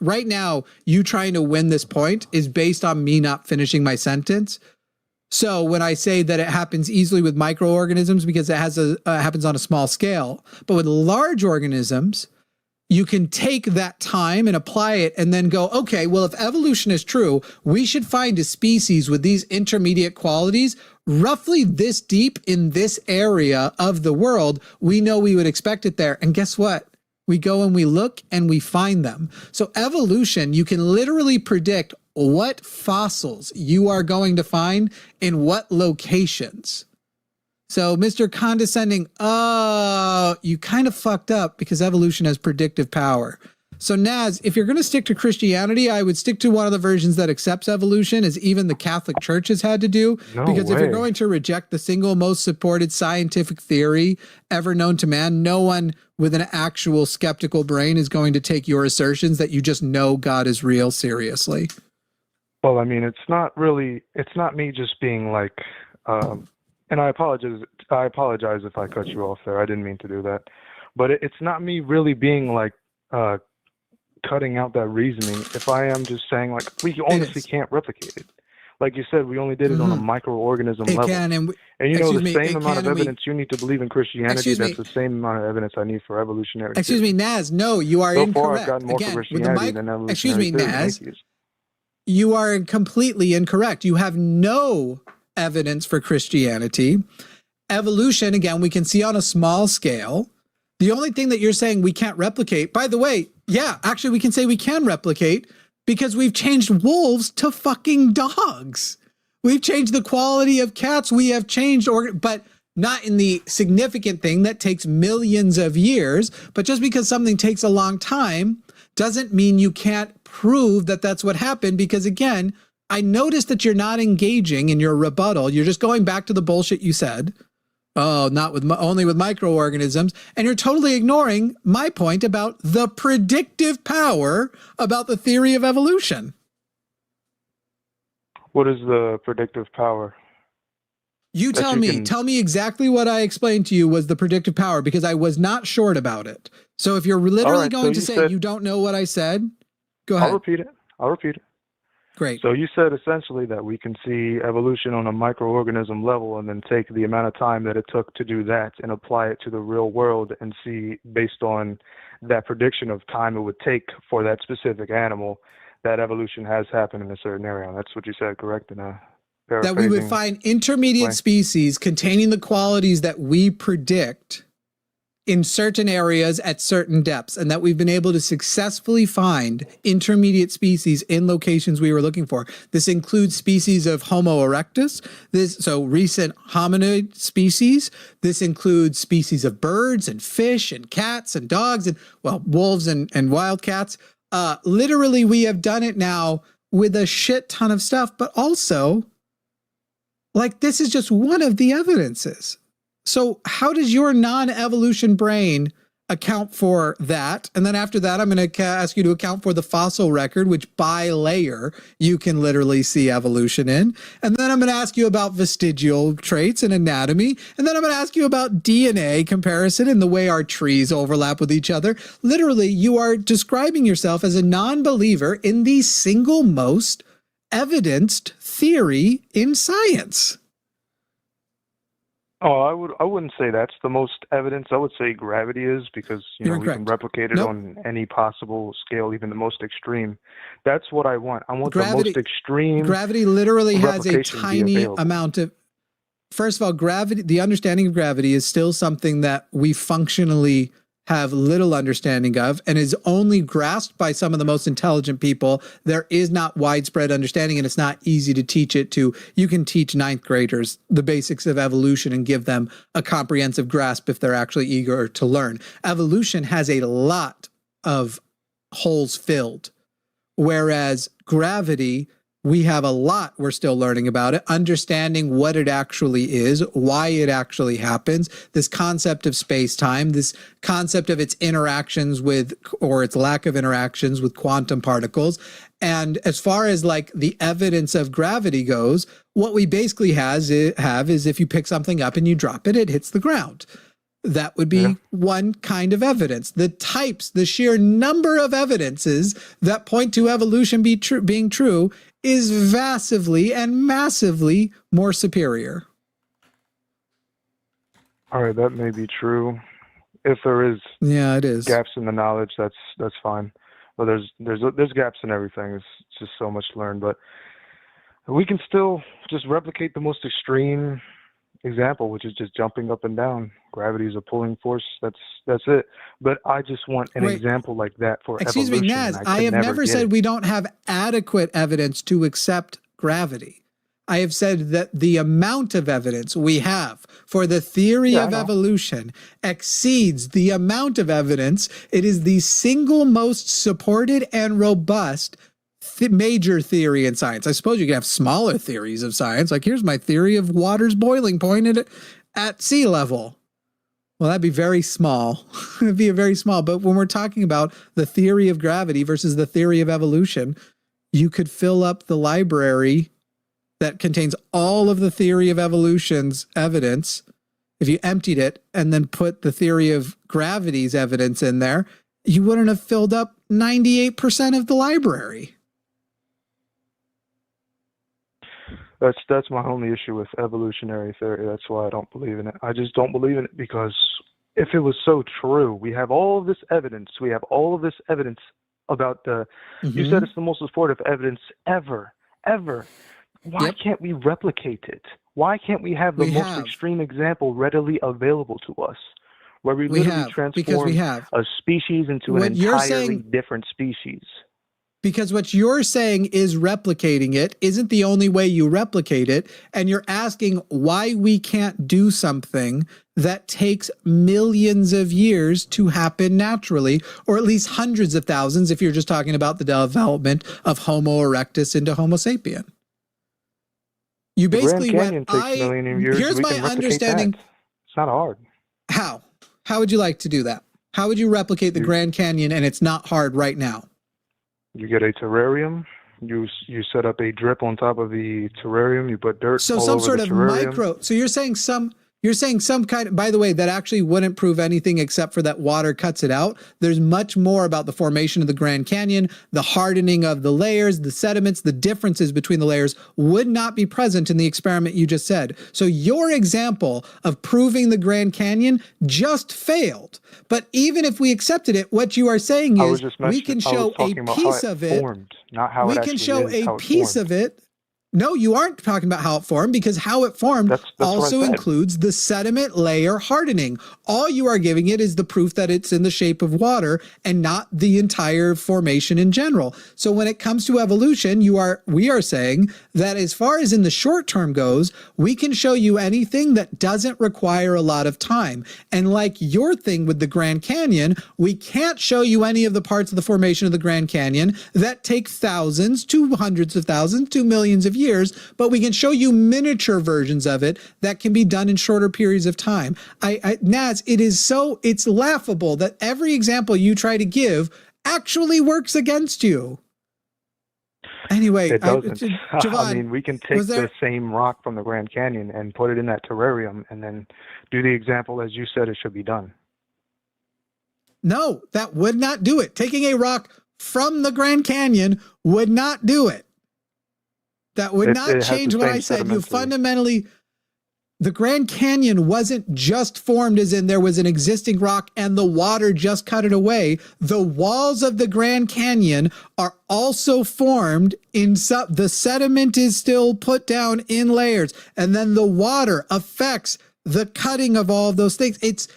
right now you trying to win this point is based on me not finishing my sentence. So when I say that it happens easily with microorganisms because it happens on a small scale, but with large organisms, you can take that time and apply it and then go, okay, well, if evolution is true, we should find a species with these intermediate qualities roughly this deep in this area of the world. We know we would expect it there. And guess what? We go and we look and we find them. So evolution, you can literally predict what fossils you are going to find in what locations. So Mr. Condescending, you kind of fucked up because evolution has predictive power. So Naz, if you're going to stick to Christianity, I would stick to one of the versions that accepts evolution, as even the Catholic Church has had to do. Because if you're going to reject the single most supported scientific theory ever known to man, no one with an actual skeptical brain is going to take your assertions that you just know God is real seriously. Well, I mean, it's not me just being like, and I apologize if I cut you off there. I didn't mean to do that. But it's not me really being like, cutting out that reasoning. If I am just saying like, we honestly can't replicate it. Like you said, we only did it on a microorganism level. And you know, the same amount of evidence you need to believe in Christianity, that's the same amount of evidence I need for evolutionary theory. Excuse me, Naz, no, you are incorrect. So far, I've gotten more for Christianity than evolutionary theory. Naz, you are completely incorrect. You have no evidence for Christianity. Evolution, again, we can see on a small scale. The only thing that you're saying we can't replicate, by the way, yeah, actually we can say we can replicate because we've changed wolves to fucking dogs. We've changed the quality of cats. We have changed, but not in the significant thing that takes millions of years. But just because something takes a long time doesn't mean you can't prove that that's what happened. Because again, I noticed that you're not engaging in your rebuttal. You're just going back to the bullshit you said. Oh, not with only with microorganisms. And you're totally ignoring my point about the predictive power about the theory of evolution. What is the predictive power? You tell me. Tell me exactly what I explained to you was the predictive power, because I was not short about it. So if you're literally going to say you don't know what I said, go ahead. I'll repeat it. Great. So you said essentially that we can see evolution on a microorganism level and then take the amount of time that it took to do that and apply it to the real world and see, based on that prediction of time it would take for that specific animal, that evolution has happened in a certain area. That's what you said, correct? That we would find intermediate species containing the qualities that we predict in certain areas at certain depths, and that we've been able to successfully find intermediate species in locations we were looking for. This includes species of Homo erectus, so recent hominid species. This includes species of birds and fish and cats and dogs and, well, wolves and wild cats. Literally, we have done it now with a shit ton of stuff, but also, like, this is just one of the evidences. So how does your non-evolution brain account for that? And then after that, I'm going to ask you to account for the fossil record, which by layer you can literally see evolution in. And then I'm going to ask you about vestigial traits and anatomy. And then I'm going to ask you about DNA comparison and the way our trees overlap with each other. Literally, you are describing yourself as a non-believer in the single most evidenced theory in science. Oh, I wouldn't say that's the most evidence. I would say gravity is, because we can replicate it on any possible scale, even the most extreme. That's what I want. I want the most extreme. Gravity literally has a tiny amount of. First of all, gravity. The understanding of gravity is still something that we functionally have little understanding of, and is only grasped by some of the most intelligent people. There is not widespread understanding, and it's not easy to teach it to. You can teach ninth graders the basics of evolution and give them a comprehensive grasp if they're actually eager to learn. Evolution has a lot of holes filled, whereas gravity We have a lot we're still learning about it, understanding what it actually is, why it actually happens, this concept of space-time, this concept of its interactions with, or its lack of interactions with quantum particles. And as far as like the evidence of gravity goes, what we basically have is if you pick something up and you drop it, it hits the ground. That would be one kind of evidence. The types, the sheer number of evidences that point to evolution being true is vastly and massively more superior. All right, that may be true. If there is it is gaps in the knowledge, that's fine. But there's gaps in everything. It's just so much to learn. But we can still just replicate the most extreme example, which is just jumping up and down. Gravity is a pulling force. That's it. But I just want an example like that for Excuse evolution. me, Naz, I have never said we don't have adequate evidence to accept gravity. I have said that the amount of evidence we have for the theory of evolution exceeds the amount of evidence. It is the single most supported and robust major theory in science. I suppose you can have smaller theories of science. Like, here's my theory of water's boiling point at sea level. Well, that'd be very small. It'd be a very small. But when we're talking about the theory of gravity versus the theory of evolution, you could fill up the library that contains all of the theory of evolution's evidence. If you emptied it and then put the theory of gravity's evidence in there, you wouldn't have filled up 98% of the library. That's my only issue with evolutionary theory. That's why I don't believe in it. I just don't believe in it because if it was so true, we have all of this evidence. We have all of this evidence about the, you said it's the most supportive evidence ever. Why can't we replicate it? Why can't we have the most extreme example readily available to us? Where we literally transform a species into an entirely different species. Because what you're saying is replicating it isn't the only way you replicate it. And you're asking why we can't do something that takes millions of years to happen naturally, or at least hundreds of thousands if you're just talking about the development of Homo erectus into Homo sapien. You basically went, here's my understanding. It's not hard. How? How would you like to do that? How would you replicate the Grand Canyon and it's not hard right now? You get a terrarium. You set up a drip on top of the terrarium. You put dirt. So all some over sort the of terrarium. micro. So you're saying some kind of, by the way, that actually wouldn't prove anything except for that water cuts it out. There's much more about the formation of the Grand Canyon, the hardening of the layers, the sediments, the differences between the layers would not be present in the experiment you just said. So your example of proving the Grand Canyon just failed. But even if we accepted it, what you are saying is we can show a piece of it. Not how we it can actually show is, a piece of it. No, you aren't talking about how it formed, because how it formed also includes the sediment layer hardening. All you are giving it is the proof that it's in the shape of water and not the entire formation in general. So when it comes to evolution, we are saying that as far as in the short term goes, we can show you anything that doesn't require a lot of time. And like your thing with the Grand Canyon, we can't show you any of the parts of the formation of the Grand Canyon that take thousands to hundreds of thousands to millions of years, but we can show you miniature versions of it that can be done in shorter periods of time. Naz, it's laughable that every example you try to give actually works against you. Anyway, it doesn't. Jovan, I mean, we can take the same rock from the Grand Canyon and put it in that terrarium and then do the example as you said it should be done. No, that would not do it. Taking a rock from the Grand Canyon would not do it. That would not change what I said. You fundamentally, the Grand Canyon wasn't just formed as in there was an existing rock and the water just cut it away. The walls of the Grand Canyon are also formed in the sediment is still put down in layers, and then the water affects the cutting of all of those things. It's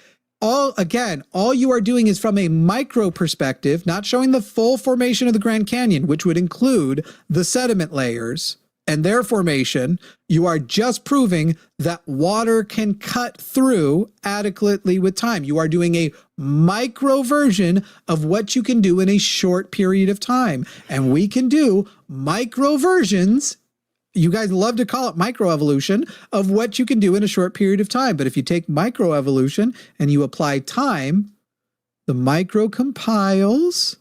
all you are doing is from a micro perspective, not showing the full formation of the Grand Canyon, which would include the sediment layers. and their formation, you are just proving that water can cut through adequately with time. You are doing a micro version of what you can do in a short period of time. And we can do micro versions. You guys love to call it microevolution of what you can do in a short period of time. But if you take microevolution and you apply time, the micro compiles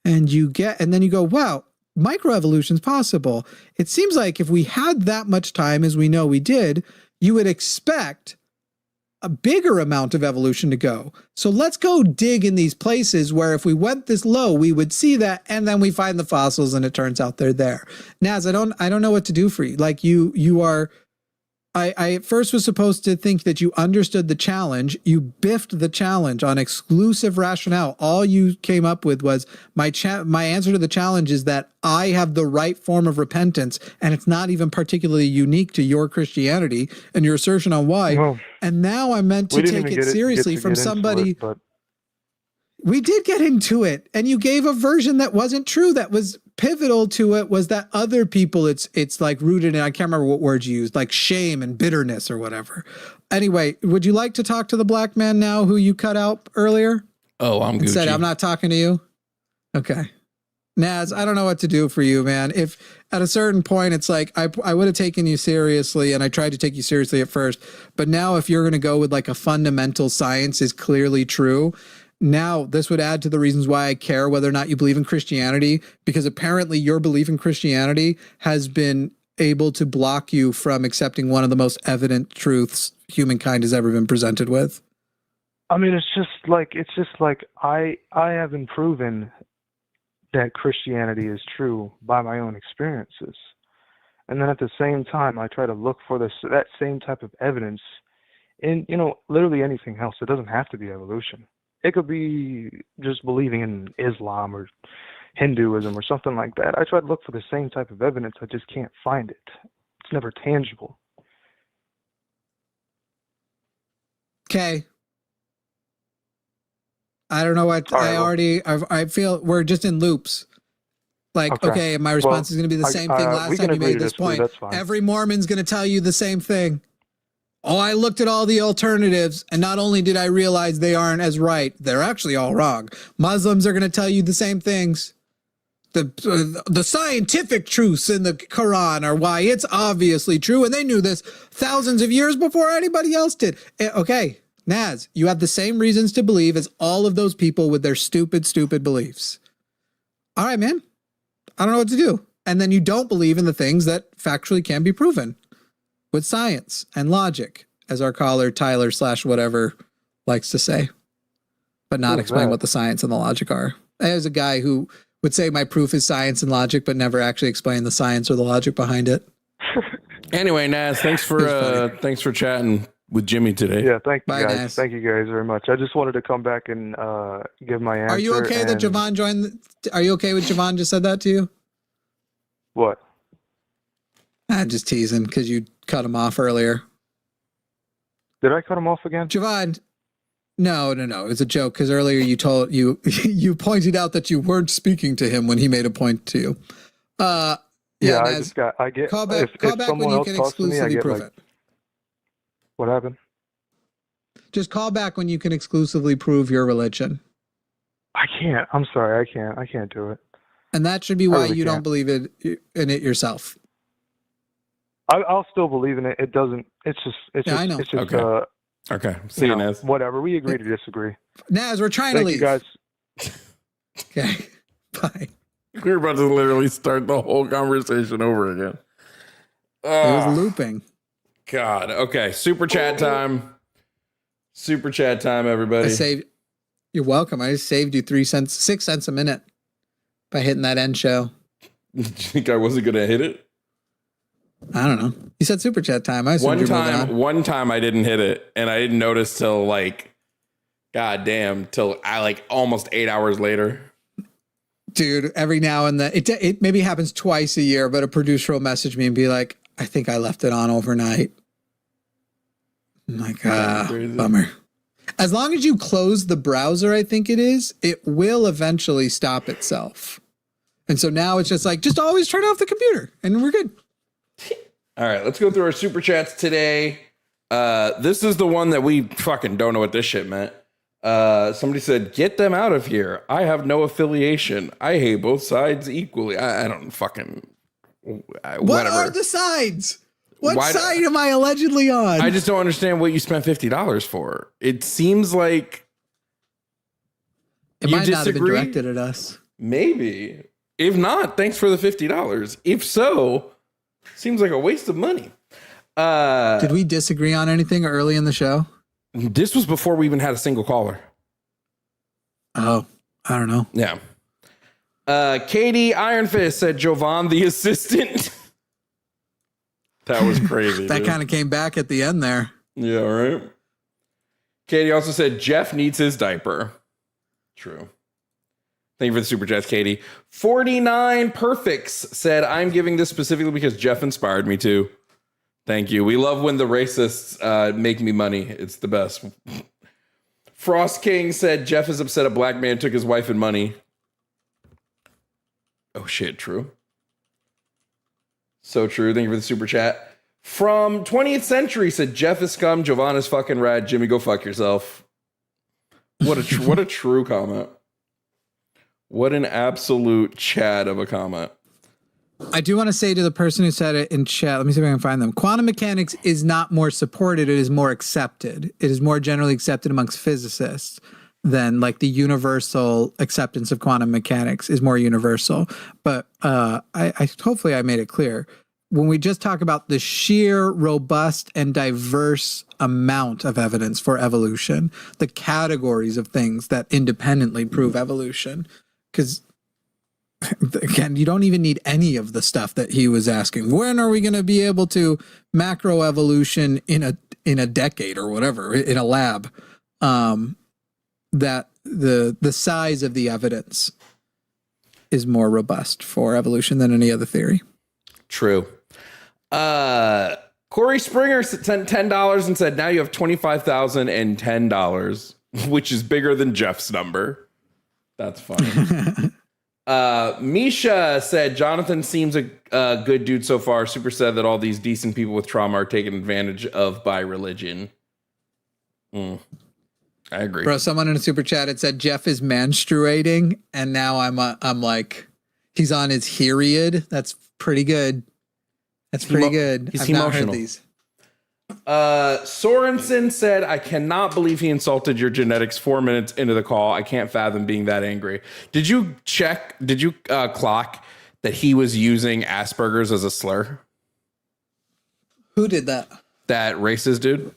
and then you go, wow, microevolution is possible. It seems like if we had that much time as we know we did, you would expect a bigger amount of evolution to go. So let's go dig in these places where if we went this low, we would see that, and then we find the fossils and it turns out they're there. Naz, I don't know what to do for you. Like you are, I at first was supposed to think that you understood the challenge. You biffed the challenge on exclusive rationale. All you came up with was my answer to the challenge is that I have the right form of repentance, and it's not even particularly unique to your Christianity and your assertion on why. Well, and now I'm meant to take it seriously from somebody. We did get into it, and you gave a version that wasn't true. That was pivotal to it was that other people, it's like rooted in, I can't remember what word you used, like shame and bitterness or whatever. Anyway, would you like to talk to the black man now who you cut out earlier? Oh, I'm Gucci. Said, I'm not talking to you. Okay. Naz, I don't know what to do for you, man. If at a certain point, it's like, I would have taken you seriously, and I tried to take you seriously at first, but now if you're going to go with like a fundamental science is clearly true, now this would add to the reasons why I care whether or not you believe in Christianity, because apparently your belief in Christianity has been able to block you from accepting one of the most evident truths humankind has ever been presented with. I mean, it's just like I haven't proven that Christianity is true by my own experiences. And then at the same time, I try to look for that same type of evidence in, literally anything else. It doesn't have to be evolution. It could be just believing in Islam or Hinduism or something like that. I try to look for the same type of evidence. I just can't find it. It's never tangible. Okay. I don't know what I feel we're just in loops. Like, okay, my response is going to be the same thing last time you made this point. Every Mormon's going to tell you the same thing. Oh, I looked at all the alternatives, and not only did I realize they aren't as right, they're actually all wrong. Muslims are going to tell you the same things. The scientific truths in the Quran are why it's obviously true, and they knew this thousands of years before anybody else did. Okay, Naz, you have the same reasons to believe as all of those people with their stupid, stupid beliefs. All right, man. I don't know what to do. And then you don't believe in the things that factually can be proven with science and logic, as our caller Tyler / whatever likes to say, but not explain what the science and the logic are. There's a guy who would say my proof is science and logic, but never actually explain the science or the logic behind it. Anyway, Naz, thanks for chatting with Jimmy today. Yeah, thank you, Bye, guys. Naz. Thank you guys very much. I just wanted to come back and give my answer. Are you okay that Jovan joined? Are you okay with Jovan just said that to you? What? I'm just teasing because you cut him off earlier. Did I cut him off again? Jovan, no. It's a joke because earlier you told you pointed out that you weren't speaking to him when he made a point to you. Yeah, Naz, I get call back when you can exclusively prove it. What happened? Just call back when you can exclusively prove your religion. I can't. I'm sorry. I can't do it. And that should be why you don't believe in it yourself. I'll still believe in it. It doesn't. It's just. I know. It's just. Okay. See you, Naz. Whatever. We agree to disagree. Naz, we're trying to leave. Thank you, guys. Okay. Bye. We're about to literally start the whole conversation over again. It was looping. God. Okay. Super chat time. Super chat time, everybody. You're welcome. I just saved you 6 cents a minute by hitting that end show. Did you think I wasn't going to hit it? I don't know. You said super chat time. One time I didn't hit it, and I didn't notice till almost 8 hours later. Dude, every now and then, it maybe happens twice a year, but a producer will message me and be like, I think I left it on overnight. I'm like, bummer. As long as you close the browser, I think it will eventually stop itself. And so now it's just always turn off the computer and we're good. All right, let's go through our super chats today. This is the one that we fucking don't know what this shit meant. Somebody said, "Get them out of here. I have no affiliation. I hate both sides equally." I don't fucking. What are the sides? What side am I allegedly on? I just don't understand what you spent $50 for. It seems like it might not have been directed at us. Maybe. If not, thanks for the $50. If so, seems like a waste of money. Did we disagree on anything early in the show? This was before we even had a single caller. Oh, I don't know. Yeah. Katie Ironfist said Jovan the assistant. That was crazy. That kind of came back at the end there. Yeah, right. Katie also said Jeff needs his diaper. True. Thank you for the super chats, Katie. 49 Perfects said, I'm giving this specifically because Jeff inspired me to. Thank you. We love when the racists make me money. It's the best. Frost King said, Jeff is upset a black man took his wife and money. Oh, shit. True. So true. Thank you for the super chat. From 20th Century said, Jeff is scum. Jovan is fucking rad. Jimmy, go fuck yourself. What a true comment. What an absolute Chad of a comment. I do want to say to the person who said it in chat, let me see if I can find them. Quantum mechanics is not more supported. It is more accepted. It is more generally accepted amongst physicists than like the universal acceptance of quantum mechanics is more universal. But I hopefully I made it clear. When we just talk about the sheer robust and diverse amount of evidence for evolution, the categories of things that independently prove evolution, because again, you don't even need any of the stuff that he was asking. When are we going to be able to macroevolution in a decade or whatever in a lab? That the size of the evidence is more robust for evolution than any other theory. True. Corey Springer sent $10 and said, now you have $25,010, which is bigger than Jeff's number. That's funny. Misha said, Jonathan seems a good dude so far. Super said that all these decent people with trauma are taken advantage of by religion. I agree. Bro, someone in a super chat had said Jeff is menstruating, and now I'm like, he's on his period. That's pretty good. That's pretty good. He's I've emotional. not heard these. Sorensen said, I cannot believe he insulted your genetics 4 minutes into the call. I can't fathom being that angry. Did you clock that he was using Asperger's as a slur? Who did that? That racist dude?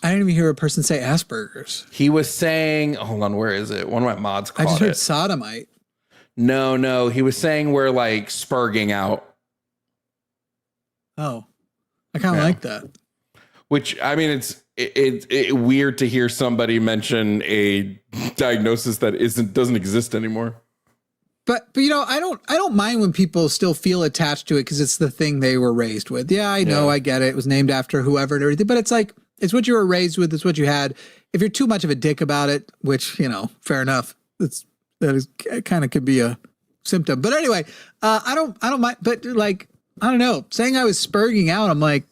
I didn't even hear a person say Asperger's. He was saying, hold on, where is it? One of my mods caught it. I just heard sodomite. No. He was saying we're like spurging out. Oh, I kind of like that. Which, I mean, it's weird to hear somebody mention a diagnosis that doesn't exist anymore. But you know, I don't mind when people still feel attached to it because it's the thing they were raised with. Yeah, I know, I get it. It was named after whoever and everything, but it's like, it's what you were raised with. It's what you had. If you're too much of a dick about it, which, you know, fair enough. It kind of could be a symptom. But anyway, I don't mind. But like, I don't know, saying I was spurging out, I'm like,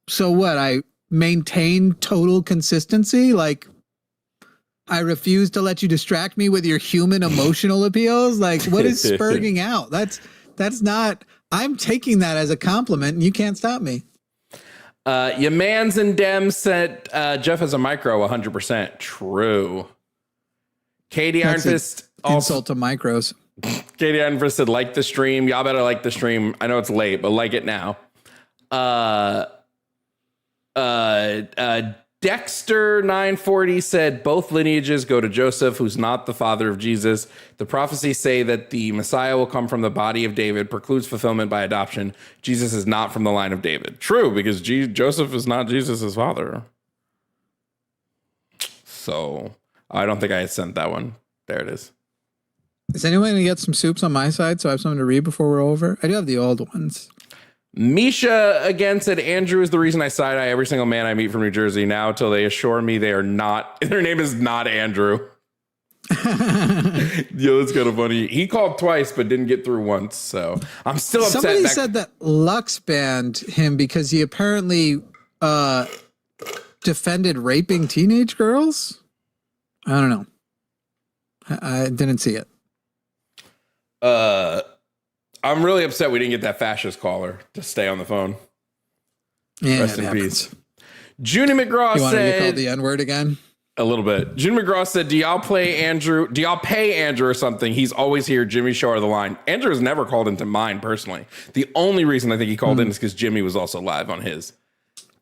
so what? I maintain total consistency. Like, I refuse to let you distract me with your human emotional appeals. Like, what is spurging out? That's not, I'm taking that as a compliment and you can't stop me. Your mans and Dems said Jeff has a micro 100%. True. Katie Ironfist insult to micros. Katie Ironfist said, like the stream. Y'all better like the stream. I know it's late, but like it now. Dexter 940 said both lineages go to Joseph, who's not the father of Jesus. The prophecies say that the Messiah will come from the body of David, precludes fulfillment by adoption. Jesus is not from the line of David. True, because Joseph is not Jesus' father. So I don't think I had sent that one. There it is. Is anyone going to get some soups on my side so I have something to read before we're over? I do have the old ones. Misha again said, Andrew is the reason I side-eye every single man I meet from New Jersey now till they assure me they are not, their name is not Andrew. Yo, it's kind of funny. He called twice, but didn't get through once. So I'm still upset. Somebody said that Lux banned him because he apparently defended raping teenage girls. I don't know. I didn't see it. I'm really upset we didn't get that fascist caller to stay on the phone. Yeah, rest in peace. Junie McGraw you wanted said to call the N-word again? a little bit. Junie McGraw said, do y'all pay Andrew or something? He's always here. Jimmy, show her the line. Andrew has never called into mine personally. The only reason I think he called in is because Jimmy was also live on his.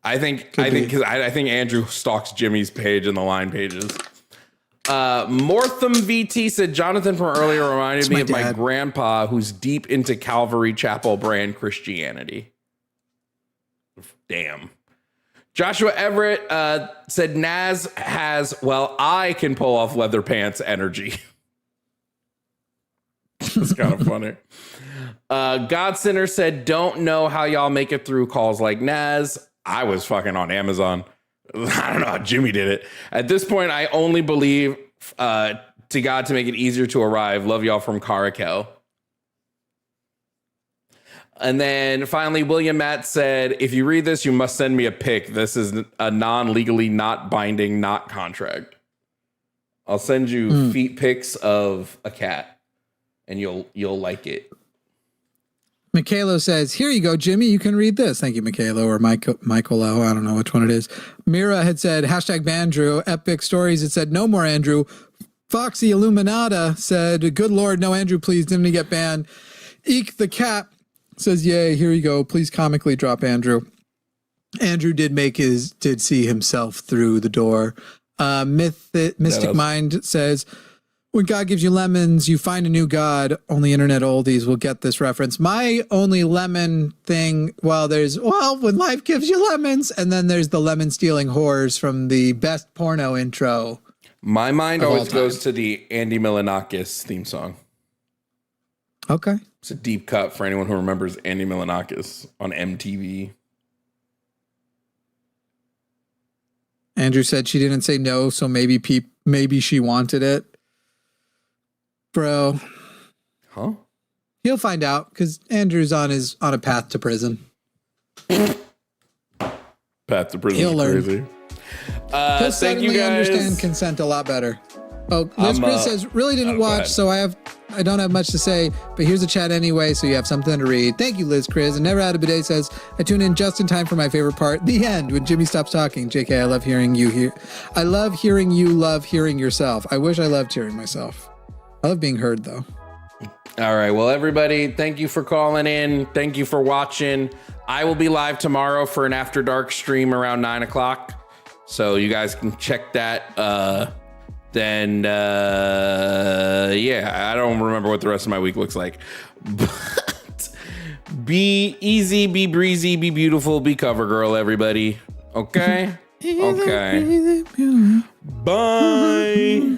I think Andrew stalks Jimmy's page and the line pages. Mortham VT said, Jonathan from earlier reminded me of my grandpa who's deep into Calvary Chapel brand Christianity. Damn. Joshua Everett said Naz has, I can pull off leather pants energy. That's kind of funny. God Sinner said, don't know how y'all make it through calls like Naz. I was fucking on Amazon. I don't know how Jimmy did it. At this point, I only believe to God to make it easier to arrive. Love y'all from Caracal. And then finally, William Matt said, if you read this, you must send me a pic. This is a non-legally not binding, not contract. I'll send you feet pics of a cat and you'll like it. Michaelo says, here you go, Jimmy. You can read this. Thank you, Michaelo, or Michaelo. I don't know which one it is. Mira had said, #Bandrew, epic stories. It said, no more Andrew. Foxy Illuminata said, good Lord, no Andrew, please. Didn't he get banned? Eek the cat says, yay, here you go. Please comically drop Andrew. Andrew did see himself through the door. Mystic Mind says, when God gives you lemons, you find a new God. Only internet oldies will get this reference. My only lemon thing, when life gives you lemons, and then there's the lemon stealing whores from the best porno intro. My mind always goes to the Andy Milonakis theme song. Okay. It's a deep cut for anyone who remembers Andy Milonakis on MTV. Andrew said she didn't say no, so maybe she wanted it. Bro. Huh? He'll find out because Andrew's on a path to prison. Path to prison He'll is learn. crazy. He'll Thank you guys. understand consent a lot better. Oh, Liz Chris says, really didn't watch, so I don't have much to say, but here's a chat anyway, so you have something to read. Thank you, Liz Chris. And Never Had a Bidet says, I tune in just in time for my favorite part, the end, when Jimmy stops talking. JK, I love hearing you here. I love hearing you love hearing yourself. I wish I loved hearing myself. I love being heard, though. All right. Well, everybody, thank you for calling in. Thank you for watching. I will be live tomorrow for an After Dark stream around 9 o'clock. So you guys can check that. I don't remember what the rest of my week looks like. But be easy, be breezy, be beautiful, be cover girl, everybody. Okay? Okay. Bye.